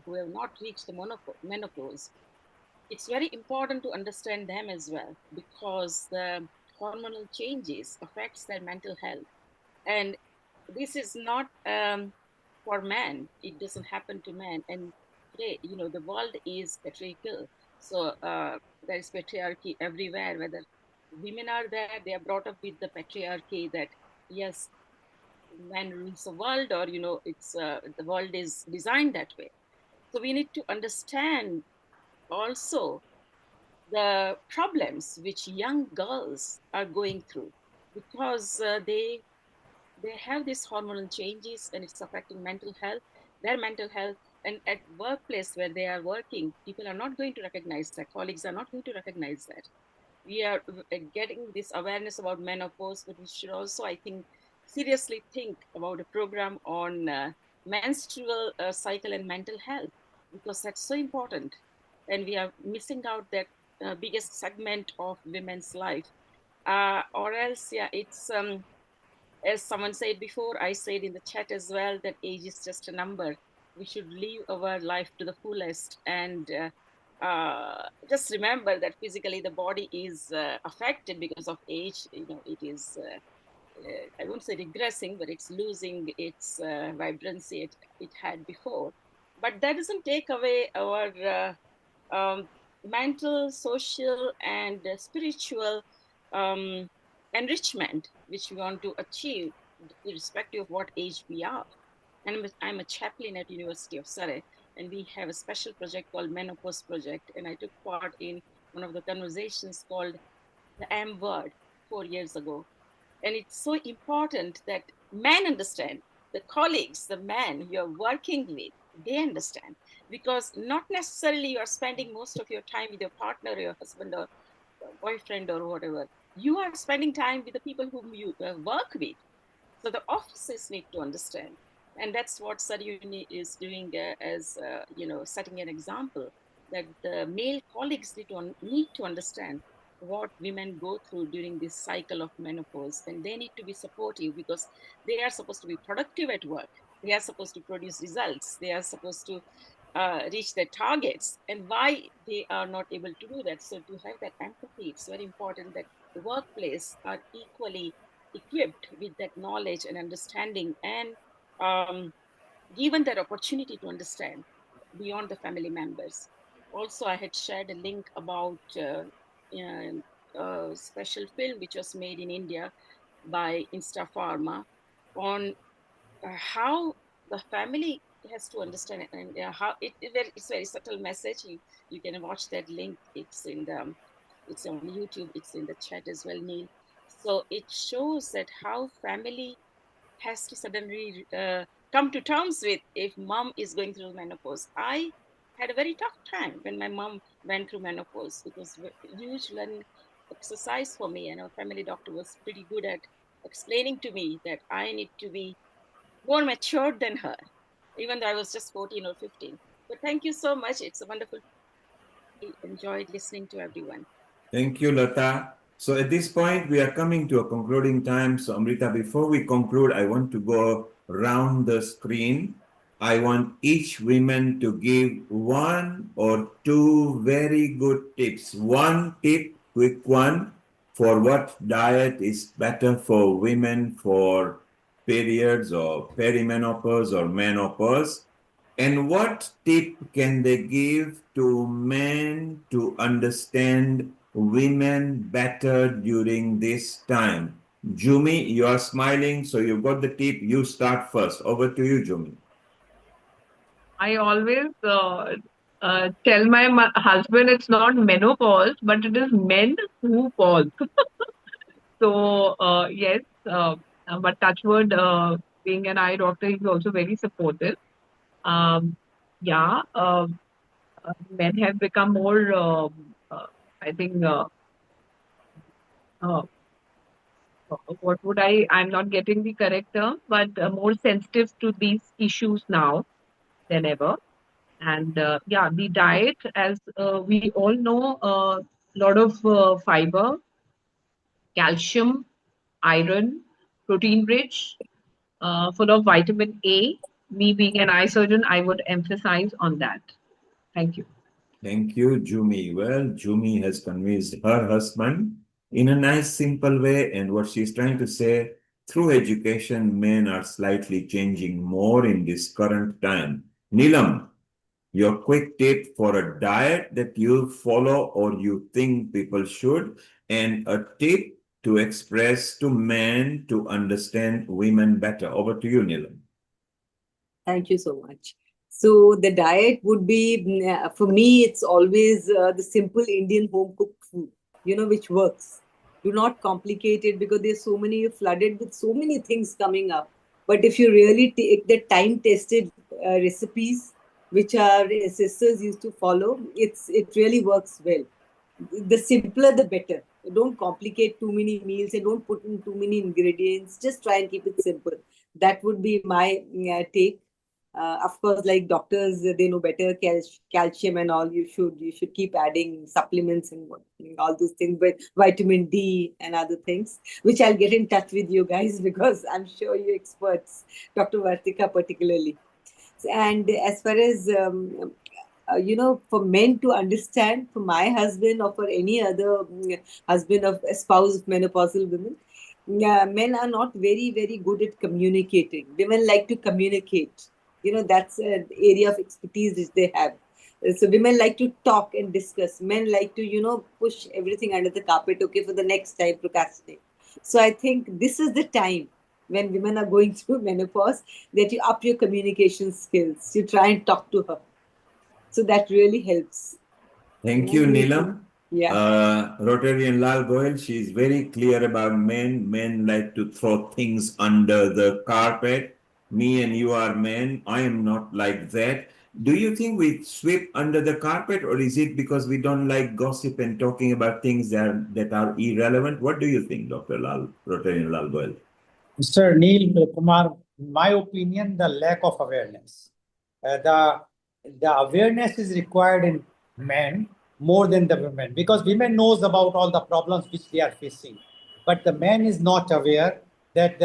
who have not reached the menopause, it's very important to understand them as well because the hormonal changes affects their mental health. And this is not for men. It doesn't happen to men. And today, the world is patriarchal. So there is patriarchy everywhere, whether women are there, they are brought up with the patriarchy that, yes, man rules the world, or it's the world is designed that way. So we need to understand also the problems which young girls are going through because they have these hormonal changes and it's affecting mental health, their mental health. And at workplace where they are working, people are not going to recognize that, colleagues are not going to recognize that. We are getting this awareness about menopause, but we should also, I think, seriously think about a program on menstrual cycle and mental health because that's so important. And we are missing out that biggest segment of women's life. Or else, yeah, it's as someone said before, I said in the chat as well that age is just a number. We should live our life to the fullest and just remember that physically the body is affected because of age. It is, I won't say regressing, but it's losing its vibrancy it had before. But that doesn't take away our mental, social, and spiritual um, enrichment, which we want to achieve, irrespective of what age we are. And I'm a chaplain at University of Surrey, and we have a special project called Menopause Project. And I took part in one of the conversations called the M Word 4 years ago. And it's so important that men understand, the colleagues, the men you're working with, they understand. Because not necessarily you're spending most of your time with your partner, or your husband, or boyfriend, or whatever. You are spending time with the people whom you work with. So the offices need to understand. And that's what Saryuni is doing as, setting an example that the male colleagues need to understand what women go through during this cycle of menopause. And they need to be supportive because they are supposed to be productive at work. They are supposed to produce results. They are supposed to reach their targets, and why they are not able to do that. So to have that empathy, it's very important that the workplace are equally equipped with that knowledge and understanding, and given that opportunity to understand beyond the family members. Also, I had shared a link about a special film which was made in India by Insta Pharma on how the family has to understand it, and how it's very subtle message. You can watch that link. It's on YouTube. It's in the chat as well, Neil. So it shows that how family has to suddenly come to terms with if mom is going through menopause. I had a very tough time when my mom went through menopause. It was a huge learning exercise for me, and our family doctor was pretty good at explaining to me that I need to be more matured than her, even though I was just 14 or 15. But thank you so much. It's a wonderful. I enjoyed listening to everyone. Thank you, Lata. So at this point, we are coming to a concluding time. So Amrita, before we conclude, I want to go around the screen. I want each woman to give one or two very good tips. One tip, quick one, for what diet is better for women for periods or perimenopause or menopause. And what tip can they give to men to understand women better during this time? Jumi, you are smiling, so you got the tip. You start first. Over to you, Jumi. I always tell my husband it's not menopause, but it is men who pause. So yes, but touchwood, being an eye doctor, he's also very supportive. Um, yeah, men have become more, I think, uh, what would I'm not getting the correct term, but more sensitive to these issues now than ever. And yeah, the diet, as we all know, a lot of fiber, calcium, iron, protein rich, full of vitamin A. Me being an eye surgeon, I would emphasize on that. Thank you. Thank you, Jumi. Well, Jumi has convinced her husband in a nice, simple way. And what she's trying to say, through education, men are slightly changing more in this current time. Neelam, your quick tip for a diet that you follow or you think people should, and a tip to express to men to understand women better. Over to you, Neelam. Thank you so much. So the diet would be, for me, it's always the simple Indian home cooked food, which works. Do not complicate it because there's so many, you're flooded with so many things coming up. But if you really take the time tested recipes, which our ancestors used to follow, it really works well. The simpler, the better. Don't complicate too many meals and don't put in too many ingredients. Just try and keep it simple. That would be my take. Of course, like doctors, they know better calcium and all. You should keep adding supplements and all those things, but vitamin D and other things, which I'll get in touch with you guys because I'm sure you're experts, Dr. Vartika particularly. And as far as for men to understand, for my husband or for any other husband of a spouse of menopausal women, men are not very, very good at communicating. Women like to communicate. That's an area of expertise which they have. So women like to talk and discuss. Men like to, push everything under the carpet. Okay, for the next time, procrastinate. So I think this is the time when women are going through menopause that you up your communication skills. You try and talk to her. So that really helps. Thank you, Neelam. Yeah. Rotarian Lal Goyal, she is very clear about men. Men like to throw things under the carpet. Me and you are men. I am not like that. Do you think we sweep under the carpet, or is it because we don't like gossip and talking about things that are irrelevant? What do you think, Dr. Lal, Rotarian Lal Goyal? Mr. Neil Kumar, in my opinion, the lack of awareness. The awareness is required in men more than the women, because women knows about all the problems which they are facing, but the man is not aware that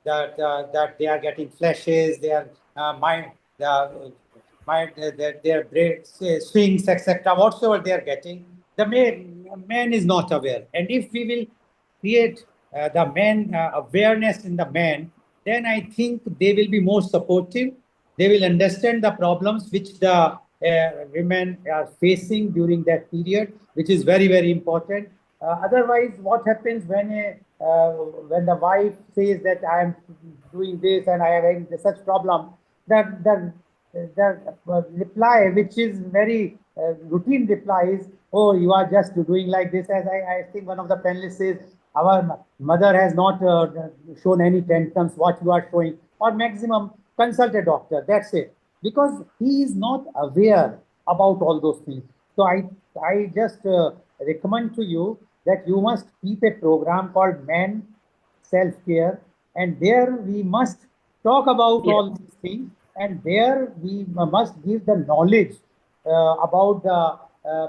that they are getting flashes, their mind, their brain swings, etc. Whatsoever they are getting, the man is not aware. And if we will create the man awareness in the man, then I think they will be more supportive. They will understand the problems which the women are facing during that period, which is very, very important. Otherwise, what happens when the wife says that I am doing this and I am having such problem, that the reply, which is very routine reply, is, oh, you are just doing like this. As I think one of the panelists says, our mother has not shown any tantrums, what you are showing, or maximum consult a doctor. That's it. Because he is not aware about all those things. So I just recommend to you that you must keep a program called Men Self-Care, and there we must talk about all these things, and there we must give the knowledge about the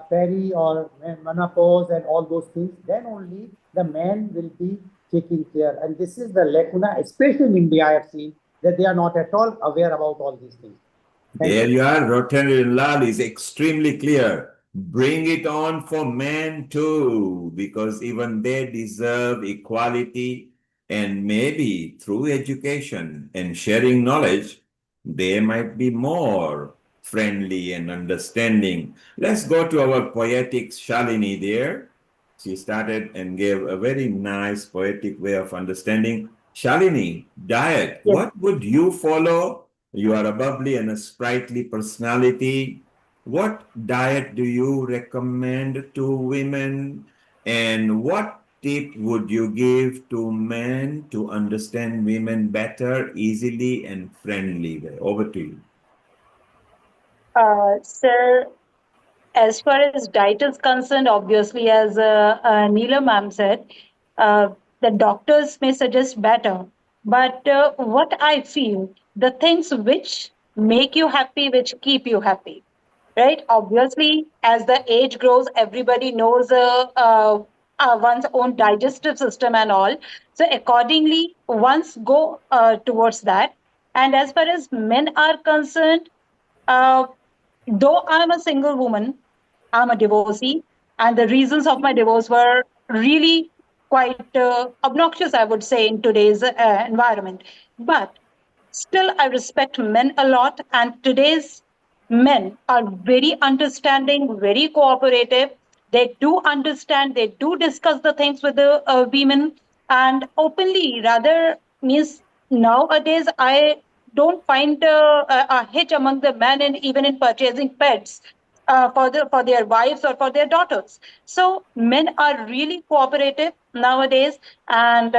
peri or menopause and all those things. Then only the man will be taking care. And this is the lacuna, especially in India, I have seen that they are not at all aware about all these things. There you are. Rotarian Lal is extremely clear. Bring it on for men too, because even they deserve equality, and maybe through education and sharing knowledge, they might be more friendly and understanding. Let's go to our poetic Shalini there. she started and gave a very nice poetic way of understanding. Shalini, diet, Yes. what would you follow? You are a bubbly and a sprightly personality. What diet do you recommend to women? And what tip would you give to men to understand women better, easily, and friendly? Over to you. So, as far as diet is concerned, obviously, as Neela ma'am said, uh, the doctors may suggest better. But what I feel, the things which make you happy, which keep you happy, right? Obviously, as the age grows, everybody knows one's own digestive system and all. So, accordingly, once go towards that. And as far as men are concerned, uh, though I'm a single woman, I'm a divorcee, and the reasons of my divorce were really quite obnoxious, I would say, in today's environment. But still, I respect men a lot, and today's men are very understanding, very cooperative. They do understand, they do discuss the things with the women and openly, rather, means nowadays, I don't find a hitch among the men and even in purchasing pets for their wives or for their daughters. So men are really cooperative nowadays, and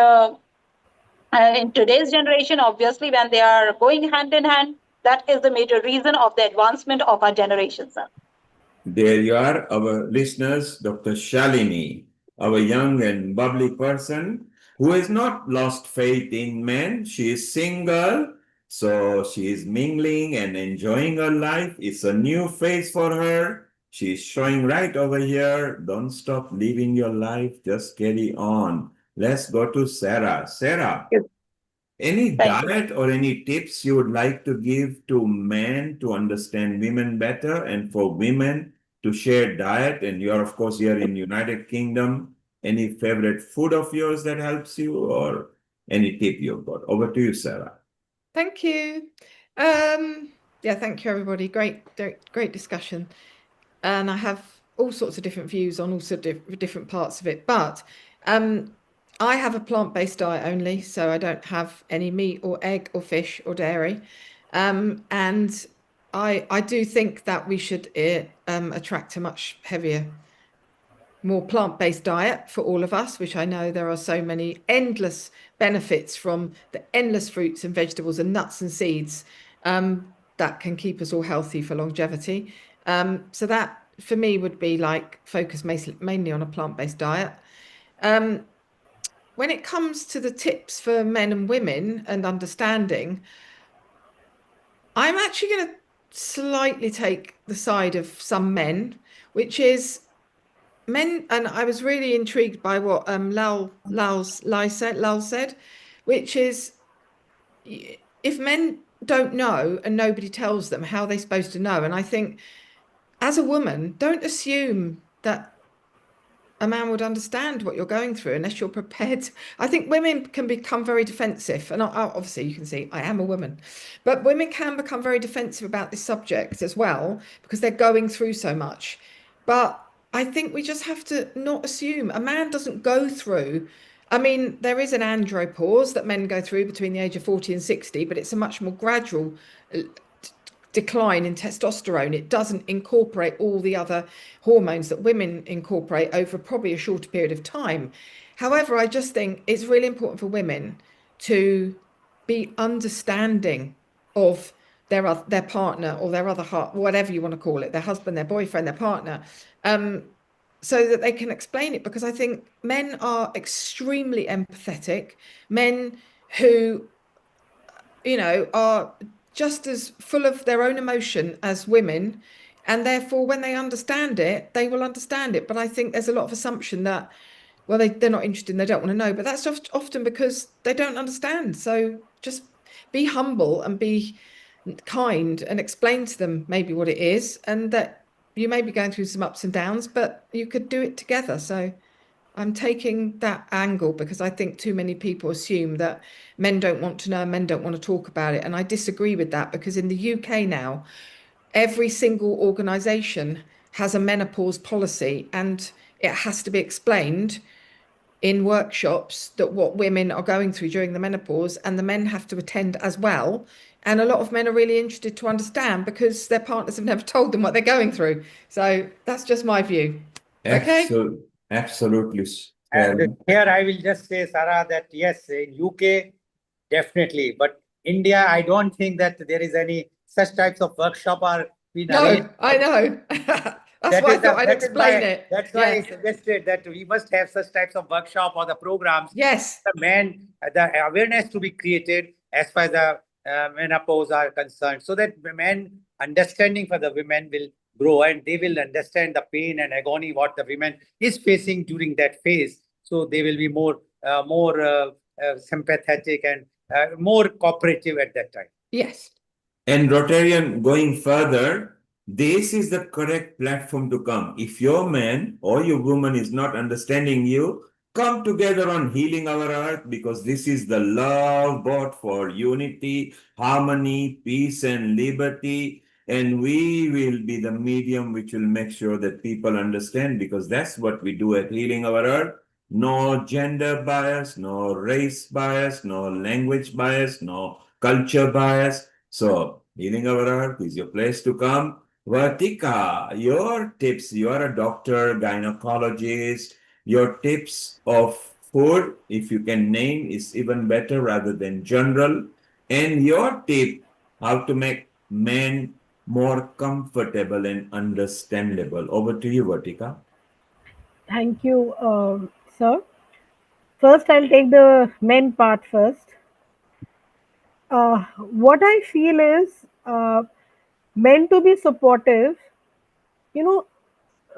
in today's generation, obviously, when they are going hand in hand, that is the major reason of the advancement of our generation, sir. There you are, our listeners, Dr. Shalini, our young and bubbly person who has not lost faith in men. She is single, so she is mingling and enjoying her life. It's a new phase for her. She's showing right over here. Don't stop living your life, just carry on. Let's go to Sarah. Sarah, any Thank you. diet or any tips you would like to give to men to understand women better and for women to share diet? And you're, of course, here in United Kingdom. Any favorite food of yours that helps you or any tip you've got? Over to you, Sarah. Thank you. Yeah, thank you, everybody. Great discussion. And I have all sorts of different views on also different parts of it. But I have a plant-based diet only, so I don't have any meat or egg or fish or dairy. And I do think that we should attract a much heavier, more plant-based diet for all of us, which I know there are so many endless benefits from the endless fruits and vegetables and nuts and seeds that can keep us all healthy for longevity. So that for me would be like focus mainly on a plant-based diet. When it comes to the tips for men and women and understanding, I'm actually going to slightly take the side of some men, which is men, and I was really intrigued by what Lal said, which is if men don't know and nobody tells them, how are they supposed to know? And I think as a woman, don't assume that a man would understand what you're going through unless you're prepared. I think women can become very defensive, and obviously you can see I am a woman, but women can become very defensive about this subject as well because they're going through so much. But I think we just have to not assume a man doesn't go through. I mean, there is an andropause that men go through between the age of 40 and 60, but it's a much more gradual decline in testosterone. It doesn't incorporate all the other hormones that women incorporate over probably a shorter period of time. However, I just think it's really important for women to be understanding of their partner or their other half, whatever you want to call it, their husband, their boyfriend, their partner, so that they can explain it. Because I think men are extremely empathetic, men who, are just as full of their own emotion as women. And therefore, when they understand it, they will understand it. But I think there's a lot of assumption that, well, they're not interested and they don't want to know. But that's often because they don't understand. So just be humble and be kind and explain to them maybe what it is and that you may be going through some ups and downs, but you could do it together. So I'm taking that angle because I think too many people assume that men don't want to know and men don't want to talk about it. And I disagree with that because in the UK now, every single organisation has a menopause policy. And it has to be explained in workshops that what women are going through during the menopause, and the men have to attend as well. And a lot of men are really interested to understand because their partners have never told them what they're going through. So that's just my view. Okay. Absolutely. And here I will just say, Sarah, that yes, in UK, definitely. But India, I don't think that there is any such types of workshop are being arranged. No, I know. That's why I thought I'd explain it. That's why I suggested that we must have such types of workshop or the programs. Yes. The men, the awareness to be created as far as the menopause are concerned, so that the men understanding for the women will grow and they will understand the pain and agony what the women is facing during that phase. So they will be more sympathetic and more cooperative at that time. Yes. And Rotarian, going further, this is the correct platform to come. If your man or your woman is not understanding you, come together on Healing Our Earth, because this is the love boat for unity, harmony, peace, and liberty. And we will be the medium which will make sure that people understand, because that's what we do at Healing Our Earth. No gender bias, no race bias, no language bias, no culture bias. So, Healing Our Earth is your place to come. Vartika, your tips, you are a doctor, gynecologist, your tips of food, if you can name, is even better rather than general. And your tip, how to make men more comfortable and understandable. Over to you, Vartika. Thank you, sir. First, I'll take the men part first. What I feel is men to be supportive, you know,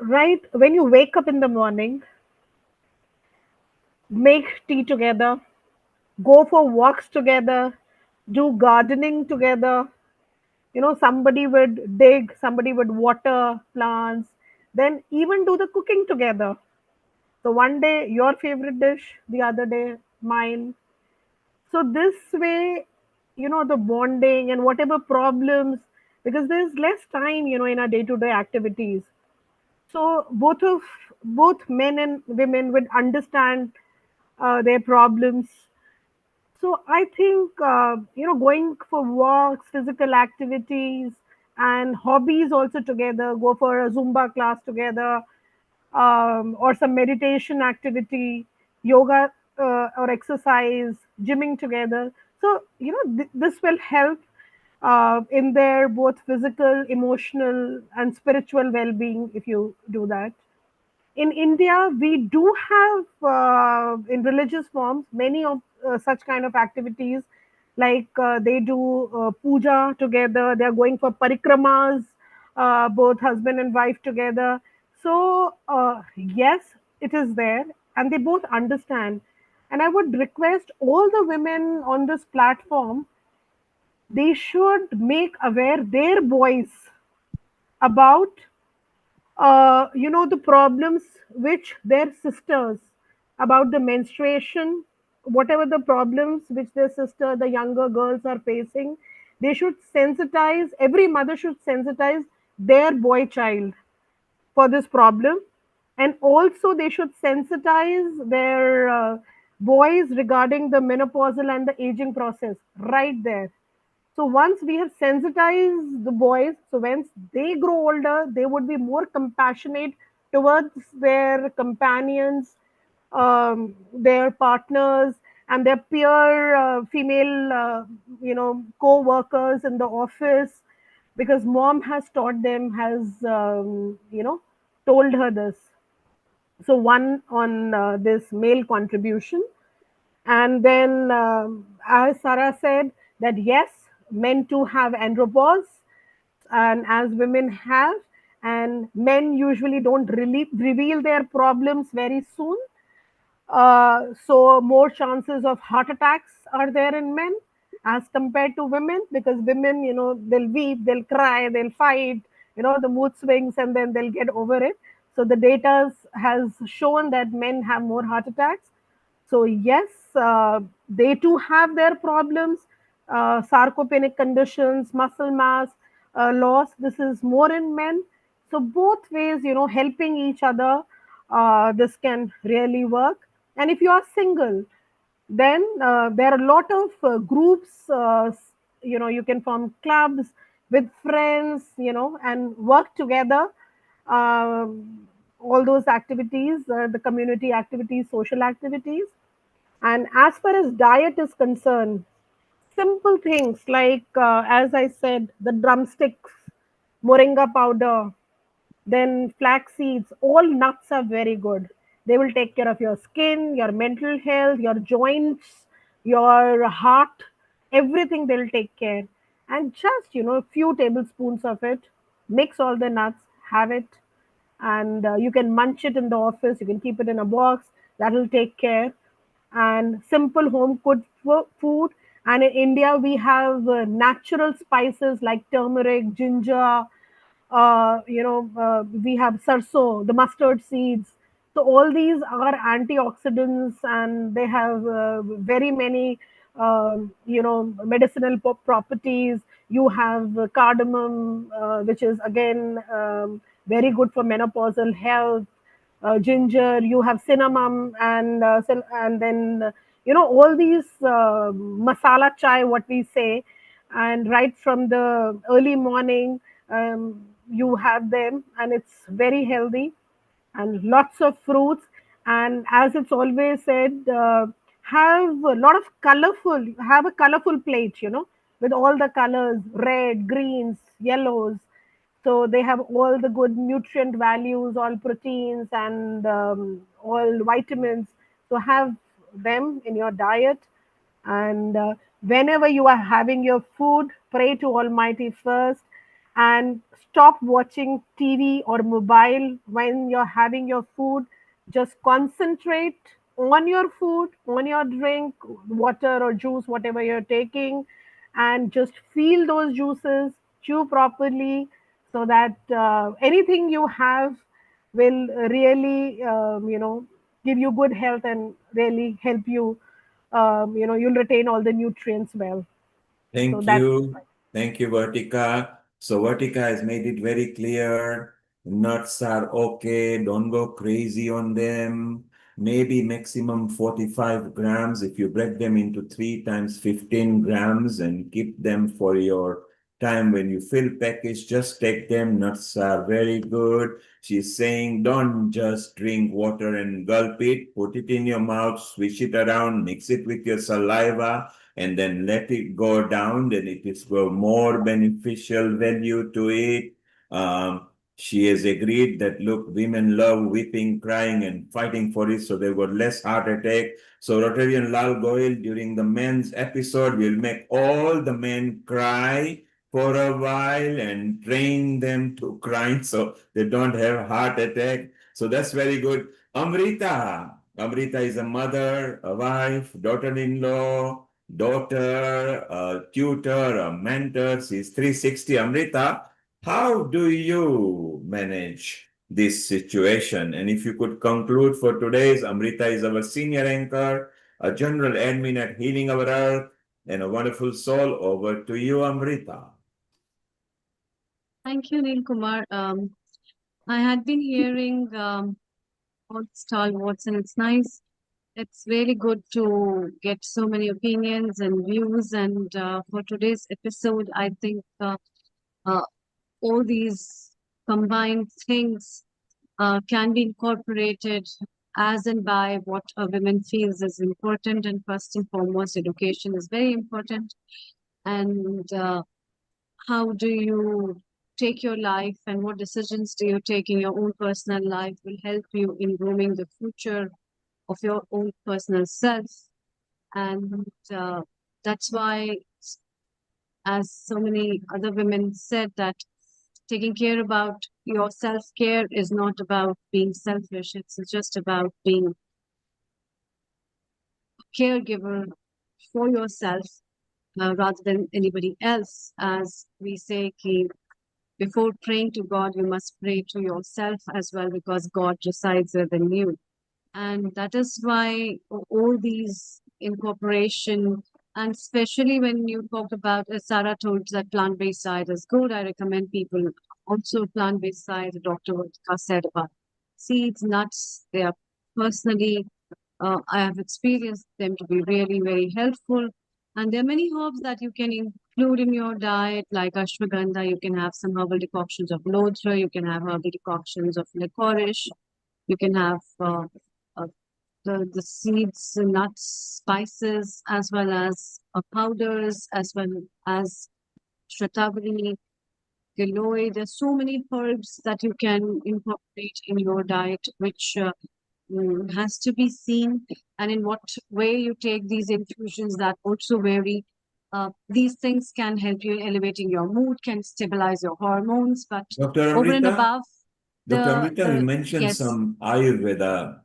right when you wake up in the morning, make tea together, go for walks together, do gardening together. Somebody would dig, somebody would water plants, then even do the cooking together. So one day your favorite dish, the other day mine. So this way, the bonding and whatever problems, because there's less time, in our day-to-day activities. So both men and women would understand their problems. So I think going for walks, physical activities, and hobbies also together. Go for a Zumba class together, or some meditation activity, yoga or exercise, gymming together. So this will help in their both physical, emotional, and spiritual well-being if you do that. In India, we do have in religious forms many of such kind of activities, like they do puja together. They are going for parikramas, both husband and wife together. So yes, it is there, and they both understand. And I would request all the women on this platform, they should make aware their boys about the problems which their sisters, about the menstruation, whatever the problems which their sister, the younger girls are facing. They should sensitize, every mother should sensitize their boy child for this problem. And also they should sensitize their boys regarding the menopausal and the aging process right there. So once we have sensitized the boys, so once they grow older, they would be more compassionate towards their companions, their partners, and their peer female, co-workers in the office, because mom has taught them, has told her this. So one on this male contribution. And then, as Sarah said, that yes, men too have andropause, and as women have, and men usually don't really reveal their problems very soon. So more chances of heart attacks are there in men as compared to women, because women, they'll weep, they'll cry, they'll fight, the mood swings, and then they'll get over it. So the data has shown that men have more heart attacks. So yes, they too have their problems, sarcopenic conditions, muscle mass loss. This is more in men. So both ways, helping each other this can really work. And if you are single, then there are a lot of groups, you can form clubs with friends, and work together. All those activities, the community activities, social activities. And as far as diet is concerned, simple things like, as I said, the drumsticks, moringa powder, then flax seeds, all nuts are very good. They will take care of your skin, your mental health, your joints, your heart, everything they'll take care. And just, a few tablespoons of it, mix all the nuts, have it, and you can munch it in the office, you can keep it in a box, that will take care. And simple home cooked food. And in India, we have natural spices like turmeric, ginger, we have sarso, the mustard seeds. So all these are antioxidants, and they have very many, medicinal properties. You have cardamom, which is again very good for menopausal health. Ginger, you have cinnamon, and and then all these masala chai, what we say, and right from the early morning, you have them, and it's very healthy. And lots of fruits. And as it's always said, have a lot of colorful, have a colorful plate, with all the colors, red, greens, yellows. So they have all the good nutrient values, all proteins, and all vitamins. So have them in your diet. And whenever you are having your food, pray to Almighty first, and stop watching TV or mobile when you're having your food. Just concentrate on your food, on your drink, water or juice, whatever you're taking, and just feel those juices, chew properly, so that anything you have will really, give you good health and really help you. You'll retain all the nutrients well. So Thank that's you. Thank you, Vertica. So Vertica has made it very clear. Nuts are okay. Don't go crazy on them. Maybe maximum 45 grams. If you break them into 3 times 15 grams and keep them for your time when you fill package, just take them. Nuts are very good. She's saying don't just drink water and gulp it. Put it in your mouth, swish it around, mix it with your saliva, and then let it go down, then it is more beneficial value to it. She has agreed that, look, women love weeping, crying, and fighting for it, so they got less heart attack. So Rotarian Lal Goyal, during the men's episode, will make all the men cry for a while and train them to cry so they don't have heart attack. So that's very good. Amrita. Amrita is a mother, a wife, daughter-in-law, daughter, a tutor, a mentor. She's 360. Amrita, how do you manage this situation? And if you could conclude for today's, Amrita is our senior anchor, a general admin at Healing Our Earth, and a wonderful soul. Over to you, Amrita. Thank you, Neil Kumar. I had been hearing all stalwarts, and it's nice. It's really good to get so many opinions and views. And for today's episode, I think all these combined things can be incorporated as and by what a woman feels is important. And first and foremost, education is very important. And how do you take your life, and what decisions do you take in your own personal life will help you in grooming the future of your own personal self. And that's why, as so many other women said, that taking care about your self-care is not about being selfish. It's just about being a caregiver for yourself rather than anybody else. As we say, before praying to God, you must pray to yourself as well, because God resides within you. And that is why all these incorporation, and especially when you talked about, as Sarah told, that plant-based diet is good, I recommend people also plant-based diet, Dr. Vodka said about. seeds, nuts. They are personally, I have experienced them to be really very helpful. And there are many herbs that you can include in your diet, like ashwagandha. You can have some herbal decoctions of lothra. You can have herbal decoctions of licorice. You can have uh, the seeds, nuts, spices, as well as powders, as well as shatavari, giloy. There's so many herbs that you can incorporate in your diet, which has to be seen. And in what way you take these infusions, that also vary. These things can help you in elevating your mood, can stabilize your hormones, but Dr. over and Amrita, above, Dr. Amrita, you mentioned yes, some Ayurveda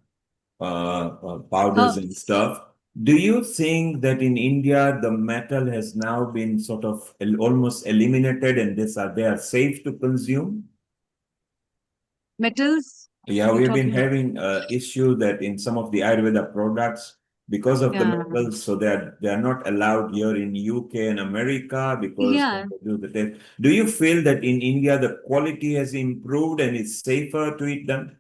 powders and herbs. stuff. Do you think that in India the metal has now been sort of almost eliminated and they are safe to consume? Metals. Yeah, You're we've been talking about. having issue that in some of the Ayurveda products, because of the Yeah. metals, so they are not allowed here in UK and America because Yeah. they do the test. Do you feel that in India the quality has improved and it's safer to eat them?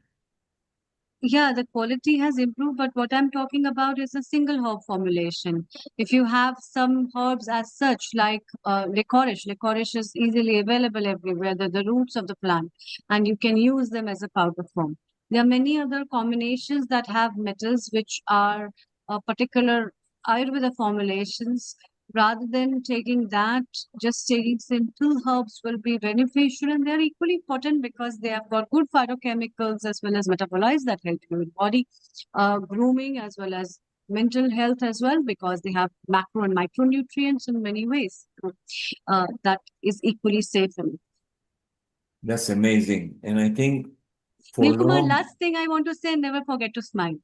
Yeah, the quality has improved, but what I'm talking about is a single herb formulation. If you have some herbs as such, like licorice is easily available everywhere, the roots of the plant, and you can use them as a powder form. There are many other combinations that have metals which are particular Ayurveda formulations. Rather than taking that, just taking simple herbs will be beneficial, and they're equally potent because they have got good phytochemicals as well as metabolites that help you with body grooming as well as mental health as well, because they have macro and micronutrients in many ways. That is equally safe. That's amazing. And I think for Nilkumar, long, last thing I want to say, never forget to smile.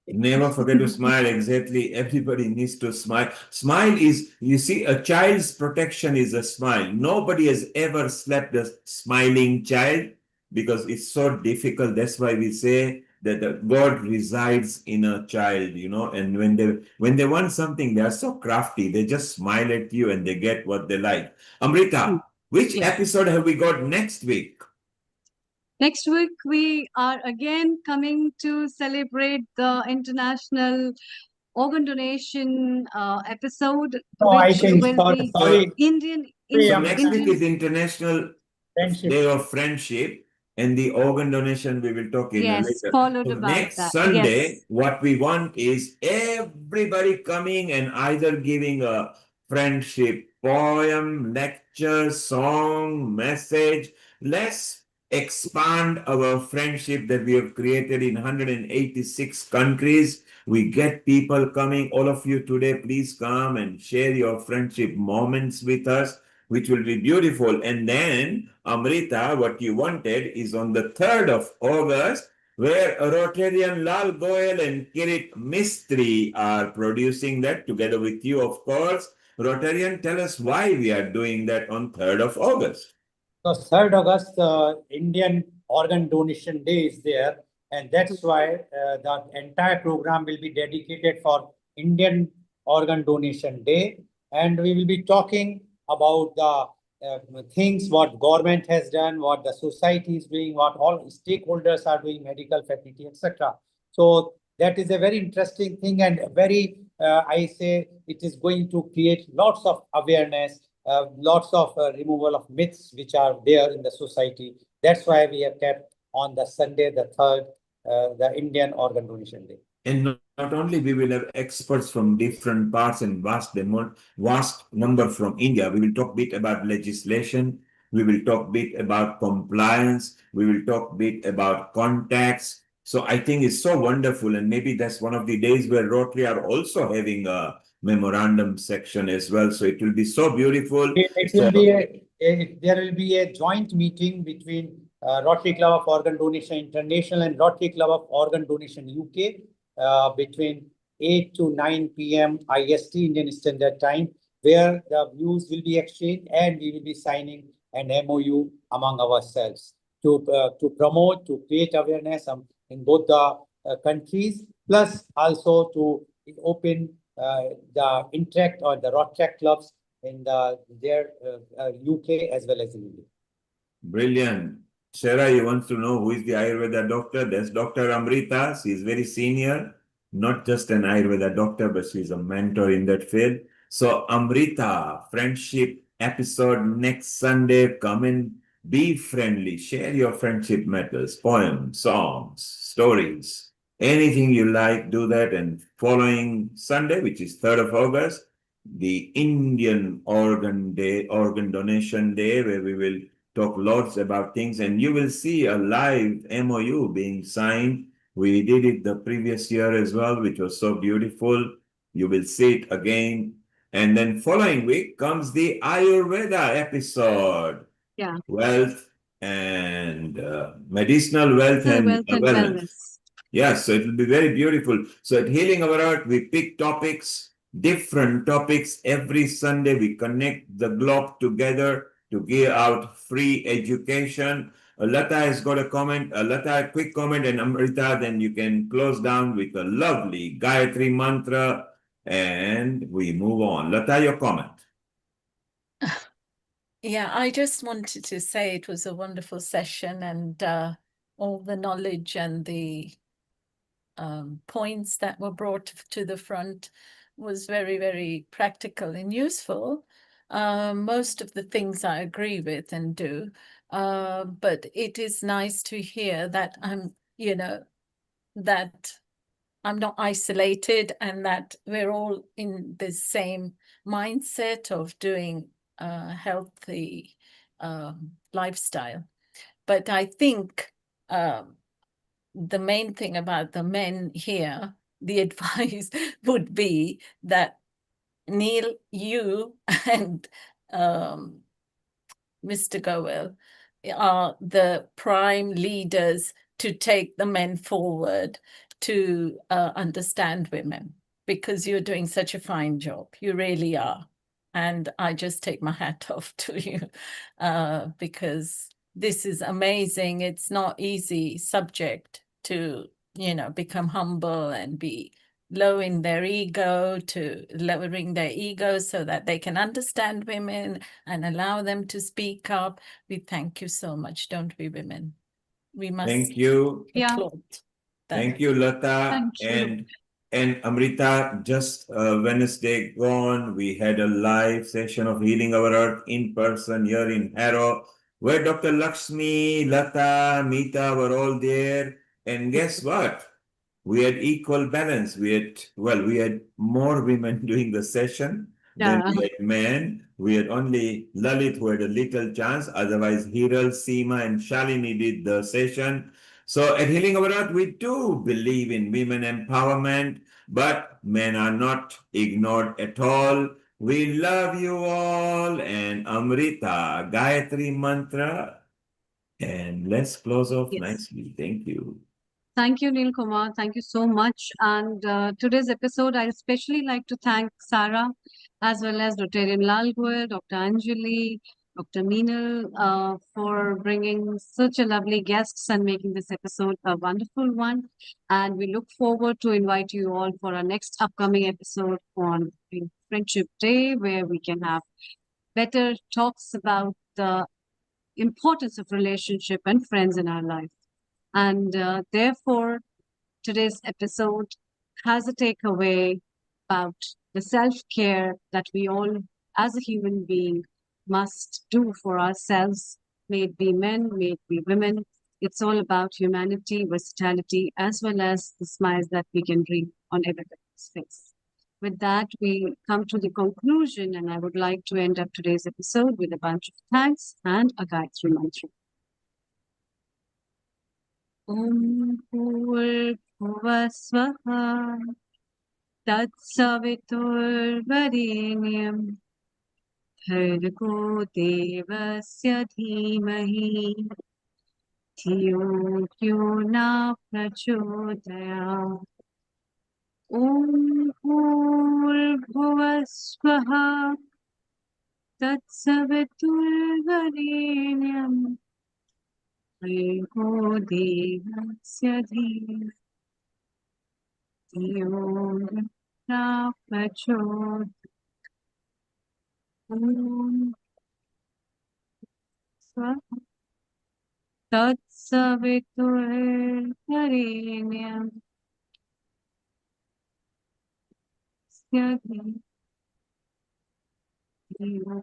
never forget to smile. Exactly. Everybody needs to smile. Smile is, you see, a child's protection is a smile. Nobody has ever slapped a smiling child because it's so difficult. That's why we say that God resides in a child, and when they want something, they are so crafty. They just smile at you and they get what they like. Amrita, which episode have we got next week? Next week, we are again coming to celebrate the International Organ Donation episode, I which think, will be sorry. So next week Indian. is International Day of Friendship, and the organ donation we will talk in Yes, later. followed So about next that. Sunday, Yes. what we want is everybody coming and either giving a friendship poem, lecture, song, message. Let's expand our friendship that we have created in 186 countries. We get people coming. All of you today, please come and share your friendship moments with us, which will be beautiful. And then, Amrita, what you wanted is on the 3rd of August, where Rotarian Lal Goyal and Kirit Mistry are producing that together with you, of course. Rotarian, tell us why we are doing that on 3rd of August. So 3rd August, Indian Organ Donation Day is there, and that's why the entire program will be dedicated for Indian Organ Donation Day, and we will be talking about the things what government has done, what the society is doing, what all stakeholders are doing, medical fraternity, etc. So that is a very interesting thing, and very I say it is going to create lots of awareness, lots of removal of myths which are there in the society. That's why we have kept on the Sunday, the 3rd, the Indian Organ Donation Day. And not only we will have experts from different parts and vast number from India. We will talk a bit about legislation. We will talk a bit about compliance. We will talk a bit about contacts. So I think it's so wonderful. And maybe that's one of the days where Rotary are also having a memorandum section as well. So it will be so beautiful. It will be there will be a joint meeting between Rotary Club of Organ Donation International and Rotary Club of Organ Donation UK between 8 to 9 p.m. IST, Indian Standard Time, where the views will be exchanged and we will be signing an MOU among ourselves to promote, to create awareness in both the countries, plus also to open the Interact or the Rotary clubs in their UK as well as in India. Brilliant. Shara, you want to know who is the Ayurveda doctor? That's Dr. Amrita. She is very senior, not just an Ayurveda doctor, but she's a mentor in that field. So, Amrita, friendship episode next Sunday. Come and be friendly. Share your friendship matters, poems, songs, stories, anything you like. Do that. And following Sunday, which is 3rd of August, the Indian Organ Day, Organ Donation Day, where we will talk lots about things, and you will see a live MOU being signed. We did it the previous year as well, which was so beautiful. You will see it again. And then following week comes the Ayurveda episode. Yeah. Wealth and medicinal wealth Medicinal and wealth and wellness. wellness. Yes, so it will be very beautiful. So at Healing Our Earth, we pick topics, different topics. Every Sunday, we connect the globe together to give out free education. Lata has got a comment. Lata, a quick comment, and Amrita, then you can close down with a lovely Gayatri mantra, and we move on. Lata, your comment. Yeah, I just wanted to say it was a wonderful session, and all the knowledge and the points that were brought to the front was very, very practical and useful. Most of the things I agree with and do, but it is nice to hear that that I'm not isolated and that we're all in the same mindset of doing a healthy lifestyle. But I think the main thing about the men here, the advice would be that Neil, you and Mr. Goel are the prime leaders to take the men forward to understand women, because you're doing such a fine job. You really are. And I just take my hat off to you because this is amazing. It's not easy subject to, become humble and be low in their ego, to lowering their ego so that they can understand women and allow them to speak up. We thank you so much, don't we, women? We must Thank you. applaud that. Thank you, Lata. Thank you. And Amrita, just Wednesday gone, we had a live session of Healing Our Earth in person here in Harrow, where Dr. Lakshmi, Lata, Meeta were all there. And guess what? We had equal balance. We had more women doing the session than we had men. We had only Lalit who had a little chance. Otherwise, Hiral, Seema, and Shalini did the session. So at Healing Our Earth, we do believe in women empowerment, but men are not ignored at all. We love you all. And Amrita, Gayatri Mantra. And let's close off nicely. Thank you. Thank you, Neil Kumar. Thank you so much. And today's episode, I especially like to thank Sarah, as well as Dr. Lalgul, Dr. Anjali, Dr. Meenal, for bringing such a lovely guests and making this episode a wonderful one. And we look forward to invite you all for our next upcoming episode on Friendship Day, where we can have better talks about the importance of relationship and friends in our life. And therefore, today's episode has a takeaway about the self-care that we all, as a human being, must do for ourselves, may it be men, may it be women. It's all about humanity, versatility, as well as the smiles that we can bring on everybody's face. With that, we come to the conclusion, and I would like to end up today's episode with a bunch of thanks and a Gayatri mantra. ॐ भूर्भुवस्वः तत्सवितुर्वरेण्यं भर्गो देवस्य धीमहि धियो यो न प्रचोदयात् ॐ भूर्भुवस्वः तत्सवितुर्वरेण्यं भर्गो देवस्य धीमहि धियो न प्रचोदयात् ॐ स्वाहा तत्सवितुर्वरेण्यं स्यादि धियो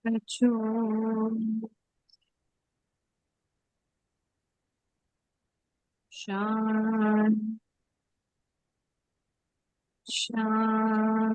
प्रचो शान शान